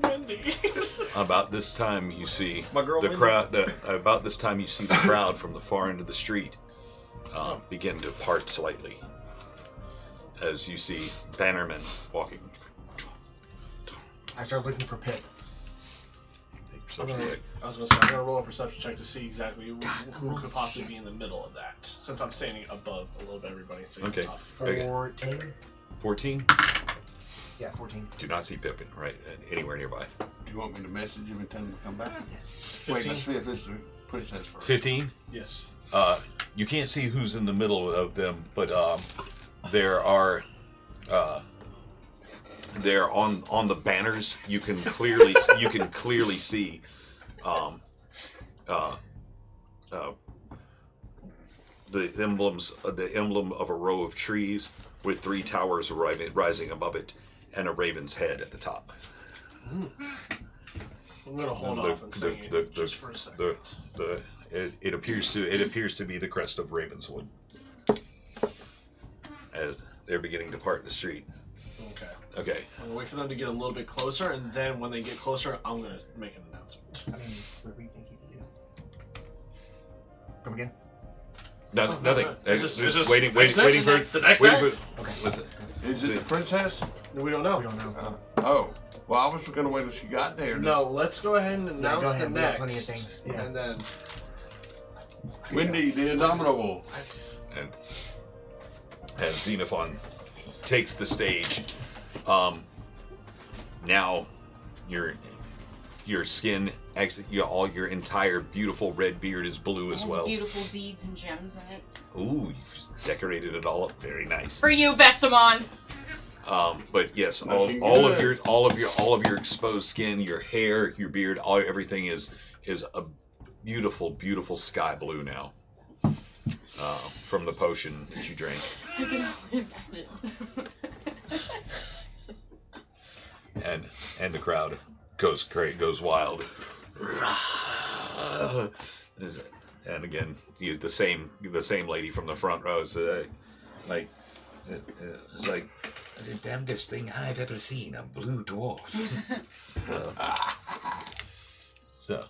Speaker 2: Wendy.
Speaker 11: About this time, you see
Speaker 7: My girl
Speaker 11: the
Speaker 7: Wendy.
Speaker 11: crowd. About this time, you see the crowd from the far end of the street begin to part slightly, as you see bannermen walking.
Speaker 1: I start looking for Pip.
Speaker 11: Perception check.
Speaker 2: I was going to say, I'm going to roll a perception check to see exactly who could possibly be in the middle of that, since I'm standing above a little bit everybody.
Speaker 11: Okay.
Speaker 1: 14.
Speaker 11: 14?
Speaker 1: Yeah, 14.
Speaker 11: Do not see Pippin right anywhere nearby.
Speaker 3: Do you want me to message him and tell him to come back?
Speaker 1: Yes.
Speaker 3: Wait, let's see if it's the princess first.
Speaker 11: 15?
Speaker 2: Yes.
Speaker 11: You can't see who's in the middle of them, but there are there on the banners. You can clearly see the emblem of a row of trees with 3 towers rising above it, and a raven's head at the top.
Speaker 2: I'm going to hold off and sing it just for a second.
Speaker 11: It appears to be the crest of Ravenswood as they're beginning to part the street. Okay.
Speaker 2: I'm going to wait for them to get a little bit closer, and then when they get closer, I'm going to make an announcement.
Speaker 1: I mean, what do you think you can do? Come again?
Speaker 11: Nothing.
Speaker 2: It's just
Speaker 11: waiting for
Speaker 2: the next
Speaker 11: waiting
Speaker 2: act?
Speaker 11: for.
Speaker 1: Okay.
Speaker 3: Is it the princess?
Speaker 2: No, we don't know.
Speaker 1: We don't know.
Speaker 3: Oh. Well, I was going to wait till she got there.
Speaker 2: No, let's go ahead and
Speaker 1: Yeah,
Speaker 2: announce
Speaker 1: go ahead.
Speaker 2: the
Speaker 1: We
Speaker 2: next.
Speaker 1: got plenty of things. Yeah.
Speaker 2: And then...
Speaker 3: Wendy the Indomitable.
Speaker 11: And as Xenophon takes the stage, now your skin, actually, your entire beautiful red beard is blue as well.
Speaker 5: Beautiful beads and gems in it.
Speaker 11: Ooh, you've decorated it all up very nice.
Speaker 5: For you, Vestamon.
Speaker 11: But yes,
Speaker 3: Looking
Speaker 11: all
Speaker 3: good.
Speaker 11: of your exposed skin, your hair, your beard, everything is a beautiful sky blue now. From the potion that you drank.
Speaker 5: I can only imagine.
Speaker 11: And the crowd goes wild. And again, the same lady from the front row is it's like the damnedest thing I've ever seen, a blue dwarf. So,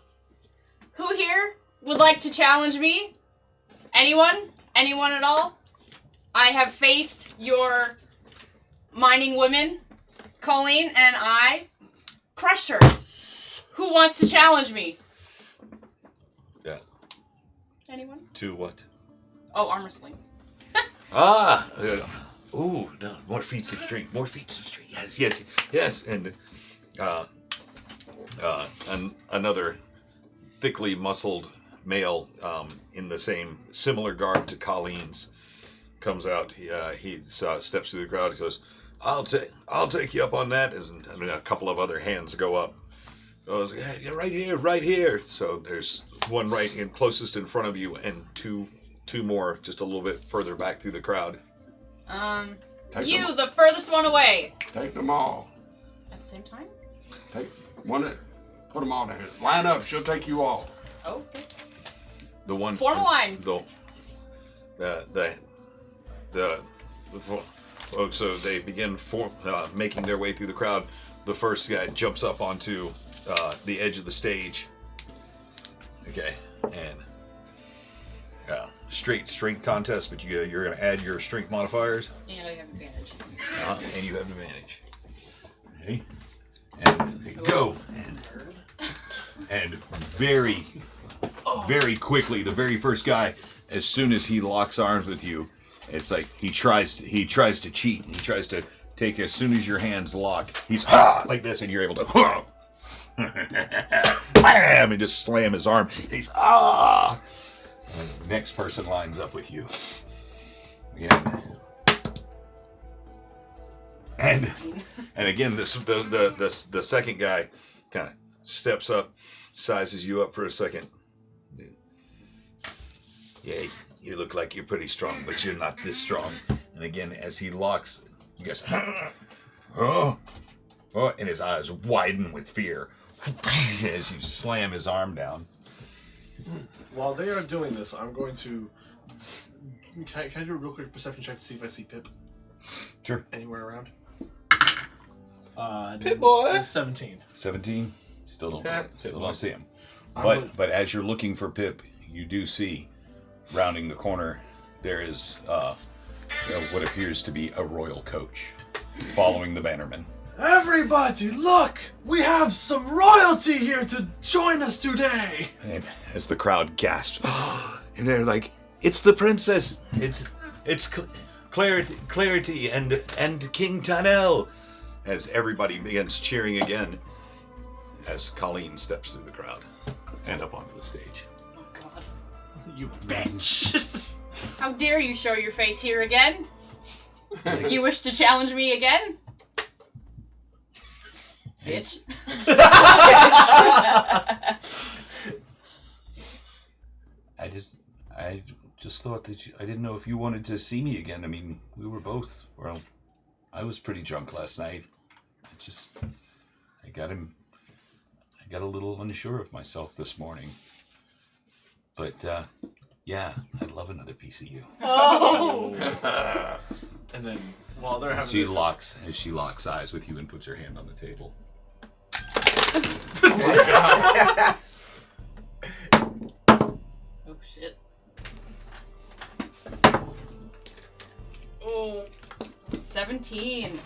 Speaker 5: Who here would like to challenge me? Anyone? Anyone at all? I have faced your mining women, Colleen, and I crushed her. Who wants to challenge me?
Speaker 11: yeah.
Speaker 5: Anyone?
Speaker 11: To what?
Speaker 5: Oh, armor sling.
Speaker 11: Ooh, no, more feats of strength. More feats of strength. Yes. And another thickly muscled male in the similar garb to Colleen's comes out. He steps through the crowd. He goes, I'll take you up on that. And a couple of other hands go up. So I was like, yeah, right here. So there's one right in closest in front of you, and two more just a little bit further back through the crowd.
Speaker 5: The furthest one away.
Speaker 3: Take them all.
Speaker 5: At the same time?
Speaker 3: Take one. Put them all down. Line up. She'll take you all.
Speaker 5: Oh, okay.
Speaker 11: The one
Speaker 5: Form a line.
Speaker 11: So they begin making their way through the crowd. The first guy jumps up onto the edge of the stage. Okay, and strength contest, but you're going to add your strength modifiers.
Speaker 5: And I have advantage.
Speaker 11: And you have advantage.
Speaker 4: Okay. And go. And very, very quickly, the very first guy, as soon as he locks arms with you, it's like he tries to cheat. He tries to take, as soon as your hands lock, he's like this, and you're able to bam, and just slam his arm. He's And the next person lines up with you. Again. And again, the second guy kind of steps up, sizes you up for a second. Yeah, you look like you're pretty strong, but you're not this strong. And again, as he locks, you guys, and his eyes widen with fear as you slam his arm down.
Speaker 2: While they are doing this, I'm going to. Can I do a real quick perception check to see if I see Pip?
Speaker 4: Sure.
Speaker 2: Anywhere around?
Speaker 8: Pip boy.
Speaker 2: 17.
Speaker 4: 17. Still don't see him.
Speaker 2: I'm
Speaker 4: But as you're looking for Pip, you do see, rounding the corner, there is what appears to be a royal coach following the bannerman.
Speaker 2: Everybody, look! We have some royalty here to join us today!
Speaker 4: And as the crowd gasps, and they're like, "It's the princess! It's Clarity and King Tanel!" As everybody begins cheering again, as Colleen steps through the crowd and up onto the stage.
Speaker 5: Oh, God.
Speaker 2: You bitch!
Speaker 5: How dare you show your face here again? You wish to challenge me again? Bitch.
Speaker 4: I just thought that I didn't know if you wanted to see me again. I mean, we were both, well, I was pretty drunk last night. I got a little unsure of myself this morning. But, yeah, I'd love another piece of you.
Speaker 5: Oh!
Speaker 2: And then, while they're having...
Speaker 4: As she locks eyes with you and puts her hand on the table.
Speaker 5: Oh, shit.
Speaker 2: Oh.
Speaker 5: 17.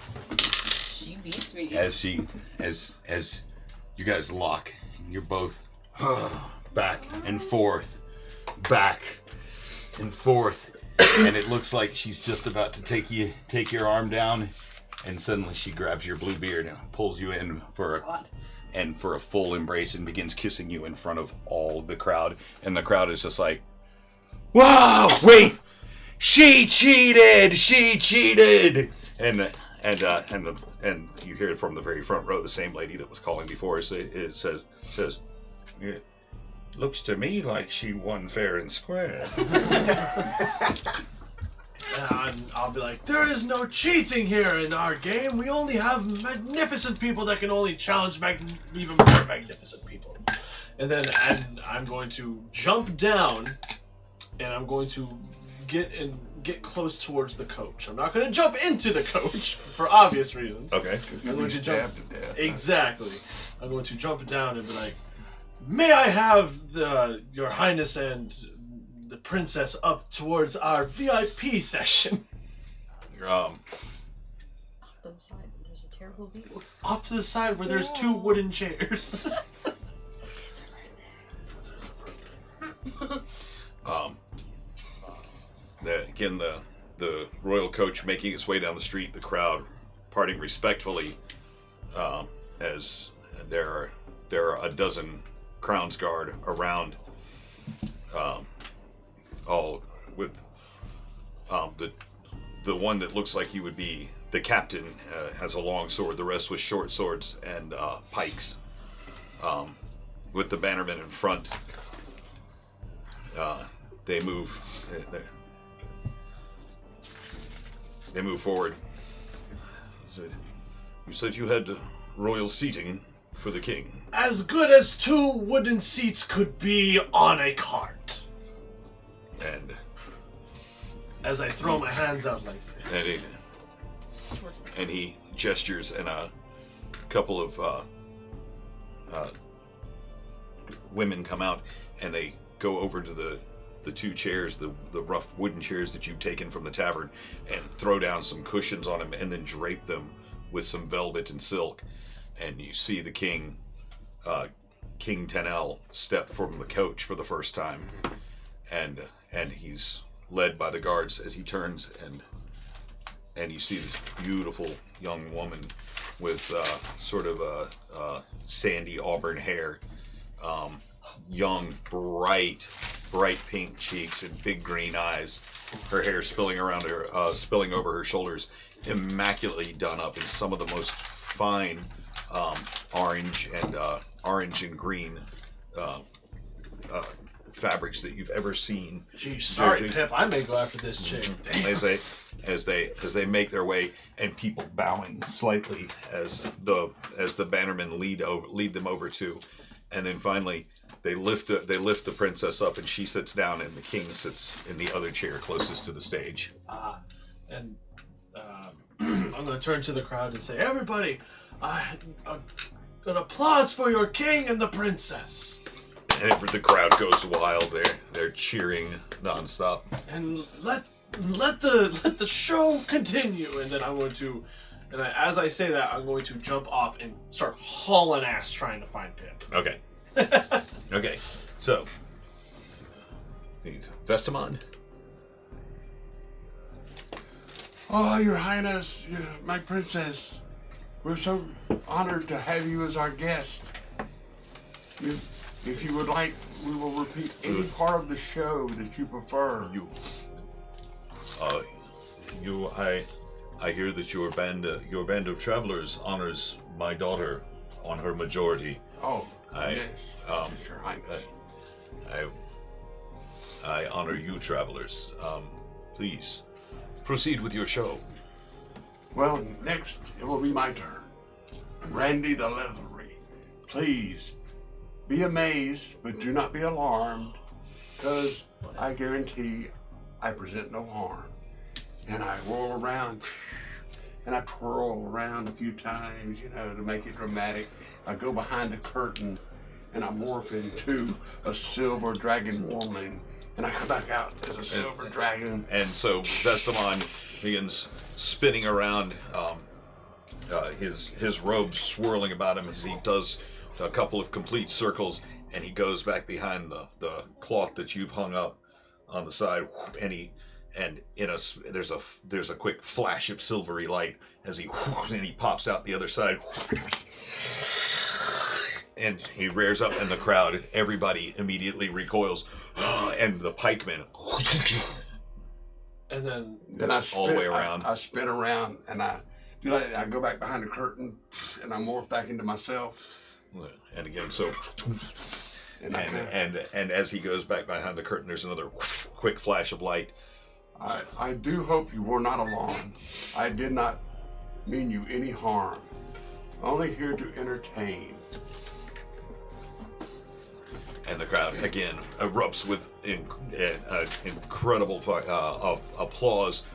Speaker 5: She beats me.
Speaker 4: As you guys lock, and you're both back and forth, and it looks like she's just about to take your arm down, and suddenly she grabs your blue beard and pulls you in for a full embrace and begins kissing you in front of all the crowd, and the crowd is just like, "Wow, wait, she cheated, and you hear it from the very front row. The same lady that was calling before says, "It looks to me like she won fair and square."
Speaker 2: And I'll be like, there is no cheating here in our game. We only have magnificent people that can only challenge even more magnificent people. And I'm going to jump down, and I'm going to get close towards the coach. I'm not going to jump into the coach for obvious reasons.
Speaker 4: Okay.
Speaker 2: I'm going to jump
Speaker 3: to death.
Speaker 2: Exactly. I'm going to jump down and be like, "May I have your highness and the princess up towards our VIP section?"
Speaker 5: Off to the side, there's a terrible view.
Speaker 2: Off to the side where there's 2 wooden chairs.
Speaker 4: Again, the royal coach making its way down the street, the crowd parting respectfully, as there are a dozen Crown's Guard around, all with the one that looks like he would be the captain has a long sword. The rest with short swords and pikes, with the bannermen in front. They move. They move forward. You said you had royal seating for the king.
Speaker 2: As good as 2 wooden seats could be on a cart.
Speaker 4: And
Speaker 2: as I throw my hands out like this.
Speaker 4: And he gestures, and a couple of women come out, and they go over to the 2 chairs, the rough wooden chairs that you've taken from the tavern, and throw down some cushions on them, and then drape them
Speaker 11: with some velvet and silk, and you see the king, King Tenel, step from the coach for the first time, and he's led by the guards as he turns, and you see this beautiful young woman with sort of a sandy auburn hair, young, bright pink cheeks and big green eyes. Her hair spilling over her shoulders, immaculately done up in some of the most fine orange and green fabrics that you've ever seen.
Speaker 2: Geez, sorry, Pip. I may go after this chick. Damn.
Speaker 11: As they make their way, and people bowing slightly as the bannermen lead them over to, and then finally they lift the princess up, and she sits down, and the king sits in the other chair closest to the stage.
Speaker 2: And I'm going to turn to the crowd and say, everybody, an applause for your king and the princess.
Speaker 11: And the crowd goes wild. They're cheering nonstop.
Speaker 2: And let the show continue. And then I'm going to, as I say that, I'm going to jump off and start hauling ass trying to find Pip.
Speaker 11: Okay. Okay. So, Vestamon.
Speaker 3: Oh, Your Highness, my princess, we're so honored to have you as our guest. If you would like, we will repeat any part of the show that you prefer.
Speaker 11: I hear that your band of travelers honors my daughter on her majority.
Speaker 3: Oh, yes, Your Highness.
Speaker 11: I honor you, travelers. Please proceed with your show.
Speaker 3: Well, next it will be my turn. Randy the Leathery, please be amazed, but do not be alarmed, because I guarantee I present no harm. And I roll around, and I twirl around a few times, to make it dramatic. I go behind the curtain, and I morph into a silver dragon woman, and I come back out as a silver dragon.
Speaker 11: And so Vestamon begins spinning around, his robe swirling about him as he does a couple of complete circles, and he goes back behind the cloth that you've hung up on the side, and there's a quick flash of silvery light as he pops out the other side, and he rears up, and the crowd, everybody immediately recoils, and the pikemen,
Speaker 2: and
Speaker 3: then I spin
Speaker 11: all the way around.
Speaker 3: I spin around, and I go back behind the curtain, and I morph back into myself.
Speaker 11: And again, so, and as he goes back behind the curtain, there's another quick flash of light.
Speaker 3: I do hope you were not alarmed. I did not mean you any harm. Only here to entertain.
Speaker 11: And the crowd again erupts with incredible applause.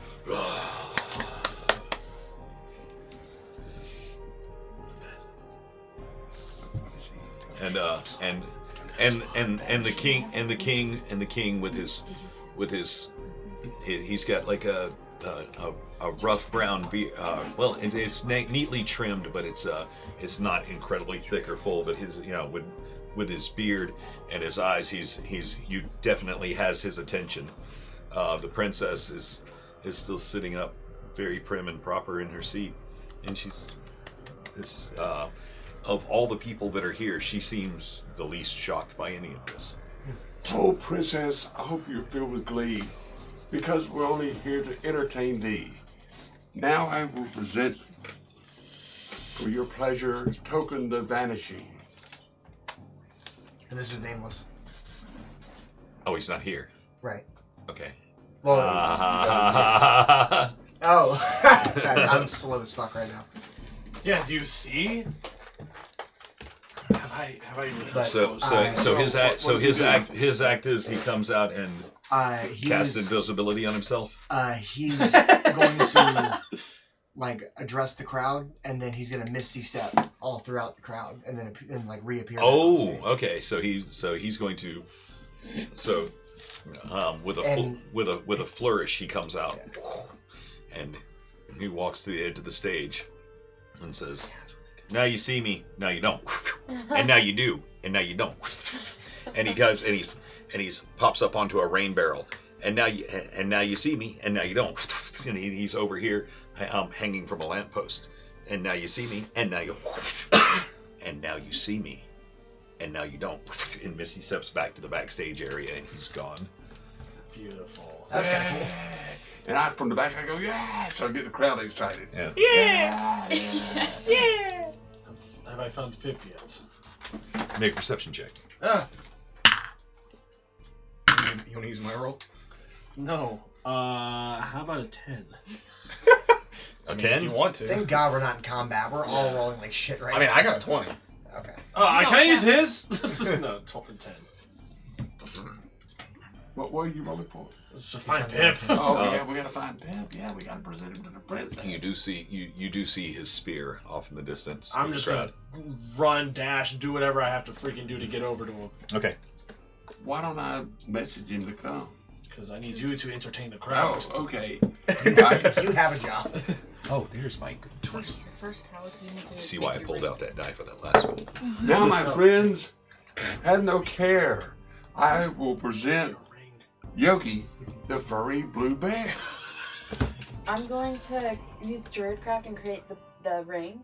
Speaker 11: And the king with his he's got like a rough brown beard. Well, it's neatly trimmed, but it's not incredibly thick or full. But his with his beard and his eyes, you definitely has his attention. The princess is still sitting up, very prim and proper in her seat, and she's this. Of all the people that are here, she seems the least shocked by any of this.
Speaker 3: Oh, princess, I hope you're filled with glee, because we're only here to entertain thee. Now I will present, for your pleasure, Token the Vanishing.
Speaker 1: And this is nameless.
Speaker 11: Oh, he's not here.
Speaker 1: Right.
Speaker 11: Okay.
Speaker 1: Well, I'm slow as fuck right now.
Speaker 2: Yeah, do you see? Have I
Speaker 1: But,
Speaker 11: his act is he comes out and casts invisibility on himself.
Speaker 1: He's going to address the crowd, and then he's gonna misty step all throughout the crowd, and then reappear.
Speaker 11: Oh, okay. So he's going to with a flourish he comes out, and he walks to the edge of the stage, and says, "Now you see me, now you don't, and now you do, and now you don't." And he goes and he's pops up onto a rain barrel, and now you see me, and now you don't. And he's over here, hanging from a lamppost, and now you see me, and now you, and now you see me, and now you don't. And Missy steps back to the backstage area, and he's gone.
Speaker 2: Beautiful.
Speaker 1: That's kind of cool.
Speaker 3: And I, from the back, I go, yeah! So I get the crowd excited.
Speaker 11: Yeah.
Speaker 5: Yeah.
Speaker 2: Have I found Pip yet?
Speaker 11: Make a perception check.
Speaker 2: Ah,
Speaker 8: You want to use my roll?
Speaker 2: no. How about a 10?
Speaker 11: A
Speaker 8: If
Speaker 11: 10?
Speaker 8: you want to.
Speaker 1: Thank God we're not in combat. We're all rolling like shit right
Speaker 8: I mean,
Speaker 1: now.
Speaker 8: I got a 20.
Speaker 1: Okay.
Speaker 2: Can I use his? No, 10.
Speaker 3: What were you rolling for?
Speaker 2: Let's just find Pip.
Speaker 3: Oh, yeah, we gotta find Pip. Yeah, we gotta present him to the president.
Speaker 11: You do see his spear off in the distance.
Speaker 2: I'm
Speaker 11: with
Speaker 2: just
Speaker 11: the
Speaker 2: gonna run, dash, do whatever I have to freaking do to get over to him.
Speaker 11: Okay.
Speaker 3: Why don't I message him to come?
Speaker 2: Because I need you to entertain the crowd.
Speaker 3: Oh, okay.
Speaker 1: You have a job.
Speaker 11: Oh, there's my good twist.
Speaker 5: First, how you need to
Speaker 11: See
Speaker 5: make
Speaker 11: why I
Speaker 5: your
Speaker 11: pulled
Speaker 5: ring.
Speaker 11: out that die for that last one.
Speaker 3: Now, my friends, have no care. I will present Yogi, the furry blue bear.
Speaker 6: I'm going to use Druidcraft and create the rings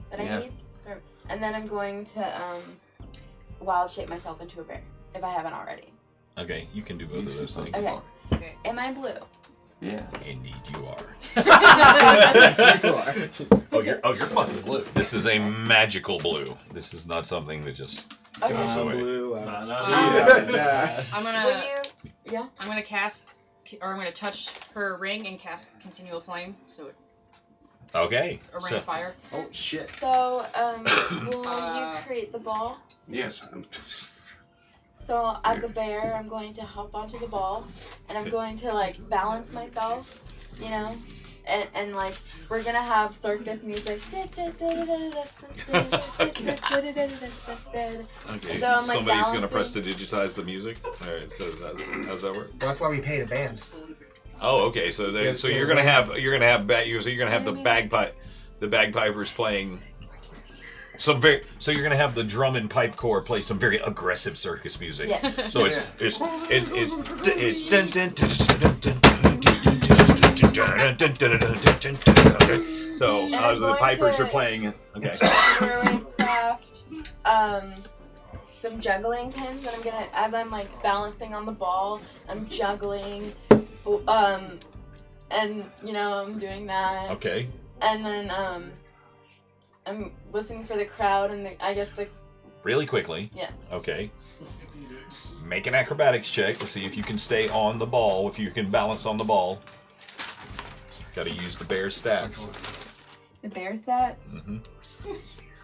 Speaker 6: that I
Speaker 3: Yeah.
Speaker 6: need. And then I'm going to wild shape myself into a bear, if I haven't already.
Speaker 11: Okay, you can do both of those things.
Speaker 6: Okay.
Speaker 5: Okay.
Speaker 6: Am I blue?
Speaker 3: Yeah.
Speaker 11: Indeed, you are.
Speaker 8: Oh, you're fucking blue.
Speaker 11: This is a magical blue. This is not something that just
Speaker 6: Okay.
Speaker 11: goes away.
Speaker 8: Blue.
Speaker 2: Nah,
Speaker 5: I'm
Speaker 6: Will
Speaker 5: gonna
Speaker 6: you?
Speaker 5: I'm gonna cast, or I'm gonna touch her ring and cast continual flame, so it,
Speaker 11: Okay.
Speaker 5: a ring
Speaker 11: So,
Speaker 5: of fire.
Speaker 1: Oh shit.
Speaker 6: So, will you create the ball?
Speaker 3: Yes.
Speaker 6: So, as a bear, I'm going to hop onto the ball, and I'm going to, like, balance myself, you know? And like, we're gonna have circus music.
Speaker 11: okay.
Speaker 6: So I'm, like,
Speaker 11: Somebody's gonna
Speaker 6: balancing.
Speaker 11: press to digitize the music. All right. So how's that work?
Speaker 1: That's why we paid a band.
Speaker 11: Oh, okay. So you're gonna have the bagpipers playing some very. So you're gonna have the drum and pipe corps play some very aggressive circus music.
Speaker 6: Yeah.
Speaker 11: So it's dun, dun, dun, dun, dun, so
Speaker 6: And I'm
Speaker 11: the
Speaker 6: going
Speaker 11: pipers
Speaker 6: to-
Speaker 11: are playing. Okay.
Speaker 6: Craft, some juggling pins that I'm gonna, as I'm like balancing on the ball, I'm juggling, and you know I'm doing that.
Speaker 11: Okay.
Speaker 6: And then I'm listening for the crowd and I guess the
Speaker 11: Really quickly.
Speaker 6: yeah.
Speaker 11: Okay. Make an acrobatics check to see if you can stay on the ball, if you can balance on the ball. Got to use the bear stats.
Speaker 6: The bear stats.
Speaker 11: Mm-hmm.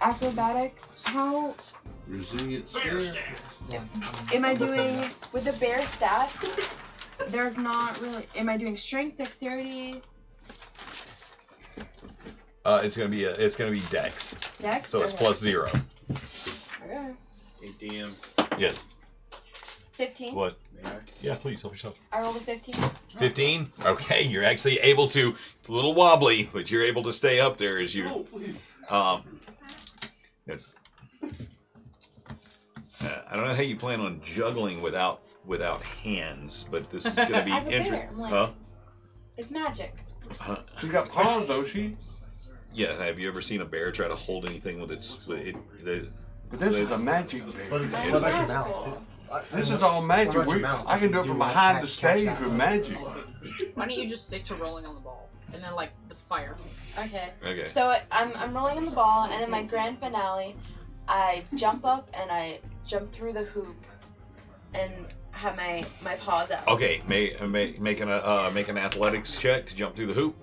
Speaker 6: Acrobatics. How
Speaker 3: Resilience.
Speaker 6: am I doing with the bear stats? There's not really. Am I doing strength, dexterity,
Speaker 11: It's gonna be dex.
Speaker 6: dex?
Speaker 11: So it's
Speaker 6: Okay.
Speaker 11: +0.
Speaker 6: Okay.
Speaker 7: Hey, DM.
Speaker 11: Yes.
Speaker 6: 15.
Speaker 11: What? Yeah, please help yourself.
Speaker 6: I rolled a 15.
Speaker 11: 15? Okay, you're actually able to. It's a little wobbly, but you're able to stay up there as you. I don't know how you plan on juggling without hands, but this is going to be
Speaker 6: As a bear,
Speaker 11: interesting.
Speaker 6: I'm like-
Speaker 11: Huh?
Speaker 6: It's magic.
Speaker 3: She got paws, though, she.
Speaker 11: Yeah. Have you ever seen a bear try to hold anything with its?
Speaker 3: But this is a magic
Speaker 1: What
Speaker 3: bear.
Speaker 1: about your mouth?
Speaker 3: This is all magic.
Speaker 1: What about your mouth?
Speaker 3: I can do it
Speaker 1: You
Speaker 3: from
Speaker 1: like
Speaker 3: behind the
Speaker 1: catch
Speaker 3: stage
Speaker 1: that
Speaker 3: with
Speaker 1: one.
Speaker 3: magic.
Speaker 5: Why don't you just stick to rolling on the ball and then like the fire?
Speaker 6: Okay.
Speaker 11: Okay.
Speaker 6: So I'm rolling on the ball, and in my grand finale, I jump up and I jump through the hoop, and have my paws out.
Speaker 11: Okay. Make an athletics check to jump through the hoop.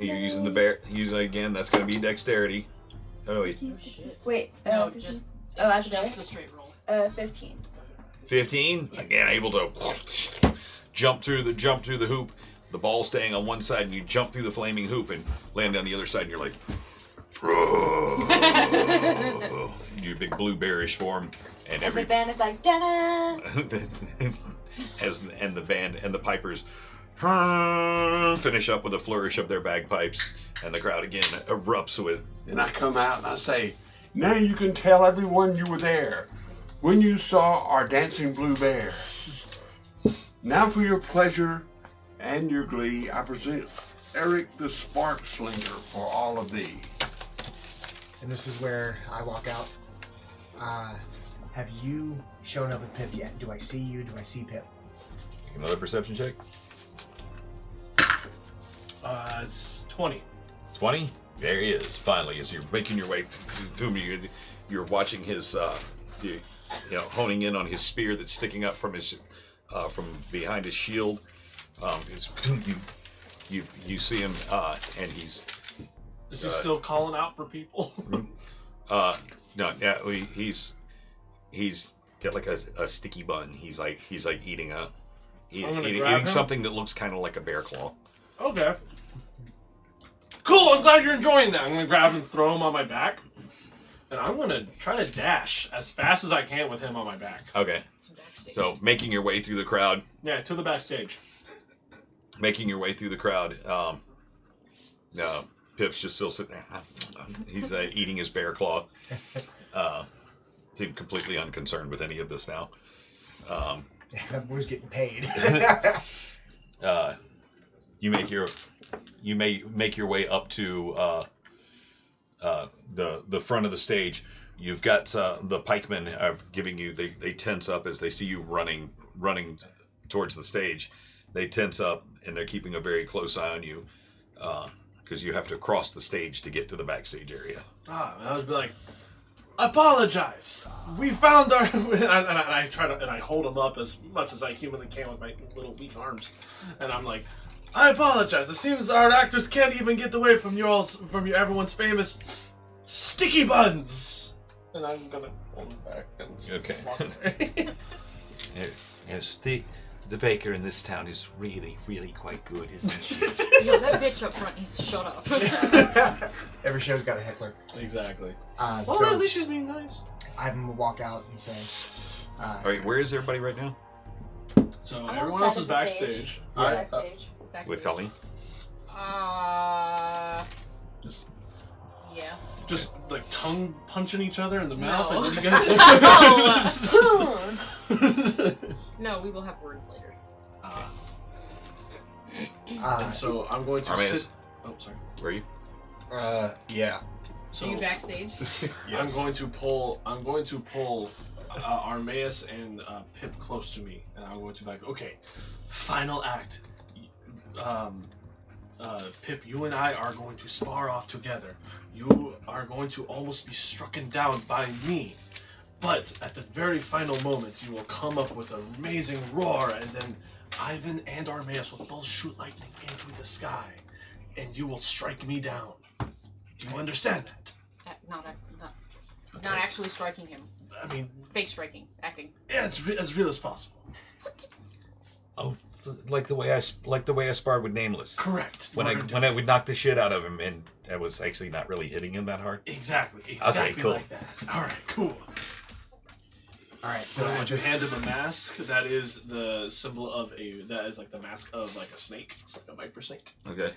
Speaker 11: You're using the bear. Using it again. That's going to be dexterity. Oh wait.
Speaker 5: Oh shit.
Speaker 6: Wait.
Speaker 5: No,
Speaker 6: 15?
Speaker 5: just
Speaker 6: Oh, that's
Speaker 5: it's just
Speaker 6: okay.
Speaker 5: the straight roll.
Speaker 6: 15.
Speaker 11: 15. Again, able to jump through the hoop. The ball staying on one side, and you jump through the flaming hoop and land on the other side, and you're like, you big blue bearish form, and
Speaker 6: And the band is like, da-da!
Speaker 11: and the band and the pipers finish up with a flourish of their bagpipes, and the crowd again erupts with.
Speaker 3: Then I come out and I say, now you can tell everyone you were there when you saw our dancing blue bear. Now for your pleasure and your glee, I present Eric the Spark Slinger for all of thee.
Speaker 1: And this is where I walk out. Have you shown up with Pip yet? Do I see you? Do I see Pip?
Speaker 11: Another perception check.
Speaker 2: It's 20.
Speaker 11: 20? There he is, finally, as you're making your way through him. You're watching his, honing in on his spear that's sticking up from his, from behind his shield. You see him, and he's.
Speaker 2: Is he still calling out for people?
Speaker 11: No, yeah, he's got like a sticky bun. He's like eating something that looks kind of like a bear claw.
Speaker 2: Okay. Cool, I'm glad you're enjoying that. I'm gonna grab him and throw him on my back. And I'm gonna try to dash as fast as I can with him on my back.
Speaker 11: Okay. So making your way through the crowd.
Speaker 2: Yeah, to the backstage.
Speaker 11: Making your way through the crowd. Pip's just still sitting there. He's eating his bear claw. Seemed completely unconcerned with any of this now.
Speaker 1: That boy's getting paid.
Speaker 11: You may make your way up to the front of the stage. You've got the pikemen are giving you. They tense up as they see you running towards the stage. They tense up and they're keeping a very close eye on you because you have to cross the stage to get to the backstage area.
Speaker 2: I would be like, apologize. We found our and I try to I hold him up as much as I humanly can with my little weak arms, and I'm like, I apologize. It seems our actors can't even get away from everyone's famous sticky buns. And I'm gonna hold him back. And
Speaker 11: Okay.
Speaker 2: walk away.
Speaker 11: Yes, the baker in this town is really, really quite good, isn't she?
Speaker 5: Yo, that bitch up front needs to shut up.
Speaker 1: Every show's got a heckler.
Speaker 2: Exactly.
Speaker 1: So
Speaker 2: Well, at least she's being nice.
Speaker 1: I'm gonna walk out and say,
Speaker 11: All right, where is everybody right now?
Speaker 2: So
Speaker 6: I'm
Speaker 2: everyone
Speaker 6: outside
Speaker 2: else is
Speaker 6: of the
Speaker 2: backstage.
Speaker 6: Backstage.
Speaker 11: With Colleen?
Speaker 2: Just
Speaker 5: Yeah.
Speaker 2: Just like tongue punching each other in the mouth.
Speaker 5: No.
Speaker 2: And what do you guys do?
Speaker 5: No, we will have words later.
Speaker 2: And so I'm going to
Speaker 11: Armaeus.
Speaker 2: sit. Oh, sorry.
Speaker 11: Where are you?
Speaker 7: Yeah.
Speaker 2: So
Speaker 5: Are you backstage?
Speaker 7: Yes.
Speaker 2: I'm going to pull Armaeus and Pip close to me, and I'm going to be like, okay, final act. Pip, you and I are going to spar off together. You are going to almost be strucken down by me. But at the very final moment, you will come up with an amazing roar, and then Ivan and Armaeus will both shoot lightning into the sky, and you will strike me down. Do you understand that?
Speaker 5: Not actually striking him.
Speaker 2: I mean,
Speaker 5: Fake striking, acting.
Speaker 2: yeah, it's as real as possible.
Speaker 11: Oh, like the way I sparred with Nameless.
Speaker 2: Correct.
Speaker 11: When I would knock the shit out of him, and I was actually not really hitting him that hard.
Speaker 2: Exactly
Speaker 11: cool.
Speaker 2: like that. All right, cool.
Speaker 1: all right.
Speaker 2: So
Speaker 1: So
Speaker 2: I
Speaker 1: I
Speaker 2: want to
Speaker 1: just
Speaker 2: hand him a mask. That is the symbol of that is like the mask of like a snake. It's like a viper snake.
Speaker 11: Okay.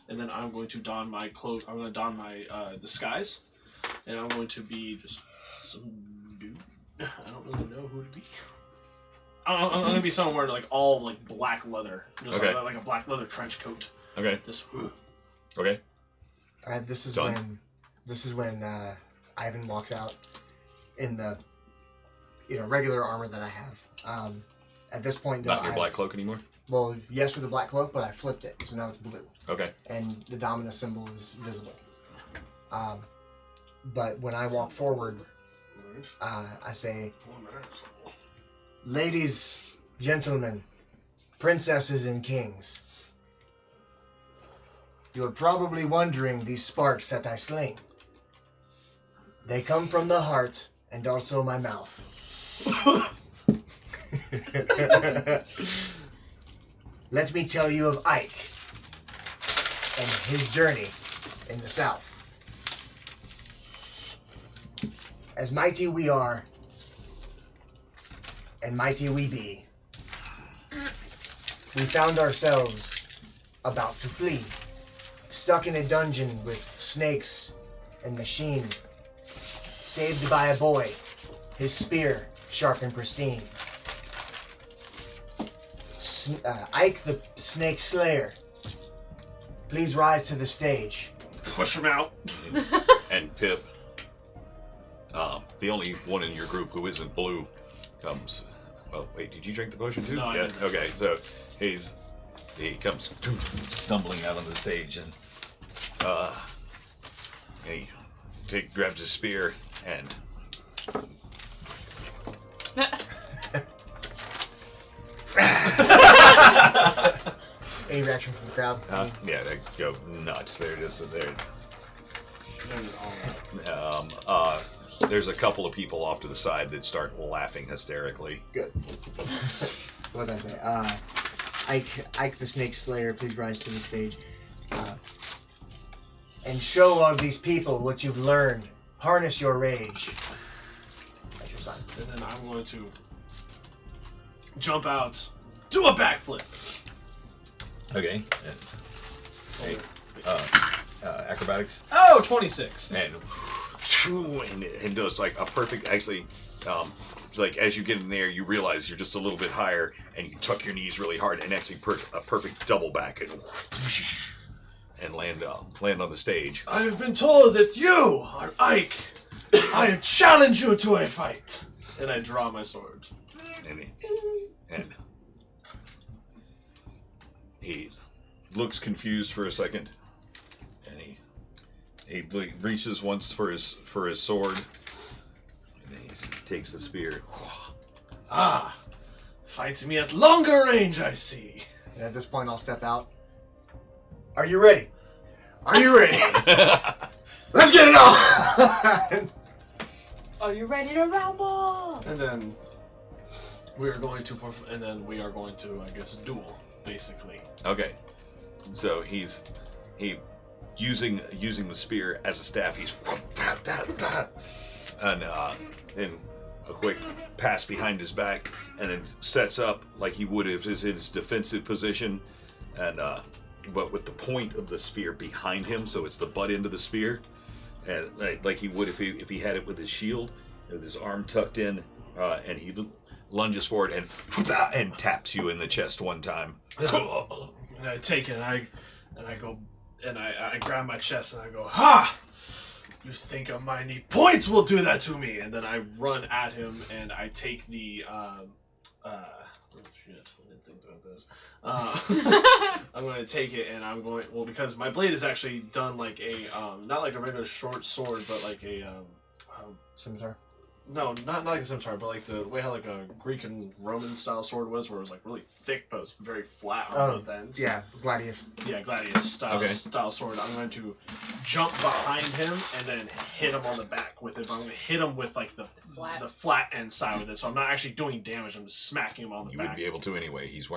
Speaker 2: And then I'm going to don my cloak. I'm going to don my disguise, and I'm going to be just some dude. I don't really know who to be. I'm going to be somewhere like all like black leather, just
Speaker 11: Okay.
Speaker 2: like a black leather trench coat.
Speaker 11: Okay.
Speaker 2: Just
Speaker 11: Okay.
Speaker 1: this is
Speaker 11: Done.
Speaker 1: when Ivan walks out in the regular armor that I have. At this point, though,
Speaker 11: Not your black cloak anymore?
Speaker 1: Well, yes, with the black cloak, but I flipped it, so now it's blue,
Speaker 11: Okay.
Speaker 1: and the Dominus symbol is visible. But when I walk forward, I say, ladies, gentlemen, princesses and kings, you're probably wondering these sparks that I sling. They come from the heart and also my mouth. Let me tell you of Ike and his journey in the south. As mighty we are, and mighty we be, we found ourselves about to flee, stuck in a dungeon with snakes and machine, saved by a boy, his spear sharp and pristine. Ike the Snake Slayer, please rise to the stage.
Speaker 2: Push him out.
Speaker 11: And Pip, the only one in your group who isn't blue, comes. Well, wait, did you drink the potion too?
Speaker 2: No, I didn't.
Speaker 11: Okay, so he comes stumbling out on the stage and he grabs his spear and
Speaker 1: Any reaction from the crowd?
Speaker 11: yeah, they go nuts. They're just there. There's a couple of people off to the side that start laughing hysterically.
Speaker 1: Good. What did I say? Ike the Snake Slayer, please rise to the stage. And show all of these people what you've learned. Harness your rage. That's your son.
Speaker 2: And then I'm going to jump out, do a backflip.
Speaker 11: Okay. Acrobatics.
Speaker 2: Oh, 26.
Speaker 11: And does like a perfect. Actually, like as you get in there, you realize you're just a little bit higher, and you tuck your knees really hard, and actually a perfect double back and land on the stage.
Speaker 2: I have been told that you are Ike. I challenge you to a fight. And I draw my sword.
Speaker 11: And he looks confused for a second, and he reaches once for his sword, and then he takes the spear.
Speaker 2: Ah, fight me at longer range, I see.
Speaker 1: And at this point, I'll step out. Are you ready? Are you ready? Let's get it on!
Speaker 6: Are you ready to rumble?
Speaker 2: And then we are going to, I guess, duel, basically.
Speaker 11: Okay, so he's using the spear as a staff. He's and in a quick pass behind his back, and then sets up like he would if he's in his defensive position, and but with the point of the spear behind him, so it's the butt end of the spear, and like he would if he had it with his shield, with his arm tucked in, and he lunges forward and taps you in the chest one time.
Speaker 2: And I take it, and I go, and I grab my chest, and I go, ha! You think a mighty point will do that to me? And then I run at him, and I take the, oh shit, I didn't think about this. I'm going to take it, and I'm going, well, because my blade is actually done like a, not like a regular short sword, but like a,
Speaker 1: Scimitar.
Speaker 2: No, not like a scimitar, but like the way how like a Greek and Roman style sword was, where it was like really thick, but it was very flat on both ends.
Speaker 1: Yeah, Gladius.
Speaker 2: Yeah, Gladius style sword. I'm going to jump behind him and then hit him on the back with it. But I'm going to hit him with like the flat end side with it, so I'm not actually doing damage. I'm just smacking him on the back.
Speaker 11: You wouldn't be able to anyway. His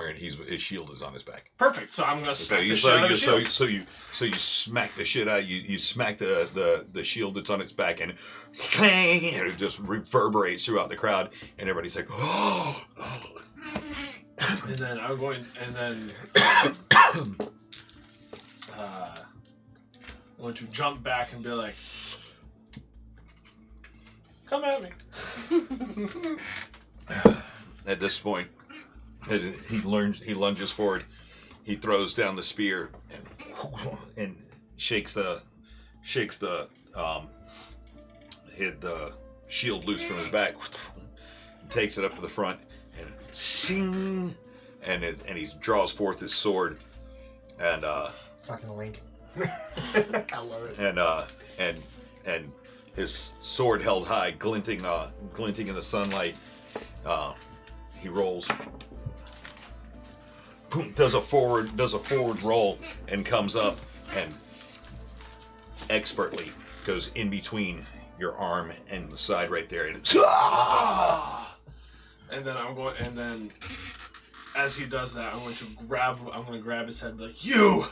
Speaker 11: shield is on his back.
Speaker 2: Perfect. So I'm going to smack the shit out of his shield.
Speaker 11: So you smack the shit out. You smack the shield that's on its back, and it just reverberates throughout the crowd, and everybody's like, oh.
Speaker 2: And then I'm going, and then I'm going to jump back and be like, come at me.
Speaker 11: At this point, he lunges forward, he throws down the spear and shakes the shield loose from his back, takes it up to the front, and sing, and he draws forth his sword, and
Speaker 1: fucking Link. I love it.
Speaker 11: And his sword held high, glinting in the sunlight. He rolls, does a forward roll, and comes up and expertly goes in between your arm and the side right there, and
Speaker 2: then as he does that, I'm going to grab his head and be like, you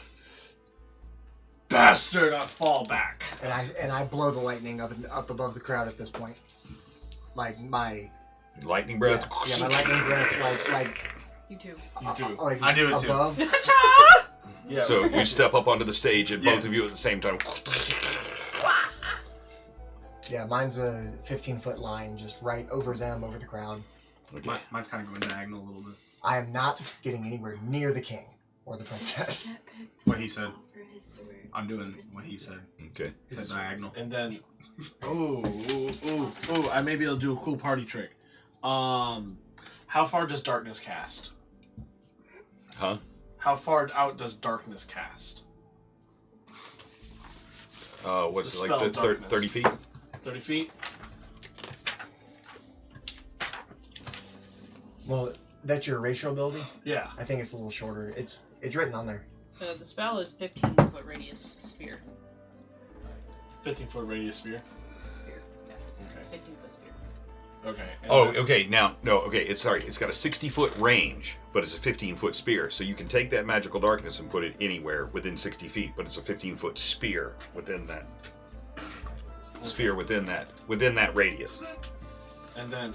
Speaker 2: bastard, I fall back.
Speaker 1: And I blow the lightning up above the crowd at this point. Like my
Speaker 11: lightning breath.
Speaker 1: Yeah, my lightning breath like
Speaker 5: You too.
Speaker 2: You too.
Speaker 1: Like
Speaker 7: I do it too.
Speaker 1: above?
Speaker 2: Yeah.
Speaker 11: So you step up onto the stage, and both of you at the same time.
Speaker 1: Yeah, mine's a 15-foot line just right over them, over the crowd.
Speaker 11: Okay.
Speaker 7: Mine's kind of going diagonal a little bit.
Speaker 1: I am not getting anywhere near the king or the princess.
Speaker 7: What he said. I'm doing what he said.
Speaker 11: Okay.
Speaker 7: He said diagonal.
Speaker 2: And then, ooh, I may be able to do a cool party trick. How far does darkness cast?
Speaker 11: Huh?
Speaker 2: How far out does darkness cast?
Speaker 11: What's
Speaker 2: The
Speaker 11: it like?
Speaker 2: spell
Speaker 11: 30 feet?
Speaker 2: 30 feet?
Speaker 1: Well, that's your ratio ability.
Speaker 2: Yeah.
Speaker 1: I think it's a little shorter. It's written on there.
Speaker 5: The spell is 15-foot radius sphere.
Speaker 2: 15-foot radius spear.
Speaker 5: Sphere. Yeah. It's 15-foot spear.
Speaker 2: Okay. and
Speaker 11: Oh,
Speaker 2: then-
Speaker 11: okay. Now, no, okay. It's got a 60-foot range, but it's a 15-foot spear. So you can take that magical darkness and put it anywhere within 60 feet, but it's a 15-foot spear within that sphere within that radius.
Speaker 2: And then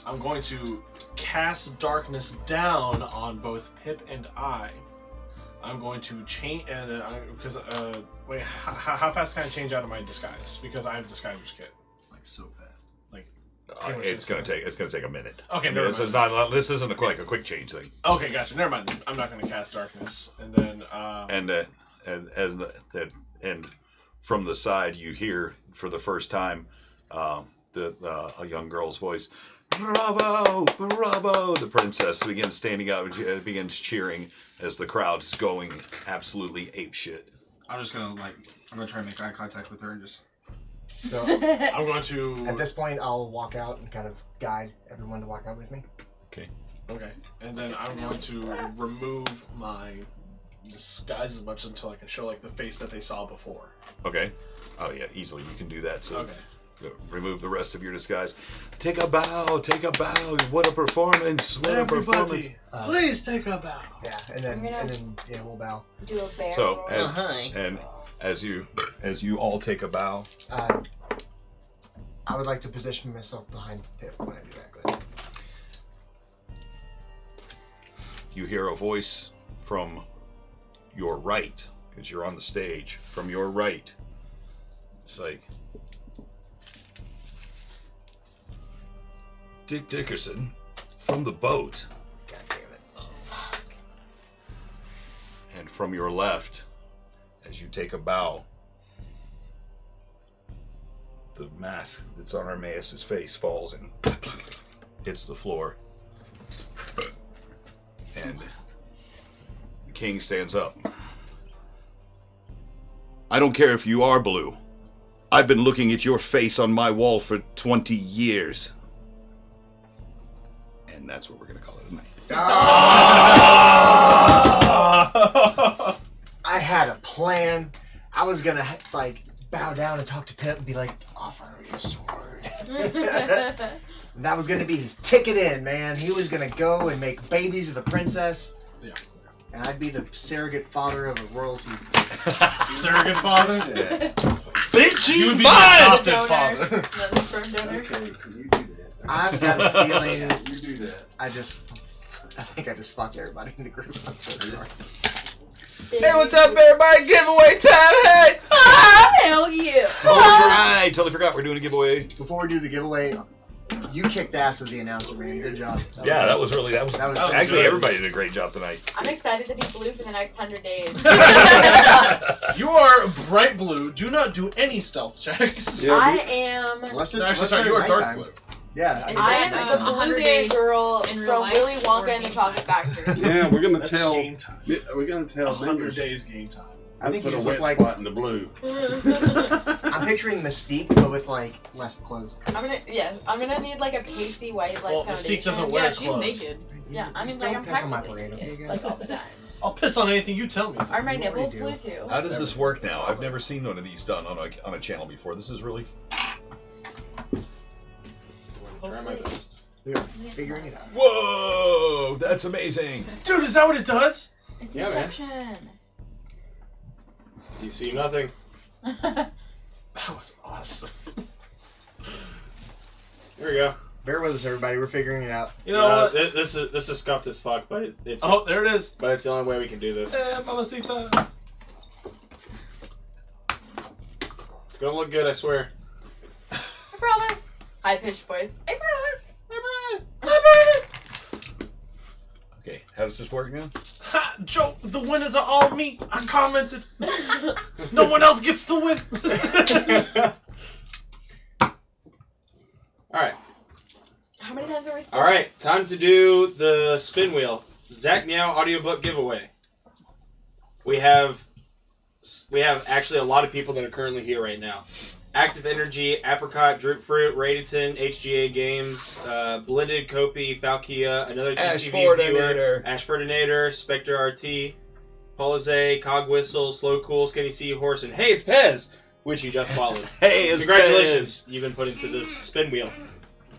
Speaker 2: I'm going to cast darkness down on both Pip and I. I'm going to change, because wait, how fast can I change out of my disguise? Because I have disguiser's kit.
Speaker 3: Like so fast.
Speaker 11: It's gonna take a minute.
Speaker 2: Okay,
Speaker 11: I mean,
Speaker 2: never
Speaker 11: this
Speaker 2: mind.
Speaker 11: is not. This isn't like a quick change thing.
Speaker 2: Okay, gotcha. Never mind. I'm not going to cast darkness, and then
Speaker 11: And from the side, you hear for the first time a young girl's voice. Bravo! Bravo! The princess begins standing up, begins cheering as the crowd's going absolutely apeshit.
Speaker 7: I'm gonna try and make eye contact with her and just.
Speaker 1: So
Speaker 2: I'm going to.
Speaker 1: at this point, I'll walk out and kind of guide everyone to walk out with me.
Speaker 11: Okay.
Speaker 2: Okay, and then I'm going to remove my disguise as much until I can show like the face that they saw before.
Speaker 11: Okay. Oh yeah, easily you can do that. So
Speaker 2: Okay.
Speaker 11: remove the rest of your disguise. Take a bow. Take a bow. What a performance! What a performance!
Speaker 2: Everybody, please take a bow.
Speaker 1: Yeah, and then yeah, we'll bow.
Speaker 6: Do a bear
Speaker 11: So
Speaker 6: roll.
Speaker 11: as you all take a bow.
Speaker 1: I would like to position myself behind Pip when I do that. Go ahead.
Speaker 11: You hear a voice from your right, because you're on the stage. From your right, it's like, Dick Dickerson from the boat.
Speaker 1: God damn it.
Speaker 11: And from your left, as you take a bow, the mask that's on Armaeus' face falls and hits the floor. And the king stands up. I don't care if you are blue. I've been looking at your face on my wall for 20 years. And that's what we're going to call it tonight.
Speaker 1: I had a plan. I was gonna bow down and talk to Pip and be like, offer your sword. And that was gonna be his ticket in, man. He was gonna go and make babies with a princess.
Speaker 2: Yeah.
Speaker 1: And I'd be the surrogate father of a royalty.
Speaker 2: Surrogate father?
Speaker 1: Yeah.
Speaker 11: Bitch,
Speaker 2: You
Speaker 11: he's
Speaker 2: would be
Speaker 11: mine!
Speaker 2: the adopted father.
Speaker 6: Not the sperm donor.
Speaker 3: Okay, can you do that?
Speaker 1: I've got a feeling
Speaker 3: You do that.
Speaker 1: I think I just fucked everybody in the group. I'm so sorry.
Speaker 7: Hey, what's up, everybody? Giveaway time! Hey!
Speaker 6: Hell yeah!
Speaker 11: Oh, that's right. Totally forgot we're doing a giveaway.
Speaker 1: Before we do the giveaway, you kicked ass as the announcer, man. Good job.
Speaker 11: That was actually
Speaker 2: good.
Speaker 11: everybody did a great job tonight.
Speaker 6: I'm excited to be blue for the next 100 days.
Speaker 2: You are bright blue. Do not do any stealth checks.
Speaker 3: Yeah,
Speaker 6: I am.
Speaker 1: Unless
Speaker 2: No, actually,
Speaker 1: unless
Speaker 2: sorry,
Speaker 1: they're
Speaker 2: you are dark
Speaker 1: nighttime.
Speaker 2: blue.
Speaker 1: Yeah.
Speaker 5: Is
Speaker 6: I
Speaker 5: that,
Speaker 6: am the
Speaker 5: 100
Speaker 6: blueberry
Speaker 5: days
Speaker 6: girl
Speaker 5: in real
Speaker 6: from
Speaker 5: life
Speaker 6: Willy
Speaker 5: or
Speaker 6: Wonka and the
Speaker 5: game
Speaker 6: Chocolate Factory.
Speaker 3: Yeah, we're gonna
Speaker 2: That's
Speaker 3: tell.
Speaker 2: game time.
Speaker 3: Yeah, we're gonna tell
Speaker 2: 100
Speaker 3: members.
Speaker 2: days game time.
Speaker 1: I think you
Speaker 3: Put a
Speaker 1: just
Speaker 3: wet
Speaker 1: look like.
Speaker 3: spot in the blue.
Speaker 1: I'm picturing Mystique, but with less clothes.
Speaker 6: I'm gonna need a pasty white
Speaker 2: Well,
Speaker 6: foundation.
Speaker 2: Mystique doesn't wear
Speaker 5: Yeah, she's
Speaker 2: clothes.
Speaker 5: naked.
Speaker 6: Yeah, I mean
Speaker 1: Just don't
Speaker 6: I'm
Speaker 1: piss on my
Speaker 6: practically
Speaker 1: parade, okay,
Speaker 6: naked,
Speaker 1: guys?
Speaker 6: all the time.
Speaker 2: I'll piss on anything you tell me to.
Speaker 6: Are my
Speaker 1: You already
Speaker 6: nipples
Speaker 1: do.
Speaker 6: blue too?
Speaker 11: How does this work now? I've never seen one of these done on a channel before. This is really.
Speaker 7: Try my best.
Speaker 1: We are figuring it out.
Speaker 11: Whoa! That's amazing.
Speaker 2: Dude, is that what it does?
Speaker 6: It's
Speaker 7: Yeah, man.
Speaker 6: Inception.
Speaker 7: You see nothing.
Speaker 2: That was awesome.
Speaker 7: Here we go.
Speaker 1: Bear with us, everybody. We're figuring it out.
Speaker 2: You know what?
Speaker 7: This is scuffed as fuck, but it's
Speaker 2: Oh, there it is.
Speaker 7: but it's the only way we can do this.
Speaker 2: Mamacita.
Speaker 7: It's gonna look good, I swear.
Speaker 6: I promise. High-pitched voice. I promise.
Speaker 9: Okay, how does this work now?
Speaker 2: Ha! Joe, the winners are all me. I commented. No one else gets to win.
Speaker 7: Alright.
Speaker 6: How many times are we spinning?
Speaker 7: Alright, time to do the spin wheel. Zach Meow audiobook giveaway. We have actually a lot of people that are currently here right now. Active Energy, Apricot, Droop Fruit, Radington, HGA Games, Blended, Kopi, Falkia, another TTV viewer, Ashfordinator, Spectre RT, Polize, Cog Whistle, Slow Cool, Skinny Seahorse, and hey, it's Pez, which you just followed.
Speaker 9: Hey, it's
Speaker 7: Congratulations, you've been put into this spin wheel.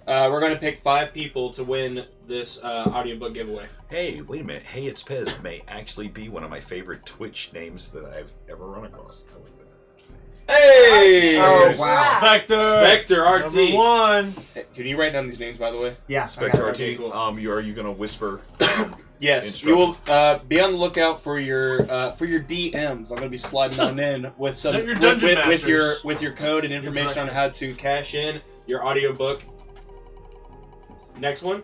Speaker 7: We're going to pick 5 people to win this audiobook giveaway.
Speaker 9: Hey, wait a minute. Hey, it's Pez may actually be one of my favorite Twitch names that I've ever run across. I like that.
Speaker 7: Hey!
Speaker 1: Oh, wow.
Speaker 2: Spectre
Speaker 7: RT.
Speaker 2: Number 1.
Speaker 7: Can you write down these names, by the way?
Speaker 1: Yeah,
Speaker 9: Spectre RT.
Speaker 7: Okay, cool.
Speaker 9: Are you going to whisper?
Speaker 7: Yes, you will be on the lookout for your DMs. I'm going to be sliding on in with some
Speaker 2: Your Dungeon Masters.
Speaker 7: with your code and information on how to cash in your audiobook. Next one.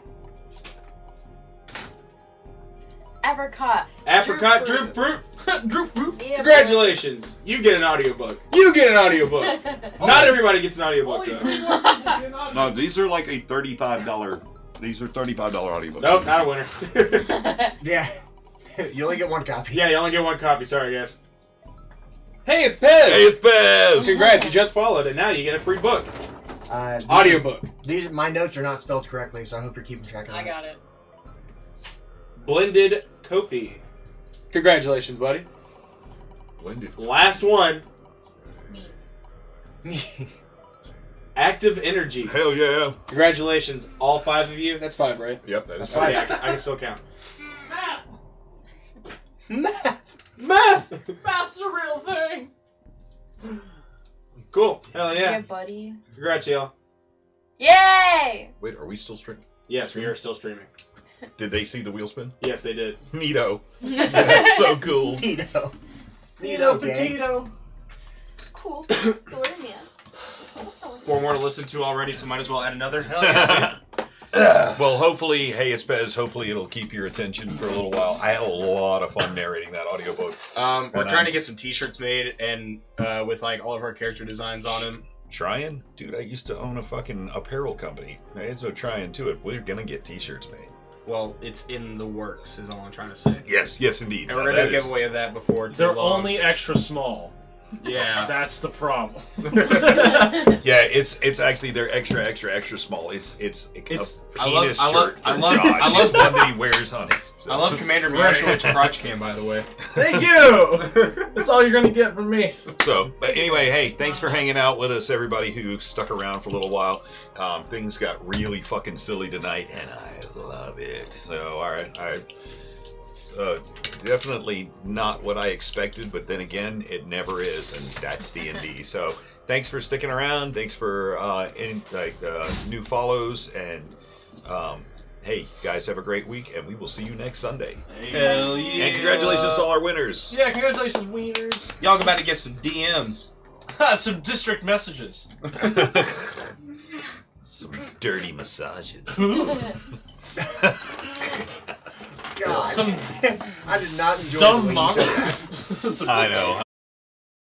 Speaker 6: Apricot.
Speaker 7: Apricot, Droop Fruit.
Speaker 2: Droop Fruit.
Speaker 6: Yeah,
Speaker 7: Congratulations, you get an audiobook. You get an audiobook. Not everybody gets an audiobook though.
Speaker 9: No, these are like a $35. These are $35 audiobooks.
Speaker 7: Nope, not a winner.
Speaker 1: Yeah. You only get one copy.
Speaker 7: Yeah, you only get one copy. Sorry, guys. Hey, it's Pez.
Speaker 9: Hey, it's Pez.
Speaker 7: Congrats, you just followed, and now you get a free book. Audiobook.
Speaker 1: My notes are not spelled correctly, so I hope you're keeping track of that.
Speaker 5: I got it.
Speaker 7: Blended Kopi. Congratulations, buddy.
Speaker 9: Blended.
Speaker 7: Last one.
Speaker 5: Me.
Speaker 7: Active Energy.
Speaker 9: Hell yeah.
Speaker 7: Congratulations, all 5 of you. That's 5, right?
Speaker 9: Yep, that is
Speaker 7: That's
Speaker 9: fine.
Speaker 7: fine. I can still count.
Speaker 1: Math.
Speaker 7: Math.
Speaker 2: That's a real thing.
Speaker 7: Cool. Hell
Speaker 6: Yeah,
Speaker 7: yeah.
Speaker 6: buddy.
Speaker 7: Congrats, y'all.
Speaker 6: Yay!
Speaker 9: Wait, are we still streaming?
Speaker 7: Yes, we are still streaming.
Speaker 9: Did they see the wheel spin?
Speaker 7: Yes, they did.
Speaker 9: Neato. That's so cool.
Speaker 1: Neato.
Speaker 2: Nito
Speaker 1: gang.
Speaker 2: Petito.
Speaker 6: Cool. Story man.
Speaker 7: 4 more to listen to already, so might as well add another. Hell yeah.
Speaker 9: Well, hopefully, hey, it's Pez. Hopefully, it'll keep your attention for a little while. I had a lot of fun narrating that audiobook.
Speaker 7: We're trying to get some T-shirts made and with like all of our character designs on them.
Speaker 9: Trying? Dude, I used to own a fucking apparel company. There's no trying to it. We're gonna get T-shirts made.
Speaker 7: Well, it's in the works, is all I'm trying to say.
Speaker 9: Yes, indeed.
Speaker 7: And we're gonna do a giveaway of that before too
Speaker 2: They're
Speaker 7: long.
Speaker 2: only extra small.
Speaker 7: Yeah.
Speaker 2: That's the problem.
Speaker 9: Yeah, it's actually they're extra small. It's a penis shirt for Josh. It's one that he wears on his.
Speaker 7: I love Commander Miyashowic's crotch cam, by the way.
Speaker 2: Thank you. That's all you're gonna get from me.
Speaker 9: So, but anyway, hey, thanks for hanging out with us, everybody who stuck around for a little while. Things got really fucking silly tonight, and I love it. So, all right. Definitely not what I expected, but then again, it never is, and that's D&D. So, thanks for sticking around. Thanks for new follows, and hey, guys, have a great week, and we will see you next Sunday.
Speaker 2: Hell yeah!
Speaker 9: And congratulations to all our winners.
Speaker 2: Yeah, congratulations, wieners.
Speaker 7: Y'all about to get some DMs.
Speaker 2: Some district messages.
Speaker 9: Some dirty massages.
Speaker 1: God.
Speaker 2: Some
Speaker 1: I did not enjoy
Speaker 2: dumb
Speaker 1: the way you said that.
Speaker 2: monsters.
Speaker 9: I know.